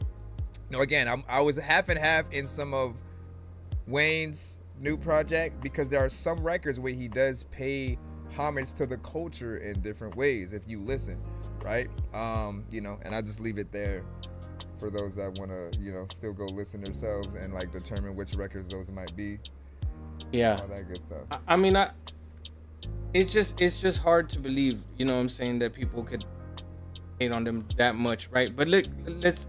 you know, again, I was half and half in some of Wayne's new project, because there are some records where he does pay homage to the culture in different ways if you listen, right? You know, and I just leave it there for those that want to, you know, still go listen themselves and like determine which records those might be. All that good stuff. I mean, it's just hard to believe, you know what I'm saying, that people could hate on them that much, right? But let's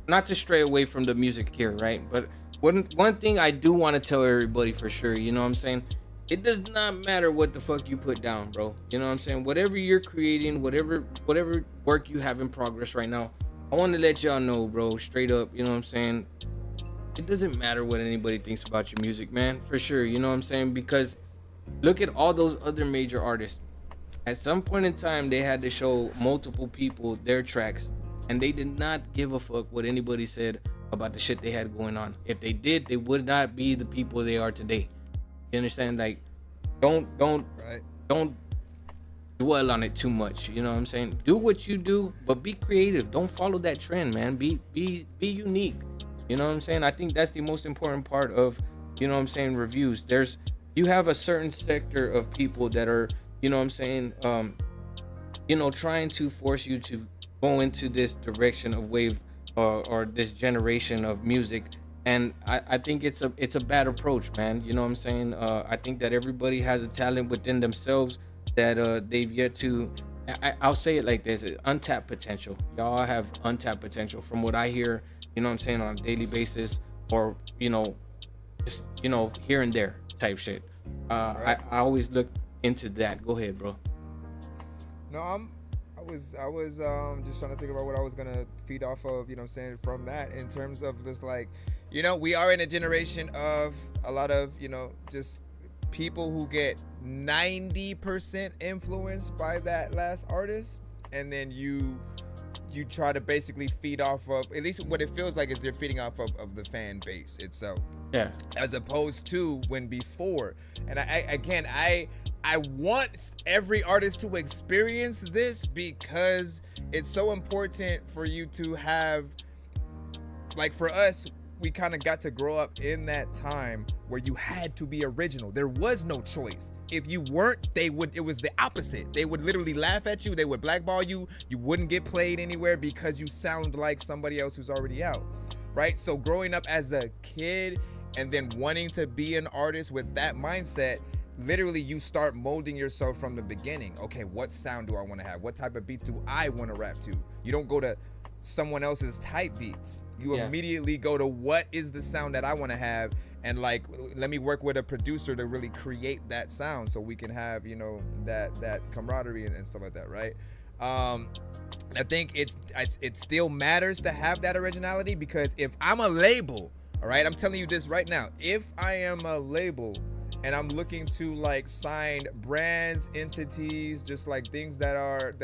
not to stray away from the music here, right? But one thing I do want to tell everybody for sure, you know what I'm saying, it does not matter what the fuck you put down, bro. You know what I'm saying? Whatever you're creating, whatever work you have in progress right now, I want to let y'all know, bro, straight up, you know what I'm saying, it doesn't matter what anybody thinks about your music, man, for sure, you know what I'm saying? Because look at all those other major artists. At some point in time, they had to show multiple people their tracks, and they did not give a fuck what anybody said about the shit they had going on. If they did, they would not be the people they are today. You understand? Like, don't dwell on it too much. You know what I'm saying? Do what you do, but be creative. Don't follow that trend, man. Be unique. You know what I'm saying? I think that's the most important part of, you know what I'm saying, reviews. You have a certain sector of people that are, you know what I'm saying, trying to force you to go into this direction of wave or this generation of music. And I think it's a bad approach, man. You know what I'm saying? I think that everybody has a talent within themselves that they've yet to. I'll say it like this: untapped potential. Y'all have untapped potential, from what I hear. You know what I'm saying, on a daily basis, or just here and there type shit. I always look into that. Go ahead, bro. No, I was just trying to think about what I was gonna feed off of. You know what I'm saying, from that, in terms of just like, we are in a generation of a lot of just people who get 90% influenced by that last artist, and then you try to basically feed off of, at least what it feels like is they're feeding off of the fan base itself. Yeah. As opposed to when before. And I want every artist to experience this, because it's so important for you to have, like, for us, we kind of got to grow up in that time where you had to be original. There was no choice. If you weren't, it was the opposite. They would literally laugh at you. They would blackball you. You wouldn't get played anywhere because you sound like somebody else who's already out, right? So growing up as a kid and then wanting to be an artist with that mindset, literally you start molding yourself from the beginning. Okay, what sound do I want to have? What type of beats do I want to rap to? You don't go to someone else's type beats. You immediately go to what is the sound that I want to have, and like, let me work with a producer to really create that sound so we can have, that camaraderie and stuff like that, right? I think it still matters to have that originality, because if I'm a label, all right, I'm telling you this right now, if I am a label and I'm looking to like sign brands, entities, just like things that are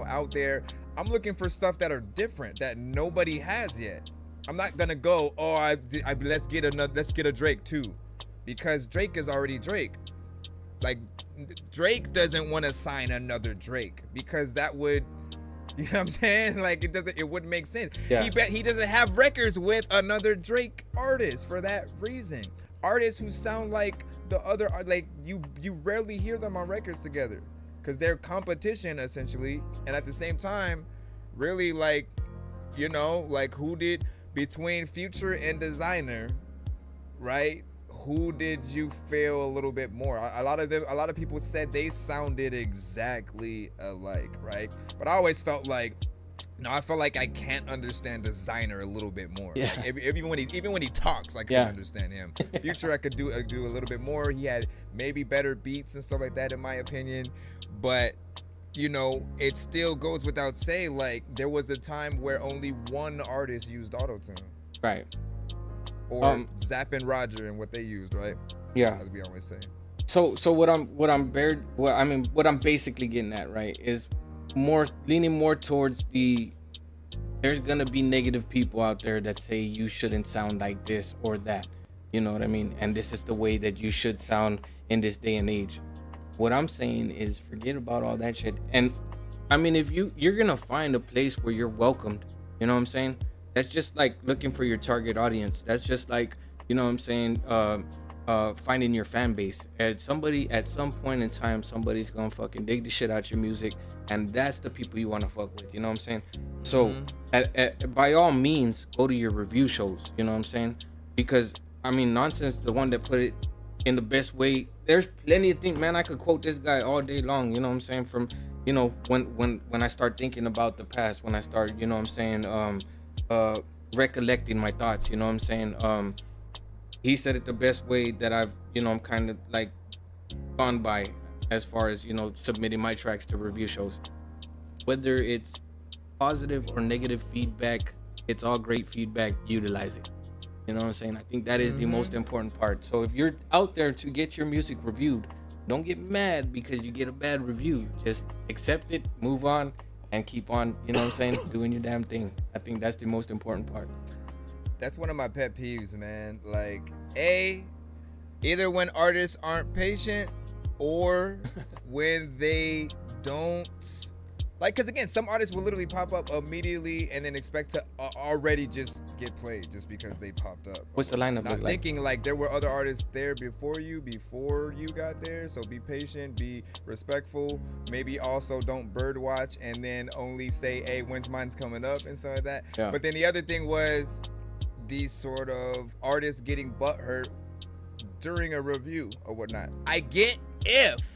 out there, I'm looking for stuff that are different that nobody has yet. I'm not gonna go, let's get a Drake too, because Drake is already Drake. Like, Drake doesn't want to sign another Drake, because that would, you know what I'm saying? Like, it wouldn't make sense. Yeah. He doesn't have records with another Drake artist for that reason. Artists who sound like the other, like, you rarely hear them on records together, because they're competition essentially. And at the same time, really, like, like, who did, between Future and Designer, right? Who did you feel a little bit more? A lot of people said they sounded exactly alike, right? But I always felt like, no, I felt like I can't understand Designer a little bit more. Yeah. Like, even when he talks, I can understand him. Future, I could do a little bit more. He had maybe better beats and stuff like that, in my opinion. But it still goes without saying, like, there was a time where only one artist used autotune. Right. Or Zapp and Roger and what they used, right? Yeah. As we always say. So what I'm basically getting at, right, is leaning more towards there's gonna be negative people out there that say you shouldn't sound like this or that. You know what I mean? And this is the way that you should sound in this day and age. What I'm saying is, forget about all that shit. And I mean, if you're gonna find a place where you're welcomed, you know what I'm saying? That's just like looking for your target audience. That's just like, you know what I'm saying, finding your fan base. At some point in time, somebody's gonna fucking dig the shit out your music, and that's the people you want to fuck with. You know what I'm saying? So, by all means, go to your review shows. You know what I'm saying? Because I mean, Nonsense, the one that put it in the best way. There's plenty of things, man. I could quote this guy all day long. You know what I'm saying? From, when I start thinking about the past, when I start, you know what I'm saying, recollecting my thoughts. You know what I'm saying? He said it the best way that I've, I'm kind of like gone by, as far as, submitting my tracks to review shows. Whether it's positive or negative feedback, it's all great feedback. Utilize it. You know what I'm saying? I think that is the most important part. So if you're out there to get your music reviewed, don't get mad because you get a bad review. Just accept it, move on, and keep on, you know what I'm saying, doing your damn thing. I think that's the most important part. That's one of my pet peeves, man. Like, either when artists aren't patient, or when they don't Like, because again, some artists will literally pop up immediately and then expect to already just get played just because they popped up. What's the lineup Not look like? thinking like there were other artists there before you got there. So be patient, be respectful. Maybe also don't bird watch and then only say, hey, when's mine's coming up and stuff like that. Yeah. But then the other thing was these sort of artists getting butthurt during a review or whatnot. I get if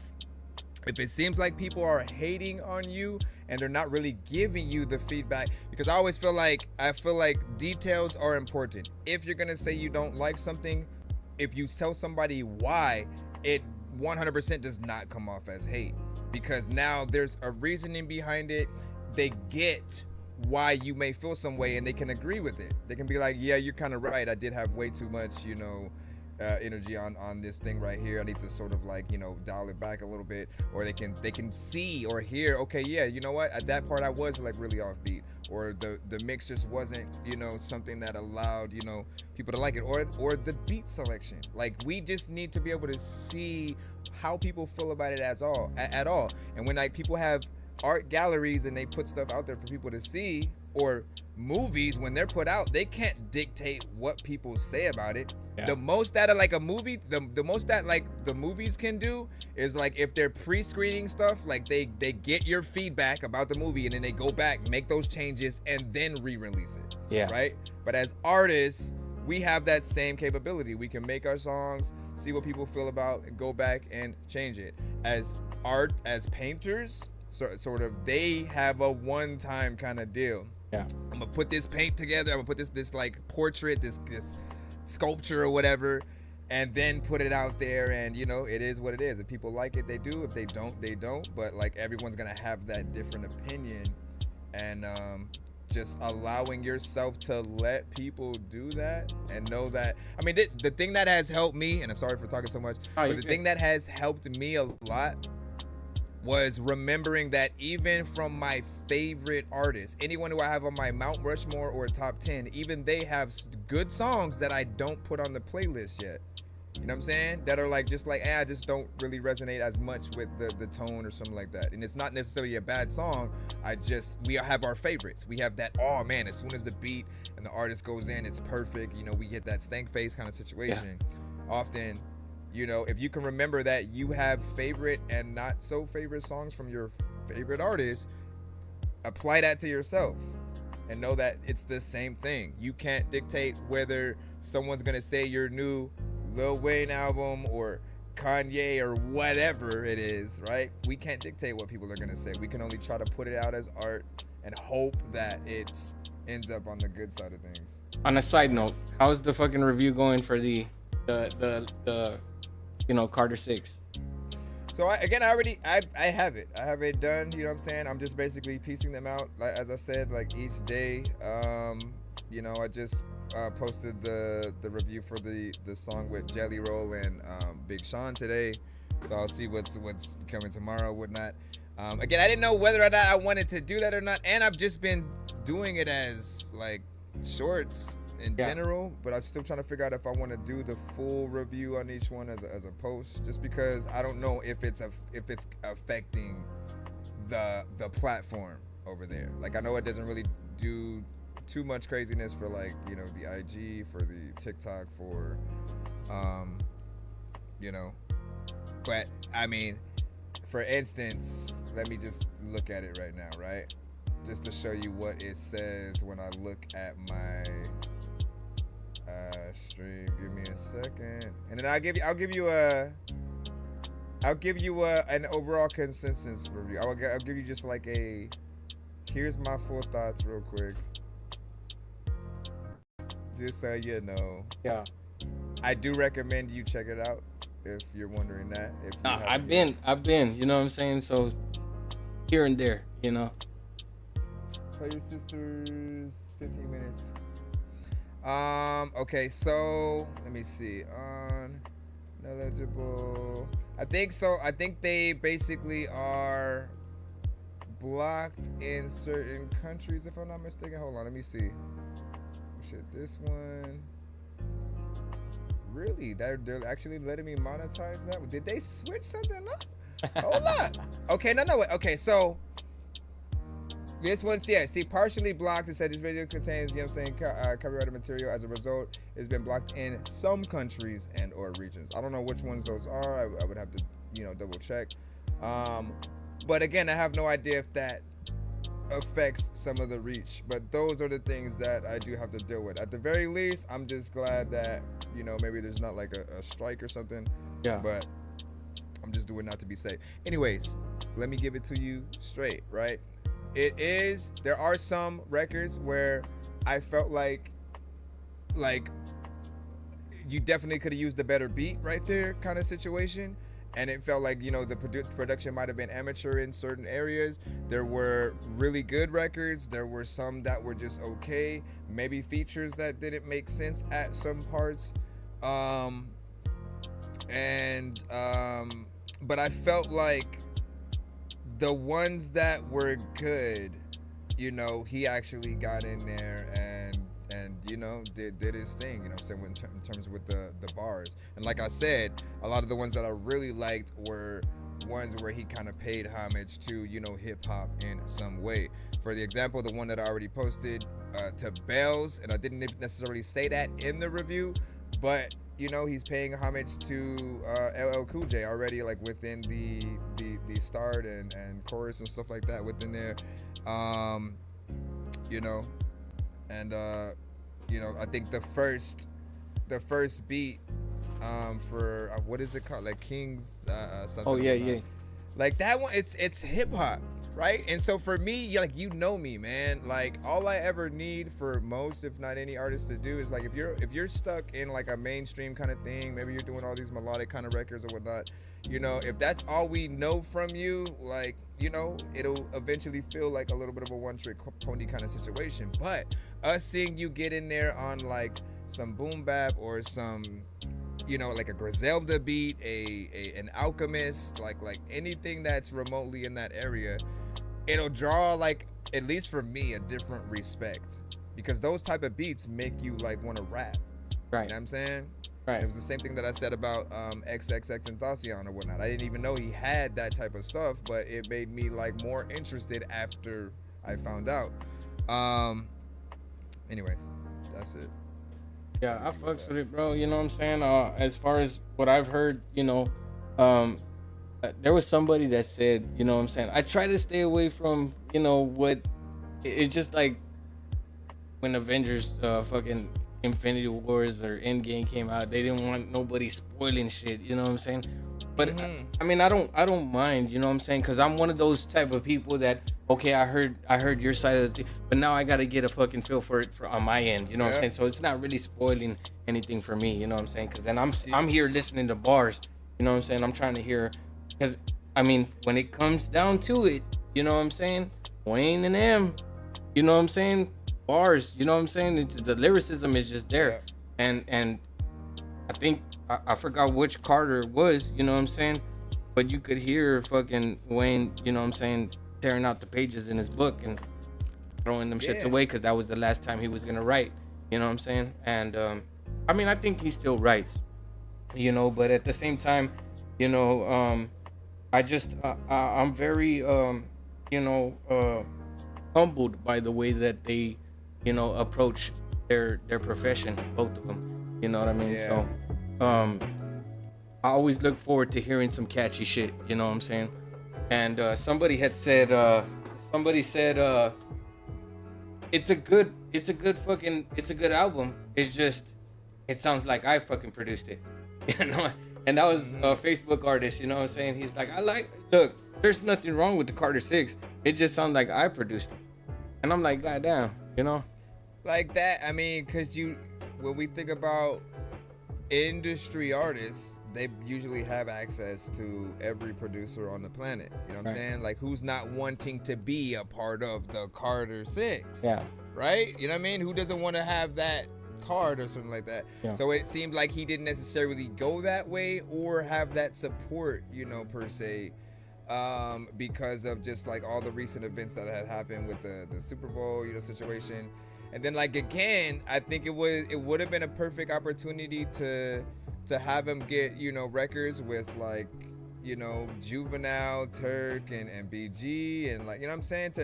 it seems like people are hating on you and they're not really giving you the feedback, because I always feel like details are important. If you're gonna say you don't like something, if you tell somebody why, it 100% does not come off as hate, because now there's a reasoning behind it. They get why you may feel some way and they can agree with it. They can be like, yeah, you're kind of right. I did have way too much, energy on this thing right here. I need to sort of like, dial it back a little bit. Or they can see or hear, okay, yeah, you know what, at that part I was like really offbeat, or the mix just wasn't, something that allowed, people to like it, or the beat selection. Like, we just need to be able to see how people feel about it at all. And when like people have art galleries and they put stuff out there for people to see, or movies, when they're put out, they can't dictate what people say about it. Yeah. The most that like a movie, the most that like the movies can do is like, if they're pre-screening stuff, like they get your feedback about the movie and then they go back, make those changes, and then re-release it. Yeah. Right? But as artists, we have that same capability. We can make our songs, see what people feel about, and go back and change it. As painters, sort of, they have a one-time kind of deal. Yeah. I'm gonna put this paint together. I'm gonna put this like portrait, this sculpture or whatever, and then put it out there. And it is what it is. If people like it, they do. If they don't, they don't. But like, everyone's gonna have that different opinion, and just allowing yourself to let people do that and know that. I mean, the thing that has helped me, and I'm sorry for talking so much, but the thing that has helped me a lot was remembering that even from my favorite artists, anyone who I have on my Mount Rushmore or top 10, even they have good songs that I don't put on the playlist yet. You know what I'm saying? That are like, just like, I just don't really resonate as much with the tone or something like that. And it's not necessarily a bad song. We have our favorites. We have that, oh man, as soon as the beat and the artist goes in, it's perfect. We get that stank face kind of situation. Yeah. Often, if you can remember that you have favorite and not so favorite songs from your favorite artist, apply that to yourself and know that it's the same thing. You can't dictate whether someone's gonna say your new Lil Wayne album or Kanye or whatever it is, right? We can't dictate what people are gonna say. We can only try to put it out as art and hope that it ends up on the good side of things. On a side note, how's the fucking review going for the Carter 6? So I have it. I have it done. You know what I'm saying? I'm just basically piecing them out. Like, as I said, like each day. I just posted the review for the song with Jelly Roll and Big Sean today. So I'll see what's coming tomorrow, whatnot. Again, I didn't know whether or not I wanted to do that or not, and I've just been doing it as like shorts in general, but I'm still trying to figure out if I want to do the full review on each one as a post, just because I don't know if it's affecting the platform over there. Like, I know it doesn't really do too much craziness for like, the IG, for the TikTok, for but I mean, for instance, let me just look at it right now, right? Just to show you what it says when I look at my stream. Give me a second, and then I'll give you an overall consensus review. I'll give you just like here's my full thoughts real quick, just so you know. Yeah, I do recommend you check it out if you're wondering that. I've been, you know what I'm saying? So here and there, Tell your sisters 15 minutes. Okay, so let me see. Ineligible. I think so. I think they basically are blocked in certain countries, if I'm not mistaken. Hold on, let me see. Shit, this one. Really? They're actually letting me monetize that? Did they switch something up? Hold up. Okay, no, wait. Okay, so This one's, yeah, see, partially blocked. It said this video contains, you know what I'm saying, copyrighted material. As a result, it's been blocked in some countries and or regions. I don't know which ones those are. I would have to, you know, double check. But again, I have no idea if that affects some of the reach. But those are the things that I do have to deal with. At the very least, I'm just glad that, you know, maybe there's not like a strike or something. Yeah. But I'm just doing not to be safe. Anyways, let me give it to you straight, right? There are some records where I felt like you definitely could have used a better beat right there kind of situation. And it felt like, you know, the production might have been amateur in certain areas. There were really good records. There were some that were just okay. Maybe features that didn't make sense at some parts. But I felt like the ones that were good, you know, he actually got in there and you know, did his thing, you know what I'm saying, in terms with the bars. And like I said, a lot of the ones that I really liked were ones where he kind of paid homage to, you know, hip hop in some way. For the example, the one that I already posted to Bells, and I didn't necessarily say that in the review, but you know, he's paying homage to LL Cool J already, like within the start and chorus and stuff like that within there, you know, and you know, I think the first beat for what is it called, like King's something. Oh yeah. Like that one, it's hip hop, right? And so for me, like, you know me, man. Like all I ever need for most, if not any artist to do is like, if you're stuck in like a mainstream kind of thing, maybe you're doing all these melodic kind of records or whatnot, you know, if that's all we know from you, like, you know, it'll eventually feel like a little bit of a one-trick pony kind of situation. But us seeing you get in there on like some boom bap or some, you know, like a Griselda beat, an Alchemist, like anything that's remotely in that area, it'll draw, like, at least for me, a different respect, because those type of beats make you like want to rap. Right. You know what I'm saying? Right. It was the same thing that I said about XXX and Tentacion or whatnot. I didn't even know he had that type of stuff, but it made me like more interested after I found out. Anyways, that's it. Yeah, I fucks with it, bro. You know what I'm saying? As far as what I've heard, you know, there was somebody that said, you know what I'm saying, I try to stay away from, you know, what, it's just like when Avengers fucking Infinity Wars or Endgame came out, they didn't want nobody spoiling shit, you know what I'm saying? But I mean, I don't mind, you know what I'm saying? Cause I'm one of those type of people that, okay, I heard your side of the thing, but now I gotta get a fucking feel for it on my end, you know what I'm saying? So it's not really spoiling anything for me, you know what I'm saying? Cause then I'm here listening to bars, you know what I'm saying? I'm trying to hear, cause I mean, when it comes down to it, you know what I'm saying? Wayne and M, you know what I'm saying? Bars, you know what I'm saying? The lyricism is just there, and I think I forgot which Carter it was, you know what I'm saying? But you could hear fucking Wayne, you know what I'm saying, tearing out the pages in his book and throwing them shits away because that was the last time he was gonna write, you know what I'm saying? And I mean, I think he still writes, you know, but at the same time, you know, I'm very, you know, humbled by the way that they, you know, approach their profession, both of them, you know what I mean? So I always look forward to hearing some catchy shit, you know what I'm saying? And somebody said it's a good album. It's just, it sounds like I fucking produced it, you know? And that was a Facebook artist, you know what I'm saying? He's like, look, there's nothing wrong with the Carter 6. It just sounds like I produced it. And I'm like, God damn, you know? Like that, I mean, because when we think about industry artists, they usually have access to every producer on the planet. You know what I'm saying? Like, who's not wanting to be a part of the Carter 6? Yeah. Right? You know what I mean? Who doesn't want to have that card or something like that? Yeah. So it seemed like he didn't necessarily go that way or have that support, you know, per se, because of just like all the recent events that had happened with the Super Bowl, you know, situation. And then, like, again, I think it would have been a perfect opportunity to have him get, you know, records with, like, you know, Juvenile, Turk, and BG, and, like, you know what I'm saying?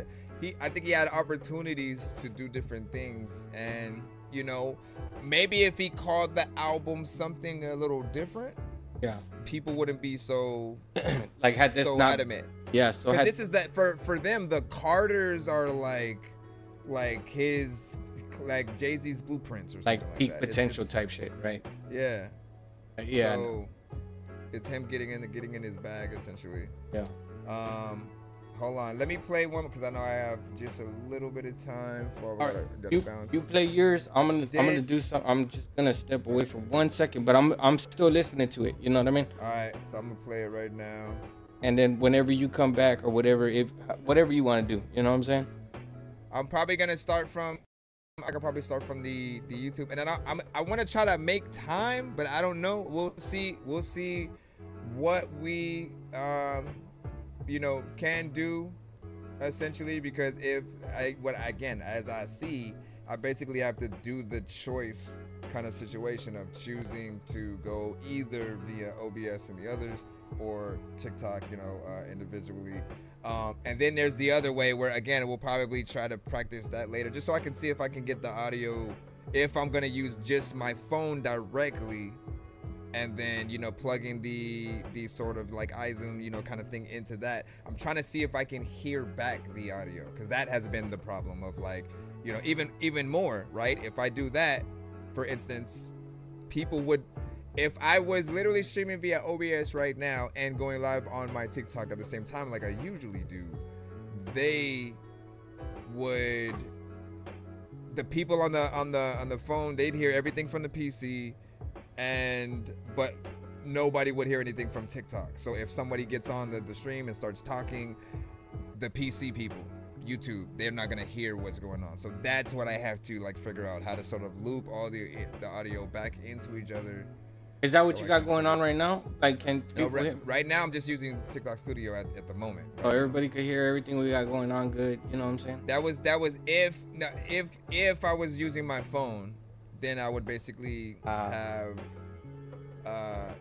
I think he had opportunities to do different things, and you know, maybe if he called the album something a little different, yeah, people wouldn't be so like had this so not adamant. Yeah, so because this is that for them, the Carters are like his like Jay-Z's blueprints or something like peak that. potential type shit, right? Yeah. Yeah. So it's him getting in his bag essentially. Yeah. Hold on, let me play one because I know I have just a little bit of time for You play yours. I'm gonna do something. I'm just gonna step away for 1 second, but I'm still listening to it. You know what I mean? All right, so I'm gonna play it right now. And then whenever you come back or whatever, whatever you want to do, you know what I'm saying? I'm probably gonna start from. I could probably start from the YouTube, and then I want to try to make time, but I don't know. We'll see what we you know, can do essentially, because as I see, I basically have to do the choice kind of situation of choosing to go either via OBS and the others or TikTok, you know, individually. And then there's the other way where, again, we'll probably try to practice that later just so I can see if I can get the audio, if I'm going to use just my phone directly, and then, you know, plugging the sort of like iZoom, you know, kind of thing into that. I'm trying to see if I can hear back the audio, because that has been the problem of, like, you know, even more, right? If I do that, for instance, people would, if I was literally streaming via OBS right now and going live on my TikTok at the same time like I usually do, they would, the people on the phone, they'd hear everything from the PC, but nobody would hear anything from TikTok. So if somebody gets on the stream and starts talking, the PC people, YouTube, they're not gonna hear what's going on. So that's what I have to like figure out, how to sort of loop all the audio back into each other. Is that what you got going on right now? Like, right now I'm just using TikTok Studio at the moment. Oh, everybody could hear everything we got going on good. You know what I'm saying? That was if I was using my phone, then I would basically have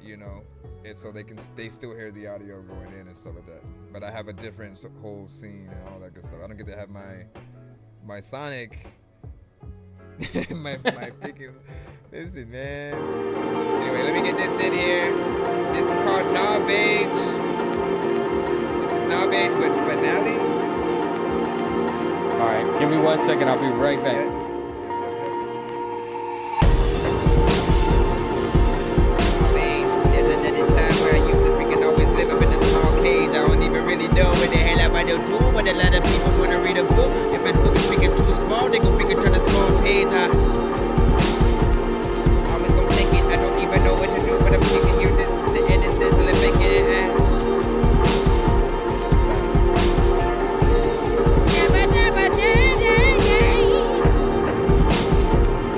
you know, it so they still hear the audio going in and stuff like that. But I have a different whole scene and all that good stuff. I don't get to have my Sonic my freaking. Listen, man. Anyway, let me get this in here. This is called Novage. This is Novage with Finale. All right, give me 1 second. I'll be right back. There's another time where I used to freaking always live up in a small cage. I don't even really know what the hell I do, but a lot of people wanna read a book. If a book is freaking too small, they gon' freaking turn a small page. I don't even know what to do, but I'm thinking you just sitting and sizzling and making it.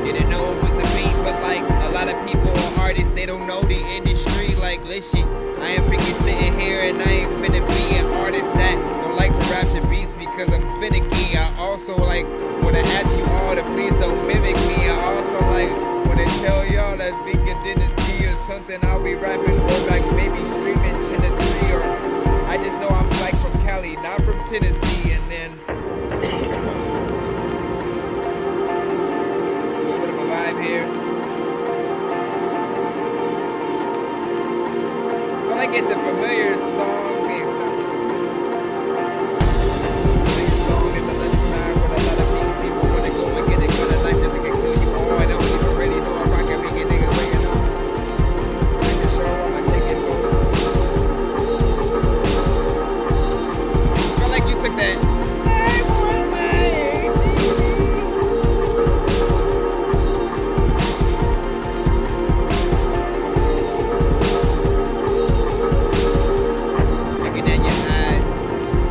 Didn't know it was a beat, but like a lot of people or artists, they don't know the industry. Like, listen, I ain't freaking sitting here and I ain't finna be an artist that don't like to rap to beats because I'm finicky. I also like wanna ask you all to please don't mimic me. I also like wanna tell y'all that vegan identity or something, I'll be rapping or like maybe streaming 10 to 3, or I just know I'm like from Cali, not from Tennessee, and then a little bit of a vibe here. I feel like it's a familiar song being sung. Familiar song is another time when a lot of people wanna go and get it good at life just to get clue you on. I don't even really know if I can be getting it right now. In the show, I'ma take it forward. I feel like you took that. I want my ATV. Looking at your eyes.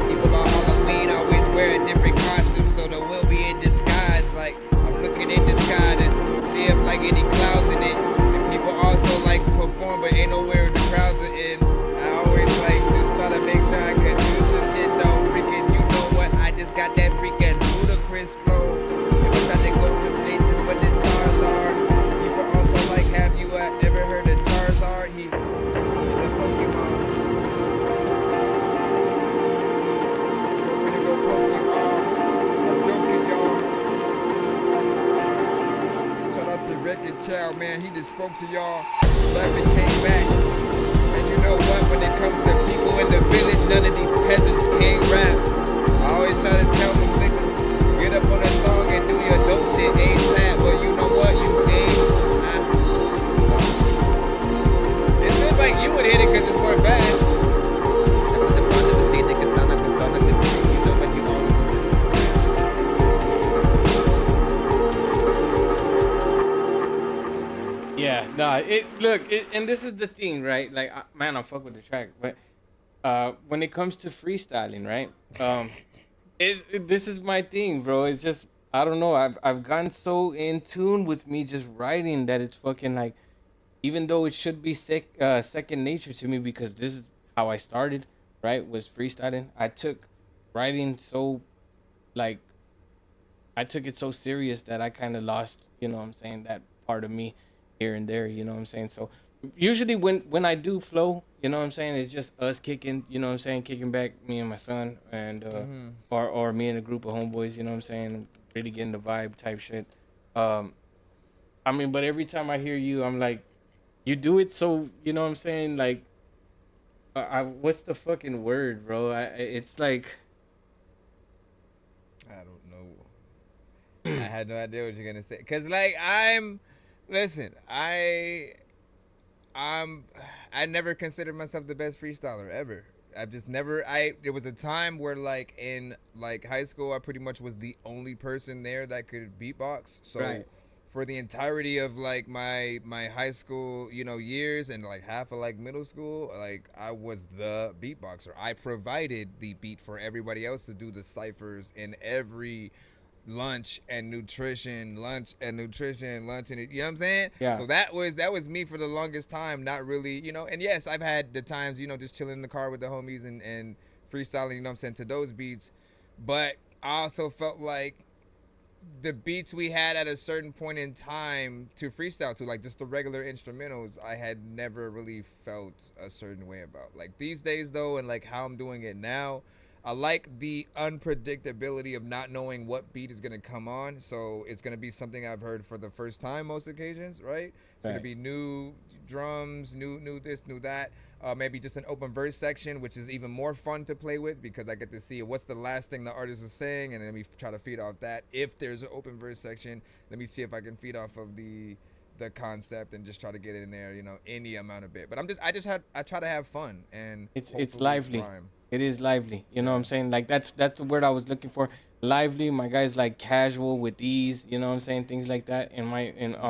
People on Halloween always wear a different costume, so they will be in disguise. Like, I'm looking in the sky to see if like any clouds in it. And people also like perform, but ain't nowhere the crowds are in. I always like just try to make sure I can do some shit though. Freaking, you know what man, he just spoke to y'all, left and came back. And you know what? When it comes to people in the village, none of these peasants can't rap. I always try to tell them, nigga, get up on a song and do your dope shit ASAP. But you know what? You ain't. It seems like you would hit it because it's more fast. Yeah, nah, and this is the thing, right? Like, man, I fuck with the track, but when it comes to freestyling, right? This is my thing, bro. It's just, I don't know. I've gotten so in tune with me just writing that it's fucking like, even though it should be second nature to me because this is how I started, right? Was freestyling. I took writing so, like, I took it so serious that I kind of lost, you know what I'm saying, that part of me here and there, you know what I'm saying? So usually when I do flow, you know what I'm saying, it's just us kicking, you know what I'm saying, kicking back, me and my son, and or me and a group of homeboys, you know what I'm saying, really getting the vibe type shit. I mean, but every time I hear you, I'm like, you do it so, you know what I'm saying, like, what's the fucking word, bro? It's like, I don't know. I had no idea what you're gonna say, cause like listen, I never considered myself the best freestyler ever. I've just never. There was a time where like in like high school, I pretty much was the only person there that could beatbox. So right. For the entirety of like my high school, you know, years and like half of like middle school, like I was the beatboxer. I provided the beat for everybody else to do the ciphers in every lunch and nutrition, you know what I'm saying? Yeah. So that was me for the longest time, not really, you know, and yes, I've had the times, you know, just chilling in the car with the homies and freestyling, you know what I'm saying, to those beats. But I also felt like the beats we had at a certain point in time to freestyle to, like just the regular instrumentals, I had never really felt a certain way about. Like these days though, and like how I'm doing it now, I like the unpredictability of not knowing what beat is gonna come on. So it's gonna be something I've heard for the first time most occasions, right? It's gonna be new drums, new this, new that. Maybe just an open verse section, which is even more fun to play with because I get to see what's the last thing the artist is saying, and then we try to feed off that. If there's an open verse section, let me see if I can feed off of the concept and just try to get it in there, you know, any amount of bit. But I try to have fun, and it's lively. Rhyme. It is lively. You know what I'm saying? Like that's the word I was looking for. Lively. My guy's like casual with ease. You know what I'm saying? Things like that on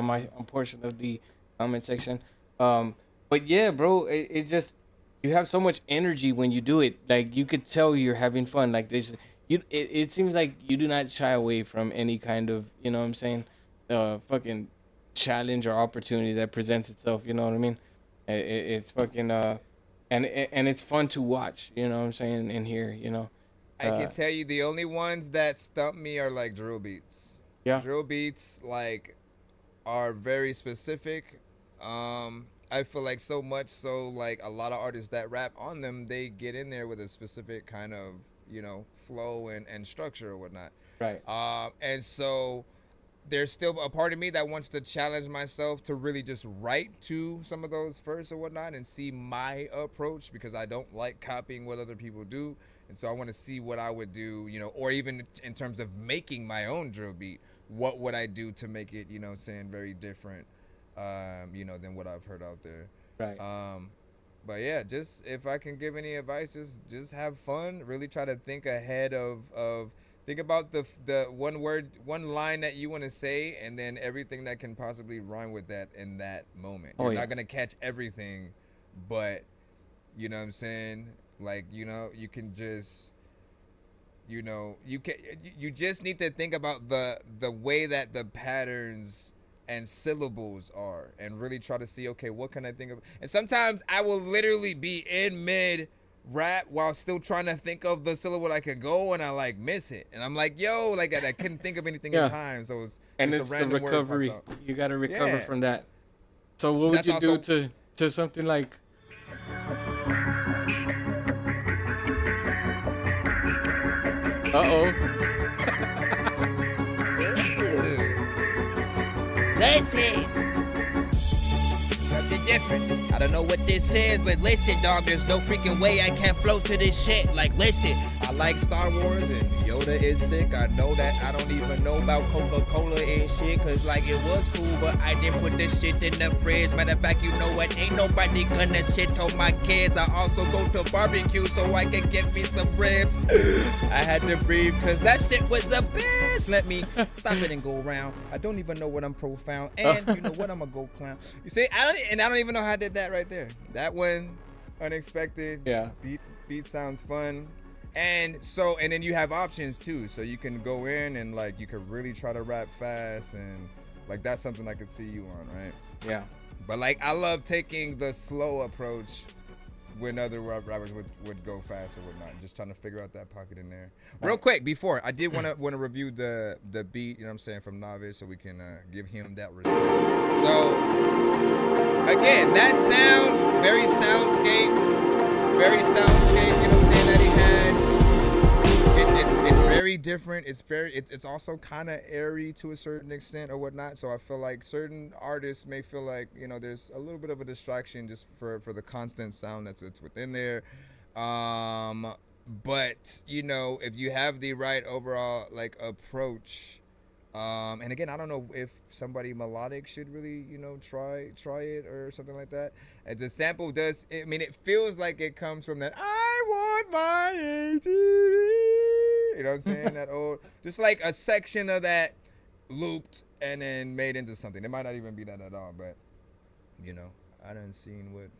my portion of the comment section. But yeah, bro, it just, you have so much energy when you do it. Like you could tell you're having fun. Like this, it seems like you do not shy away from any kind of, you know what I'm saying, fucking challenge or opportunity that presents itself. You know what I mean? It's fucking and it's fun to watch. You know what I'm saying? And hear, you know. I can tell you the only ones that stump me are like drill beats. Yeah. Drill beats like are very specific. I feel like so much so like a lot of artists that rap on them, they get in there with a specific kind of, you know, flow and structure or whatnot. Right. And so there's still a part of me that wants to challenge myself to really just write to some of those first or whatnot and see my approach, because I don't like copying what other people do. And so I want to see what I would do, you know, or even in terms of making my own drill beat, what would I do to make it, you know, saying very different, you know, than what I've heard out there. Right. But yeah, just if I can give any advice, just have fun. Really try to think ahead of think about the one line that you want to say, and then everything that can possibly rhyme with that in that moment. You're not gonna catch everything, but you know what I'm saying? Like, you know, you can just, you know, you just need to think about the way that the patterns and syllables are, and really try to see, okay, what can I think of? And sometimes I will literally be in mid rap while still trying to think of the syllable I could go, and I like miss it, and I'm like, yo, like I couldn't think of anything in time, so it's it's the recovery. You got to recover from that. So what would you do to something like? Listen, different. I don't know what this is, but listen, dog, there's no freaking way I can't flow to this shit. Like, listen, I like Star Wars and Yoda is sick. I know that. I don't even know about Coca-Cola and shit, cause like it was cool, but I didn't put this shit in the fridge. Matter of fact, you know what? Ain't nobody gonna shit on my kids. I also go to barbecue so I can get me some ribs. I had to breathe cause that shit was a bitch. Let me stop it and go around. I don't even know what I'm profound. And you know what? I'm gonna go clown. You see, I don't even know how I did that right there. That one, unexpected. Yeah. Beat sounds fun. And then you have options too. So you can go in and like, you can really try to rap fast, and like, that's something I could see you on, right? Yeah. But like, I love taking the slow approach when other rappers would go fast or whatnot. Just trying to figure out that pocket in there. Real quick, before I did want to review the beat, you know what I'm saying, from Novice, so we can give him that respect. So again, that sound, very soundscape, you know what I'm saying, that he had. It's very different. It's also kind of airy to a certain extent or whatnot. So I feel like certain artists may feel like, you know, there's a little bit of a distraction just for the constant sound that's within there. But you know, if you have the right overall like approach, and again, I don't know if somebody melodic should really, you know, try it or something like that. And the sample does, I mean, it feels like it comes from that I want my ATV. You know what I'm saying? That old, just like a section of that looped and then made into something. It might not even be that at all, but you know, I done seen what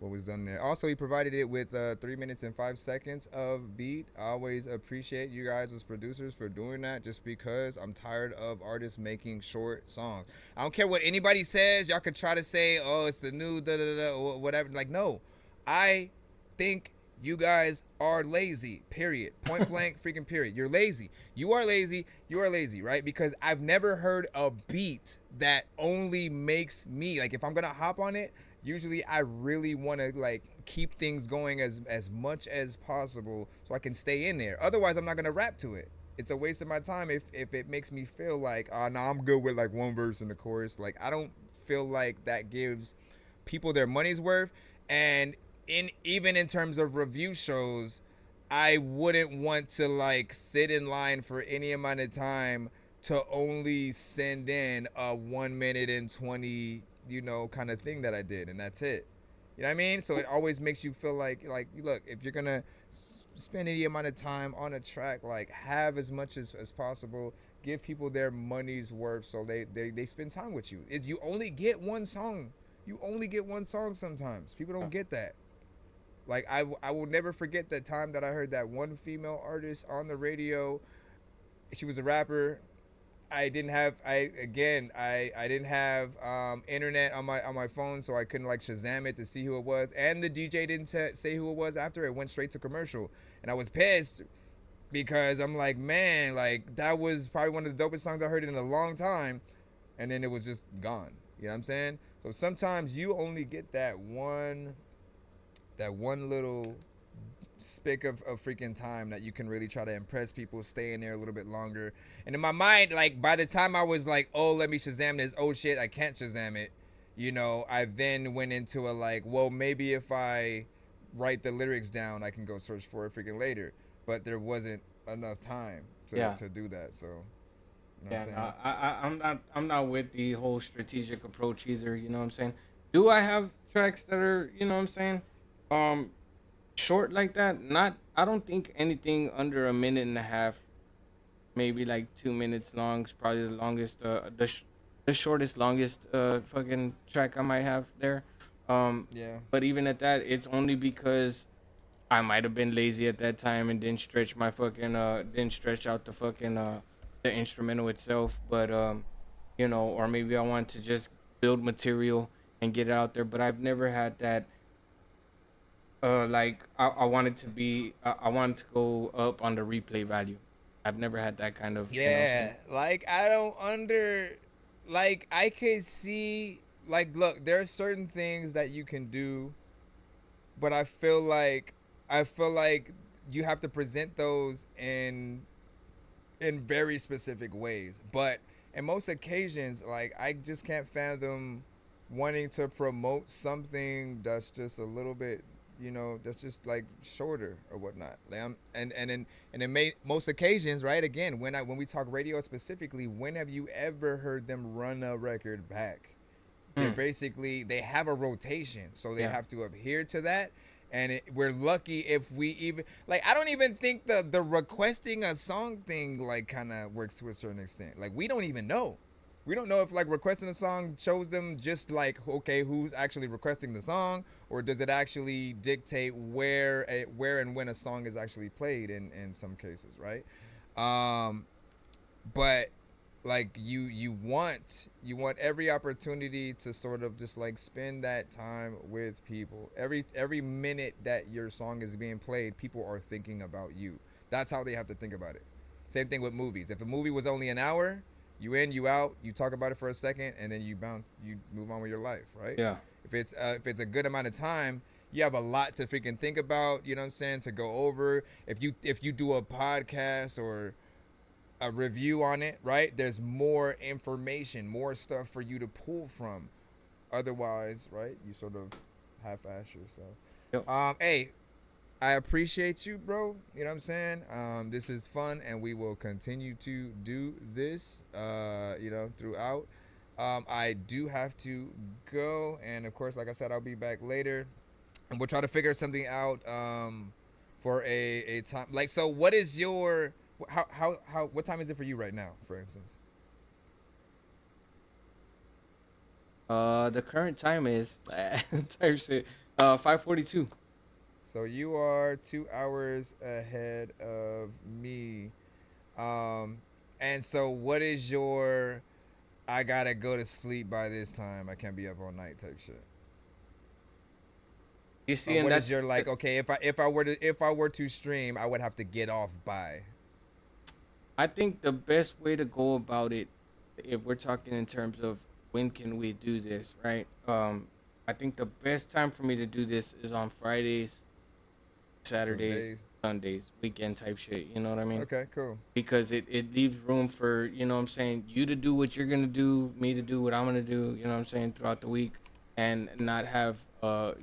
was done there. Also, he provided it with 3 minutes and 5 seconds of beat. I always appreciate you guys as producers for doing that, just because I'm tired of artists making short songs. I don't care what anybody says. Y'all could try to say, oh, it's the new da-da-da-da or whatever. Like, no. I think you guys are lazy, period. Point blank, freaking period. You're lazy. You are lazy. You are lazy, right? Because I've never heard a beat that only makes me, like, if I'm going to hop on it, usually I really want to like keep things going as much as possible so I can stay in there. Otherwise, I'm not going to rap to it. It's a waste of my time if it makes me feel like, no, I'm good with like one verse in the chorus. Like, I don't feel like that gives people their money's worth. And even in terms of review shows, I wouldn't want to like sit in line for any amount of time to only send in a 1 minute and 20, you know, kind of thing that I did, and that's it. You know what I mean? So it always makes you feel like look, if you're gonna spend any amount of time on a track, like, have as much as possible. Give people their money's worth, so they spend time with you. You only get one song. You only get one song sometimes. People don't get that. Like, I will never forget the time that I heard that one female artist on the radio. She was a rapper. I didn't have internet on my phone, so I couldn't like Shazam it to see who it was. And the DJ didn't say who it was after. It went straight to commercial, and I was pissed because I'm like, man, like, that was probably one of the dopest songs I heard in a long time, and then it was just gone. You know what I'm saying? So sometimes you only get that one little spick of freaking time that you can really try to impress people, stay in there a little bit longer. And in my mind, like, by the time I was like, oh, let me Shazam this, oh shit, I can't Shazam it, you know, I then went into a like, well, maybe if I write the lyrics down, I can go search for it freaking later. But there wasn't enough time to do that. So you know what I'm saying? I'm not with the whole strategic approach either, you know what I'm saying? Do I have tracks that are, you know what I'm saying, short like that? I don't think anything under a minute and a half, maybe like 2 minutes long is probably the longest, the shortest, longest fucking track I might have there. Yeah. But even at that, it's only because I might have been lazy at that time and didn't stretch my fucking didn't stretch out the fucking the instrumental itself. But you know, or maybe I want to just build material and get it out there. But I've never had that. Like I wanted to be, I wanted to go up on the replay value. I've never had that kind of. Yeah, like I could see, like, look, there are certain things that you can do, but I feel like you have to present those in very specific ways. But in most occasions, like, I just can't fathom wanting to promote something that's just a little bit, that's just like shorter or whatnot. Like in most occasions, right? Again, when we talk radio specifically, when have you ever heard them run a record back? They have a rotation, so they have to adhere to that. And we're lucky if we even I don't even think the requesting a song thing kind of works to a certain extent. We don't even know. We don't know if requesting a song shows them just okay, who's actually requesting the song, or does it actually dictate where and when a song is actually played in some cases, right? But you want every opportunity to sort of just spend that time with people. Every minute that your song is being played, people are thinking about you. That's how they have to think about it. Same thing with movies. If a movie was only an hour, you in, you out, you talk about it for a second, and then you move on with your life, right? Yeah. If it's a good amount of time, you have a lot to freaking think about, you know what I'm saying, to go over. If you do a podcast or a review on it, right, there's more information, more stuff for you to pull from. Otherwise, right, you sort of half-ass yourself. Yep. Hey, I appreciate you, bro. You know what I'm saying? This is fun, and we will continue to do this, throughout. I do have to go, and of course, like I said, I'll be back later, and we'll try to figure something out for a time. So what is your what time is it for you right now, for instance? The current time is type shit. 5:42. So you are 2 hours ahead of me. And so what is your I gotta go to sleep by this time, I can't be up all night type shit? You see, and that's your okay, if I were to stream, I would have to get off by. I think the best way to go about it, if we're talking in terms of when can we do this, right? I think the best time for me to do this is on Fridays, Saturdays, Sundays, weekend type shit. You know what I mean? Okay, cool. Because it leaves room for, you know what I'm saying, you to do what you're going to do, me to do what I'm going to do, you know what I'm saying, throughout the week, and not have, a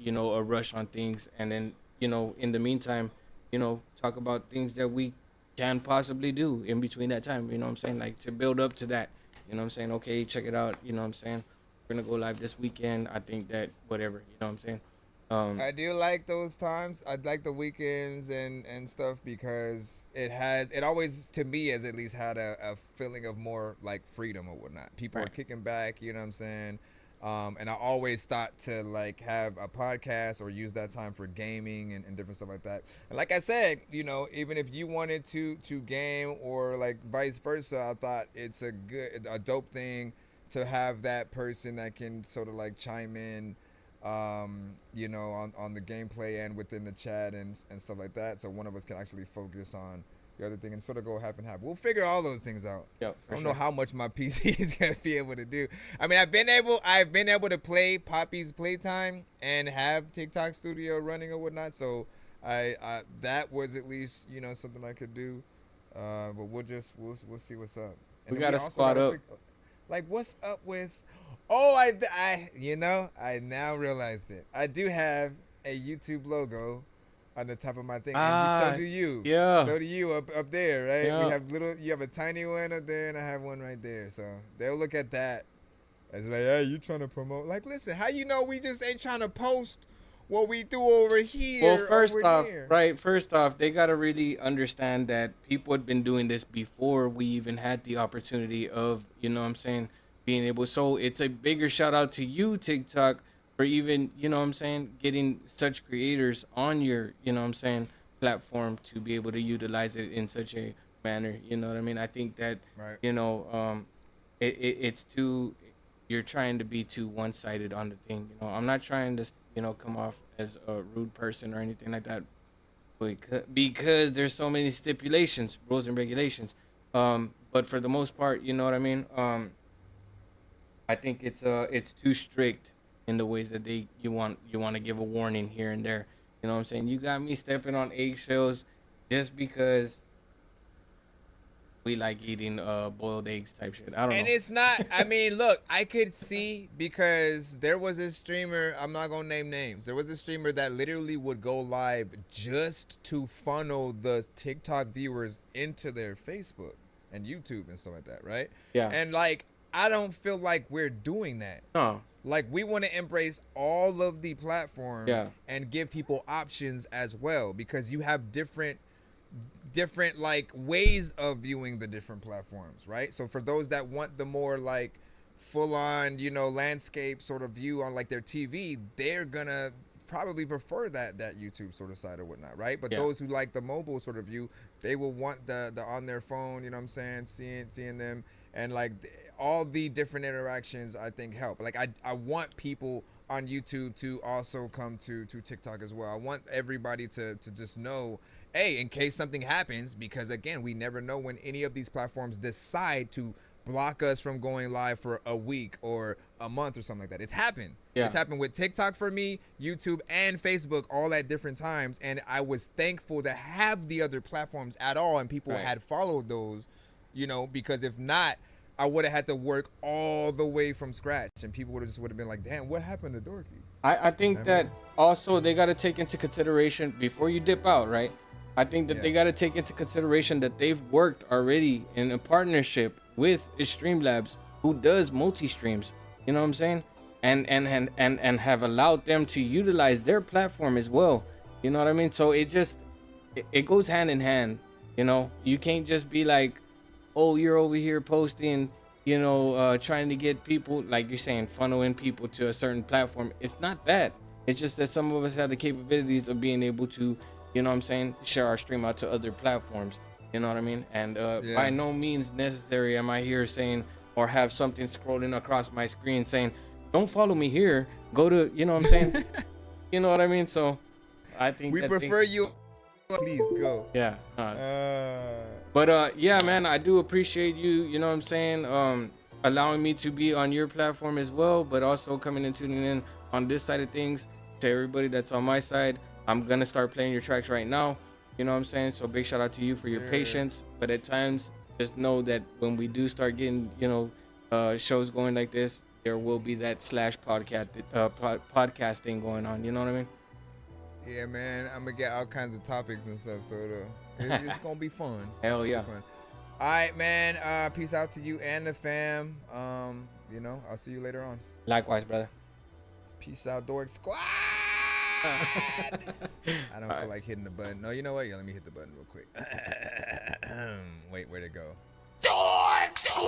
rush on things. And then, in the meantime, talk about things that we can possibly do in between that time, you know what I'm saying, to build up to that, you know what I'm saying, okay, check it out, you know what I'm saying, we're gonna go live this weekend, I think that whatever, you know what I'm saying. I do like those times. I like the weekends and stuff because it always, to me, has at least had a feeling of more freedom or whatnot. People are kicking back, you know what I'm saying. And I always thought to have a podcast or use that time for gaming and different stuff like that. And like I said, even if you wanted to game or vice versa, I thought it's a dope thing to have that person that can sort of chime in, on the gameplay and within the chat and stuff like that. So one of us can actually focus on the other thing and sort of go half and half. We'll figure all those things out. Yep, I don't know how much my PC is gonna be able to do. I mean, I've been able to play Poppy's Playtime and have TikTok Studio running or whatnot. So I that was at least something I could do. But we'll see what's up. And we gotta squad up. What's up with? Oh, I now realized it. I do have a YouTube logo on the top of my thing, and so do you. Yeah. So do you up there, right? Yeah. We have you have a tiny one up there, and I have one right there. So they'll look at that as hey, you trying to promote? Listen, how we just ain't trying to post what we do over here? Well, first off, they gotta really understand that people had been doing this before we even had the opportunity of, you know what I'm saying, being able. So it's a bigger shout out to you, TikTok, for even, you know what I'm saying, getting such creators on your, you know what I'm saying, platform to be able to utilize it in such a manner, you know what I mean? I think that, it's too, you're trying to be too one-sided on the thing, I'm not trying to, come off as a rude person or anything like that, because there's so many stipulations, rules and regulations, but for the most part, you know what I mean, I think it's too strict in the ways that you want to give a warning here and there. You know what I'm saying? You got me stepping on eggshells just because we like eating boiled eggs type shit. I don't And know. it's not, I mean, look, I could see, because there was a streamer, I'm not going to name names. There was a streamer that literally would go live just to funnel the TikTok viewers into their Facebook and YouTube and stuff like that, right? Yeah. And like, I don't feel like we're doing that. No. Like, we want to embrace all of the platforms and give people options as well, because you have different like ways of viewing the different platforms, right? So for those that want the more like full on, you know, landscape sort of view on like their TV, they're gonna probably prefer that YouTube sort of side or whatnot, right? But those who like the mobile sort of view, they will want the on their phone, you know what I'm saying, seeing them, and like all the different interactions I think help. Like I want people on YouTube to also come to TikTok as well. I want everybody to just know, hey, in case something happens, because again, we never know when any of these platforms decide to block us from going live for a week or a month or something like that. It's happened. Yeah. It's happened with TikTok for me, YouTube, and Facebook all at different times. And I was thankful to have the other platforms at all, and people had followed those, you know, because if not, I would have had to work all the way from scratch, and people would have been like, damn, what happened to Dorky? I think that also they got to take into consideration before you dip out, right? I think that they got to take into consideration that they've worked already in a partnership with Streamlabs, who does multi-streams, you know what I'm saying? And have allowed them to utilize their platform as well. You know what I mean? So it goes hand in hand, you know? You can't just be like, oh, you're over here posting, you know, trying to get people, like you're saying, funneling people to a certain platform. It's not that. It's just that some of us have the capabilities of being able to, you know what I'm saying, share our stream out to other platforms. You know what I mean? And by no means necessary am I here saying, or have something scrolling across my screen saying, don't follow me here. Go to, you know what I'm saying? You know what I mean? So I think we prefer you. Please go. Yeah. But yeah, man, I do appreciate you, you know what I'm saying, allowing me to be on your platform as well, but also coming and tuning in on this side of things. To everybody that's on my side, I'm gonna start playing your tracks right now, you know what I'm saying? So big shout out to you for your patience. But at times, just know that when we do start getting, you know, shows going like this, there will be that podcasting going on, you know what I mean? Yeah, man, I'm gonna get all kinds of topics and stuff, so it's gonna be fun. Hell yeah. Fun. All right, man. Peace out to you and the fam. You know, I'll see you later on. Likewise, brother. Peace out, Dork Squad. I don't feel like hitting the button. No, you know what? Yeah, let me hit the button real quick. Wait, where'd it go? Dork Squad. All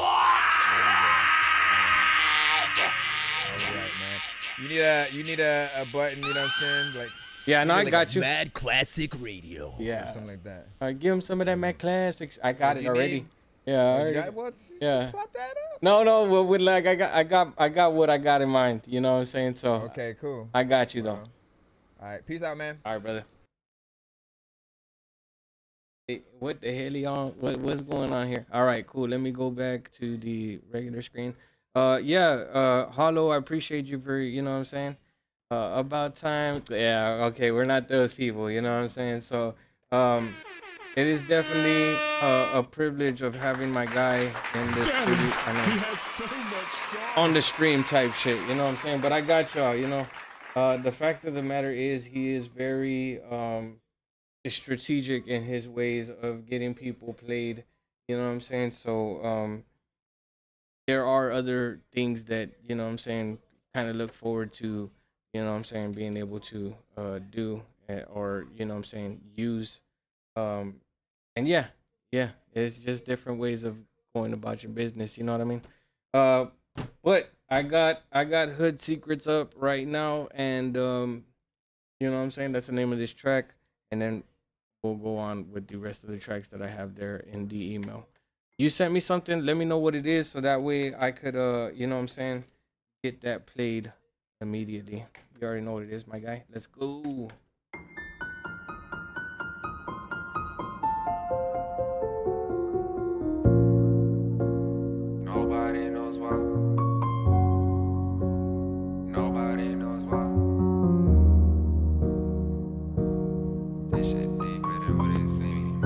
right, man. You need a button. You know what I'm saying? Like. Yeah, no, I got you. Mad Classic Radio. Yeah. Or something like that. Give him some of that Mad Classic. I got it already. Need? Yeah. I already. Got what? Yeah. Clap that up. No. Well, with like I got what I got in mind. You know what I'm saying? So. Okay, cool. I got you though. All right. Peace out, man. All right, brother. Hey, what the hell y'all? What's going on here? All right, cool. Let me go back to the regular screen. Hollow, I appreciate you for, you know what I'm saying? About time. Yeah, okay, we're not those people, you know what I'm saying? So, it is definitely a privilege of having my guy in this on the stream type shit, you know what I'm saying? But I got y'all, you know. The fact of the matter is he is very strategic in his ways of getting people played, you know what I'm saying? So there are other things that, you know what I'm saying, kind of look forward to, you know what I'm saying, being able to do or, you know what I'm saying, use. And yeah, it's just different ways of going about your business, you know what I mean? But I got Hood Secrets up right now, and you know what I'm saying, that's the name of this track, and then we'll go on with the rest of the tracks that I have there in the email. You sent me something, let me know what it is, so that way I could you know what I'm saying, get that played immediately. You already know what it is, my guy. Let's go. Nobody knows why. Nobody knows why. This shit deeper than what it seems.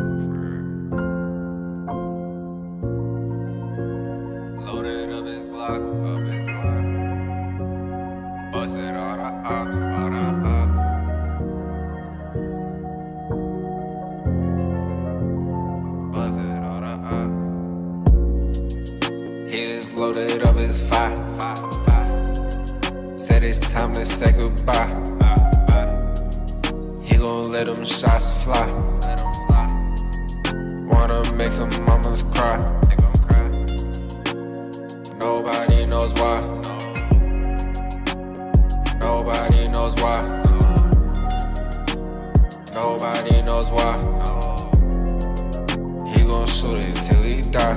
loaded up as fire. Said it's time to say goodbye. He gon' let them shots fly. Wanna make some mamas cry. Nobody knows why. Nobody knows why. Nobody knows why. He gon' shoot it till he die.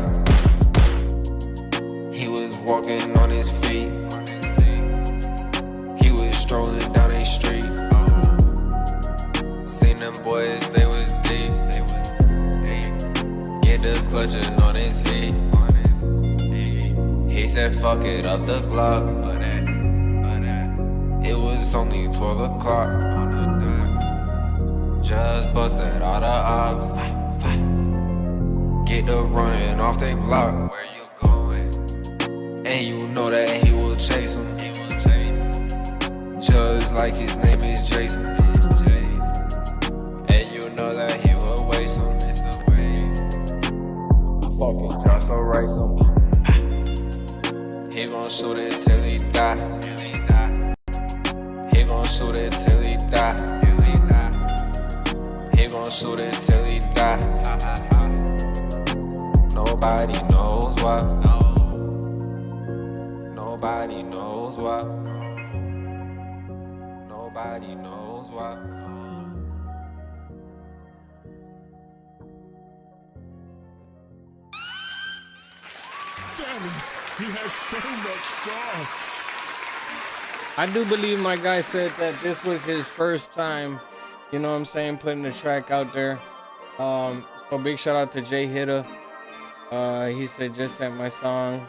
He was walking on his feet. He was strolling down a street. Seen them boys, they was deep. Get the clutching on his heat. He said fuck it up the clock. It was only 12 o'clock. Just busted all the ops. Get the running off they block. Where you going? And you know that he will chase him. Just like his name is Jason. And you know that he will waste him. Fucking just erase him. He gon' shoot it till he die. He gon' shoot it till he die. He gon' shoot it till he die. Nobody knows why. Nobody knows why. Nobody knows why. Damn it, he has so much sauce. I do believe my guy said that this was his first time, you know what I'm saying, putting the track out there. So big shout out to Jay Hitta. He said just sent my song.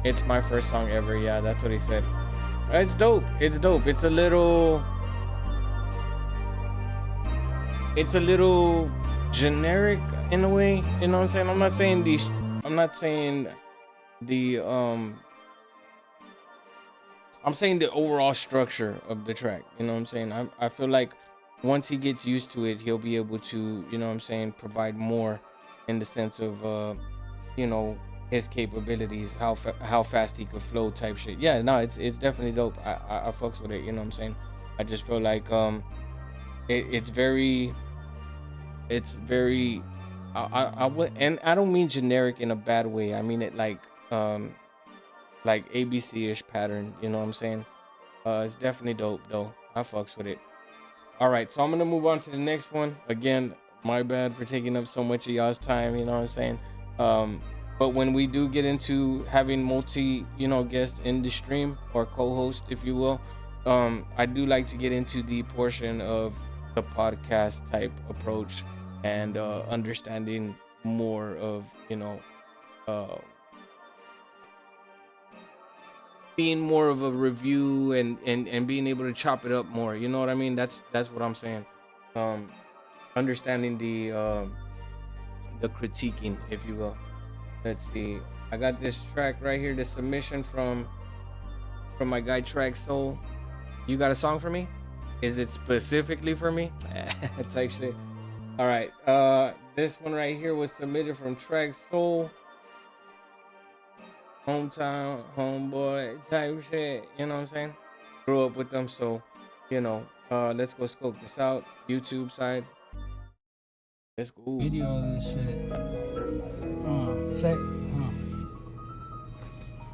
It's my first song ever. Yeah, that's what he said. It's dope. It's dope. It's a little generic in a way. You know what I'm saying? I'm not saying I'm saying the overall structure of the track. You know what I'm saying? I feel like once he gets used to it, he'll be able to, you know what I'm saying, provide more in the sense of, you know, his capabilities, how fast he could flow type shit. Yeah, no, it's definitely dope. I fucks with it. You know what I'm saying? I just feel like it's very. I would, and I don't mean generic in a bad way. I mean it like ABC-ish pattern. You know what I'm saying? It's definitely dope though. I fucks with it. All right, so I'm gonna move on to the next one. Again, my bad for taking up so much of y'all's time. You know what I'm saying? But when we do get into having multi, guests in the stream or co-host, if you will, I do like to get into the portion of the podcast type approach and understanding more of, being more of a review and being able to chop it up more. You know what I mean? That's what I'm saying. Understanding the critiquing, if you will. Let's see. I got this track right here, the submission from my guy Track Soul. You got a song for me? Is it specifically for me? Type shit. All right. This one right here was submitted from Track Soul. Hometown, homeboy type shit. You know what I'm saying? Grew up with them, so let's go scope this out. YouTube side. Let's go. Video of this shit. Check.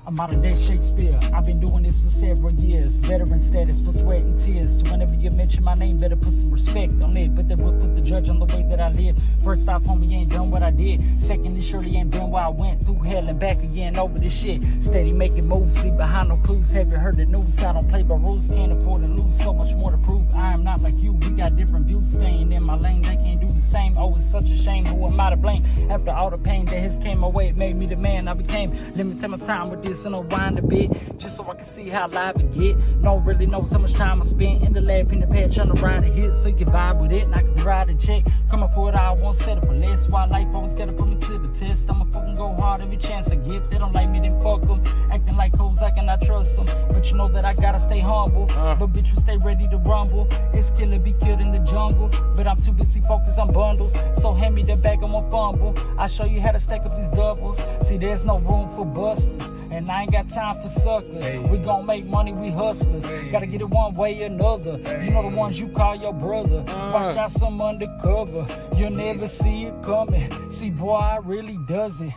I'm modern day Shakespeare. I've been doing this for several years. Veteran status with sweat and tears. So whenever you mention my name, better put some respect on it. But they will put the judge on the way that I live. First off, homie, ain't done what I did. Second, it surely ain't been where I went through hell and back again over this shit. Steady making moves, sleep behind no clues. Haven't heard the news. I don't play by rules. Can't afford to lose. So much more to prove. I am not like you. We got different views. Staying in my lane, they can't do the same. Oh, it's such a shame. Who am I to blame? After all the pain that has came my way, it made me the man I became. Limited my time with this this and unwind a bit, just so I can see how live it get. No one really knows how much time I spent in the lab, in the pad, trying to ride a hit, so you can vibe with it, and I can ride a check. Coming for it, I won't settle for less. Why life always gotta put me to the test? I'ma fucking go hard every chance I get. They don't like me, then fuck them. Acting like hoes, I cannot trust them. But you know that I gotta stay humble. But bitch, you stay ready to rumble. It's killer be killed in the jungle, but I'm too busy focused on bundles. So hand me the bag, I won't fumble. I show you how to stack up these doubles. See, there's no room for busters, and I ain't got time for suckers. We gon' make money, we hustlers. Gotta get it one way or another. You know the ones you call your brother. Watch out, some undercover. You'll never see it coming. See, boy, I really does it.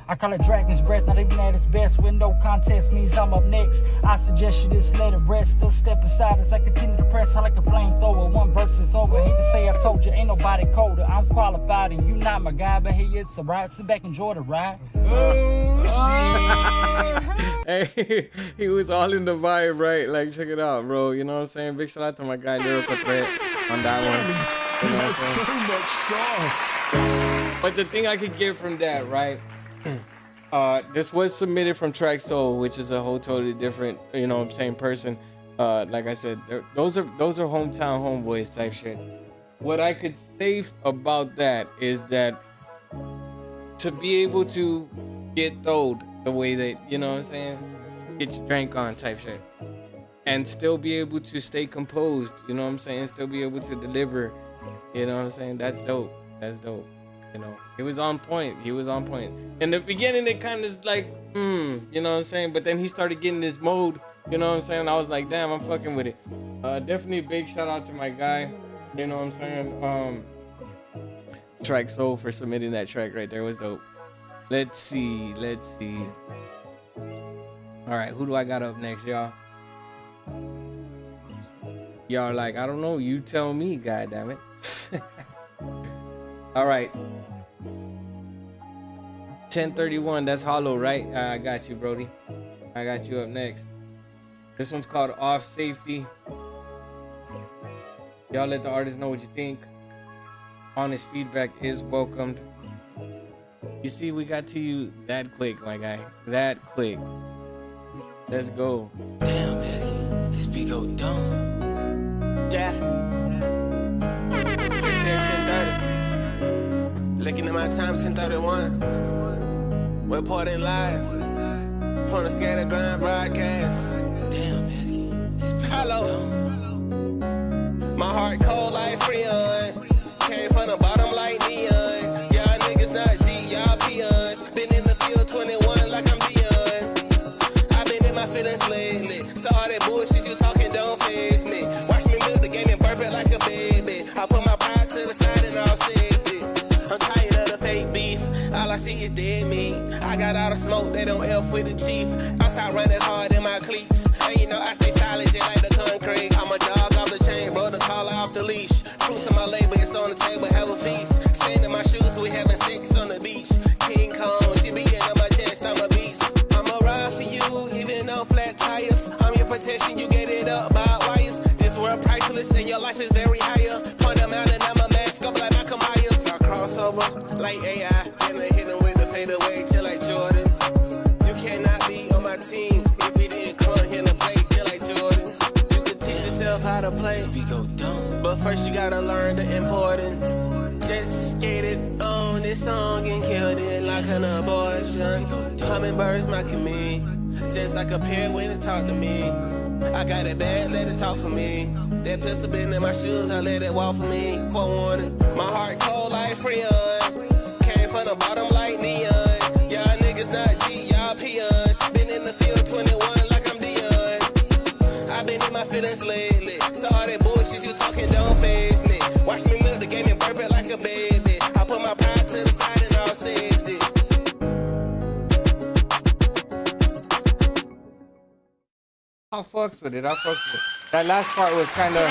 I call it dragon's breath, not even at its best. When no contest means I'm up next, I suggest you just let it rest. Still step aside as I continue to press. I like a flamethrower, one verse is over. Hate to say I told you, ain't nobody colder. I'm qualified and you not my guy, but hey, it's a ride. Sit back, enjoy the ride. Hey, he was all in the vibe, right? Like, check it out, bro. You know what I'm saying? Big shout out to my guy, Lyrical Threat, on that one. You know There's so much sauce. But the thing I could get from that, right? This was submitted from Track Soul, which is a whole totally different, you know what I'm saying, person. Like I said, those are hometown homeboys type shit. What I could say about that is that to be able to get throwed the way that, you know what I'm saying, get your drink on type shit, and still be able to stay composed, you know what I'm saying, still be able to deliver, you know what I'm saying, that's dope. That's dope. You know, he was on point. He was on point. In the beginning, it kind of like, you know what I'm saying? But then he started getting this mode, you know what I'm saying? I was like, damn, I'm fucking with it. Definitely a big shout out to my guy, you know what I'm saying? Track Soul for submitting that track right there. It was dope. Let's see. All right, who do I got up next, y'all? Y'all like, I don't know. You tell me, goddammit. All right. 1031, that's Hollow, right? I got you, Brody. I got you up next. This one's called Off Safety. Y'all let the artist know what you think. Honest feedback is welcomed. You see, we got to you that quick, my guy. That quick. Let's go. Damn, Hesky, this beat go dumb. Yeah. They said 10:30. Looking at my time, 10:31. We're reporting live from the Scatter Grind broadcast. Damn, Hesky, this beat Hello. go dumb. My heart cold like Freon. Came from the bottom like neon. Y'all niggas not G, y'all peons. Been in the field 21 like I'm Dion. I've been in my feelings lately. So all that bullshit you talking don't faze me. Watch me milk the game and burp it like a baby. I put my pride to the side and I'll save it. I'm tired of the fake beef. All I see is dead meat. I got all the smoke, they don't F with the chief. I start running hard in my cleats. And you know I stay solid just like the concrete. I'm a dog off the chain, bro, the collar off the leash. Fruits in my label, it's on the table, have a feast. Stand in my shoes, we having sex on the beach. King Kong, she beating on my chest, I'm a beast. I'ma ride for you, even on flat tires. I'm your protection, you get it up by wires. This world priceless and your life is very higher. Point them out and I'ma mask up like Malcolm Myers. I crossover like AI, and I hit them with the fade away, just like Jordan. You cannot be on my team if you didn't come here to play, just like Jordan. You can teach yourself how to play, but first you gotta learn the importance. Just skated on this song and killed it like an abortion. Hummingbirds mocking me, just like a parrot when it talk to me. I got it bad, let it talk for me. That pistol been in my shoes, I let it walk for me. Forewarning, my heart cold like Freon. Came from the bottom like neon. Y'all niggas not G, y'all peons. Been in the field 21 like I'm Dion. I've been in my feelings lately. So all that bullshit you talking don't faze me. Watch me milk the game and burp it like a baby. I put my pride to the side and I'll save it. I fucks with it. That last part was kind of.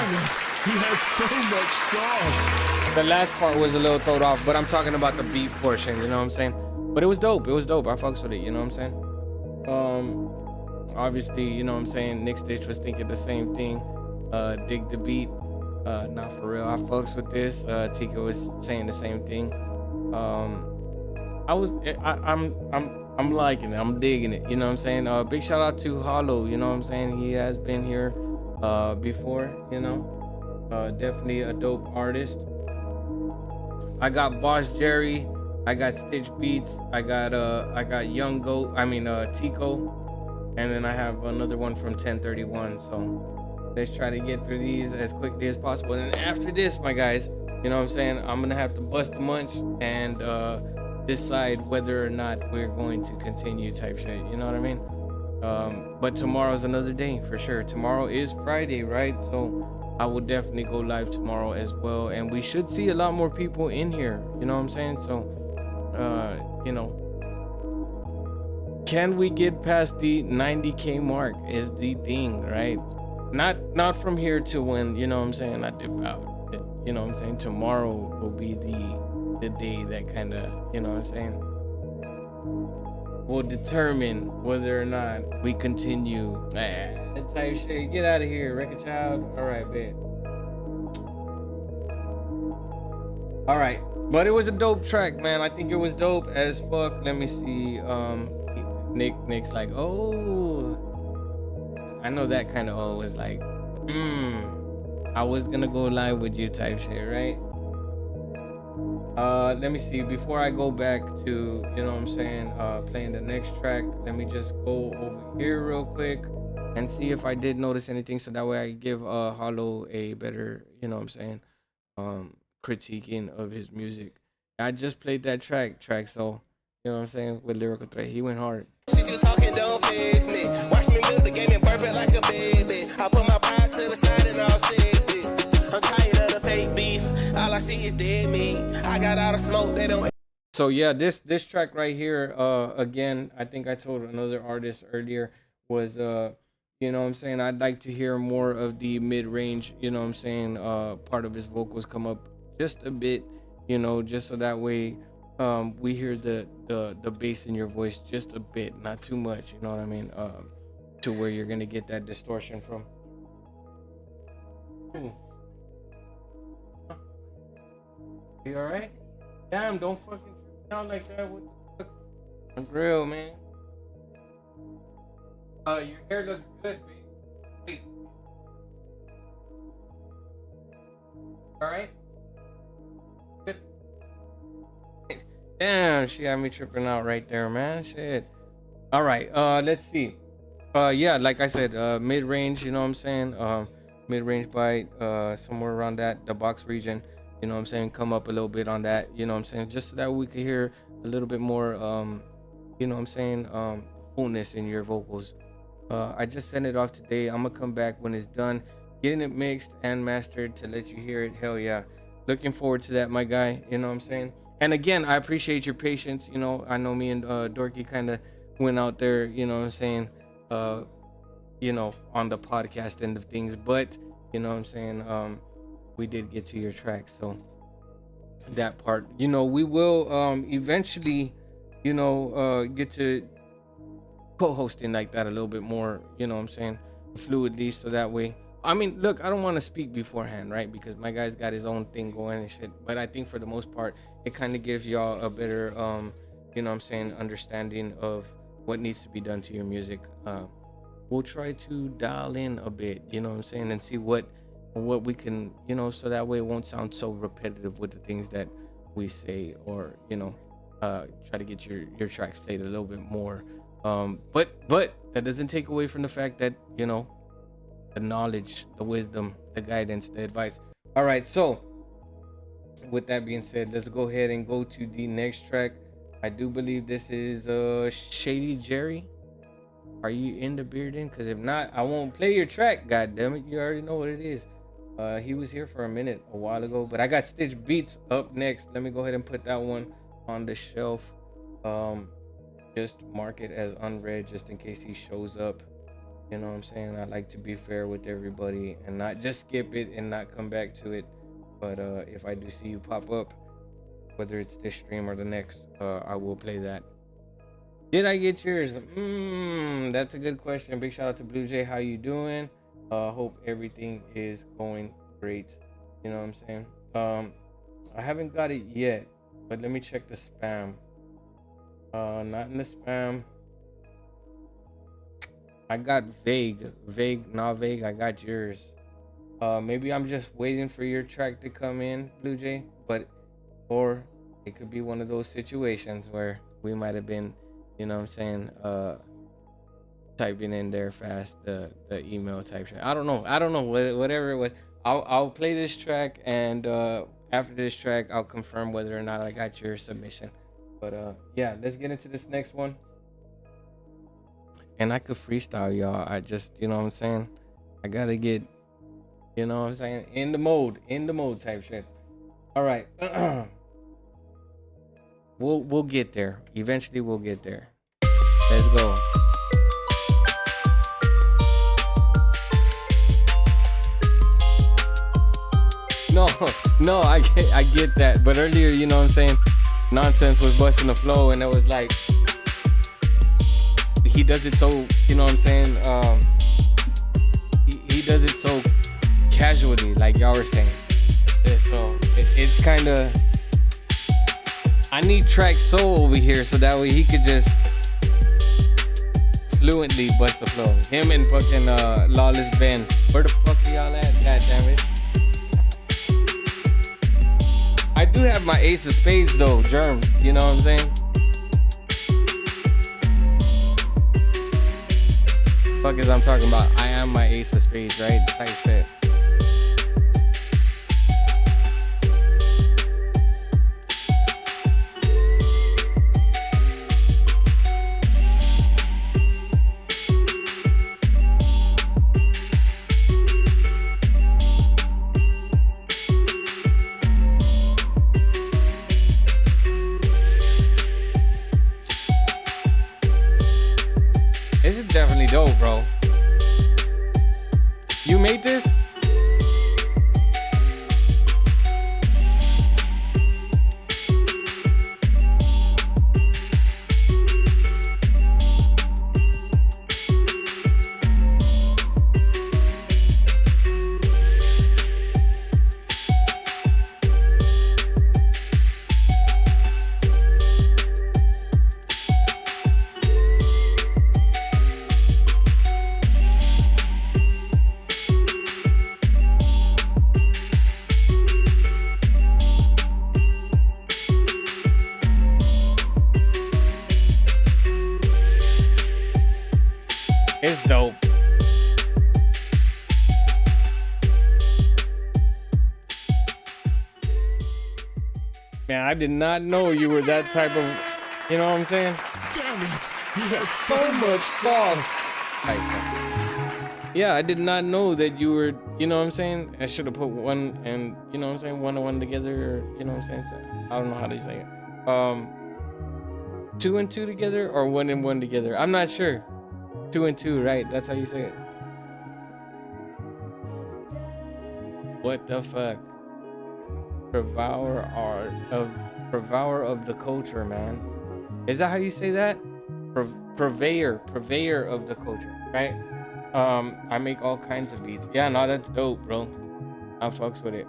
He has so much sauce. The last part was a little thrown off, but I'm talking about the beat portion, you know what I'm saying? But it was dope. I fucks with it, you know what I'm saying? Obviously, you know what I'm saying? Nick Stitch was thinking the same thing. Dig the beat. Not for real. I fucks with this. I'm I'm liking it. I'm digging it. You know what I'm saying? Big shout out to Hollow. You know what I'm saying? He has been here before. You know, definitely a dope artist. I got Boss Jerry. I got Stitch Beats. I got Young Goat. Tico, and then I have another one from 1031. So let's try to get through these as quickly as possible. And after this, my guys, you know what I'm saying? I'm gonna have to bust a munch and decide whether or not we're going to continue type shit. You know what I mean? But tomorrow's another day for sure. Tomorrow is Friday, right? So I will definitely go live tomorrow as well, and we should see a lot more people in here. You know what I'm saying? So, you know, can we get past the 90K mark? Is the thing, right? Not from here to when, you know what I'm saying, I dip out. You know what I'm saying? Tomorrow will be the day that kind of, you know what I'm saying, will determine whether or not we continue. That type shit. Get out of here, Record Child. All right, bet. All right, but it was a dope track, man. I think it was dope as fuck. Let me see. Nick's like, oh, I know that kind of was like, I was gonna go live with you type shit, right? Let me see. Before I go back to, you know what I'm saying, playing the next track, let me just go over here real quick and see if I did notice anything, so that way I give Hollow a better, you know what I'm saying, critiquing of his music. I just played that track, so you know what I'm saying, with Lyrical Threat. He went hard. Shit you talking don't face me. Watch me milk the game and burp it like a baby. I put my pride to the side and all safety. I'm tired of the fake beef. All I see is dead meat. I got all the smoke, they don't. So yeah, this track right here, again, I think I told another artist earlier, was you know what I'm saying, I'd like to hear more of the mid-range, you know what I'm saying, part of his vocals come up just a bit, you know, just so that way we hear the bass in your voice just a bit, not too much, you know what I mean, to where you're gonna get that distortion from. Ooh. You alright? Damn, don't fucking sound like that. What the fuck? I'm real, man. Your hair looks good, babe. Wait. Alright? Good. Damn, she had me tripping out right there, man. Shit. Alright, let's see. Yeah, like I said, mid-range, you know what I'm saying? Mid-range bite, somewhere around that, the box region. You know what I'm saying? Come up a little bit on that, you know what I'm saying? Just so that we could hear a little bit more, you know what I'm saying, fullness in your vocals. I just sent it off today. I'm gonna come back when it's done, getting it mixed and mastered to let you hear it. Hell yeah. Looking forward to that, my guy. You know what I'm saying? And again, I appreciate your patience. You know, I know me and Dorky kind of went out there, you know what I'm saying, you know, on the podcast end of things, but you know what I'm saying, we did get to your track, so that part, you know, we will eventually, you know, get to co-hosting like that a little bit more, you know what I'm saying, fluidly, so that way, I mean, look, I don't want to speak beforehand, right, because my guy's got his own thing going and shit, but I think for the most part it kind of gives y'all a better you know what I'm saying, understanding of what needs to be done to your music. We'll try to dial in a bit, you know what I'm saying, and see what we can, you know, so that way it won't sound so repetitive with the things that we say, or you know, try to get your tracks played a little bit more, but that doesn't take away from the fact that, you know, the knowledge, the wisdom, the guidance, the advice. All right, so with that being said, let's go ahead and go to the next track. I do believe this is Shady Jerry. Are you in the building? Because if not, I won't play your track. God damn it, you already know what it is. He was here for a minute a while ago, but I got Stitch Beats up next. Let me go ahead and put that one on the shelf. Just mark it as unread just in case he shows up. You know what I'm saying? I like to be fair with everybody and not just skip it and not come back to it. But if I do see you pop up, whether it's this stream or the next, I will play that. Did I get yours? That's a good question. Big shout out to Blue Jay. How you doing? Hope everything is going great. You know what I'm saying? I haven't got it yet, but let me check the spam. Not in the spam. I got vague. Not vague. I got yours. Maybe I'm just waiting for your track to come in, Blue Jay. Or it could be one of those situations where we might have been, you know what I'm saying, typing in there fast the email type shit. I don't know. Whatever it was. I'll play this track, and after this track I'll confirm whether or not I got your submission. But yeah, let's get into this next one. And I could freestyle, y'all. I just, you know what I'm saying, I gotta get, you know what I'm saying, in the mode type shit. All right. We'll get there. Eventually we'll get there. Let's go. No, I get that. But earlier, you know what I'm saying, Nonsense was busting the flow, and it was like, he does it so, you know what I'm saying, he does it so casually, like y'all were saying. So it's kind of, I need Track Soul over here so that way he could just fluently bust the flow. Him and fucking Lawless Ben. Where the fuck are y'all at? God damn it. I do have my Ace of Spades though, Germs. You know what I'm saying? Fuck is I'm talking about. I am my Ace of Spades, right? Type shit. Definitely dope, bro. You made this? It's dope. Man, I did not know you were that type of, you know what I'm saying? Damn it, he has so much sauce. Yeah, I did not know that you were, you know what I'm saying? I should have put one and, you know what I'm saying, one and one together, or, you know what I'm saying? So, I don't know how to say it. 2 and 2 together or 1 and 1 together? I'm not sure. 2 and 2, right? That's how you say it. What the fuck? Purveyor of the culture, man. Is that how you say that? Purveyor of the culture, right? I make all kinds of beats. Yeah, no, that's dope, bro. I fucks with it.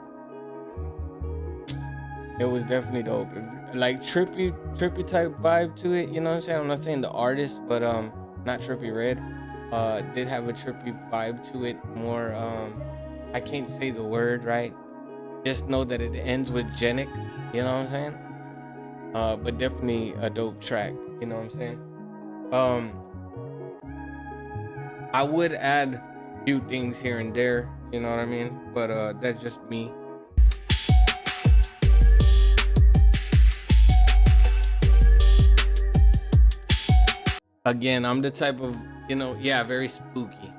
It was definitely dope. Like trippy type vibe to it, you know what I'm saying? I'm not saying the artist, but not Trippy Red, did have a trippy vibe to it. More, I can't say the word right. Just know that it ends with genic, you know what I'm saying? But definitely a dope track, you know what I'm saying? I would add a few things here and there, you know what I mean? But that's just me. Again, I'm the type of, you know, yeah, very spooky.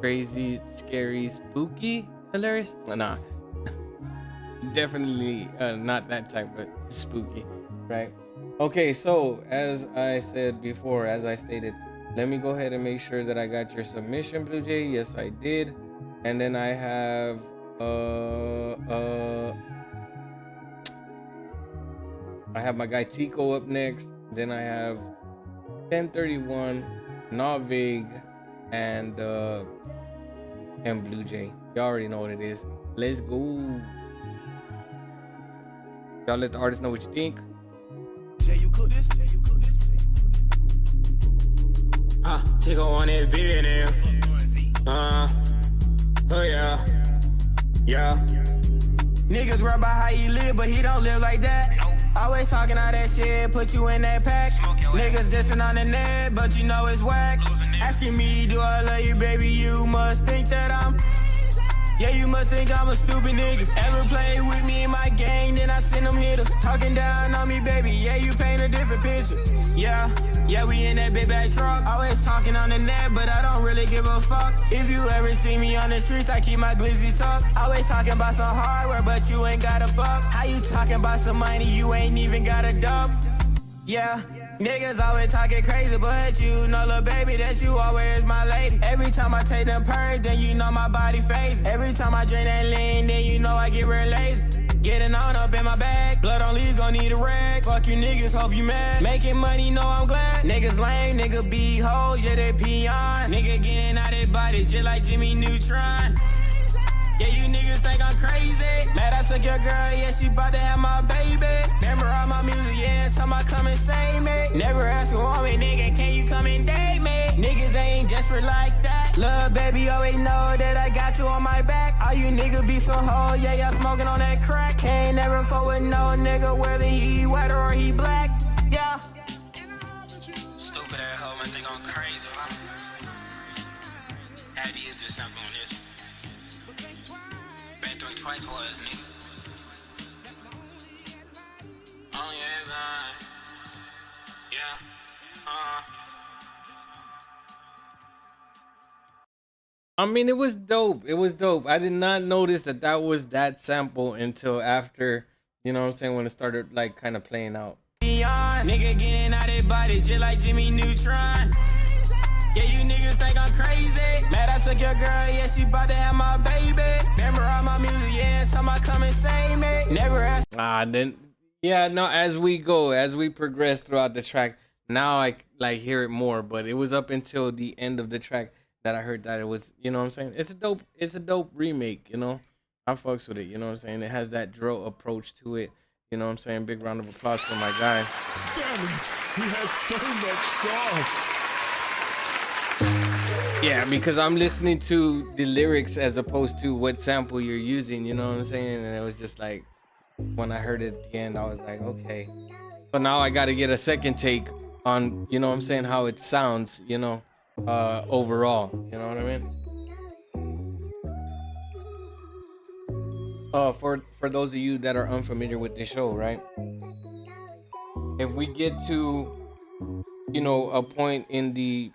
Crazy, scary, spooky, hilarious? Nah. Definitely not that type of spooky, right? Okay, so as I said before, as I stated, let me go ahead and make sure that I got your submission, Blue Jay. Yes, I did. And then I have my guy Tico up next. Then I have 1031, Novig, and Blue Jay. Y'all already know what it is. Let's go. Y'all let the artist know what you think. Yeah, you cook this? Chico on that billionaire. Oh yeah. Yeah. Niggas worry about how he live, but he don't live like that. Always talking all that shit, put you in that pack. Niggas dissing on the net, but you know it's whack. Asking me, do I love you, baby? You must think that I'm. Yeah, you must think I'm a stupid nigga. Ever play with me in my gang, then I send them hitters. Talking down on me, baby, yeah, you paint a different picture. Yeah, we in that big bag truck. Always talking on the net, but I don't really give a fuck. If you ever see me on the streets, I keep my glizzy tucked. Always talking about some hardware, but you ain't got a buck. How you talking about some money, you ain't even got a dub? Yeah. Niggas always talking crazy, but you know, little baby, that you always my lady. Every time I take them purrs, then you know my body phase. Every time I drink that lean, then you know I get real lazy. Getting on up in my bag, blood on leaves, gon' need a rag. Fuck you niggas, hope you mad. Making money, know I'm glad. Niggas lame, nigga be hoes, yeah, they peon. Nigga getting out their body, just like Jimmy Neutron. Yeah, you niggas think I'm crazy. Mad I took your girl, yeah, she bout to have my baby. Remember all my music, yeah, tell my come and save me. Never ask a woman, nigga, can you come and date me? Niggas ain't desperate like that. Lil' baby, always know that I got you on my back. All you niggas be so hoe, yeah, y'all smoking on that crack. Can't never fuck with no nigga, whether he white or he black. Yeah. Stupid ass hoe, man, think I'm crazy, huh? How do you do something on this? Been through twice for us, nigga. Oh yeah, yeah. I mean, it was dope. It was dope. I did not notice that was that sample until after, you know what I'm saying, when it started like kind of playing out. Nigga getting out his body just like Jimmy Neutron. Yeah, you niggas think I'm crazy. Mad I took your girl, yeah, she bout to have my baby. Remember all my music, yeah, tell my come and save me. Never ask. As we go, as we progress throughout the track, now I like hear it more, but it was up until the end of the track that I heard that it was, you know what I'm saying? It's a dope remake, you know? I fucks with it, you know what I'm saying? It has that drill approach to it, you know what I'm saying? Big round of applause for my guy. Damn it, he has so much sauce. Yeah, because I'm listening to the lyrics as opposed to what sample you're using, you know what I'm saying? And it was just like, when I heard it at the end, I was like, okay. So now I got to get a second take on, you know what I'm saying, how it sounds, you know, overall, you know what I mean? For those of you that are unfamiliar with the show, right? If we get to, you know, a point in the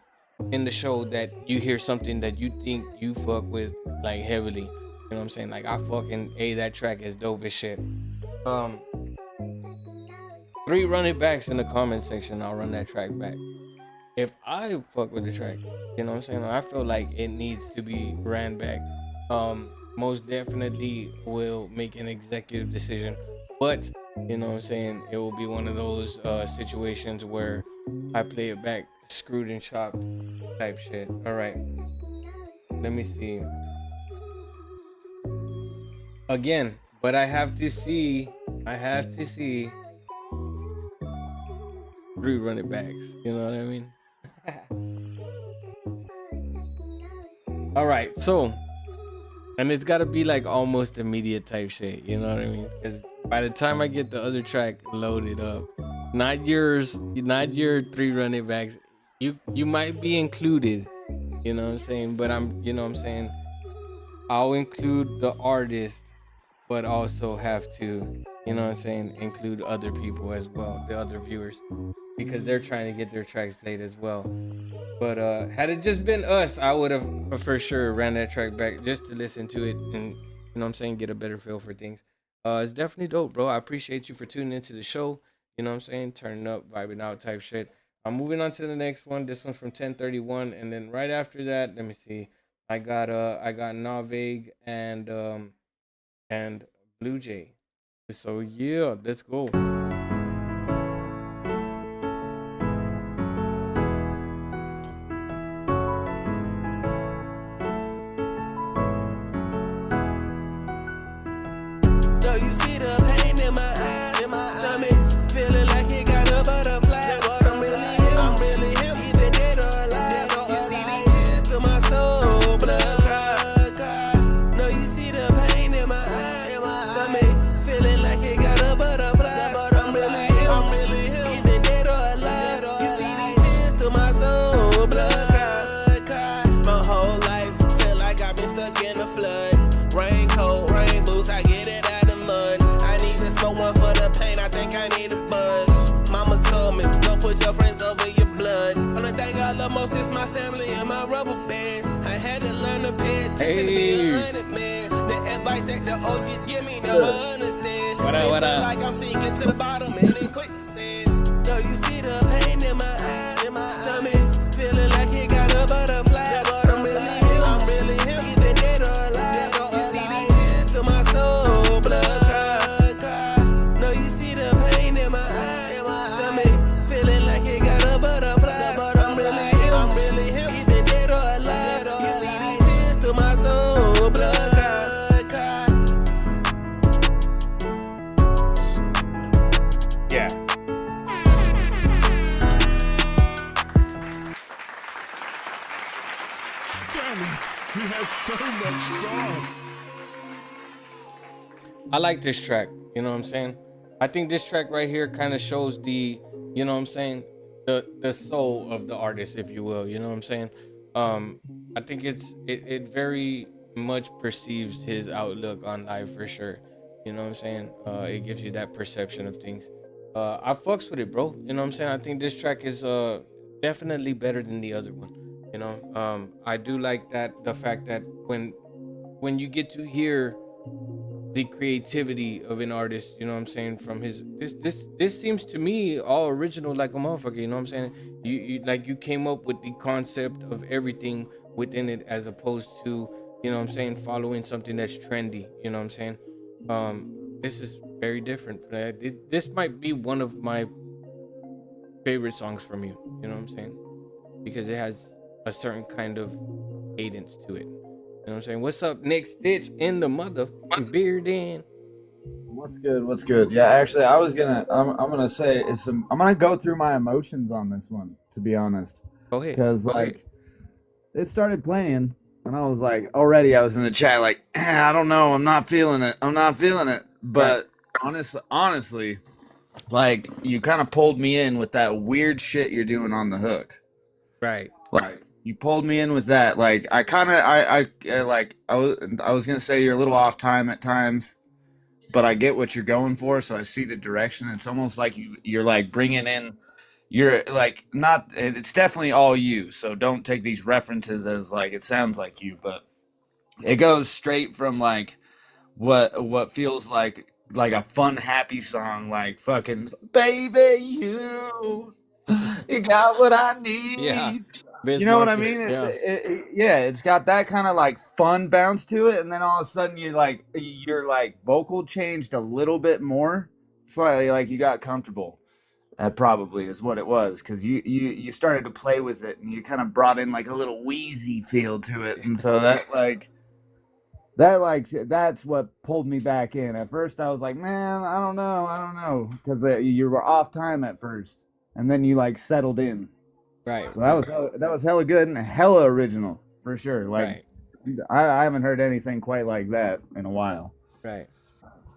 show that you hear something that you think you fuck with like heavily, you know what I'm saying? Like I fucking that track is dope as shit. 3 run it backs in the comment section. I'll run that track back. If I fuck with the track, you know what I'm saying? I feel like it needs to be ran back. Most definitely will make an executive decision, but you know what I'm saying, it will be one of those situations where I play it back screwed and chopped type shit. All right, let me see again, but I have to see 3 run it backs, you know what I mean? All right, so, and it's got to be like almost immediate type shit, you know what I mean? Because by the time I get the other track loaded up, not your 3 run it backs, you might be included, you know what I'm saying? But you know what I'm saying, I'll include the artist, but also have to, you know what I'm saying, include other people as well, the other viewers, because they're trying to get their tracks played as well. But had it just been us, I would have for sure ran that track back just to listen to it and, you know what I'm saying, get a better feel for things. It's definitely dope, bro. I appreciate you for tuning into the show, you know what I'm saying, turning up, vibing out type shit. I'm moving on to the next one. This one's from 1031, and then right after that, let me see, I got Navig and Blue Jay. So yeah, let's go. So you see the pain in my eyes, stomach feeling like it got a butterfly. I'm really him, even dead or alive. You stomach feeling like it got a butterfly. I'm really him, even dead or alive. You see these tears through my soul, blood cry. My whole life feel like I've been stuck in a flood. Rain cold, rain boots, I get it out of mud. I need to smoke one for the pain, I think I need a buzz. Mama told me, don't put your friends over your blood. Only thing I love most is my family and my rubber bands. I had to learn to pay attention to be 100, man. The advice that the OGs give me, now I understand. What up, Still what feel up? like I'm sinking to the bottom and in quicksand. Yo, you see the pain in my eyes, in my stomach, feeling like it got a butterfly. I'm really him, even dead or alive. You see these tears to my soul, blood cry. No, you see the pain in my eyes, stomach, feeling like it got a butterfly. I'm really him, even dead or alive. You see these tears to my soul, blood cry. Yeah. Damn it, he has so much sauce. I like this track, you know what I'm saying? I think this track right here kind of shows the, you know what I'm saying, the soul of the artist, if you will, you know what I'm saying? I think it very much perceives his outlook on life for sure. You know what I'm saying? It gives you that perception of things. I fucks with it, bro. You know what I'm saying? I think this track is definitely better than the other one. You know, I do like that the fact that when you get to hear the creativity of an artist, you know what I'm saying, from his this seems to me all original like a motherfucker, you know what I'm saying? You like you came up with the concept of everything within it as opposed to, you know what I'm saying, following something that's trendy, you know what I'm saying? This is very different. This might be one of my favorite songs from you, you know what I'm saying? Because it has a certain kind of cadence to it. You know what I'm saying? What's up, Nick Stitch in the motherfucking beard in? What's good? What's good? Yeah, actually, I'm gonna say I'm gonna go through my emotions on this one, to be honest. Go ahead. Because it started playing, and I was like, already I was in the chat like, I don't know, I'm not feeling it. But honestly, like you kind of pulled me in with that weird shit you're doing on the hook. Right. Like you pulled me in with that. Like I was gonna say you're a little off time at times, but I get what you're going for. So I see the direction. It's almost like you're like bringing in. You're like not. It's definitely all you. So don't take these references as like it sounds like you, but it goes straight from like what feels like a fun happy song, like fucking baby you got what I need. Yeah. You know what I Market, mean? yeah. It's got that kind of like fun bounce to it, and then all of a sudden your vocal changed a little bit more, slightly, like you got comfortable. That probably is what it was, because you started to play with it, and you kind of brought in like a little wheezy feel to it, and so that's what pulled me back in. At first, I was like, man, I don't know, because you were off time at first, and then you like settled in. Right. So that was hella good and hella original for sure. Like, I haven't heard anything quite like that in a while. Right.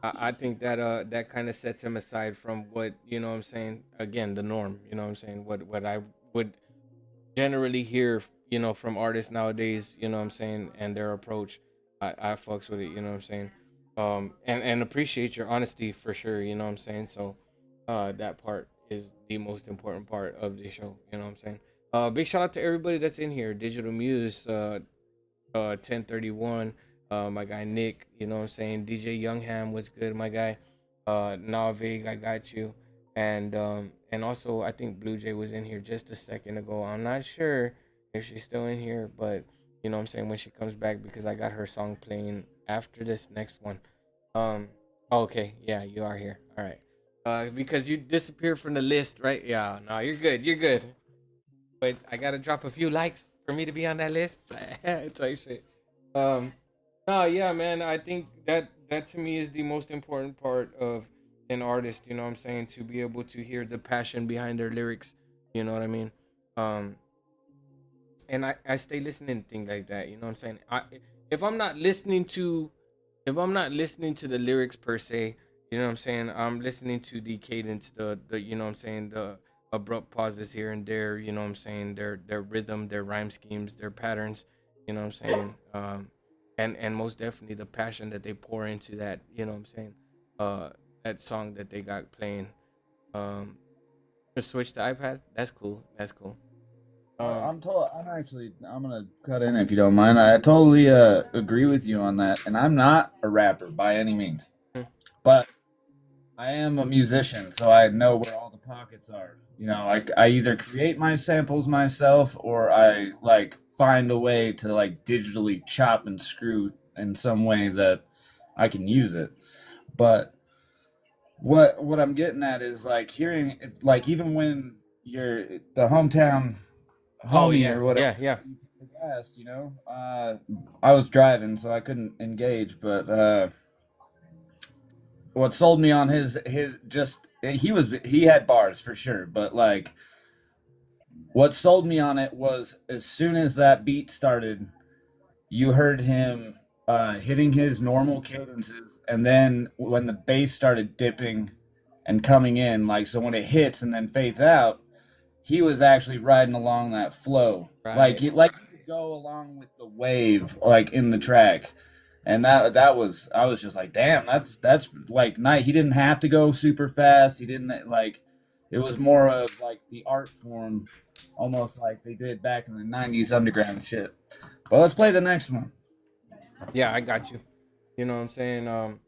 I think that that kind of sets him aside from what, you know what I'm saying, again, the norm, you know what I'm saying, what I would generally hear, you know, from artists nowadays, you know what I'm saying, and their approach. I fucks with it, you know what I'm saying, and appreciate your honesty for sure, you know what I'm saying. So that part is the most important part of the show, you know what I'm saying. Big shout out to everybody that's in here. Digital Muse, 1031, my guy Nick, you know what I'm saying. DJ Youngham was good, my guy. Navig, I got you. And also I think Blue Jay was in here just a second ago. I'm not sure if she's still in here, but you know what I'm saying, when she comes back, because I got her song playing after this next one. Okay, yeah, you are here. All right. Because you disappeared from the list, right? Yeah, no, you're good. But I gotta drop a few likes for me to be on that list. Type shit. No, yeah, man. I think that to me is the most important part of an artist. You know what I'm saying? To be able to hear the passion behind their lyrics. You know what I mean? And I stay listening to things like that. You know what I'm saying? If I'm not listening to if I'm not listening to the lyrics per se, you know what I'm saying? I'm listening to the cadence, the you know what I'm saying, the abrupt pauses here and there, you know what I'm saying, their rhythm, their rhyme schemes, their patterns, you know what I'm saying? And most definitely the passion that they pour into that, you know what I'm saying? That song that they got playing. Just switch to iPad. That's cool. That's cool. I'm gonna cut in if you don't mind. I totally agree with you on that, and I'm not a rapper by any means, but I am a musician, so I know where all the pockets are. You know, like I either create my samples myself, or I like find a way to like digitally chop and screw in some way that I can use it. But what I'm getting at is like hearing, like even when you're the hometown homie or whatever. Yeah. Asked, you know, I was driving, so I couldn't engage. But what sold me on his just he had bars for sure. But like, what sold me on it was as soon as that beat started, you heard him hitting his normal cadences, and then when the bass started dipping and coming in, like so when it hits and then fades out, he was actually riding along that flow, like you could go along with the wave, like in the track, and that was I was just like, damn, that's like night. He didn't have to go super fast. He didn't like. It was more of like the art form, almost like they did back in the '90s underground shit. But let's play the next one. Yeah, I got you. You know what I'm saying?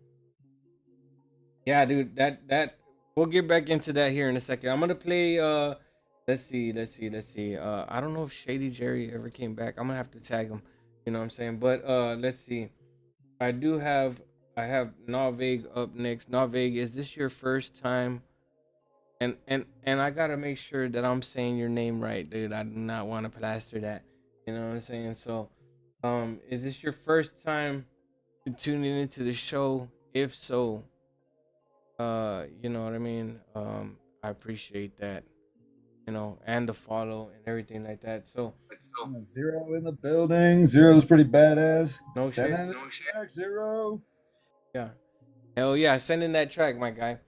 Yeah, dude, that we'll get back into that here in a second. I'm gonna play let's see. I don't know if Shady Jerry ever came back. I'm gonna have to tag him. You know what I'm saying? But let's see. I have Novig up next. Novig, is this your first time? And I gotta make sure that I'm saying your name right, dude. I do not want to plaster that. You know what I'm saying? So, is this your first time tuning into the show? If so, you know what I mean. I appreciate that. You know, and the follow and everything like that. So, Zero in the building. Zero's pretty badass. No shit. Track, Zero. Yeah. Hell yeah, send in that track, my guy.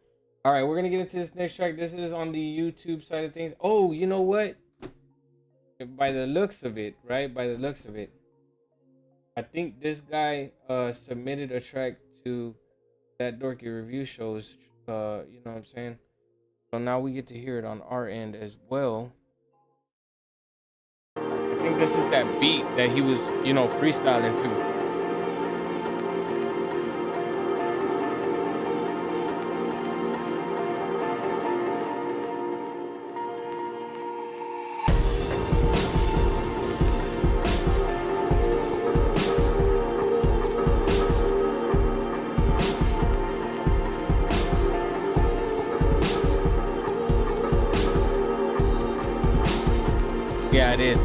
All right, we're gonna get into this next track. This is on the YouTube side of things. Oh, you know what? By the looks of it, right? By the looks of it, I think this guy submitted a track to that Dorky Review shows. You know what I'm saying? So now we get to hear it on our end as well. I think this is that beat that he was, you know, freestyling to. Yeah, it is.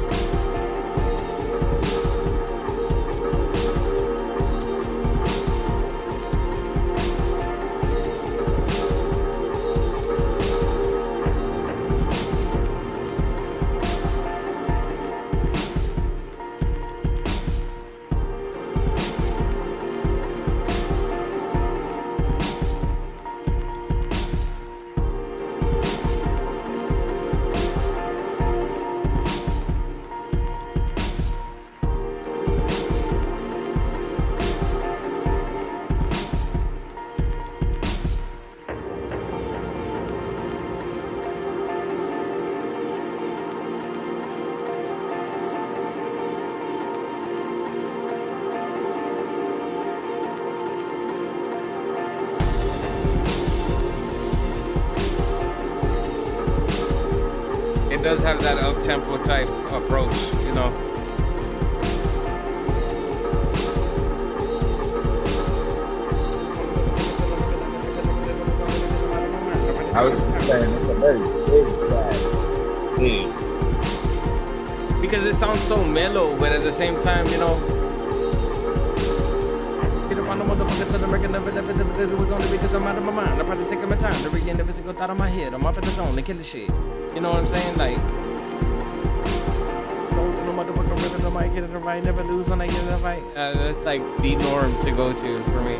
It does have that up-tempo type approach, you know. I was saying it's a very big track. Because it sounds so mellow, but at the same time, you know. It was only because I'm out of my mind. I'm probably taking my time to regain every single thought of my head. I'm off at the zone to kill the shit. You know what I'm saying? Like, no motherfucker rhythm, no mic, hit it right, never lose when I get in a fight. That's like the norm to go to for me.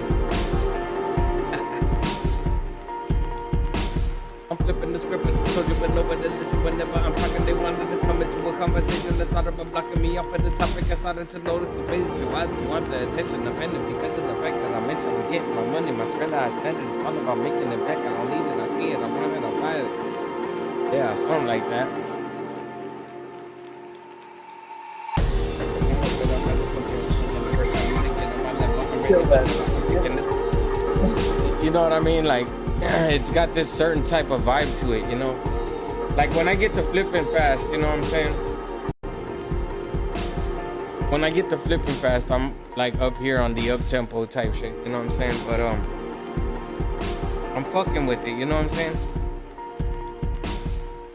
I'm flipping the script and talking, but nobody listen whenever I'm talking. They wanted to come into a conversation that started by blocking me off at the topic. I started to notice the ways I want the attention offended because of the fact that I mentioned I'm getting my money, my spend, I spend it. It's all about making it back. I don't need it, I see it, I want it, I buy it. Yeah, something like that. You know what I mean? Like, it's got this certain type of vibe to it, you know? Like when I get to flipping fast, you know what I'm saying? When I get to flipping fast, I'm like up here on the up tempo type shit, you know what I'm saying? But I'm fucking with it, you know what I'm saying?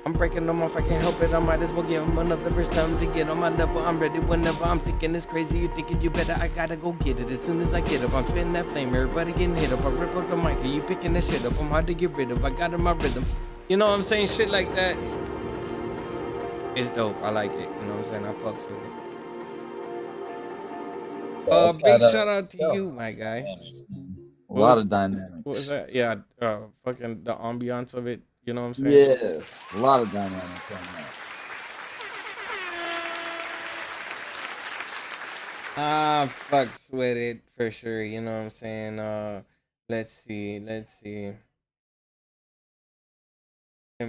I'm breaking them off, I can't help it. I might as well give them another verse time to get on my level. I'm ready whenever I'm thinking it's crazy. You thinking you better, I gotta go get it. As soon as I get up, I'm spinning that flame. Everybody getting hit up. I rip up the mic. Are you picking that shit up? I'm hard to get rid of. I got in my rhythm. You know what I'm saying? Shit like that. It's dope. I like it. You know what I'm saying? I fucks with it. Big shout out to you, my guy. A lot of dynamics. What was that? Yeah, fucking the ambiance of it. You know what I'm saying? Yeah, a lot of dynamics on that. Fucks with it for sure. You know what I'm saying? Let's see. Let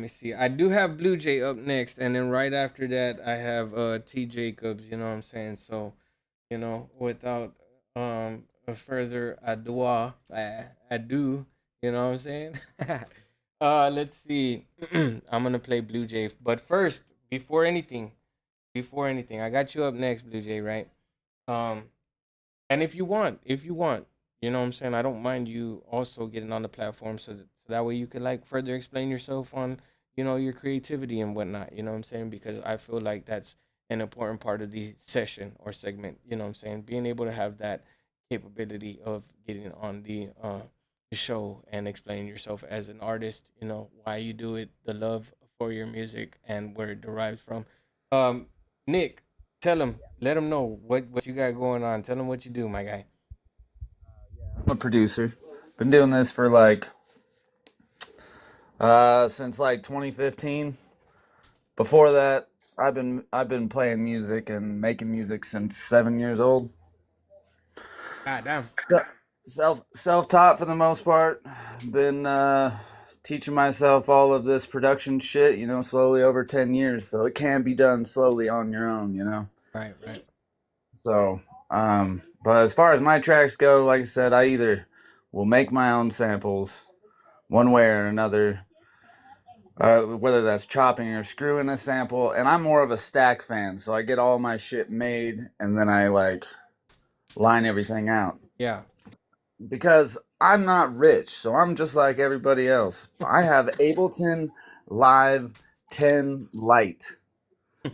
me see. I do have Blue Jay up next, and then right after that, I have T Jacobs. You know what I'm saying? So, you know, without a further ado, you know what I'm saying? Let's see. I'm gonna play Blue Jay, but first, before anything, I got you up next, Blue Jay, right? And if you want, you know what I'm saying, I don't mind you also getting on the platform so that way you could like further explain yourself on, you know, your creativity and whatnot, you know what I'm saying? Because I feel like that's an important part of the session or segment, you know what I'm saying? Being able to have that capability of getting on the show and explain yourself as an artist, you know, why you do it, the love for your music and where it derives from. Nick, let him know what you got going on. Tell him what you do, my guy. I'm a producer. Been doing this for like since like 2015. Before that, I've been playing music and making music since 7 years old. God damn. Self-taught for the most part. Been teaching myself all of this production shit, you know, slowly over 10 years. So it can be done slowly on your own, you know. Right. So, but as far as my tracks go, like I said, I either will make my own samples one way or another, whether that's chopping or screwing a sample. And I'm more of a stack fan, so I get all my shit made and then I like line everything out. Yeah. Because I'm not rich, so I'm just like everybody else. I have Ableton Live 10 Lite,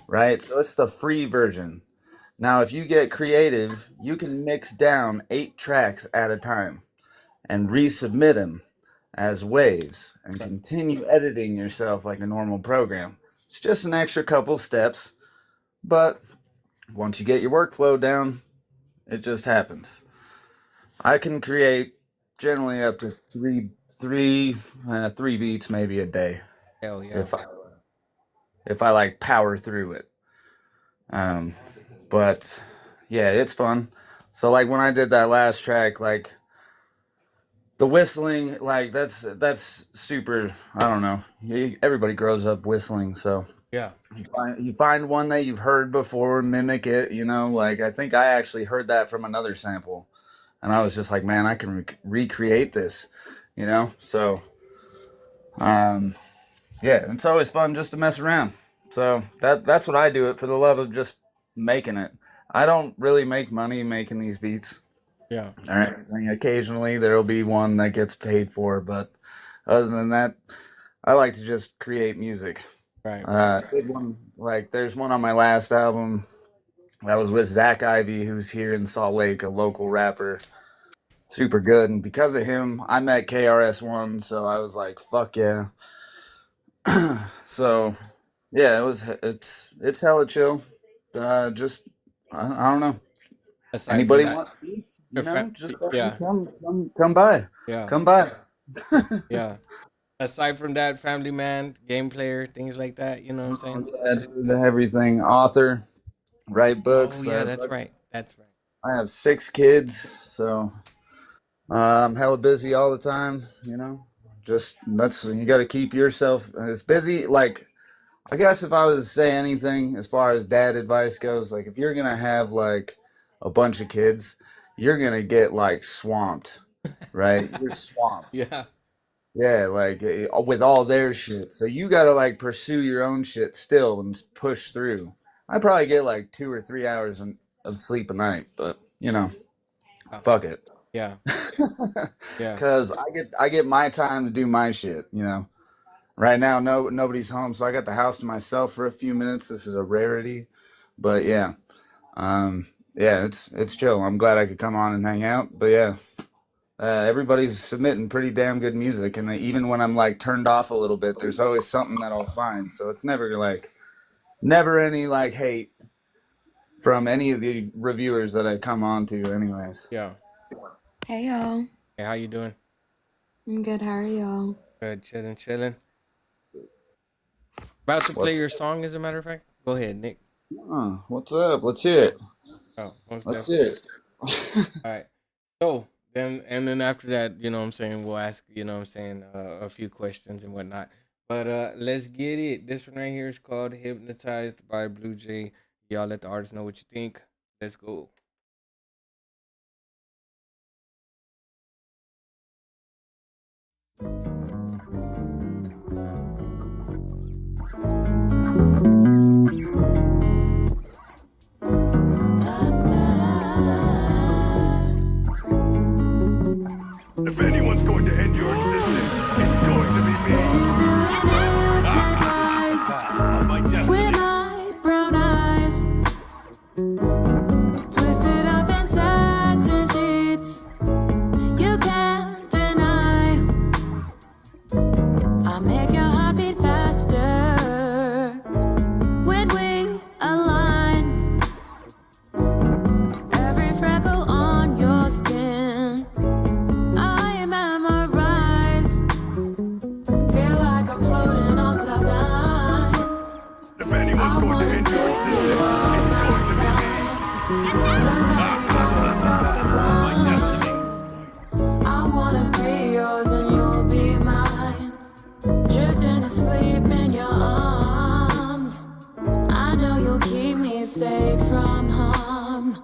right? So it's the free version. Now, if you get creative, you can mix down 8 tracks at a time and resubmit them as waves and continue editing yourself like a normal program. It's just an extra couple steps, but once you get your workflow down, it just happens. I can create generally up to three beats maybe a day. Hell yeah. If I like power through it. But yeah, it's fun. So like when I did that last track, like the whistling, like that's super. I don't know. Everybody grows up whistling, so yeah. You find one that you've heard before, mimic it. You know, like I think I actually heard that from another sample, and I was just like, man, I can recreate this. You know, so yeah, it's always fun just to mess around. So that's what I do it for the love of just making it. I don't really make money making these beats. Yeah. All right. I mean, occasionally there'll be one that gets paid for, but other than that, I like to just create music. Right. Did one like there's one on my last album that was with Zach Ivy, who's here in Salt Lake, a local rapper. Super good, and because of him, I met KRS-One, so I was like, fuck yeah. So yeah, it's hella chill. Just I don't know. Aside Anybody from that, want beef? your Just yeah, come by. yeah, Come by. yeah. Aside from that, family man, game player, things like that. You know what I'm saying? Yeah, dude, everything. Author, write Oh books. yeah, that's right. That's right. I have 6 kids, so I'm hella busy all the time. Just that's you got to keep yourself as busy. Like I guess if I was to say anything as far as dad advice goes, like if you're gonna have like a bunch of kids, you're gonna get like swamped, right? You're swamped. Yeah. Yeah, like with all their shit. So you gotta like pursue your own shit still and push through. I probably get like 2 or 3 hours of sleep a night, but fuck it. Yeah. Yeah. Cause I get my time to do my shit. Right now, nobody's home, so I got the house to myself for a few minutes. This is a rarity, but yeah, it's chill. I'm glad I could come on and hang out. But yeah, everybody's submitting pretty damn good music, and even when I'm like turned off a little bit, there's always something that I'll find. So it's never any like hate from any of the reviewers that I come on to, anyways. Yeah. Hey y'all. Hey, how you doing? I'm good. How are y'all? Good, chilling. About to play your song, as a matter of fact. Go ahead, Nick. What's up? Let's hear it. Oh, let's hear it. All right. So then after that, you know what I'm saying, we'll ask, you know what I'm saying, a few questions and whatnot. But let's get it. This one right here is called Hypnotized by Blue Jay. Y'all let the artist know what you think. Let's go. If anyone's going to end your existence, it's going to be me. Of my destiny. With my brown eyes twisted up in satin sheets, you can't deny. I make your heart beat faster when we align. Every freckle on your skin, I memorize. Feel like I'm floating on cloud nine. If anyone's going to end your existence, it's going to be me. My destiny. I wanna be yours and you'll be mine. Drifting asleep in your arms. I know you'll keep me safe from harm.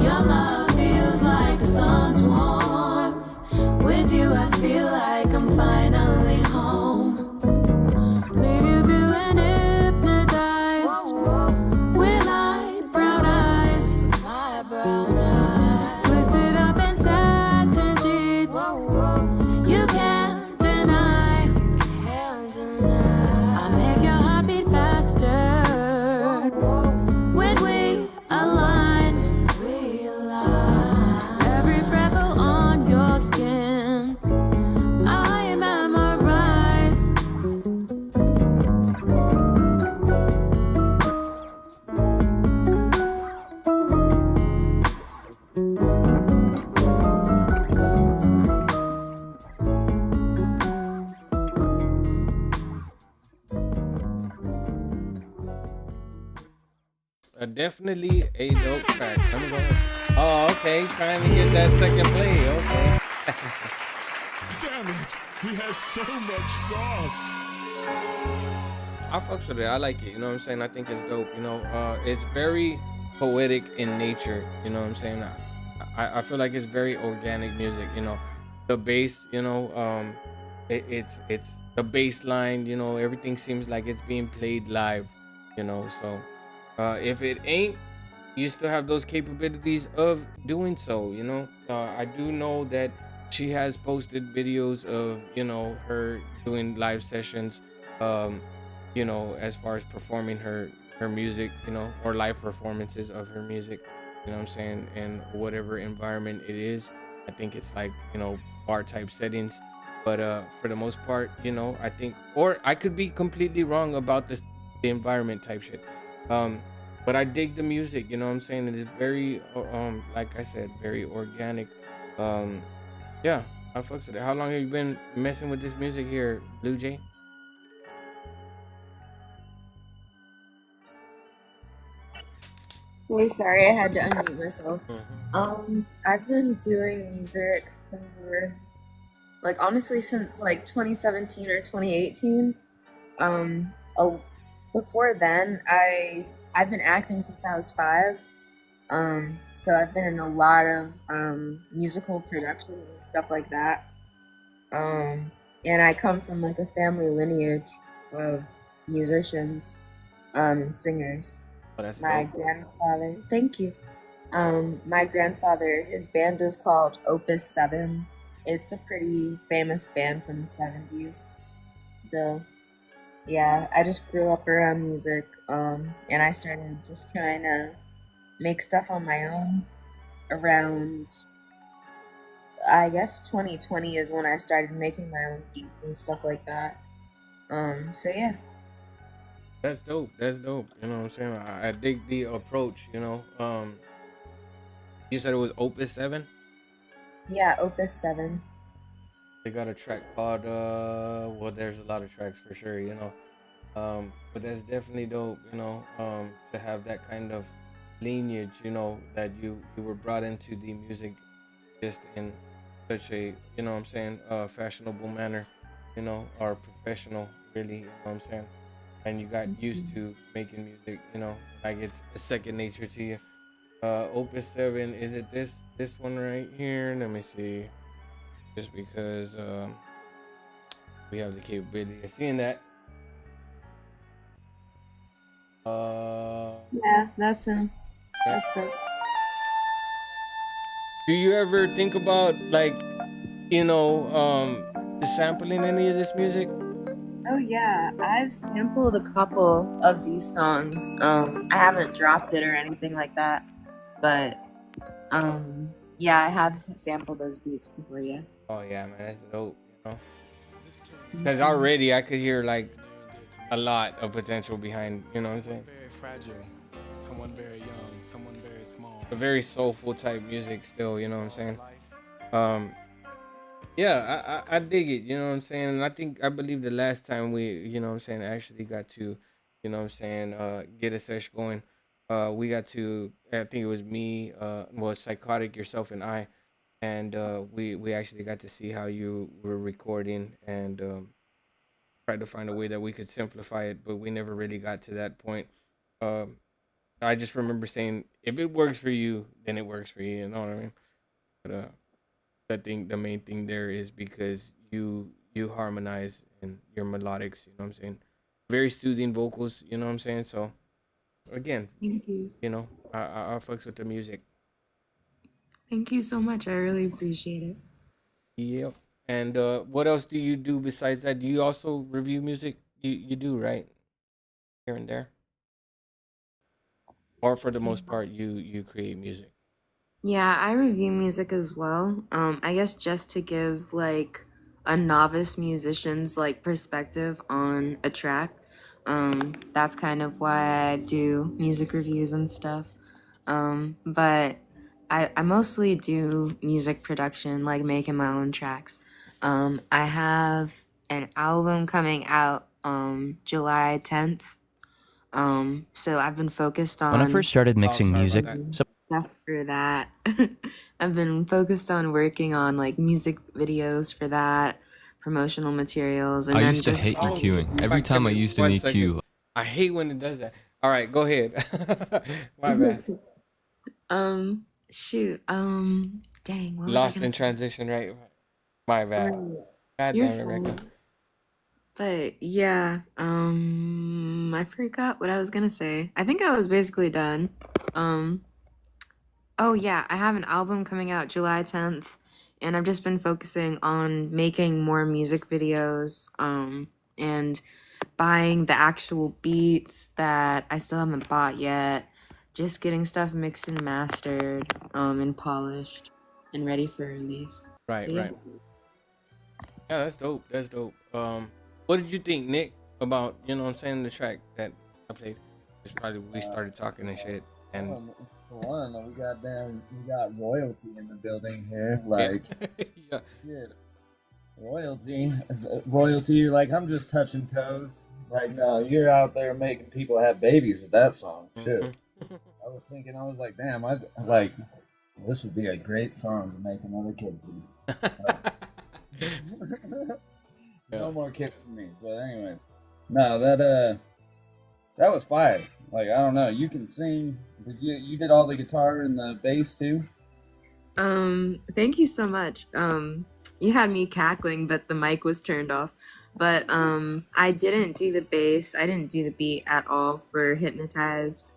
Your love feels like the sun's warmth. With you I feel like I'm finally home. Leave you feeling hypnotized with my brown eyes. Twisted up in satin sheets, you can't deny. I make your heart beat faster when we align. Every freckle on your skin, I memorize. Definitely a dope track. I'm going. Oh, okay. Trying to get that second play. Okay. Damn it! He has so much sauce. I fucks with it. I like it. You know what I'm saying? I think it's dope. It's very poetic in nature. You know what I'm saying? I feel like it's very organic music. The bass. It's the bass line. Everything seems like it's being played live. So if it ain't, you still have those capabilities of doing so. I do know that she has posted videos of her doing live sessions. As far as performing her music, or live performances of her music, you know what I'm saying, in whatever environment it is. I think it's like, bar type settings, but for the most part, I think, or I could be completely wrong about the environment type shit. but I dig the music. You know what I'm saying? It is very, like I said, very organic. Um, yeah, I fucks with it. How long have you been messing with this music here, Blue Jay? Really sorry, I had to unmute myself. I've been doing music for like honestly since like 2017 or 2018. Um, oh, before then, I've been acting since I was 5. So I've been in a lot of musical productions and stuff like that. And I come from like a family lineage of musicians and singers. Oh, that's My dope. grandfather, thank you. My grandfather, his band is called Opus 7. It's a pretty famous band from the 70s. So, yeah, I just grew up around music, and I started just trying to make stuff on my own around, I guess 2020 is when I started making my own beats and stuff like that. So yeah. That's dope. That's dope. You know what I'm saying? I dig the approach. You know, you said it was Opus 7. Yeah, Opus 7. They got a track called well, there's a lot of tracks for sure, you know. But that's definitely dope, you know, to have that kind of lineage, you know, that you were brought into the music just in such a, you know what I'm saying, fashionable manner, you know, or professional really, you know what I'm saying? And you got used to making music, you know, like it's a second nature to you. Opus 7, is it this one right here? Let me see. Just because we have the capability of seeing that. Yeah, that's him. That's him. Do you ever think about like, you know, sampling any of this music? Oh yeah, I've sampled a couple of these songs. I haven't dropped it or anything like that, but yeah, I have sampled those beats before. Yeah. Oh yeah, man, that's dope. You know, because already I could hear like a lot of potential behind. You know what I'm saying? Very fragile, someone very young, someone very small. A very soulful type music still. You know what I'm saying? Yeah, I dig it. You know what I'm saying? And I believe the last time we, you know what I'm saying, actually got to, you know what I'm saying, get a sesh going. We got to, I think it was me, well, Psychotic, yourself, and I, and we actually got to see how you were recording and tried to find a way that we could simplify it, but we never really got to that point. Um, I just remember saying, if it works for you, then it works for you. You know what I mean? But I think the main thing there is because you harmonize and your melodics, you know what I'm saying? Very soothing vocals, you know what I'm saying? So again, Thank you. you know, I fucks with the music. Thank you so much. I really appreciate it. Yep. And what else do you do besides that? Do you also review music? You do, right? Here and there. Or for the most part you create music. Yeah, I review music as well. I guess just to give like a novice musician's like perspective on a track. That's kind of why I do music reviews and stuff. But I mostly do music production, like making my own tracks. I have an album coming out July 10th. So I've been focused on When I first started mixing music, stuff for that. I've been focused on working on like music videos for that, promotional materials, and I then used to just hate EQing. Every time I used an EQ, I hate when it does that. All right, go ahead. My bad. Shoot. Dang. What was I Lost gonna in say? transition, right? My bad. God You're damn it, Rebecca. fine. But yeah, I forgot what I was gonna say. I think I was basically done. Oh yeah, I have an album coming out July 10th, and I've just been focusing on making more music videos, and buying the actual beats that I still haven't bought yet. Just getting stuff mixed and mastered, and polished and ready for release. Right, But yeah. right. Yeah, that's dope. That's dope. What did you think, Nick, about, you know what I'm saying, the track that I played? It's probably we started talking and shit. And For one, we got royalty in the building here. Like, yeah. Shit. Royalty. Like, I'm just touching toes. Like, no, you're out there making people have babies with that song. Shit. I was thinking, I was like, damn, this would be a great song to make another kid to. No more kids for me. But anyways, no, that was fire. Like, I don't know, you can sing. You did all the guitar and the bass too? Thank you so much. You had me cackling, but the mic was turned off. But I didn't do the bass. I didn't do the beat at all for Hypnotized.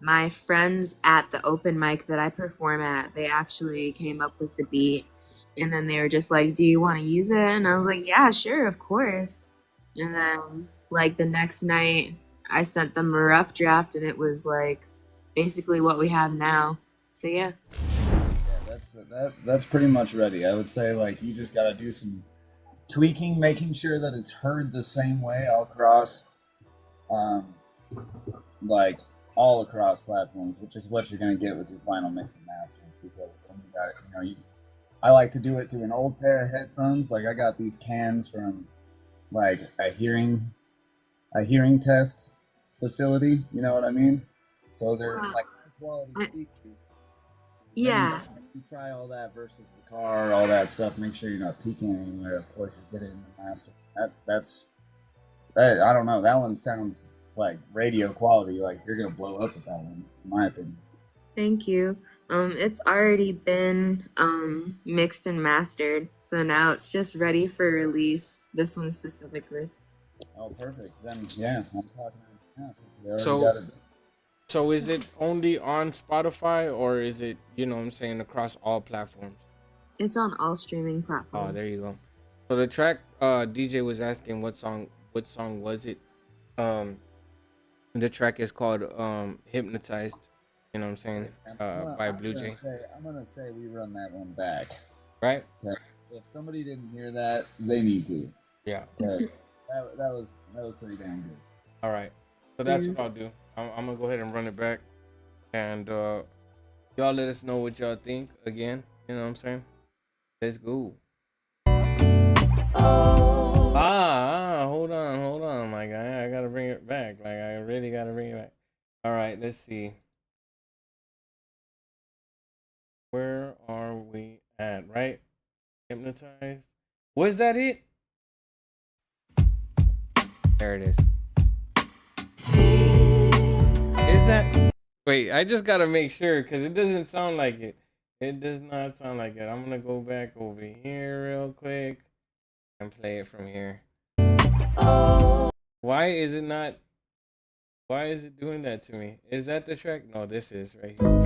My friends at the open mic that I perform at, they actually came up with the beat. And then they were just like, do you want to use it? And I was like, yeah, sure, of course. And then, like, the next night, I sent them a rough draft, and it was, like, basically what we have now. So, yeah. That's pretty much ready. I would say, like, you just got to do some tweaking, making sure that it's heard the same way all across, all across platforms, which is what you're going to get with your final mix and mastering. Because, I like to do it through an old pair of headphones. Like, I got these cans from, like, a hearing test facility. You know what I mean? So they're like high quality speakers. Yeah. You try all that versus the car, all that stuff. Make sure you're not peaking anywhere. Of course, you get it in the master. I don't know. That one sounds like radio quality. Like, you're gonna blow up with that one, in my opinion. Thank you. It's already been mixed and mastered, so now it's just ready for release. This one specifically. Oh, perfect. Then yeah, I'm talking now. So is it only on Spotify, or is it, across all platforms? It's on all streaming platforms. Oh, there you go. So the track DJ was asking what song was it? The track is called Hypnotized. You know what I'm saying? By Blue Jay. I'm gonna say we run that one back. Right? If somebody didn't hear that, they need to. Yeah. That was pretty damn good. All right. So that's what I'll do. I'm gonna go ahead and run it back, and y'all let us know what y'all think again. You know what I'm saying? Let's go. Hold on, my guy. I gotta bring it back. Like, I really gotta bring it back. All right, let's see. Where are we at? Right? Hypnotized. Was that it? There it is. Is that? Wait, I just gotta make sure, because it doesn't sound like it. It does not sound like it. I'm gonna go back over here real quick and play it from here. Why is it not? Why is it doing that to me? Is that the track? No, this is right here.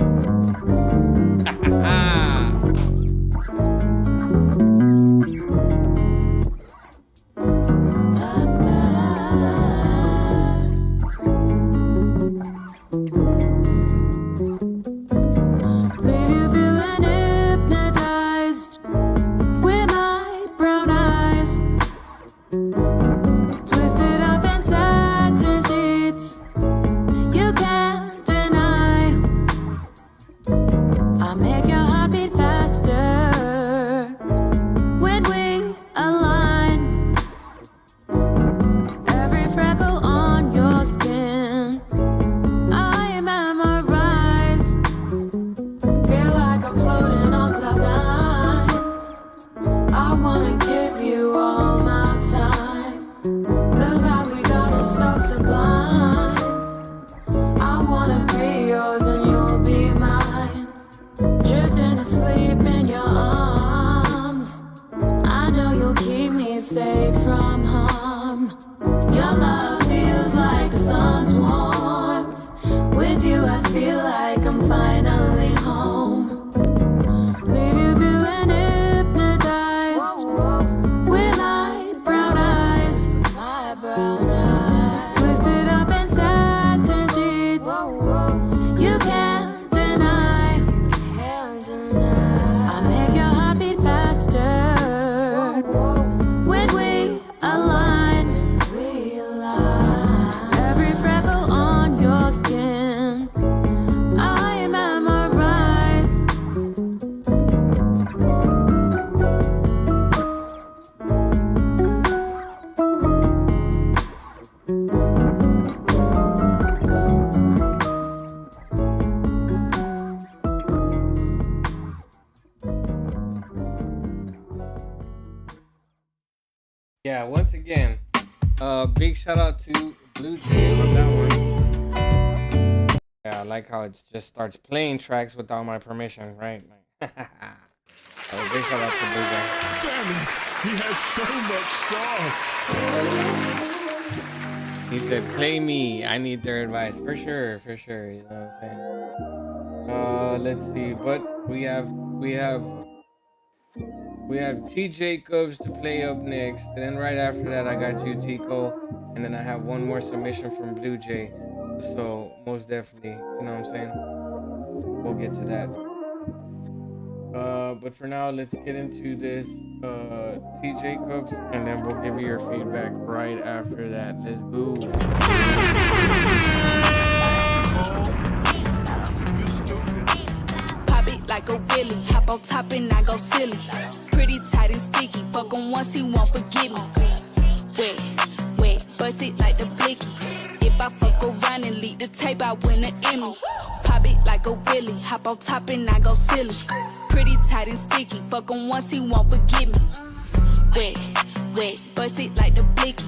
Yeah, once again, big shout out to Blue Jay on that one. Yeah, I like how it just starts playing tracks without my permission, right? Big shout out to Blue Jay. Damn it, he has so much sauce. He said, "Play me. I need their advice for sure, for sure." You know what I'm saying? Let's see, but we have T Jacobs to play up next, and then right after that, I got you, Tico, and then I have one more submission from Blue Jay. So most definitely, you know what I'm saying? We'll get to that. But for now, let's get into this T Jacobs, and then we'll give you your feedback right after that. Let's go. Pop it like a willy, hop on top and I go silly. Pretty tight and sticky, fuck him once he won't forgive me. Wet, wet, bust it like the blicky. If I fuck around and leak the tape, I win an Emmy. Pop it like a willy, hop on top and I go silly. Pretty tight and sticky, fuck him once he won't forgive me. Wet, wet, bust it like the blicky.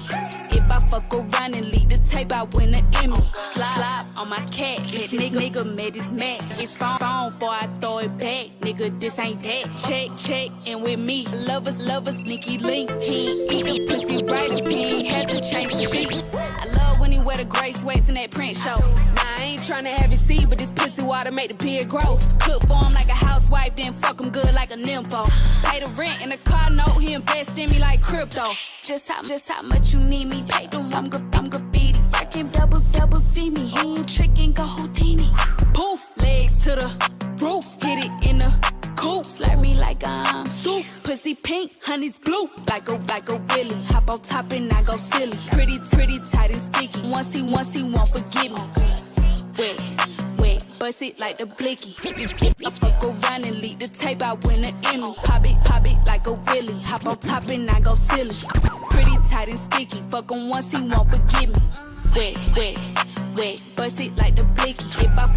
If I fuck around and leak the tape, I win an Emmy. Slide on my cat, this nigga made his match. It's spawn, boy, I throw it back. Nigga, this ain't that. Check, and with me, love a sneaky link. He ain't eat the pussy right if he ain't had to change the sheets. I love when he wear the gray sweats in that print show. Nah, I ain't tryna have it see, but this pussy water make the beard grow. Cook for him like a housewife, then fuck him good like a nympho. Pay the rent in the car note, he invest in me like crypto. Just how much you need me, pay them, I'm graffiti. Working double see me, he ain't tricking, go Houdini. Poof, legs to the roof, hit it in the coop. Slurp me like soup, pussy pink, honey's blue. Like a willy, hop on top and I go silly. Pretty tight and sticky, once he won't forgive me. Wet, bust it like the blicky. I fuck around and leak the tape, I win an Emmy. Pop it like a willy, hop on top and I go silly. Pretty tight and sticky, fuck him once he won't forgive me. Wet, bust it like the blicky. If I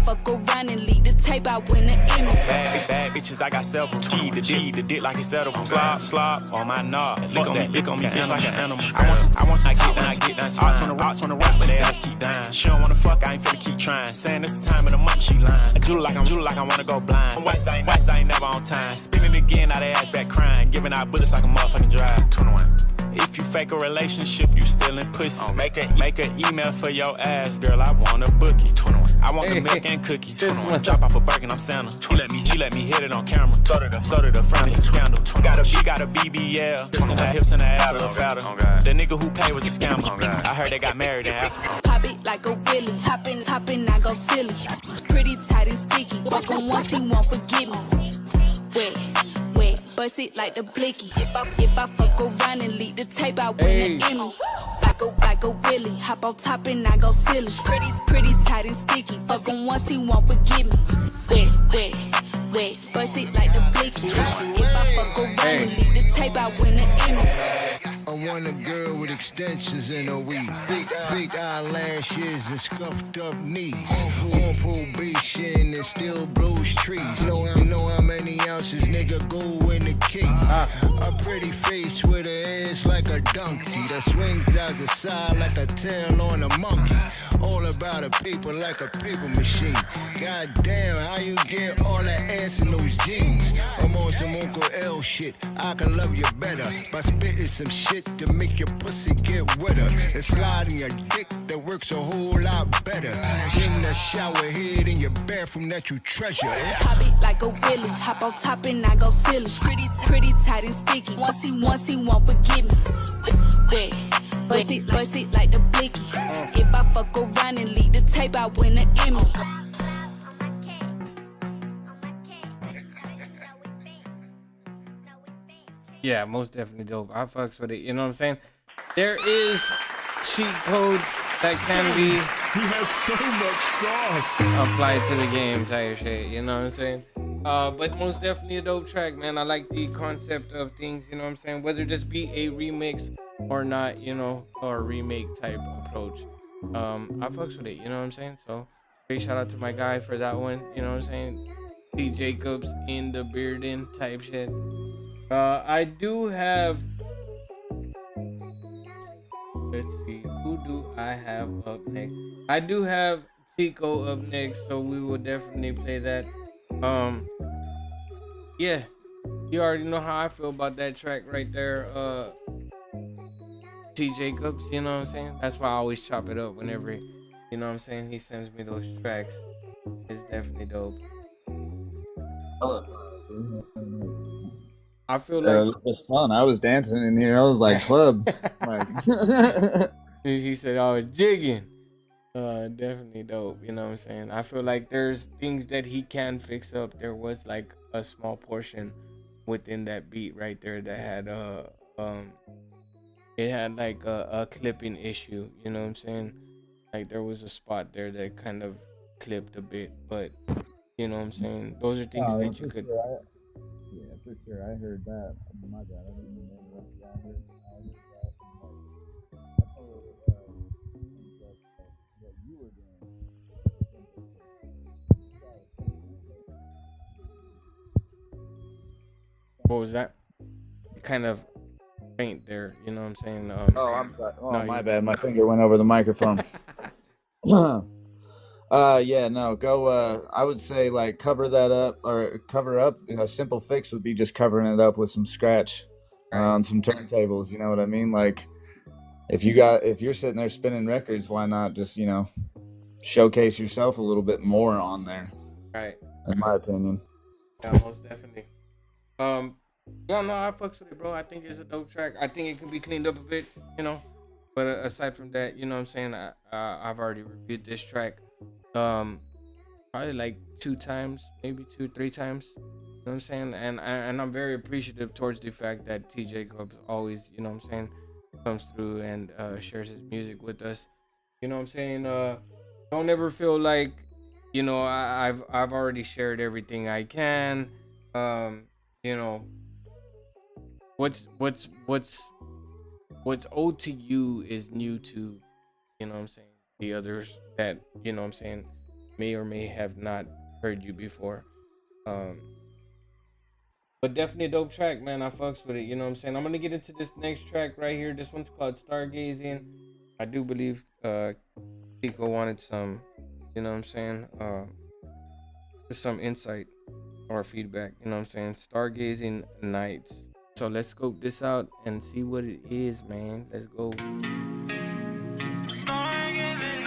fuck around and leak the tape, I win an Emmy. Bad bitches, I got several. G the dick like it's edible. Slop on my knob. Lick on me, bitch like an animal. I want some top when I get down. Arts on the rock, but they ass keep dying. She don't wanna fuck, I ain't finna keep trying. Saying it's the time of the month, she lying. I do like I wanna go blind. West I ain't never on time. Spinning again, now they ass back crying. Giving out bullets like a motherfucking drive. 21. If you fake a relationship, you still in pussy. Make an email for your ass, girl. I wanna book it. 21. I want the milk and cookies. Drop off a Birkin, I'm Santa. She let me hit it on camera. So to the front, it's a scandal. Got a BBL. Hips and her ass a little fatter. The nigga who paid was a scammer. I heard they got married in Africa. Pop it like a willy, top and I go silly. Pretty tight and sticky, fuck him once he won't forgive me. Wet, bust it like the blicky. If I fuck around and leak the tape, I win an Emmy. Like a willy, hop on top and I go silly. Pretty tight and sticky, fuck him once he won't forgive me. Wet, bust it like the blicky. If I fuck around and leak the tape, I win an Emmy. I want a girl with extensions in her weave, fake eyelashes and scuffed up knees. On probation and still blows trees. Know how many ounces nigga go in the key. A pretty face with her ass like a donkey that swings down the side like a tail on a monkey. All about a paper like a paper machine. God damn, how you get all that ass in those jeans? I'm on some Uncle L shit. I can love you better by spitting some shit to make your pussy get wetter and sliding your dick that works a whole lot better. In the shower head in your bathroom that you treasure. Pop it like a willy, hop on top and I go silly. Pretty tight and sticky, once he won't forgive me. Bust it like the blicky. If I fuck around and leak the tape, I win an Emmy. Yeah, most definitely dope. I fucks with it. You know what I'm saying? There is cheat codes that can be. He has so much sauce. Applied to the game type shit. You know what I'm saying? But most definitely a dope track, man. I like the concept of things. You know what I'm saying? Whether this be a remix or not, you know, or a remake type approach. I fucks with it. You know what I'm saying? So big shout out to my guy for that one. You know what I'm saying? T Jacobs in the bearding type shit. I do have let's see. Who do I have up next? I do have Tico up next, so we will definitely play that. Yeah, you already know how I feel about that track right there. T Jacobs, you know what I'm saying? That's why I always chop it up whenever, you know what I'm saying, he sends me those tracks. It's definitely dope. I feel like it was fun. I was dancing in here. I was like club. Like he said I was jigging. Definitely dope. You know what I'm saying? I feel like there's things that he can fix up. There was like a small portion within that beat right there that had it had like a clipping issue. You know what I'm saying? Like there was a spot there that kind of clipped a bit, but you know what I'm saying? Those are things that you could. Yeah, for sure. I heard that. My bad. I didn't even know what I heard. I heard that. I told what you were doing. What was that? Kind of faint there. You know what I'm saying? oh, I'm sorry. Oh, no, my bad. My finger went over the microphone. Yeah, no, go. I would say like cover that up or cover up. A simple fix would be just covering it up with some scratch on some turntables. You know what I mean? Like if you're sitting there spinning records, why not just showcase yourself a little bit more on there? Right. In my opinion. Yeah, most definitely. Yeah, no, I fucks with it, bro. I think it's a dope track. I think it could be cleaned up a bit, But aside from that, you know what I'm saying? I've already reviewed this track. Probably like 2 times, maybe 2-3 times. You know what I'm saying? And I'm very appreciative towards the fact that T Jacobs always, you know what I'm saying, comes through and shares his music with us. You know what I'm saying? Don't ever feel like, I've already shared everything I can. What's owed to you is new to, you know what I'm saying, the others that, you know what I'm saying, may or may have not heard you before. But definitely a dope track, man. I fucks with it, you know what I'm saying? I'm gonna get into this next track right here. This one's called Stargazing. I do believe Tico wanted some, you know what I'm saying, just some insight or feedback, you know what I'm saying? Stargazing Nights. So let's scope this out and see what it is, man. Let's go. Stargazing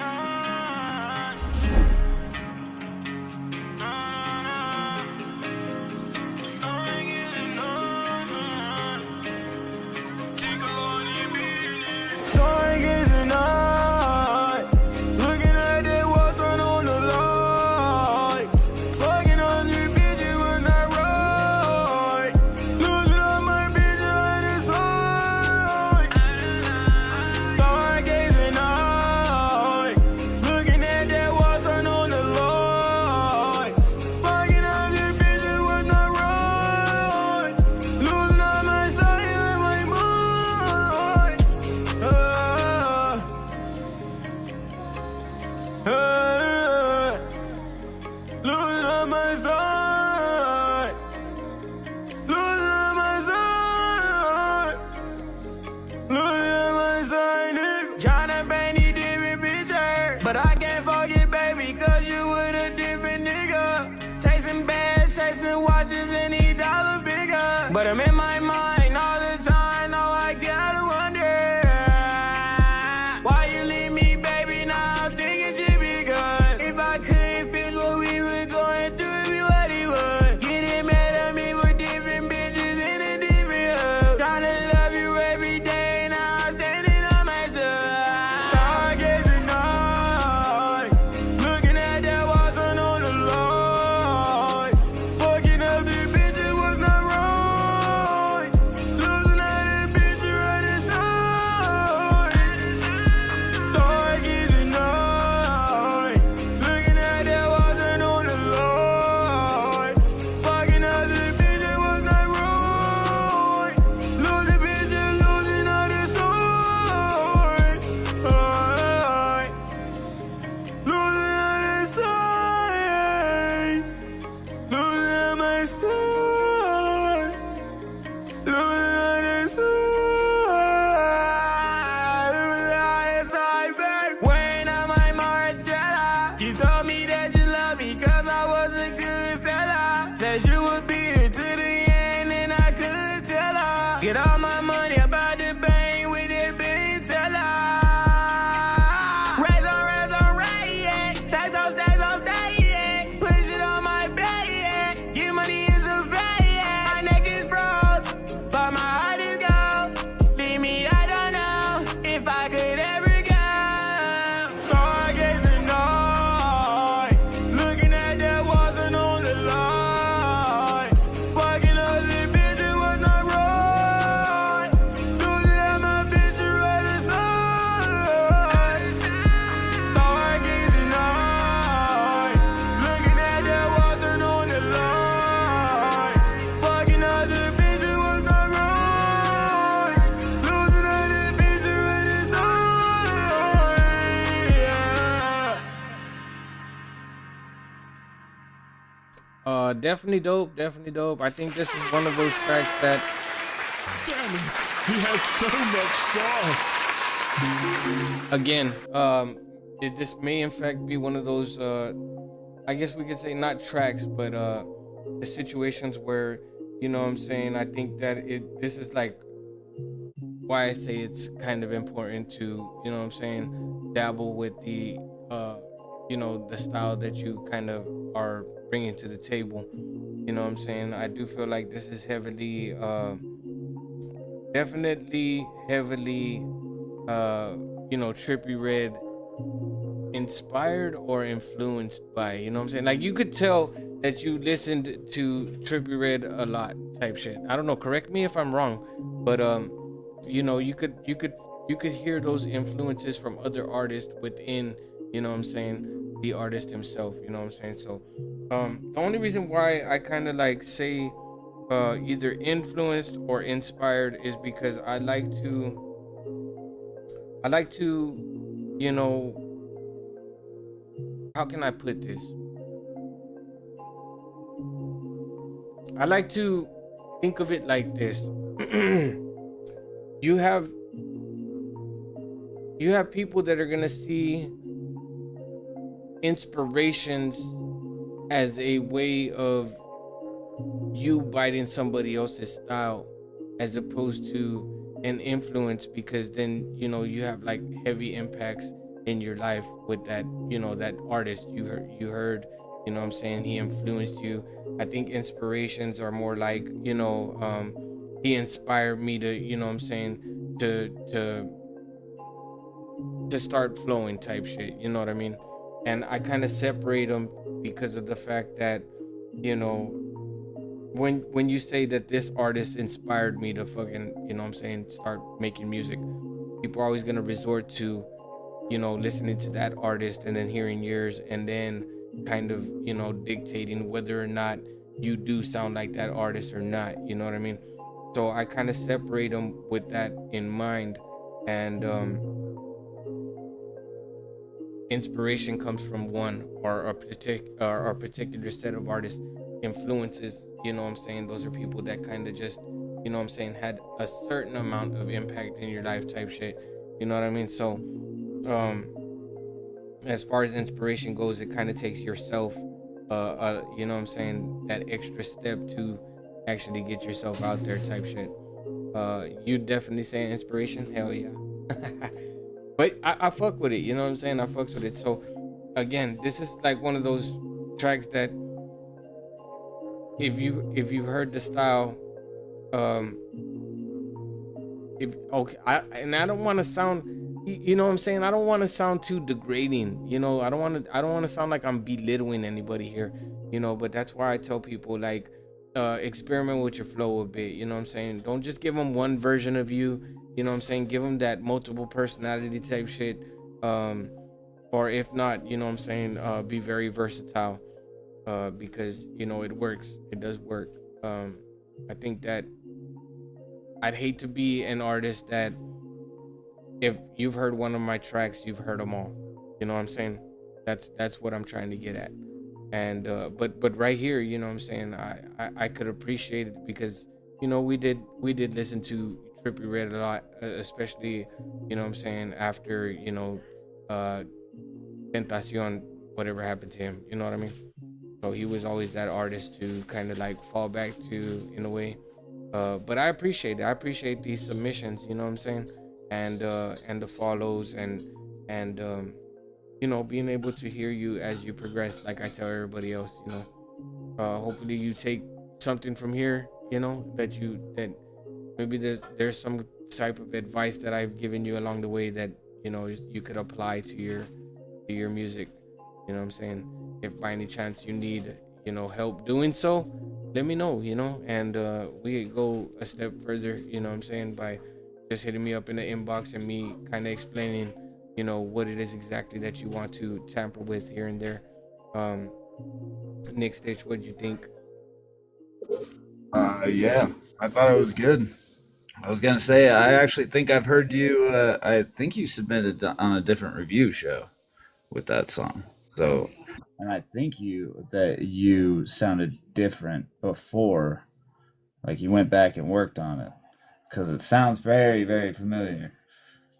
definitely dope, definitely dope. I think this is one of those tracks that, Damn it, he has so much sauce. again, this may in fact be one of those, I guess we could say not tracks, but the situations where, you know what I'm saying, I think that this is like why I say it's kind of important to, you know what I'm saying, dabble with the, you know, the style that you kind of are bringing to the table. You know what I'm saying? I do feel like this is heavily, definitely heavily, you know, Trippie Redd inspired or influenced by, you know what I'm saying? Like you could tell that you listened to Trippie Redd a lot type shit. I don't know, correct me if I'm wrong, but you know, you could hear those influences from other artists within, you know what I'm saying, the artist himself, you know what I'm saying? So the only reason why I kind of like say either influenced or inspired is because I like to, you know, how can I put this? I like to think of it like this. you have people that are gonna see inspirations as a way of you biting somebody else's style as opposed to an influence, because then, you know, you have like heavy impacts in your life with that, you know, that artist you heard, you know what I'm saying, he influenced you. I think inspirations are more like, you know, he inspired me to, you know what I'm saying, to start flowing type shit, you know what I mean? And I kind of separate them because of the fact that, you know, when you say that this artist inspired me to fucking, you know what I'm saying, start making music, people are always going to resort to, you know, listening to that artist and then hearing yours and then kind of, you know, dictating whether or not you do sound like that artist or not, you know what I mean? So I kind of separate them with that in mind. And inspiration comes from one or a particular set of artists. Influences, you know what I'm saying, those are people that kind of just, you know what I'm saying, had a certain amount of impact in your life type shit, you know what I mean? So as far as inspiration goes, it kind of takes yourself you know what I'm saying, that extra step to actually get yourself out there type shit. You definitely saying inspiration, hell yeah. But I fuck with it, you know what I'm saying, I fucks with it. So again, this is like one of those tracks that if you've heard the style, if okay, I don't want to sound, you know what I'm saying, I don't want to sound too degrading, you know, I don't want to sound like I'm belittling anybody here, you know, but that's why I tell people, like, experiment with your flow a bit, you know what I'm saying, don't just give them one version of you, you know what I'm saying, give them that multiple personality type shit, or if not, you know what I'm saying, be very versatile. Because, you know, it works, it does work. I think that I'd hate to be an artist that if you've heard one of my tracks, you've heard them all, you know what I'm saying. That's what I'm trying to get at. And but right here, you know what I'm saying, I could appreciate it because, you know, we did listen to Trippie Redd a lot, especially, you know what I'm saying, after, you know, Tentacion, whatever happened to him, you know what I mean. So he was always that artist to kind of like fall back to in a way. But I appreciate it. I appreciate these submissions, you know what I'm saying? And the follows and you know, being able to hear you as you progress, like I tell everybody else, you know. Hopefully you take something from here, you know, that maybe there's some type of advice that I've given you along the way that, you know, you could apply to your music, you know what I'm saying? If by any chance you need, you know, help doing so, let me know, you know, and we go a step further, you know what I'm saying, by just hitting me up in the inbox and me kind of explaining, you know, what it is exactly that you want to tamper with here and there. Nick Stitch, what'd you think? Yeah, I thought it was good. I was gonna say, I actually think I've heard you. I think you submitted on a different review show with that song. So and I think you sounded different before, like you went back and worked on it, because it sounds very, very familiar.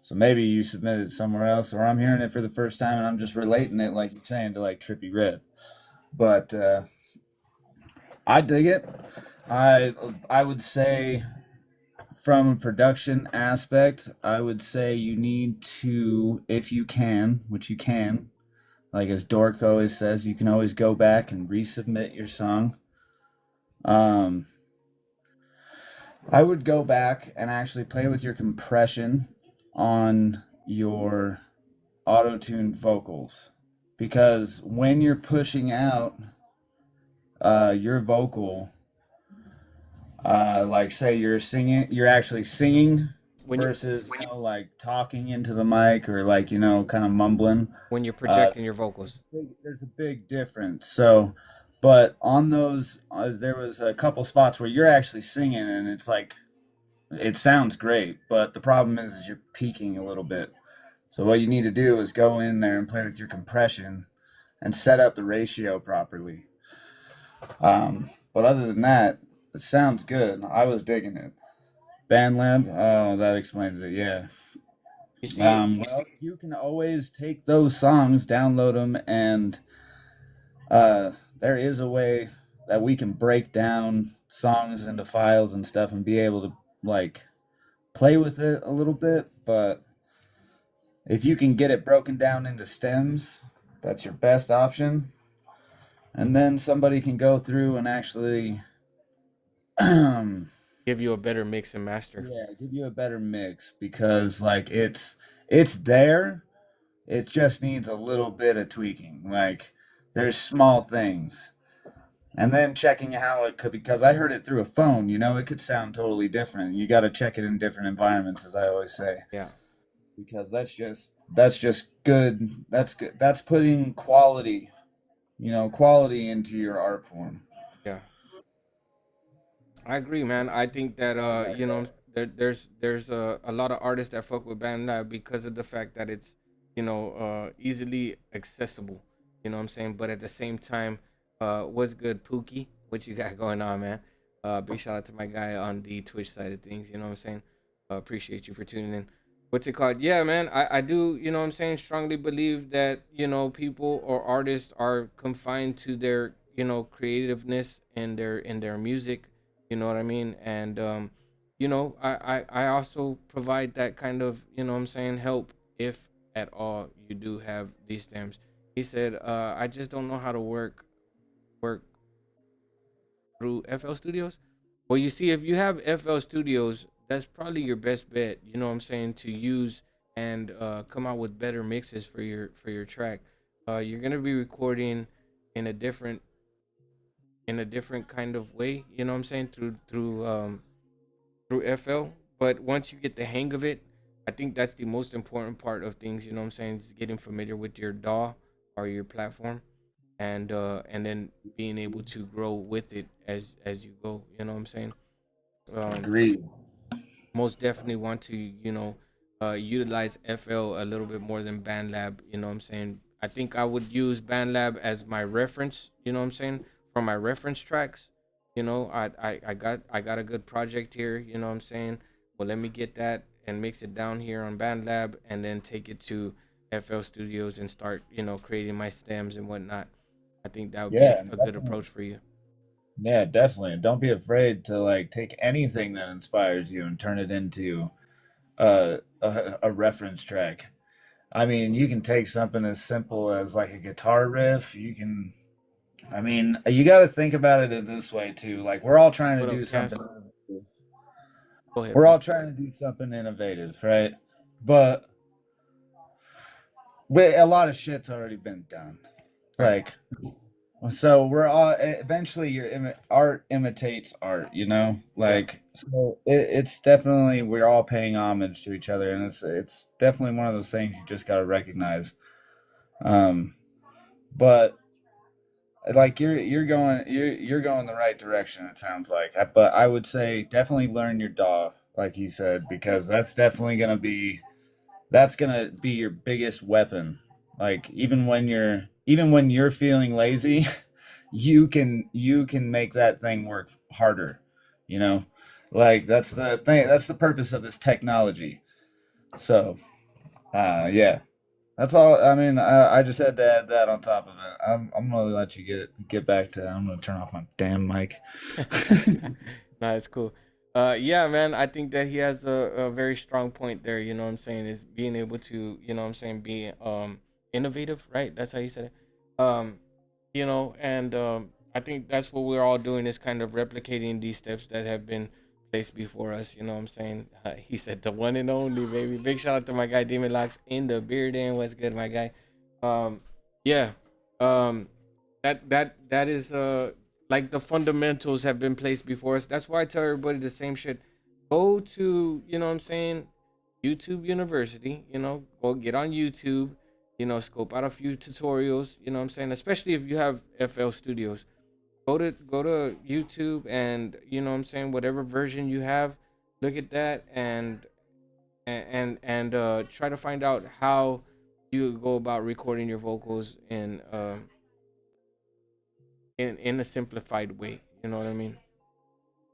So maybe you submitted somewhere else, or I'm hearing it for the first time and I'm just relating it, like you're saying, to like Trippy Red. But I dig it. I would say, from a production aspect, I would say you need to, if you can, which you can, like as Dork always says, you can always go back and resubmit your song. Um, I would go back and actually play with your compression on your auto-tuned vocals, because when you're pushing out your vocal, like say you're actually singing When you versus like talking into the mic, or like kind of mumbling. when you're projecting your vocals. There's a big difference. So, but on those, there was a couple spots where you're actually singing, and it's like it sounds great, but the problem is you're peaking a little bit. So what you need to do is go in there and play with your compression and set up the ratio properly. But other than that, it sounds good. I was digging it. BandLab, oh, that explains it. Yeah. You see, Well, you can always take those songs, download them, and there is a way that we can break down songs into files and stuff and be able to like play with it a little bit. But if you can get it broken down into stems, that's your best option. And then somebody can go through and actually give you a better mix and master. yeah, give you a better mix, because like it's there. It just needs a little bit of tweaking. Like there's small things. And then checking how it could, because I heard it through a phone, it could sound totally different. You got to check it in different environments, as I always say. Yeah. Because that's just good. That's good. That's putting quality, quality into your art form. Yeah. I agree, man. I think that there's a lot of artists that fuck with BandLab because of the fact that it's easily accessible. You know what I'm saying? But at the same time, what's good, Pookie? What you got going on, man? Big shout out to my guy on the Twitch side of things. You know what I'm saying? Appreciate you for tuning in. What's it called? Yeah, man. I do. You know what I'm saying? Strongly believe that people or artists are confined to their creativeness in their music. You know what I mean? And I also provide that kind of what I'm saying, help if at all you do have these stems. He said, I just don't know how to work through FL Studios. Well, you see, if you have FL Studios, that's probably your best bet. You know what I'm saying, to use and come out with better mixes for your track. You're gonna be recording in a different kind of way. You know what I'm saying, through FL. But once you get the hang of it, I think that's the most important part of things. You know what I'm saying, is getting familiar with your DAW or your platform, and then being able to grow with it as you go. You know what I'm saying? Agreed. Most definitely want to utilize FL a little bit more than BandLab. You know what I'm saying? I think I would use BandLab as my reference. You know what I'm saying, for my reference tracks. I got a good project here. You know what I'm saying? Well, let me get that and mix it down here on BandLab, and then take it to FL Studios and start creating my stems and whatnot. I think that would be a good approach for you. Yeah, definitely. Don't be afraid to like take anything that inspires you and turn it into a reference track. I mean, you can take something as simple as like a guitar riff. You got to think about it in this way too. Like we're all trying to do something. Go ahead. We're all trying to do something innovative, right? But a lot of shit's already been done. Like, so we're all eventually your art imitates art, like so it's definitely, we're all paying homage to each other, and it's definitely one of those things you just got to recognize. But like you're going the right direction, it sounds like. But I would say definitely learn your DAW, like he said, because that's gonna be your biggest weapon. Like even even when you're feeling lazy, you can make that thing work harder, you know? Like that's the thing, that's the purpose of this technology. So, yeah. That's all. I mean, I just had to add that on top of it. I'm gonna let you get back to. I'm gonna turn off my damn mic. Nah, it's cool. Yeah, man, I think that he has a very strong point there. You know what I'm saying? Is being able to, you know what I'm saying, be innovative, right? That's how you said it. You know, and I think that's what we're all doing is kind of replicating these steps that have been placed before us. You know what I'm saying? He said the one and only, baby. Big shout out to my guy Demon Locks in the beard. And what's good, my guy? Yeah. That is like the fundamentals have been placed before us. That's why I tell everybody the same shit. Go to, you know what I'm saying, YouTube University, you know, go get on YouTube, you know, scope out a few tutorials, you know what I'm saying, especially if you have FL Studios. Go to YouTube and, you know what I'm saying, whatever version you have, look at that and try to find out how you go about recording your vocals in a simplified way, you know what I mean?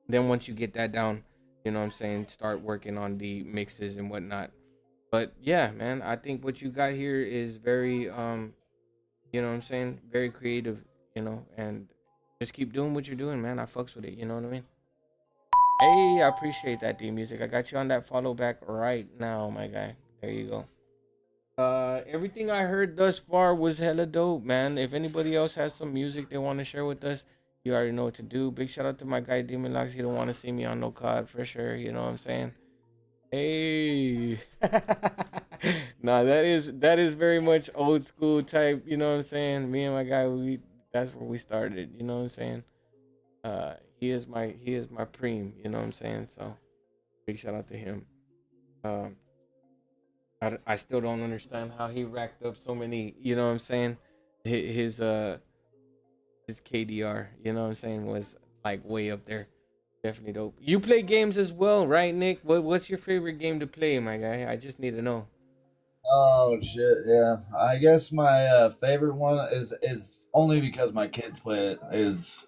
Then once you get that down, you know what I'm saying, start working on the mixes and whatnot. But yeah, man, I think what you got here is very you know what I'm saying, very creative, you know, and just keep doing what you're doing, man. I fucks with it, you know what I mean? Hey, I appreciate that, D Music. I got you on that follow back right now, my guy. There you go. Everything I heard thus far was hella dope, man. If anybody else has some music they want to share with us, you already know what to do. Big shout out to my guy Demon Locks. He don't want to see me on no COD for sure. You know what I'm saying? Hey, nah, that is very much old school type. You know what I'm saying? Me and my guy, we that's where we started. You know what I'm saying? He is my preem. You know what I'm saying? So big shout out to him. Um, I still don't understand how he racked up so many, you know what I'm saying? His KDR, you know what I'm saying, was like way up there. Definitely dope. You play games as well, right, Nick? What's your favorite game to play, my guy? I just need to know. Oh shit, yeah. I guess my favorite one is only because my kids play it is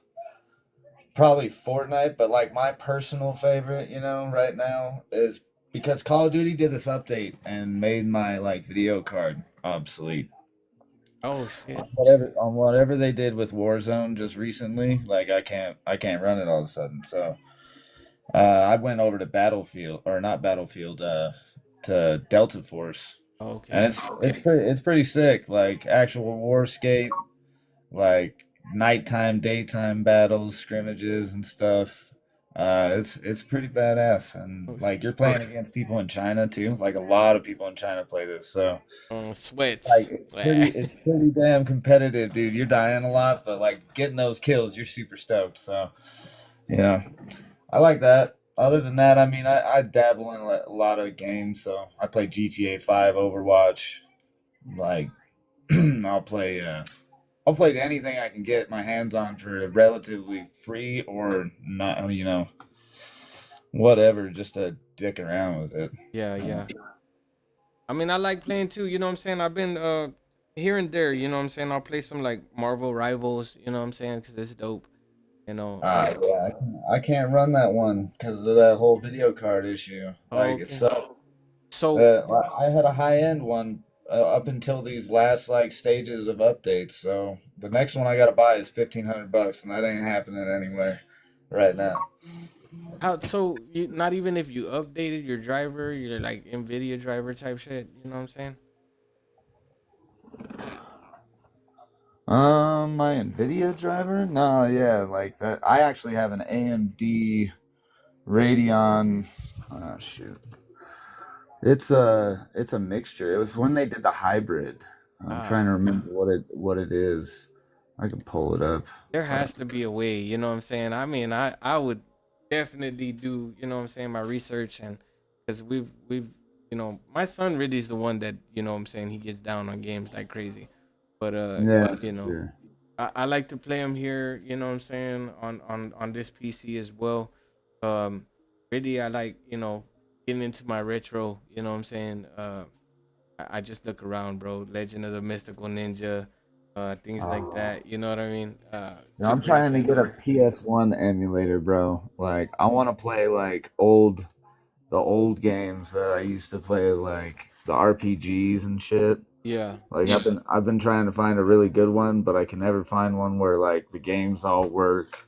probably Fortnite, but like my personal favorite, you know, right now is because Call of Duty did this update and made my like video card obsolete. Oh shit. On whatever they did with Warzone just recently, like I can't run it all of a sudden. So I went over to Battlefield or not Battlefield, to Delta Force. And Okay. it's pretty sick. Like actual warscape, like nighttime, daytime battles, scrimmages and stuff. It's pretty badass, and like you're playing against people in China too. Like a lot of people in China play this, so Sweats. like it's pretty damn competitive, dude. You're dying a lot, but like getting those kills, you're super stoked. So yeah, I like that. Other than that, I mean, I dabble in a lot of games. So I play GTA 5, Overwatch. Like I'll play. I'll play anything I can get my hands on for relatively free or not, you know, whatever, just to dick around with it. Yeah. I mean, I like playing too. You know what I'm saying? I've been here and there. You know what I'm saying? I'll play some like Marvel Rivals. You know what I'm saying? Because it's dope. You know. Yeah, I can't run that one because of that whole video card issue. Like it Okay. sucks. So I had a high end one up until these last like stages of updates. So the next one I gotta buy is $1,500, and that ain't happening anywhere right now. how? So you not even if you updated your driver, your like Nvidia driver type shit. You know what I'm saying? My Nvidia driver? No, yeah, like that. I actually have an AMD Radeon. Oh shoot, it's a mixture. It was when they did the hybrid. I'm trying to remember what it is. I can pull it up. There has to be a way, you know what I'm saying? I mean, I would definitely do, you know what I'm saying, my research and because we've you know, my son really is the one that, you know what I'm saying, he gets down on games like crazy. But Yeah, you for know, sure. I like to play them here, you know what I'm saying, on this PC as well. Really I like, you know, getting into my retro, you know what I'm saying? I just look around, bro. Legend of the Mystical Ninja, things like that. You know what I mean? Yeah, I'm trying to get a PS1 emulator, bro. Like, I want to play like the old games that I used to play, like the RPGs and shit. Yeah. Like I've been trying to find a really good one, but I can never find one where like the games all work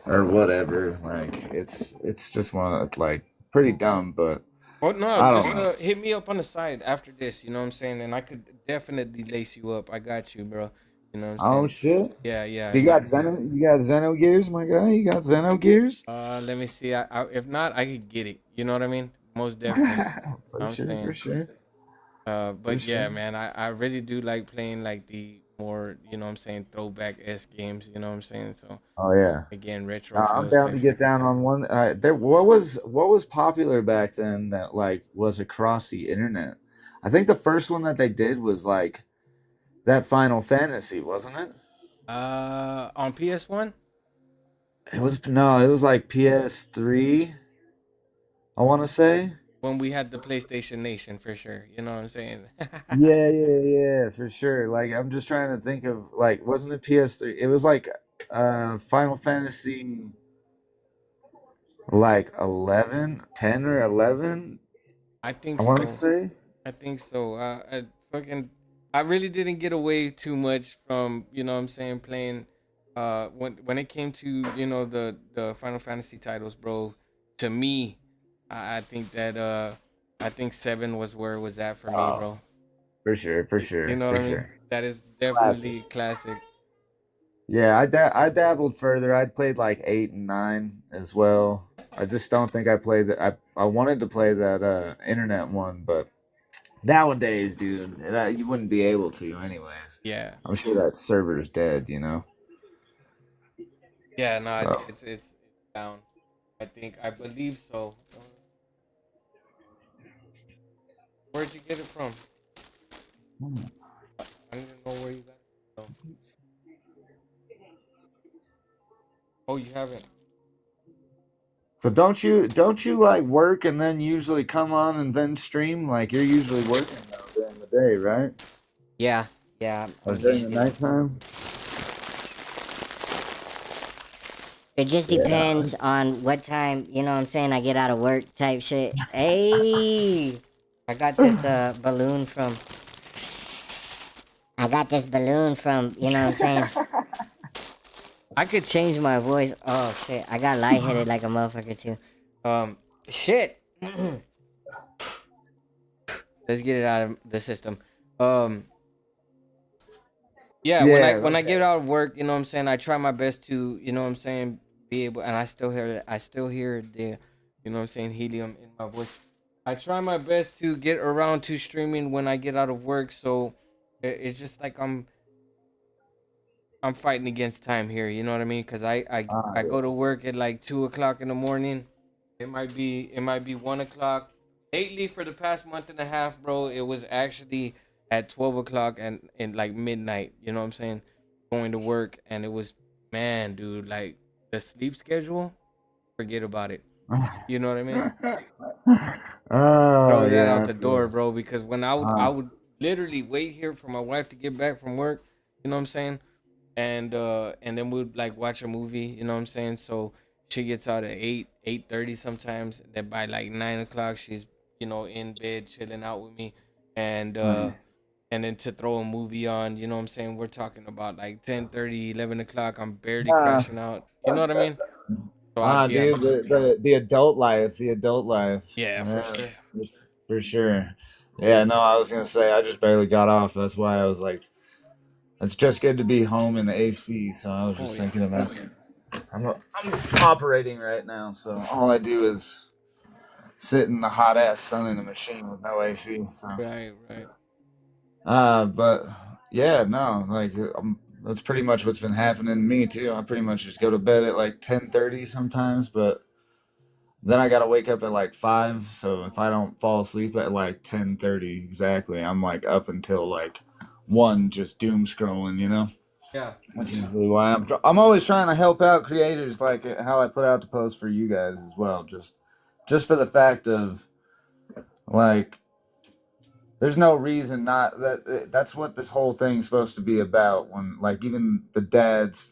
or whatever. Like it's just one of like pretty dumb, but Well, no, I don't just know. hit me up on the side after this. You know what I'm saying? And I could definitely lace you up. I got you, bro. You know what I'm Oh saying? shit! Yeah, yeah. Do you got Xeno? You got Xenogears, my guy? You got Xenogears? Let me see. If not, I could get it. You know what I mean? Most definitely. For I'm sure, for saying. sure. For But yeah, sure. man, I really do like playing like the more, you know what I'm saying, throwback S games, you know what I'm saying? So Oh yeah. again, retro I'm feels down type to shit. get down on one. There, what was popular back then that like was across the internet? I think the first one that they did was like that Final Fantasy, wasn't it? On PS1? It was no, it was like PS3. I want to say. When we had the PlayStation Nation for sure. You know what I'm saying? Yeah, yeah, yeah, for sure. Like I'm just trying to think of like, wasn't it PS3? It was like Final Fantasy like 11, 10 or 11. I think I want to so. say. I think so. I really didn't get away too much from, you know what I'm saying, playing when it came to, you know, the Final Fantasy titles, bro. To me, I think that I think 7 was where it was at for me, Oh, bro. for sure, for You sure, know what for I mean? sure. That is Classic. definitely classic. Yeah, I dabbled further. I played like 8 and 9 as well. I just don't think I played that. I wanted to play that internet one, but nowadays, dude, you wouldn't be able to anyways. Yeah. I'm sure that server's dead, you know. Yeah, no, So it's down. I believe so. Where'd you get it from? I don't even know where you got it from. Oh, you haven't. so don't you like work and then usually come on and then stream? Like you're usually working now during the day, right? Yeah, yeah. Or during the nighttime? It just Yeah. depends on what time, you know what I'm saying, I get out of work type shit. Hey, I got this balloon from you know what I'm saying? I could change my voice. Oh shit, I got lightheaded like a motherfucker too. Shit. Let's get it out of the system. Yeah, Yeah, when I okay. get out of work, you know what I'm saying, I try my best to, you know what I'm saying, be able, and I still hear the, you know what I'm saying, helium in my voice. I try my best to get around to streaming when I get out of work, so it's just like I'm fighting against time here, you know what I mean? Cause I go to work at like 2 o'clock in the morning. It might be 1 o'clock. Lately, for the past month and a half, bro, it was actually at 12 o'clock and like midnight. You know what I'm saying? Going to work, and it was, man, dude, like the sleep schedule. Forget about it. You know what I mean? Oh Throw that yeah, out I the door, feel. bro. Because when I would literally wait here for my wife to get back from work. You know what I'm saying? And then we'd like watch a movie. You know what I'm saying? So she gets out at 8:30 sometimes. Then by like 9 o'clock, she's, you know, in bed chilling out with me, and uh, Right. and then to throw a movie on. You know what I'm saying? We're talking about like 10:30, 11 o'clock. I'm barely Nah, crashing out. You know what I mean? So I'd be at dude, the adult life. yeah, for Yeah, sure. it's for sure. Yeah, no, I was gonna say I just barely got off. That's why I was like, it's just good to be home in the AC. So I was Oh just yeah. thinking about. I'm operating right now, so all I do is sit in the hot ass sun in the machine with no AC. So. Right, right. But yeah, no, like that's pretty much what's been happening to me too. I pretty much just go to bed at like 10:30 sometimes, but then I gotta wake up at like 5. So if I don't fall asleep at like 10:30 exactly, I'm like up until like 1, just doom scrolling, you know. Yeah. That's usually why I'm always trying to help out creators, like how I put out the post for you guys as well. Just for the fact of like there's no reason not that. That's what this whole thing's supposed to be about. When like even the dads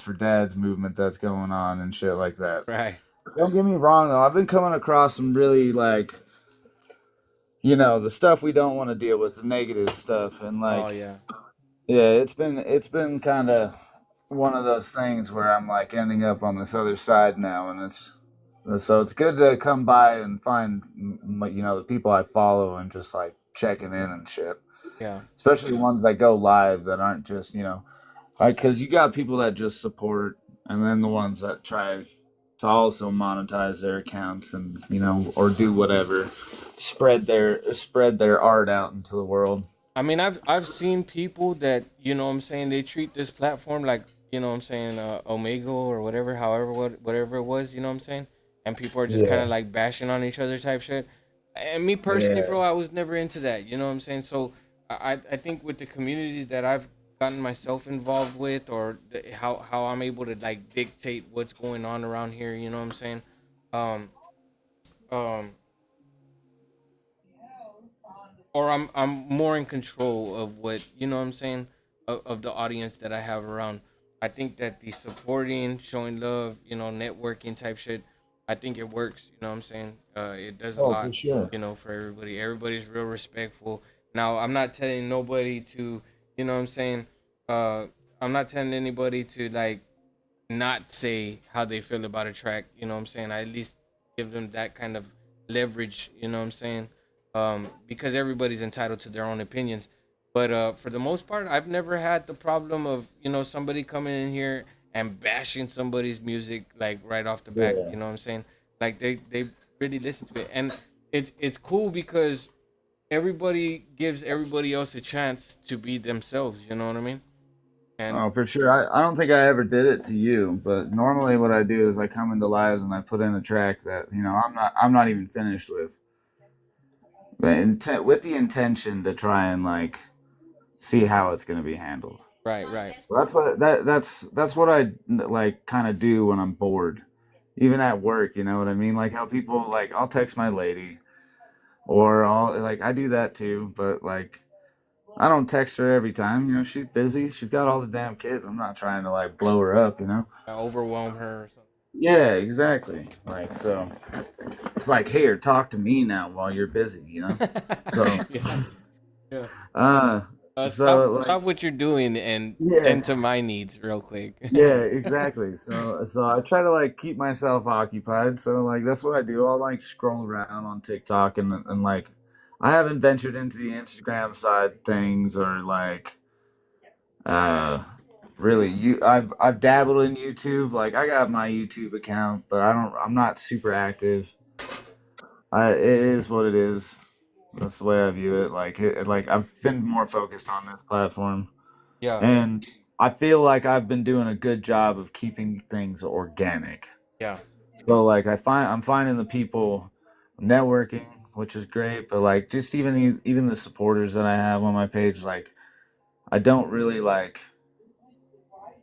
for dads movement that's going on and shit like that. Right. Don't get me wrong though. I've been coming across some really like, the stuff we don't want to deal with, the negative stuff, and Oh like, yeah. yeah, it's been kind of one of those things where I'm like ending up on this other side now, and it's good to come by and find the people I follow and just like checking in and shit, Yeah. especially the ones that go live that aren't just like because you got people that just support, and then the ones that try to also monetize their accounts and or do whatever, spread their art out into the world. I mean, I've seen people that, what I'm saying, they treat this platform like, what I'm saying, Omega or whatever, whatever it was, what I'm saying, and people are just kind Yeah. of like bashing on each other type shit. And me personally, Yeah. bro, I was never into that, what I'm saying. So I think with the community that I've gotten myself involved with, or how I'm able to like dictate what's going on around here, what I'm saying. Um, um, or I'm more in control of what what I'm saying, of the audience that I have around. I think that the supporting, showing love, networking type shit, I think it works. You know what I'm saying? It does a Oh, for lot. sure. For everybody. Everybody's real respectful. Now I'm not telling nobody to, what I'm saying. Uh, I'm not telling anybody to like not say how they feel about a track. You know what I'm saying? I at least give them that kind of leverage. You know what I'm saying? Because everybody's entitled to their own opinions. But for the most part, I've never had the problem of somebody coming in here and bashing somebody's music like right off the back. Yeah. You know what I'm saying? Like they really listen to it, and it's cool because everybody gives everybody else a chance to be themselves. You know what I mean? And Oh, for sure. I don't think I ever did it to you, but normally what I do is I come into lives and I put in a track that I'm not even finished with, but with the intention to try and like see how it's gonna be handled. right. So that's what I like kind of do when I'm bored, even at work. You know what I mean? Like how people like I'll text my lady, or I'll like I do that too, but like I don't text her every time. She's busy. She's got all the damn kids. I'm not trying to like blow her up. overwhelm her or something. Yeah, exactly. Like so, it's like here, talk to me now while you're busy. So, Yeah. Yeah. uh, Stop, so like stop what you're doing and yeah, tend to my needs real quick. yeah, exactly. So I try to like keep myself occupied. So like that's what I do. I'll like scroll around on TikTok and like I haven't ventured into the Instagram side things or like uh really I've dabbled in YouTube. Like I got my YouTube account, but I'm not super active. It is what it is. That's the way I view it. Like I've been more focused on this platform, Yeah. and I feel like I've been doing a good job of keeping things organic. Yeah. So like I'm finding the people networking, which is great, but like just even the supporters that I have on my page, like I don't really like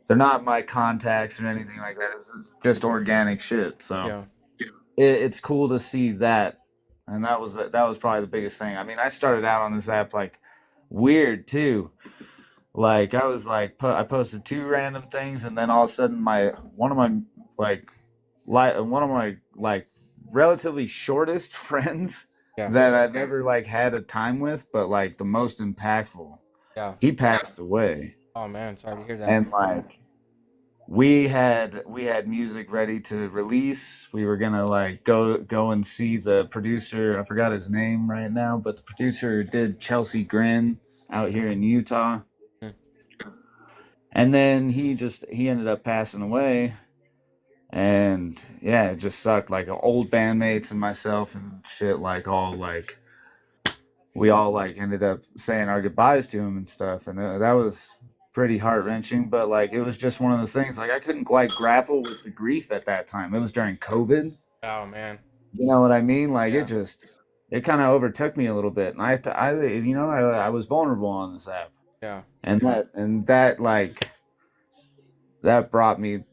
they're not my contacts or anything like that. It's just organic shit. So Yeah. it's cool to see that, and that was probably the biggest thing. I mean, I started out on this app like weird too. Like I was like I posted two random things, and then all of a sudden one of my like one of my like relatively shortest friends Yeah. that I've ever like had a time with, but like the most impactful. Yeah. He passed away, Oh man, sorry to hear that. and like we had music ready to release. We were gonna like go and see the producer. I forgot his name right now, but the producer did Chelsea Grin out here in Utah. Hmm. And then he ended up passing away. And yeah, it just sucked. Like old bandmates and myself and shit, like all like we all like ended up saying our goodbyes to him and stuff, and that was pretty heart wrenching. But like it was just one of those things. Like I couldn't quite grapple with the grief at that time. It was during COVID. Oh man. You know what I mean? Like Yeah. it kind of overtook me a little bit, and I was vulnerable on this app, Yeah. and that like that brought me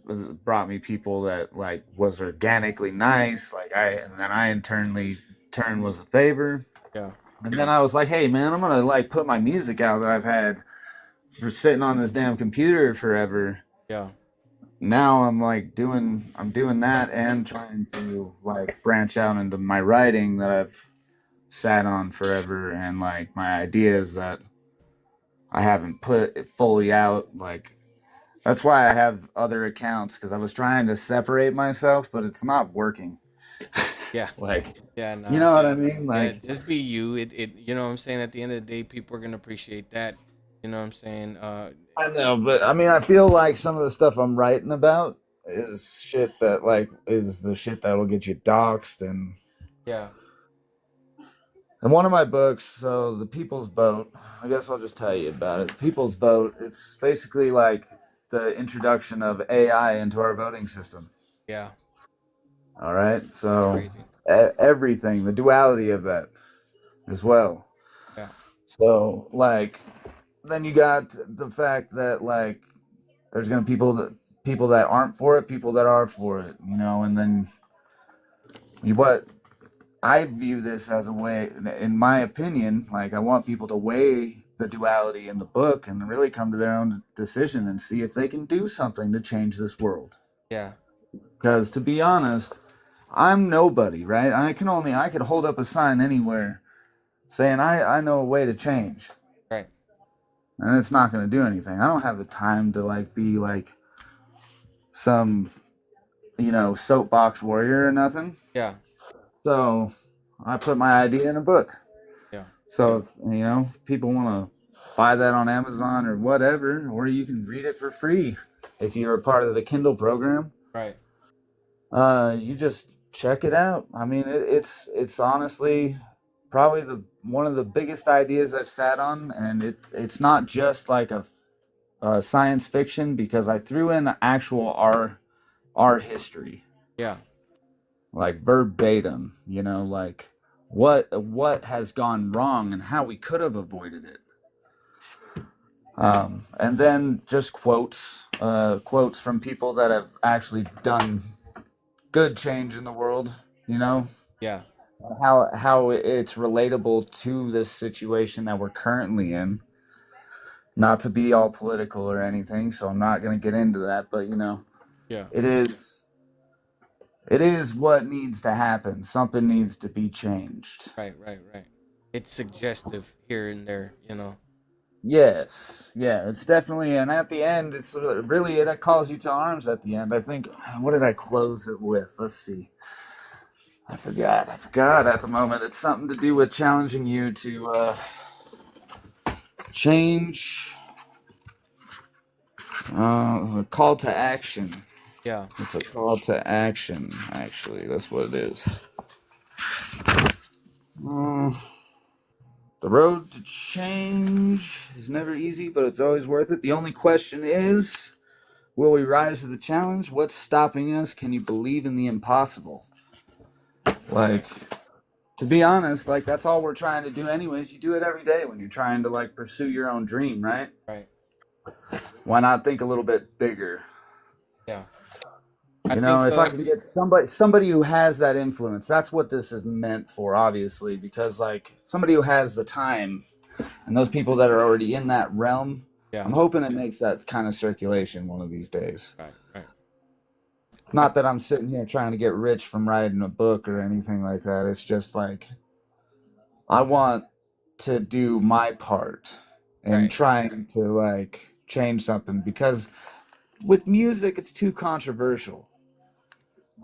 people that like was organically nice. Like and then I internally turn was a favor. Yeah. And then I was like, hey man, I'm gonna like put my music out that I've had for sitting on this damn computer forever. Yeah. Now I'm doing that and trying to like branch out into my writing that I've sat on forever, and like my ideas that I haven't put it fully out. Like that's why I have other accounts, because I was trying to separate myself, but it's not working. Yeah. Like, Yeah, nah. you know what I mean? Yeah, Like, just be you. It you know what I'm saying? At the end of the day, people are gonna appreciate that. You know what I'm saying? I know, but I mean, I feel like some of the stuff I'm writing about is shit that like is the shit that'll get you doxxed. Yeah. And one of my books, so The People's Vote, I guess I'll just tell you about it. The People's Vote, it's basically like the introduction of AI into our voting system. Yeah. All right, so Crazy. everything, the duality of that as well. Yeah. So like, then you got the fact that like there's gonna people that aren't for it, people that are for it, you know, and then what I view this as a way, in my opinion, like I want people to weigh the duality in the book and really come to their own decision and see if they can do something to change this world. Yeah. Because to be honest, I'm nobody, right? I could hold up a sign anywhere saying I know a way to change. Right. And it's not going to do anything. I don't have the time to like be like some, soapbox warrior or nothing. Yeah. So I put my idea in a book. Yeah. So if, people want to buy that on Amazon or whatever, or you can read it for free if you're a part of the Kindle program. Right. You just check it out. I mean, it's honestly probably one of the biggest ideas I've sat on, and it's not just like a science fiction, because I threw in actual our history. Yeah. Like verbatim, like what has gone wrong and how we could have avoided it. And then just quotes from people that have actually done good change in the world, Yeah. how it's relatable to this situation that we're currently in. Not to be all political or anything, so I'm not going to get into that, but Yeah. It is what needs to happen. Something needs to be changed. Right. It's suggestive here and there, Yes. Yeah, it's definitely, and at the end, it's really, it calls you to arms at the end. I think, what did I close it with? Let's see. I forgot at the moment. It's something to do with challenging you to change, a call to action. Yeah. It's a call to action, actually. That's what it is. The road to change is never easy, but it's always worth it. The only question is, will we rise to the challenge? What's stopping us? Can you believe in the impossible? Like, to be honest, like that's all we're trying to do anyways. You do it every day when you're trying to like pursue your own dream, right? Right. Why not think a little bit bigger? Yeah. If I can get somebody who has that influence, that's what this is meant for, obviously, because like somebody who has the time and those people that are already in that realm, yeah. I'm hoping it makes that kind of circulation one of these days. Right. Not that I'm sitting here trying to get rich from writing a book or anything like that. It's just like I want to do my part in trying to like change something, because with music, it's too controversial.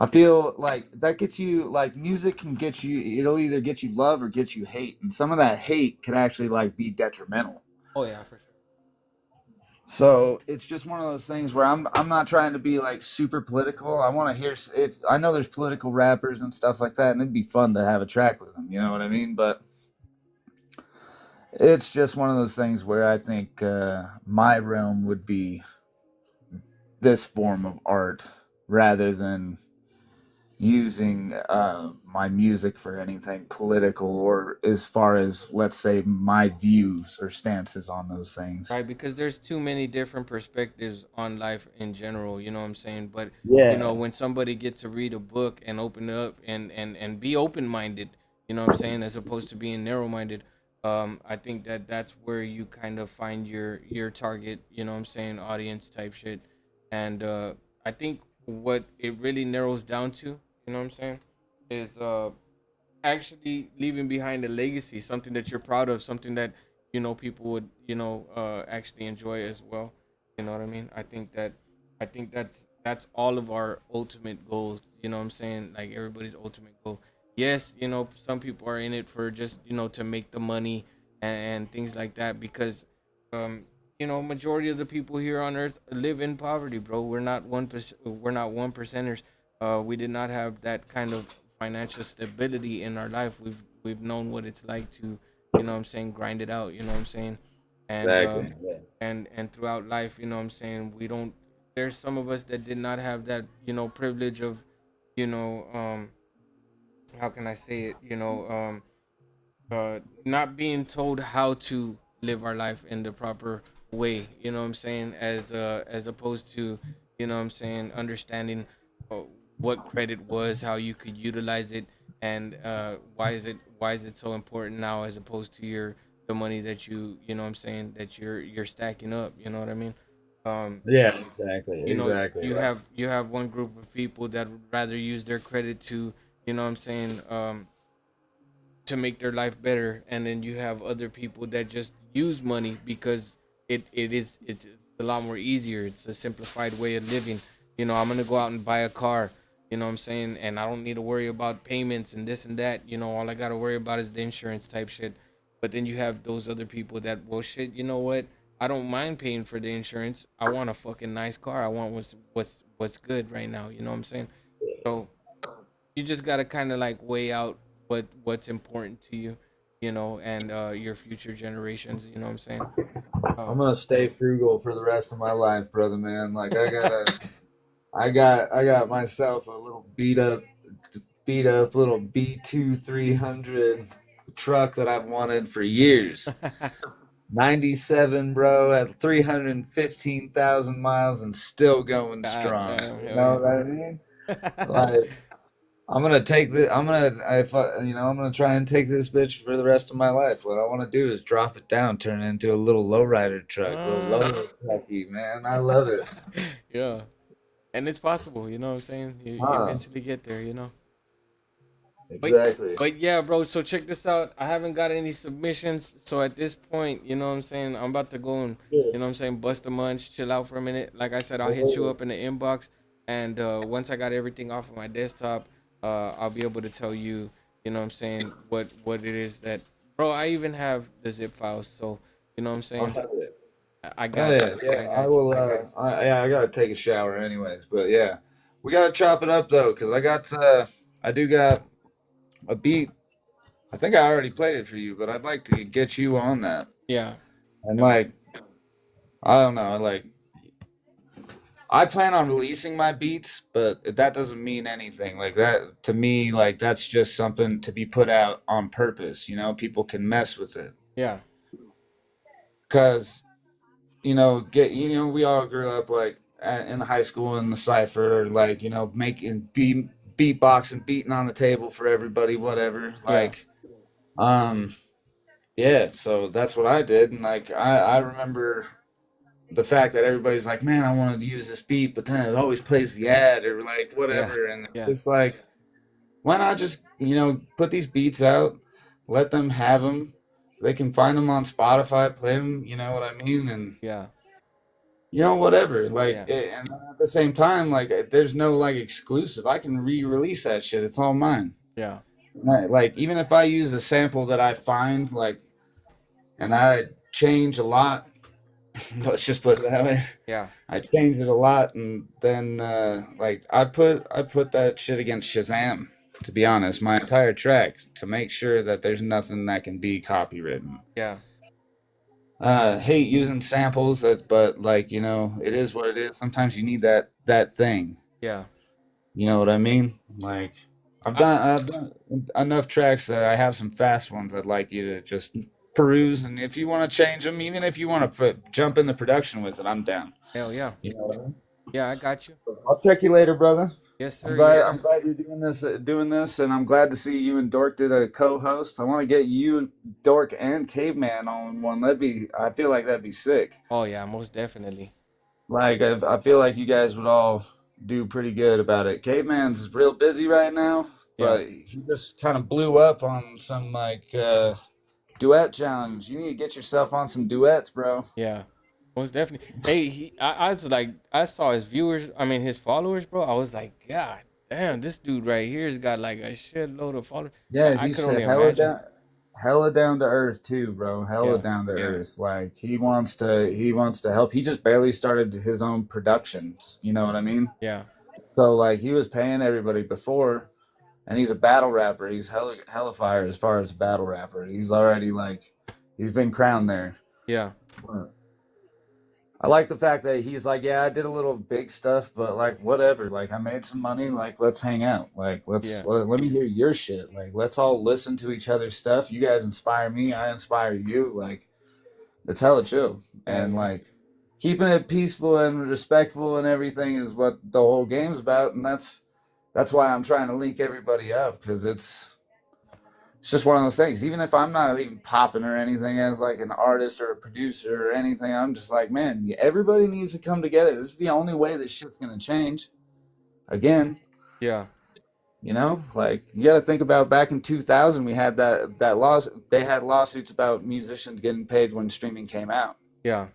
I feel like that gets you, like, music can get you, it'll either get you love or get you hate. And some of that hate can actually, like, be detrimental. Oh, yeah, for sure. So it's just one of those things where I'm not trying to be, like, super political. I want to hear, I know there's political rappers and stuff like that, and it'd be fun to have a track with them, you know what I mean? But it's just one of those things where I think my realm would be this form of art rather than using my music for anything political, or as far as, let's say, my views or stances on those things. Right, because there's too many different perspectives on life in general, you know what I'm saying? But, yeah, when somebody gets to read a book and open up and be open-minded, You know what I'm saying? As opposed to being narrow-minded. I think that that's where you kind of find your target. You know what I'm saying? Audience type shit. And I think what it really narrows down to, you know what I'm saying, is actually leaving behind a legacy, something that you're proud of, something that people would actually enjoy as well. You know what I mean? I think that's all of our ultimate goals. You know what I'm saying? Like everybody's ultimate goal. Yes, some people are in it for just to make the money and things like that because um majority of the people here on earth live in poverty, bro. We're not one percenters. We did not have that kind of financial stability in our life. We've known what it's like to, what I'm saying, grind it out, you know what I'm saying? And Exactly. Yeah. and throughout life, you know what I'm saying, we don't there's some of us that did not have that, privilege of, you know, how can I say it, not being told how to live our life in the proper way, you know what I'm saying, as opposed to, you know what I'm saying, understanding uh, what credit was, how you could utilize it, and why is it so important now as opposed to the money that you know what I'm saying, that you're stacking up, you know what I mean? Yeah, exactly. You Right. have one group of people that would rather use their credit to, what I'm saying, to make their life better, and then you have other people that just use money because it's a lot more easier. It's a simplified way of living. I'm gonna go out and buy a car, you know what I'm saying, and I don't need to worry about payments and this and that. All I gotta worry about is the insurance type shit. But then you have those other people that, well, shit, you know what, I don't mind paying for the insurance. I want a fucking nice car. I want what's good right now, you know what I'm saying? So you just gotta kind of like weigh out what's important to you, and your future generations. You know what I'm saying? I'm gonna stay frugal for the rest of my life, brother man. Like I got myself a little beat up little B2 300 truck that I've wanted for years. 97, bro, at 315,000 miles and still going God strong. damn, You hell know yeah. what I mean? Like I'm gonna take the. I'm gonna. If I, I'm gonna try and take this bitch for the rest of my life. What I want to do is drop it down, turn it into a little lowrider truck, little lower trucky, man. I love it. Yeah, and it's possible. You know what I'm saying? You Huh? eventually get there. But Exactly. but yeah, bro. So check this out. I haven't got any submissions. So at this point, you know what I'm saying, I'm about to go and, Yeah. you know what I'm saying, bust a munch, chill out for a minute. Like I said, I'll hit you up in the inbox, and once I got everything off of my desktop, I'll be able to tell you, you know what I'm saying, what it is that, bro. I even have the zip files. So you know what I'm Oh, saying. hell yeah. I Hell got yeah. you. Yeah. I I got you. will. I gotta take a shower anyways. But yeah, we gotta chop it up though, cause I got. I do got a beat. I think I already played it for you, but I'd like to get you on that. Yeah. And like, I don't know, like I plan on releasing my beats, but that doesn't mean anything. Like that to me, like that's just something to be put out on purpose. People can mess with it Yeah. because we all grew up like in high school in the cipher, like making beatboxing, beating on the table for everybody, whatever. Yeah. Like, um, yeah. So that's what I did, and like I remember the fact that everybody's like, man, I wanted to use this beat, but then it always plays the ad or like Yeah. whatever. And Yeah. it's like, why not just, put these beats out, let them have them. They can find them on Spotify, play them, you know what I mean? And, Yeah. whatever. Like, Yeah. and at the same time, like, there's no like exclusive. I can re release that shit. It's all mine. Yeah. Like, even if I use a sample that I find, like, and I change a lot, let's just put it that way. Yeah. I changed it a lot, and then like I put that shit against Shazam. To be honest, my entire track to make sure that there's nothing that can be copywritten. Yeah. Hate using samples, but like it is what it is. Sometimes you need that thing. Yeah. You know what I mean? Like I've done enough tracks that I have some fast ones I'd like you to just peruse, and if you want to change them, even if you want to jump in the production with it, I'm down. Hell yeah. You know what I mean? Yeah, I got you. I'll check you later, brother. Yes, I'm sir. glad. Yes. I'm glad you're doing this, and I'm glad to see you and Dork did a co-host. I want to get you, Dork, and Caveman on one. I feel like that'd be sick. Oh yeah, most definitely. Like I feel like you guys would all do pretty good about it. Caveman's real busy right now, Yeah. but he just kind of blew up on some like duet challenge. You need to get yourself on some duets, bro. Yeah. Most definitely. Hey, I was like, I saw his viewers, I mean his followers, bro. I was like, God damn, this dude right here has got like a shitload of followers. Yeah, I he's could only imagine. hella down to earth too, bro. Hella Yeah. down to Yeah. earth. Like he wants to help. He just barely started his own productions. You know what I mean? Yeah. So like he was paying everybody before, and he's a battle rapper. He's hella fire as far as a battle rapper. He's already like he's been crowned there. Yeah. I like the fact that he's like, yeah, I did a little big stuff, but like whatever. Like I made some money. Like let's hang out. Like let me hear your shit. Like let's all listen to each other's stuff. You guys inspire me. I inspire you. Like it's hella chill. And like keeping it peaceful and respectful and everything is what the whole game's about. And that's why I'm trying to link everybody up, because it's just one of those things. Even if I'm not even popping or anything as like an artist or a producer or anything, I'm just like, man, everybody needs to come together. This is the only way that shit's gonna change. Again. Yeah. You know, like you got to think about back in 2000, we had that laws. They had lawsuits about musicians getting paid when streaming came out. Yeah.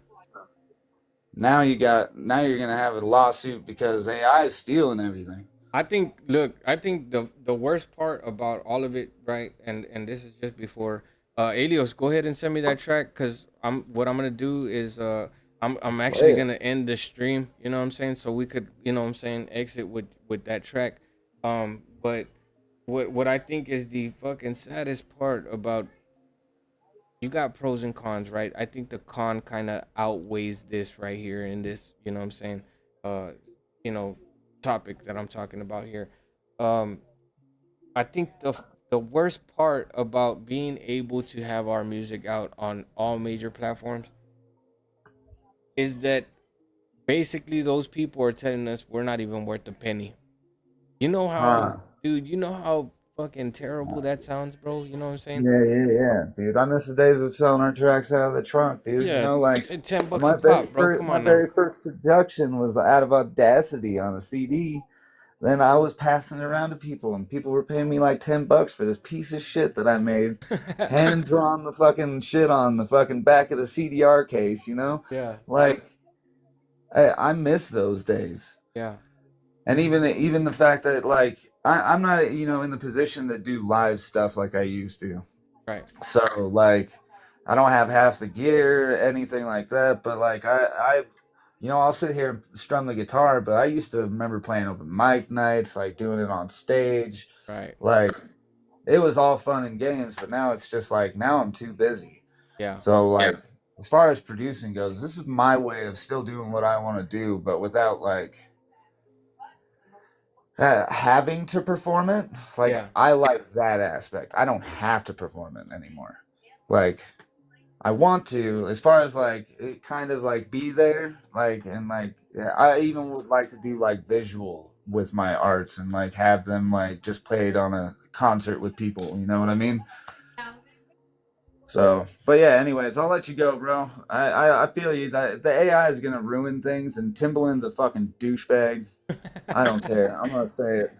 Now you're gonna have a lawsuit because AI is stealing everything. I think the worst part about all of it, right? And this is just before Elios, go ahead and send me that track, because what I'm gonna do is I'm actually gonna end the stream, you know what I'm saying? So we could, you know what I'm saying, exit with that track. But what I think is the fucking saddest part about, you got pros and cons, right? I think the con kind of outweighs this right here in this, you know what I'm saying, you know, topic that I'm talking about here. I think the worst part about being able to have our music out on all major platforms is that basically those people are telling us we're not even worth a penny. You know how, dude, you know how fucking terrible that sounds, bro? You know what I'm saying? Yeah, dude. I miss the days of selling our tracks out of the trunk, dude. Yeah, you know, like $10 my a pop, bro. Come my on now. very first production was out of Audacity on a CD. Then I was passing it around to people, and people were paying me like $10 for this piece of shit that I made, hand drawn the fucking shit on the fucking back of the CDR case. You know? Yeah. Like, I miss those days. Yeah. And even the fact that like I'm not in the position to do live stuff like I used to. Right. So like I don't have half the gear, anything like that. But like I I'll sit here and strum the guitar. But I used to remember playing open mic nights, like doing it on stage. Right. Like it was all fun and games. But now it's just like now I'm too busy. Yeah. So like as far as producing goes, this is my way of still doing what I want to do, but without like having to perform it. Like I like that aspect. I don't have to perform it anymore. Like I want to, as far as like it kind of like be there, like, and like I even would like to do like visual with my arts and like have them like just played on a concert with people, you know what I mean? So, but yeah, anyways, I'll let you go, bro. I feel you that the AI is gonna ruin things, and Timbaland's a fucking douchebag. I don't care. I'm gonna say it.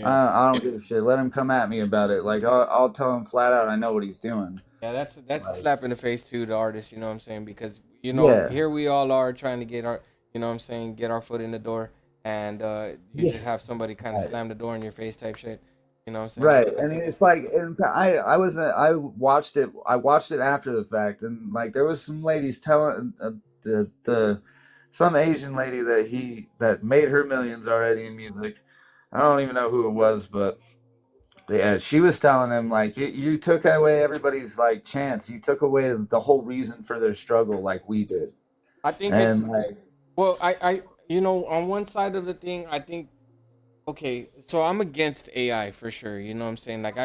I don't give a shit. Let him come at me about it. Like I'll tell him flat out I know what he's doing. Yeah, that's a slap in the face to the artist, you know what I'm saying? Because here we all are trying to get our, you know what I'm saying, get our foot in the door, and you just have somebody kind of slam the door in your face type shit. You know what I'm saying? Right, and it's like, and I watched it after the fact, and like there was some ladies telling some Asian lady that made her millions already in music. I don't even know who it was, but yeah, she was telling him like you took away everybody's like chance. You took away the whole reason for their struggle, like we did. I think and it's like, well, I on one side of the thing, I think. Okay, so I'm against AI for sure. You know what I'm saying? Like, I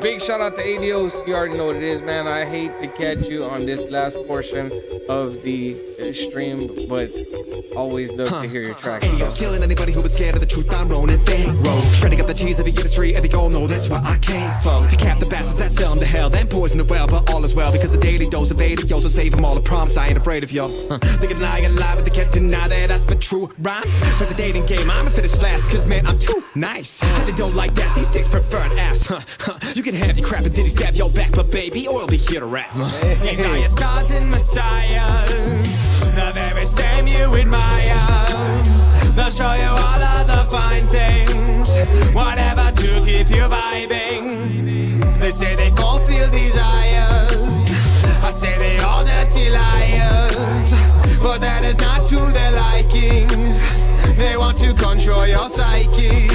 Big shout out to ADOs. You already know what it is, man. I hate to catch you on this last portion of the stream, but always love to hear your track. ADOs killing anybody who was scared of the truth. I'm Ronin Pharaoh, shredding up the cheese of the industry, and they all know that's where I came from. To cap the bastards that sell them to hell, then poison the well, but all is well because a daily dose of ADOs will save them all. I promise I ain't afraid of y'all. They can lie and lie, but they can't deny that I spit true rhymes. For the dating game, I'ma finish last, cause man, I'm too nice. And they don't like that, these dicks prefer an ass. You can have your crap and did he stab your back, but baby, oil be here to rap. These are your stars and messiahs, the very same you admire. They'll show you all of the fine things, whatever to keep you vibing. They say they fulfill desires, I say they all dirty liars, but that is not to their liking. They want to control your psyche.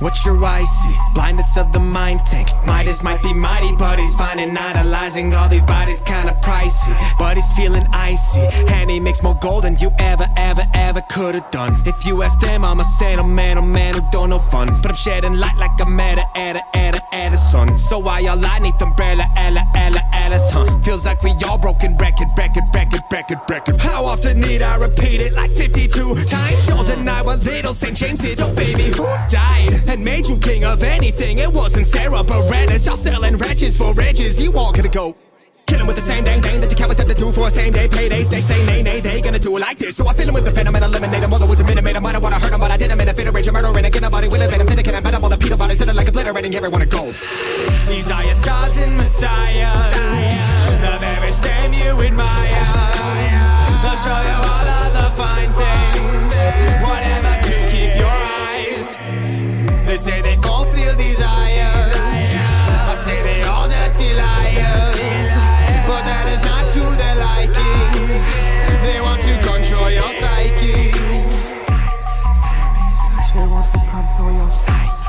What your eyes see, blindness of the mind think Midas might be mighty, but he's finding idolizing all these bodies kinda pricey, but he's feeling icy, and he makes more gold than you ever could've done. If you ask them, I'm a sentimental man who don't know fun, but I'm shedding light like a matter at a sun. So why y'all lie neath umbrella, Alice, huh? Feels like we all broken record. How often need I repeat it like 52 times? You'll deny what little St. James did, oh baby, who died and made you king of anything? It wasn't Sarah Bareilles. Y'all selling wretches for edges. You all gonna go kill 'em with the same dang thing that you cowards have to do for a same day paydays. They say nay, they gonna do it like this. So I fill 'em with the venom and eliminate 'em. Other words, a minute, I might wanna hurt 'em, but I didn't mean to fit a rage of murdering again. A body with a venom, finna and better all the peanut bodies in it like obliterating everyone to go. These are your stars and messiahs, the very same you admire. They'll show you all of the fine things, whatever to keep your eyes. They say they fulfill desires, I say they all dirty liars, but that is not to their liking. They want to control your psyche. They want to control your psyche.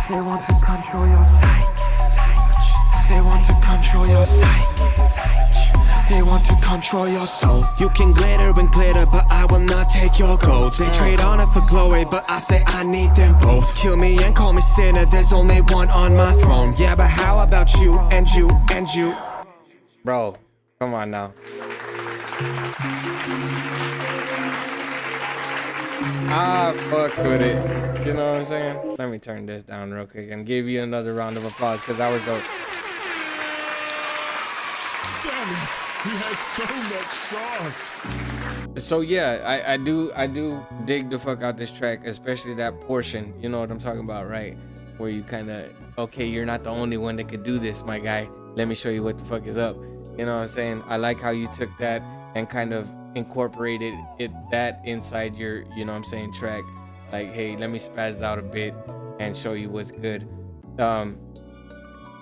They want to control your psyche. They want to control your psyche. They want to control your soul. You can glitter and glitter, but I will not take your gold. They trade honor for glory, but I say I need them both. Kill me and call me sinner, there's only one on my throne. Yeah, but how about you and you and you? Bro, come on now. I fucks with it. You know what I'm saying? Let me turn this down real quick and give you another round of applause because that was dope. Damn it, he has so much sauce. So yeah, I do dig the fuck out this track, especially that portion. You know what I'm talking about, right? Where you kind of, okay, you're not the only one that could do this, my guy. Let me show you what the fuck is up. You know what I'm saying? I like how you took that and kind of incorporated that inside your, you know what I'm saying, track. Like, hey, let me spaz out a bit and show you what's good.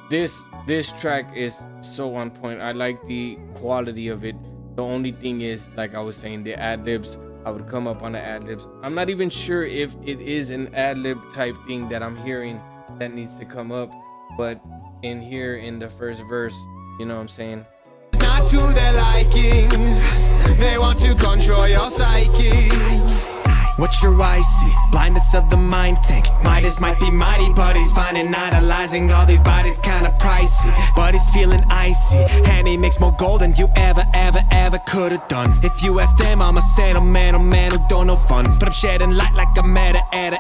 This track is so on point. I like the quality of it. The only thing is, like I was saying, the ad-libs, I would come up on the ad-libs. I'm not even sure if it is an ad-lib type thing that I'm hearing that needs to come up, but in here in the first verse, you know what I'm saying? It's not to their liking. They want to control your psyche. What your eyes see, blindness of the mind think Midas might be mighty, but he's finding idolizing all these bodies kinda pricey, but he's feeling icy, and he makes more gold than you ever could've done. If you ask them, I'm a sentimental man who don't know fun, but I'm shedding light like a matter at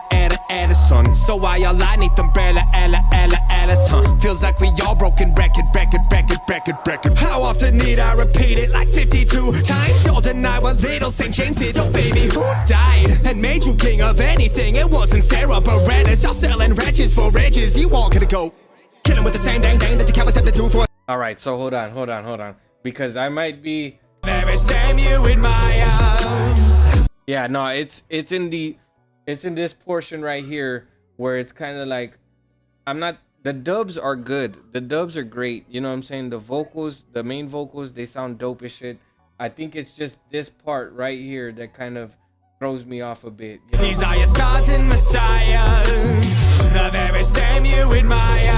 a sun. So why y'all lie neath umbrella, Alice, huh? Feels like we all broken record. How often need I repeat it like 52 times? You'll deny what little St. James did, oh baby, who died and made you king of anything? It wasn't Sarah Bareilles. Y'all selling wretches for edges. You all gonna go kill 'em with the same dang thing that you cowards have to do for. All right, so hold on, because I might be very same you admire. Yeah, no, it's in this portion right here where it's kind of like the dubs are good. The dubs are great. You know what I'm saying? The vocals, the main vocals, they sound dope as shit. I think it's just this part right here that kind of throws me off a bit. You know? These are your stars and messiahs, the very same you admire.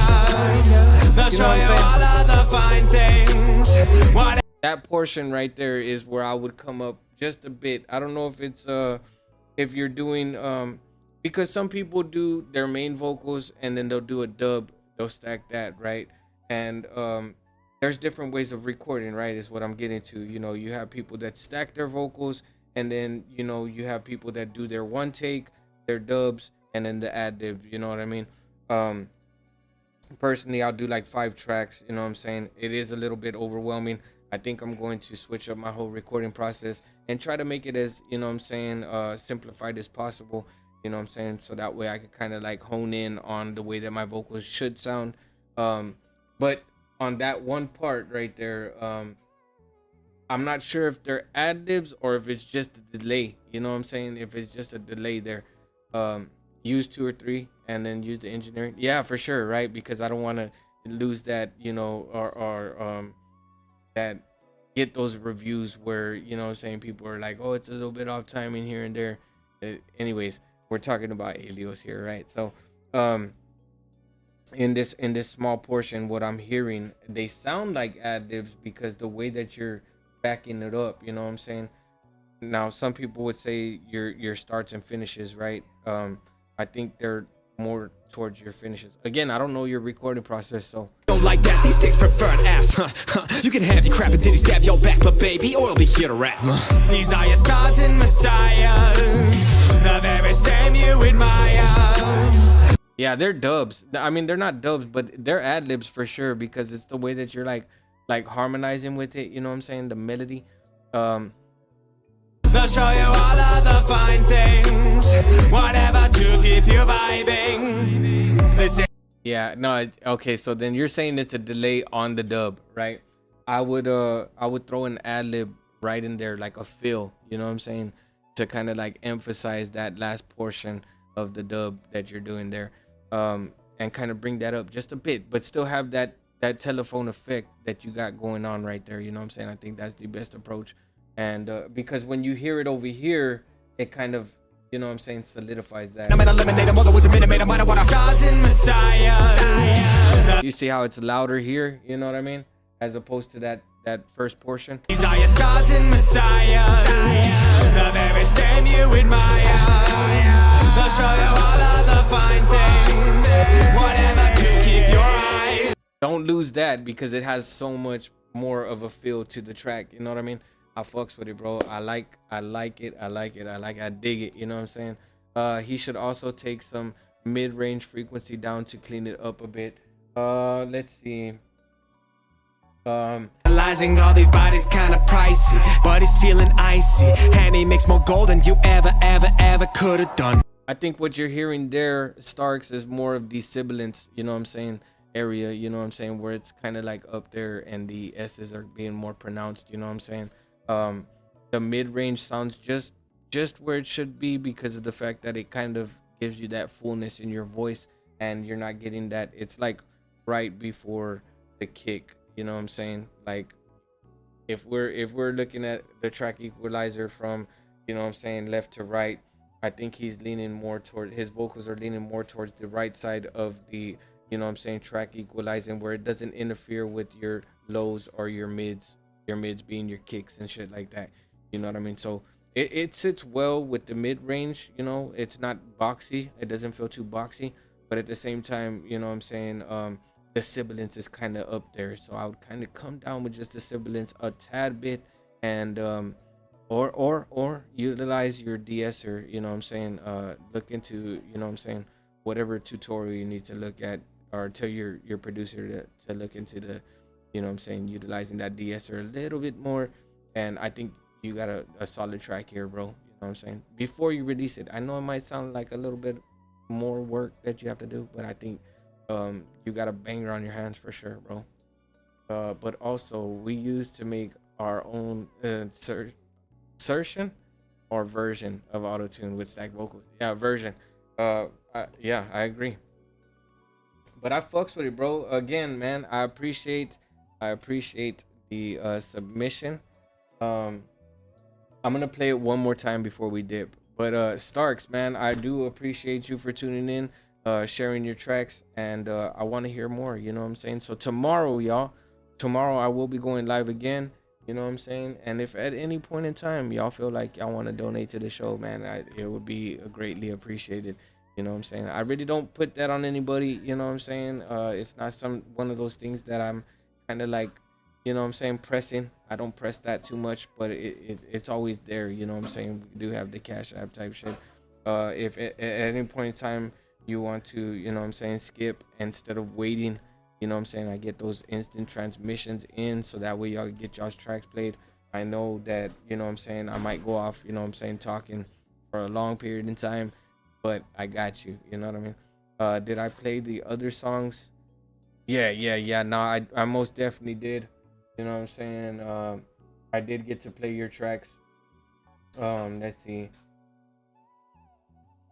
They'll show you all of the fine things. That portion right there is where I would come up just a bit. I don't know if it's if you're doing because some people do their main vocals and then they'll do a dub they'll stack that, right? And there's different ways of recording, right? Is what I'm getting to. You know, you have people that stack their vocals, and then you know you have people that do their one take, their dubs, and then the ad lib. You know what I mean? Personally, I'll do like 5 tracks. You know what I'm saying? It is a little bit overwhelming. I think I'm going to switch up my whole recording process and try to make it as, you know what I'm saying, simplified as possible. You know what I'm saying? So that way I can kind of like hone in on the way that my vocals should sound. But on that one part right there, I'm not sure if they're ad libs or if it's just a delay. You know what I'm saying? If it's just a delay there, use 2 or 3 and then use the engineering. Yeah, for sure, right? Because I don't want to lose that, you know, or that get those reviews where, you know what I'm saying, people are like, oh, it's a little bit off timing here and there. Anyways, we're talking about Helios here, right? So in this small portion, what I'm hearing, they sound like ad libs because the way that you're backing it up, you know what I'm saying? Now some people would say your starts and finishes, right? I think they're more towards your finishes. Again, I don't know your recording process, so Don't like that, these sticks prefer an ass, huh? You can have your crap and did he stab your back, but baby, oil be here to rap. These are your stars and messiahs, the very same you admire. yeah, they're dubs. I mean, they're not dubs, but they're ad libs for sure because it's the way that you're like harmonizing with it. You know what I'm saying? The melody. They'll show you all of the fine things, whatever to keep you vibing. They say Yeah, no, okay. So then you're saying it's a delay on the dub, right? I would throw an ad lib right in there, like a fill. You know what I'm saying? To kind of like emphasize that last portion of the dub that you're doing there, and kind of bring that up just a bit, but still have that telephone effect that you got going on right there. You know what I'm saying? I think that's the best approach. And because when you hear it over here, it kind of, you know what I'm saying, solidifies that. You see how it's louder here, you know what I mean, as opposed to that first portion. these are your stars and messiahs, the very same you admire. They'll show you all of the fine things, whatever to keep your eyes. Don't lose that because it has so much more of a feel to the track, you know what I mean? I fucks with it, bro. I like it. I dig it. You know what I'm saying? He should also take some mid-range frequency down to clean it up a bit. Let's see. Analyzing all these bodies kinda pricey, but he's feeling icy, and he makes more gold than you ever could have done. I think what you're hearing there, Starks, is more of the sibilance, you know what I'm saying, area, you know what I'm saying, where it's kind of like up there and the S's are being more pronounced, you know what I'm saying? The mid-range sounds just where it should be because of the fact that it kind of gives you that fullness in your voice and you're not getting that. It's like right before the kick, you know what I'm saying? Like if we're looking at the track equalizer from, you know what I'm saying, left to right, I think he's leaning more toward, his vocals are leaning more towards the right side of the, you know what I'm saying, track equalizing, where it doesn't interfere with your lows or your mids being your kicks and shit like that, you know what I mean? So it sits well with the mid-range, you know, it's not boxy, it doesn't feel too boxy, but at the same time, you know what I'm saying, the sibilance is kind of up there, so I would kind of come down with just the sibilance a tad bit, and or utilize your de-esser, you know what I'm saying, look into, you know what I'm saying, whatever tutorial you need to look at, or tell your producer to look into the, you know what I'm saying, utilizing that de-esser a little bit more. And I think you got a solid track here, bro, you know what I'm saying, before you release it. I know it might sound like a little bit more work that you have to do, but I think you got a banger on your hands for sure, bro. But also we used to make our own insertion or version of auto-tune with stack vocals. Yeah, version. Yeah, I agree, but I fucks with it, bro. Again, man, I appreciate the submission. I'm gonna play it one more time before we dip, but Starks, man, I do appreciate you for tuning in, sharing your tracks, and I want to hear more, you know what I'm saying? So tomorrow, y'all, I will be going live again, you know what I'm saying? And if at any point in time y'all feel like y'all want to donate to the show, man, it would be greatly appreciated. You know what I'm saying? I really don't put that on anybody. You know what I'm saying? It's not one of those things that I'm kind of like, you know what I'm saying, pressing. I don't press that too much, but it's always there. You know what I'm saying? We do have the Cash App type shit. If at any point in time you want to, you know what I'm saying, skip instead of waiting, you know what I'm saying, I get those instant transmissions in, so that way y'all get y'all's tracks played. I know that, you know what I'm saying, I might go off, you know what I'm saying, talking for a long period in time, but I got you. You know what I mean? Did I play the other songs? Yeah. No, I most definitely did. You know what I'm saying? I did get to play your tracks. Let's see.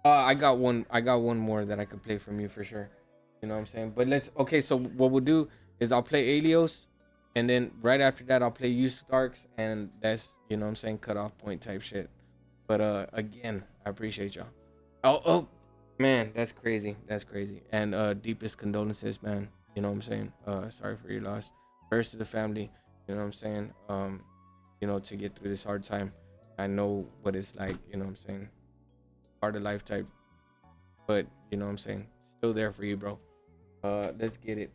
I got one more that I could play from you for sure. You know what I'm saying? But okay, so what we'll do is I'll play Alios, and then right after that I'll play You Starks, and that's, you know what I'm saying, cut off point type shit. But again, I appreciate y'all. Oh man, that's crazy. And deepest condolences, man. You know what I'm saying? Sorry for your loss. First to the family, you know what I'm saying? You know, to get through this hard time. I know what it's like, you know what I'm saying? Part of life type. But, you know what I'm saying? Still there for you, bro. Let's get it.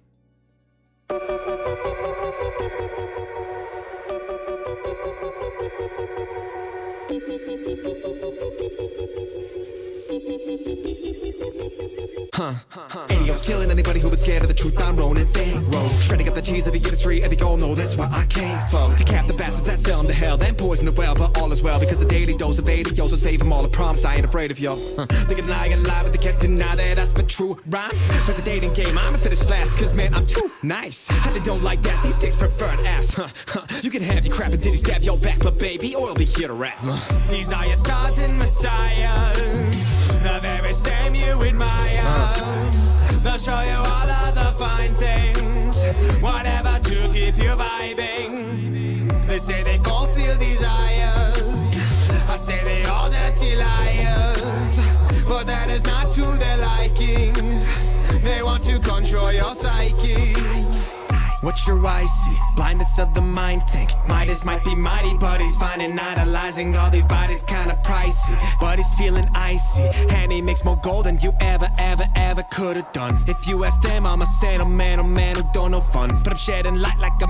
Adios, killing anybody who was scared of the truth. I'm Ronin Pharaoh, shredding up the cheese of the industry, and they all know that's where I came from. To cap the bastards that sell them to hell, then poison the well, but all is well because a daily dose of adios will save them all. I promise I ain't afraid of y'all. They can lie and lie, but they can't deny that I spit true rhymes. For the dating game, I'ma finish last, cause man, I'm too nice. And they don't like that, these dicks prefer an ass. You can have your crap and diddy stab your back, but baby, oil be here to rap. These are your stars and messiahs, the very same you admire. They'll show you all of the fine things, whatever to keep you vibing. They say they fulfill desires, I say they all dirty liars, but that is not to their liking. They want to control your psyche. What your eyes see, blindness of the mind think Midas might be mighty, but he's finding idolizing all these bodies kinda pricey. But he's feeling icy, and he makes more gold than you ever could've done. If you ask them, I'm a sentimental man who don't know fun, but I'm shedding light like a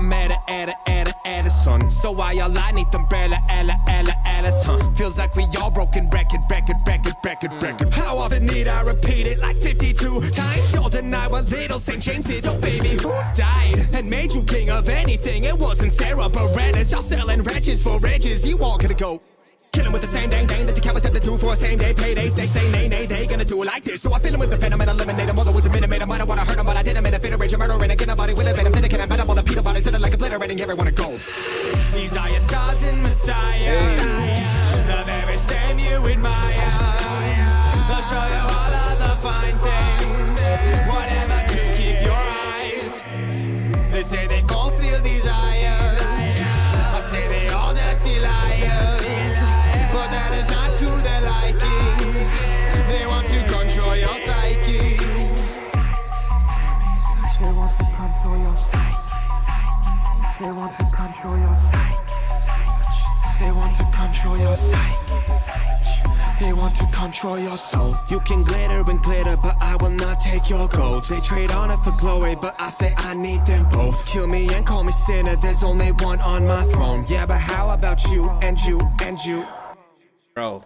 Edison. So why y'all lie neath umbrella, Alice, huh? Feels like we all broken record. How often need I repeat it like 52 times? Y'all deny what little St. James did, oh baby, who died and made you king of anything? It wasn't Sarah Baretta's. Y'all selling wretches for riches. You all gonna go killing with the same dang that you cowards have to do for a same day paydays. They say nay, they gonna do it like this. So I fill them with the venom and eliminate them. Although it's a minute, I might wanna hurt them, but I didn't mean to fit a rage of murdering again. Nobody will have it. I'm finna I'm better while the Peter bodies sitting like obliterating everyone to go. These are your stars and messiahs, the very same you admire. They'll show you all of the fine things, whatever to keep your eyes. They say they fulfill desires, I say they all dirty liars, but that is not to their liking. They want to control your psyche. They want to control your psyche. They want to control your psyche. They want to control your psyche. They want to control your soul. You can glitter and glitter, but I will not take your gold. They trade honor for glory, but I say I need them both. Kill me and call me sinner, there's only one on my throne. Yeah, but how about you and you and you? Bro,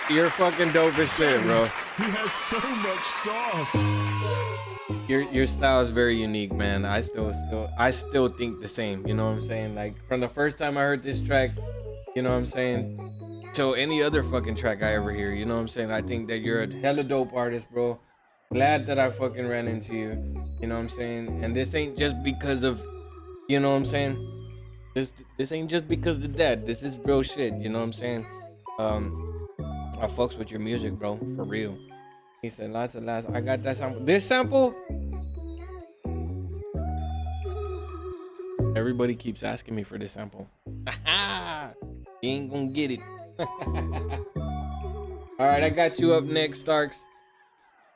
you're fucking dope as shit, bro. He has so much sauce. Your style is very unique, man. I still think the same. You know what I'm saying? Like from the first time I heard this track, you know what I'm saying, to any other fucking track I ever hear. You know what I'm saying? I think that you're a hella dope artist, bro. Glad that I fucking ran into you. You know what I'm saying? And this ain't just because of, you know what I'm saying? This ain't just because of that. This is real shit. You know what I'm saying? I fucks with your music, bro. For real. He said lots of laughs. I got that sample. This sample? Everybody keeps asking me for this sample. You ain't gonna get it. Alright, I got you up next, Starks.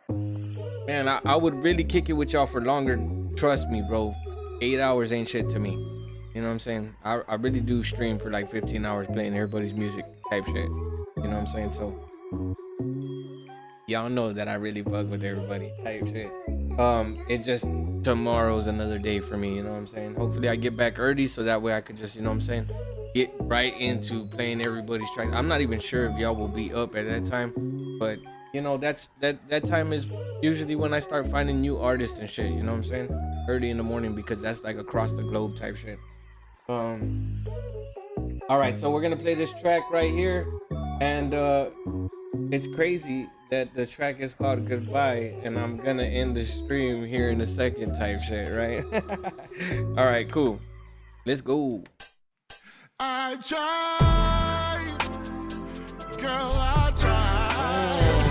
Man, I would really kick it with y'all for longer. Trust me, bro. 8 hours ain't shit to me. You know what I'm saying? I really do stream for like 15 hours playing everybody's music type shit. You You know what I'm saying? So y'all know that I really fuck with everybody type shit. It just tomorrow's another day for me, you know what I'm saying? Hopefully I get back early so that way I could just, you know what I'm saying, get right into playing everybody's tracks. I'm not even sure if y'all will be up at that time, but you know, that time is usually when I start finding new artists and shit, you know what I'm saying? Early in the morning, because that's like across the globe type shit. All right, so we're gonna play this track right here, and it's crazy that the track is called Goodbye, and I'm gonna end the stream here in a second type shit, right? All right, cool. Let's go. I tried, girl, I tried.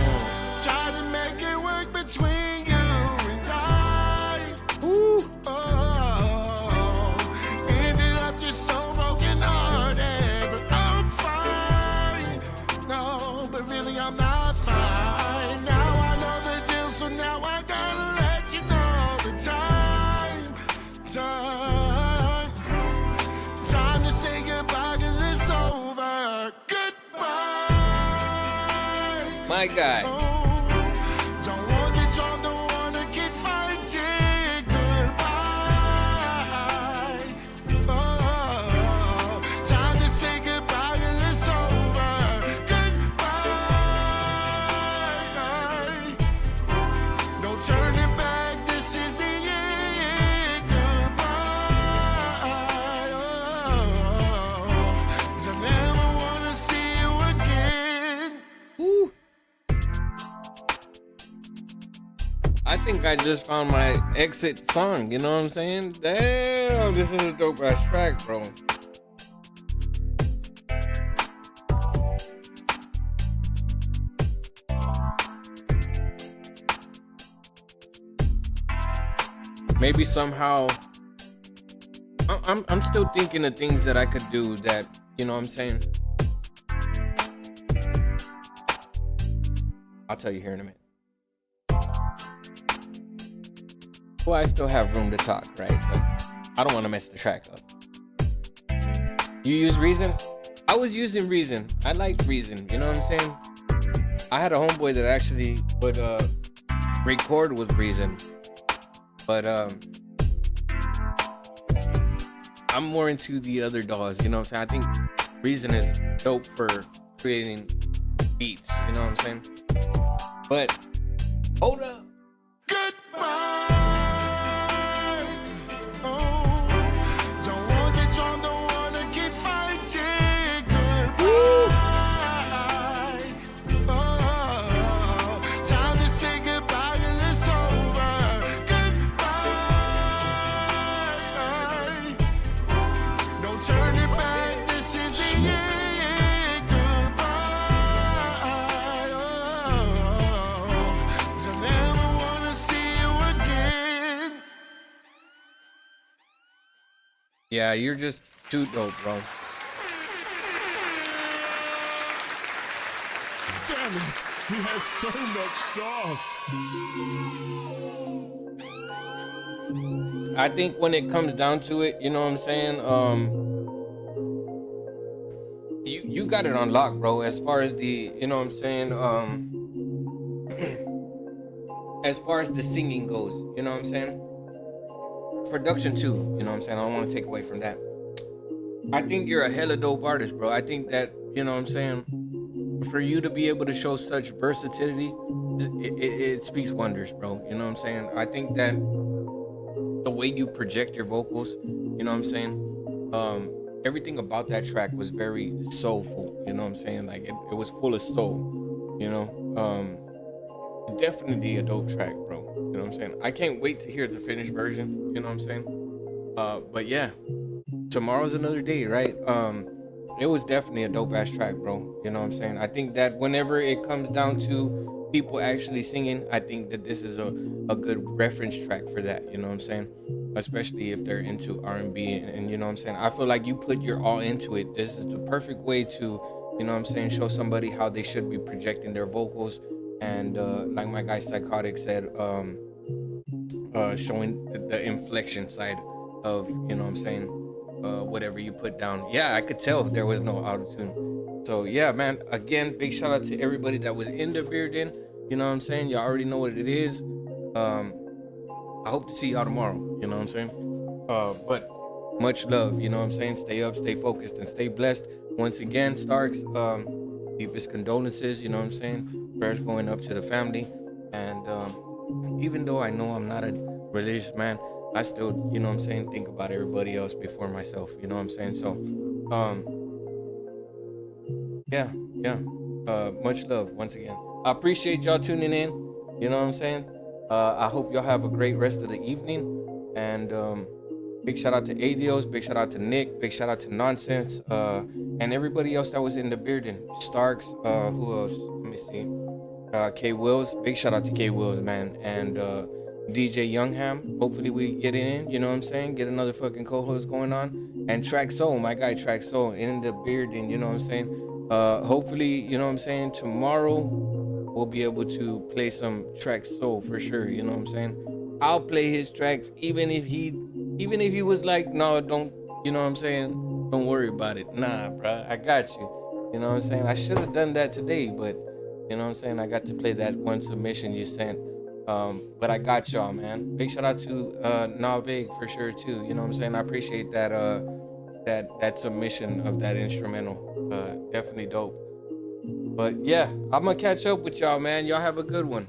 Tried to make it work between you and I. Ooh. Oh, ended up just so broken hearted, but I'm fine. No, but really I'm not fine. Now I know the deal, so now I gotta let you know the time to say goodbye, 'cause it's over. Goodbye. My guy. Don't want to drop, don't want to keep fighting. Goodbye. Oh, time to say goodbye, 'cause it's over. Goodbye. No turning back, this is the end. Goodbye. Oh, 'cause I never want to see you again. Woo. I think I just found my exit song, you know what I'm saying? Damn, this is a dope ass track, bro. Maybe somehow I'm still thinking of things that I could do that, you know what I'm saying? I'll tell you here in a minute. Well, I still have room to talk, right? But I don't want to mess the track up. You use Reason? I was using Reason. I liked Reason, you know what I'm saying? I had a homeboy that actually would record with Reason. But I'm more into the other DAWs, you know what I'm saying? I think Reason is dope for creating beats, you know what I'm saying? But hold up. Goodbye. Oh, don't want to drop, don't want to keep fighting. Goodbye. Oh, time to say goodbye, 'cause it's over. Goodbye. No turning back, this is the end. Goodbye. Oh, 'cause I never want to see you again. Yeah, you're just too dope, bro. Damn it, he has so much sauce. I think when it comes down to it, you know what I'm saying? You got it on lock, bro. As far as the, you know what I'm saying? As far as the singing goes, you know what I'm saying? Production too, you know what I'm saying? I don't want to take away from that. I think you're a hella dope artist, bro. I think that, you know what I'm saying? For you to be able to show such versatility, it speaks wonders, bro. You know what I'm saying? I think that the way you project your vocals, you know what I'm saying? Everything about that track was very soulful, you know what I'm saying? Like it was full of soul, you know? Definitely a dope track, bro. You know what I'm saying? I can't wait to hear the finished version, you know what I'm saying? But yeah, tomorrow's another day, right? It was definitely a dope ass track, bro. You know what I'm saying? I think that whenever it comes down to people actually singing, I think that this is a good reference track for that, you know what I'm saying? Especially if they're into R&B and you know what I'm saying? I feel like you put your all into it. This is the perfect way to, you know what I'm saying, show somebody how they should be projecting their vocals. And like my guy Psychotic said, showing the inflection side of, you know what I'm saying, whatever you put down. Yeah, I could tell there was no auto-tune. So yeah, man. Again, big shout out to everybody that was in the building. You know what I'm saying? Y'all already know what it is. I hope to see y'all tomorrow. You know what I'm saying? But much love. You know what I'm saying? Stay up, stay focused, and stay blessed. Once again, Starks, deepest condolences. You know what I'm saying? Prayers going up to the family. And even though I know I'm not a religious man, I still, you know what I'm saying, think about everybody else before myself. You know what I'm saying? So, yeah. Much love once again. I appreciate y'all tuning in. You know what I'm saying? I hope y'all have a great rest of the evening. And big shout out to Adios, big shout out to Nick, big shout out to Nonsense, and everybody else that was in the building. Starks, who else? Let me see. K Wills, big shout out to K Wills, man. And DJ Youngham. Hopefully we get it in, you know what I'm saying? Get another fucking co-host going on. And Track Soul, my guy Track Soul in the building, you know what I'm saying? Hopefully, you know what I'm saying, tomorrow we'll be able to play some Track Soul for sure, you know what I'm saying? I'll play his tracks even if he was like, no, don't, you know what I'm saying? Don't worry about it. Nah, bruh, I got you. You know what I'm saying? I should have done that today, but you know what I'm saying? I got to play that one submission you sent. But I got y'all, man. Big shout out to Navig for sure too. You know what I'm saying? I appreciate that that submission of that instrumental. Definitely dope. But yeah, I'm gonna catch up with y'all, man. Y'all have a good one.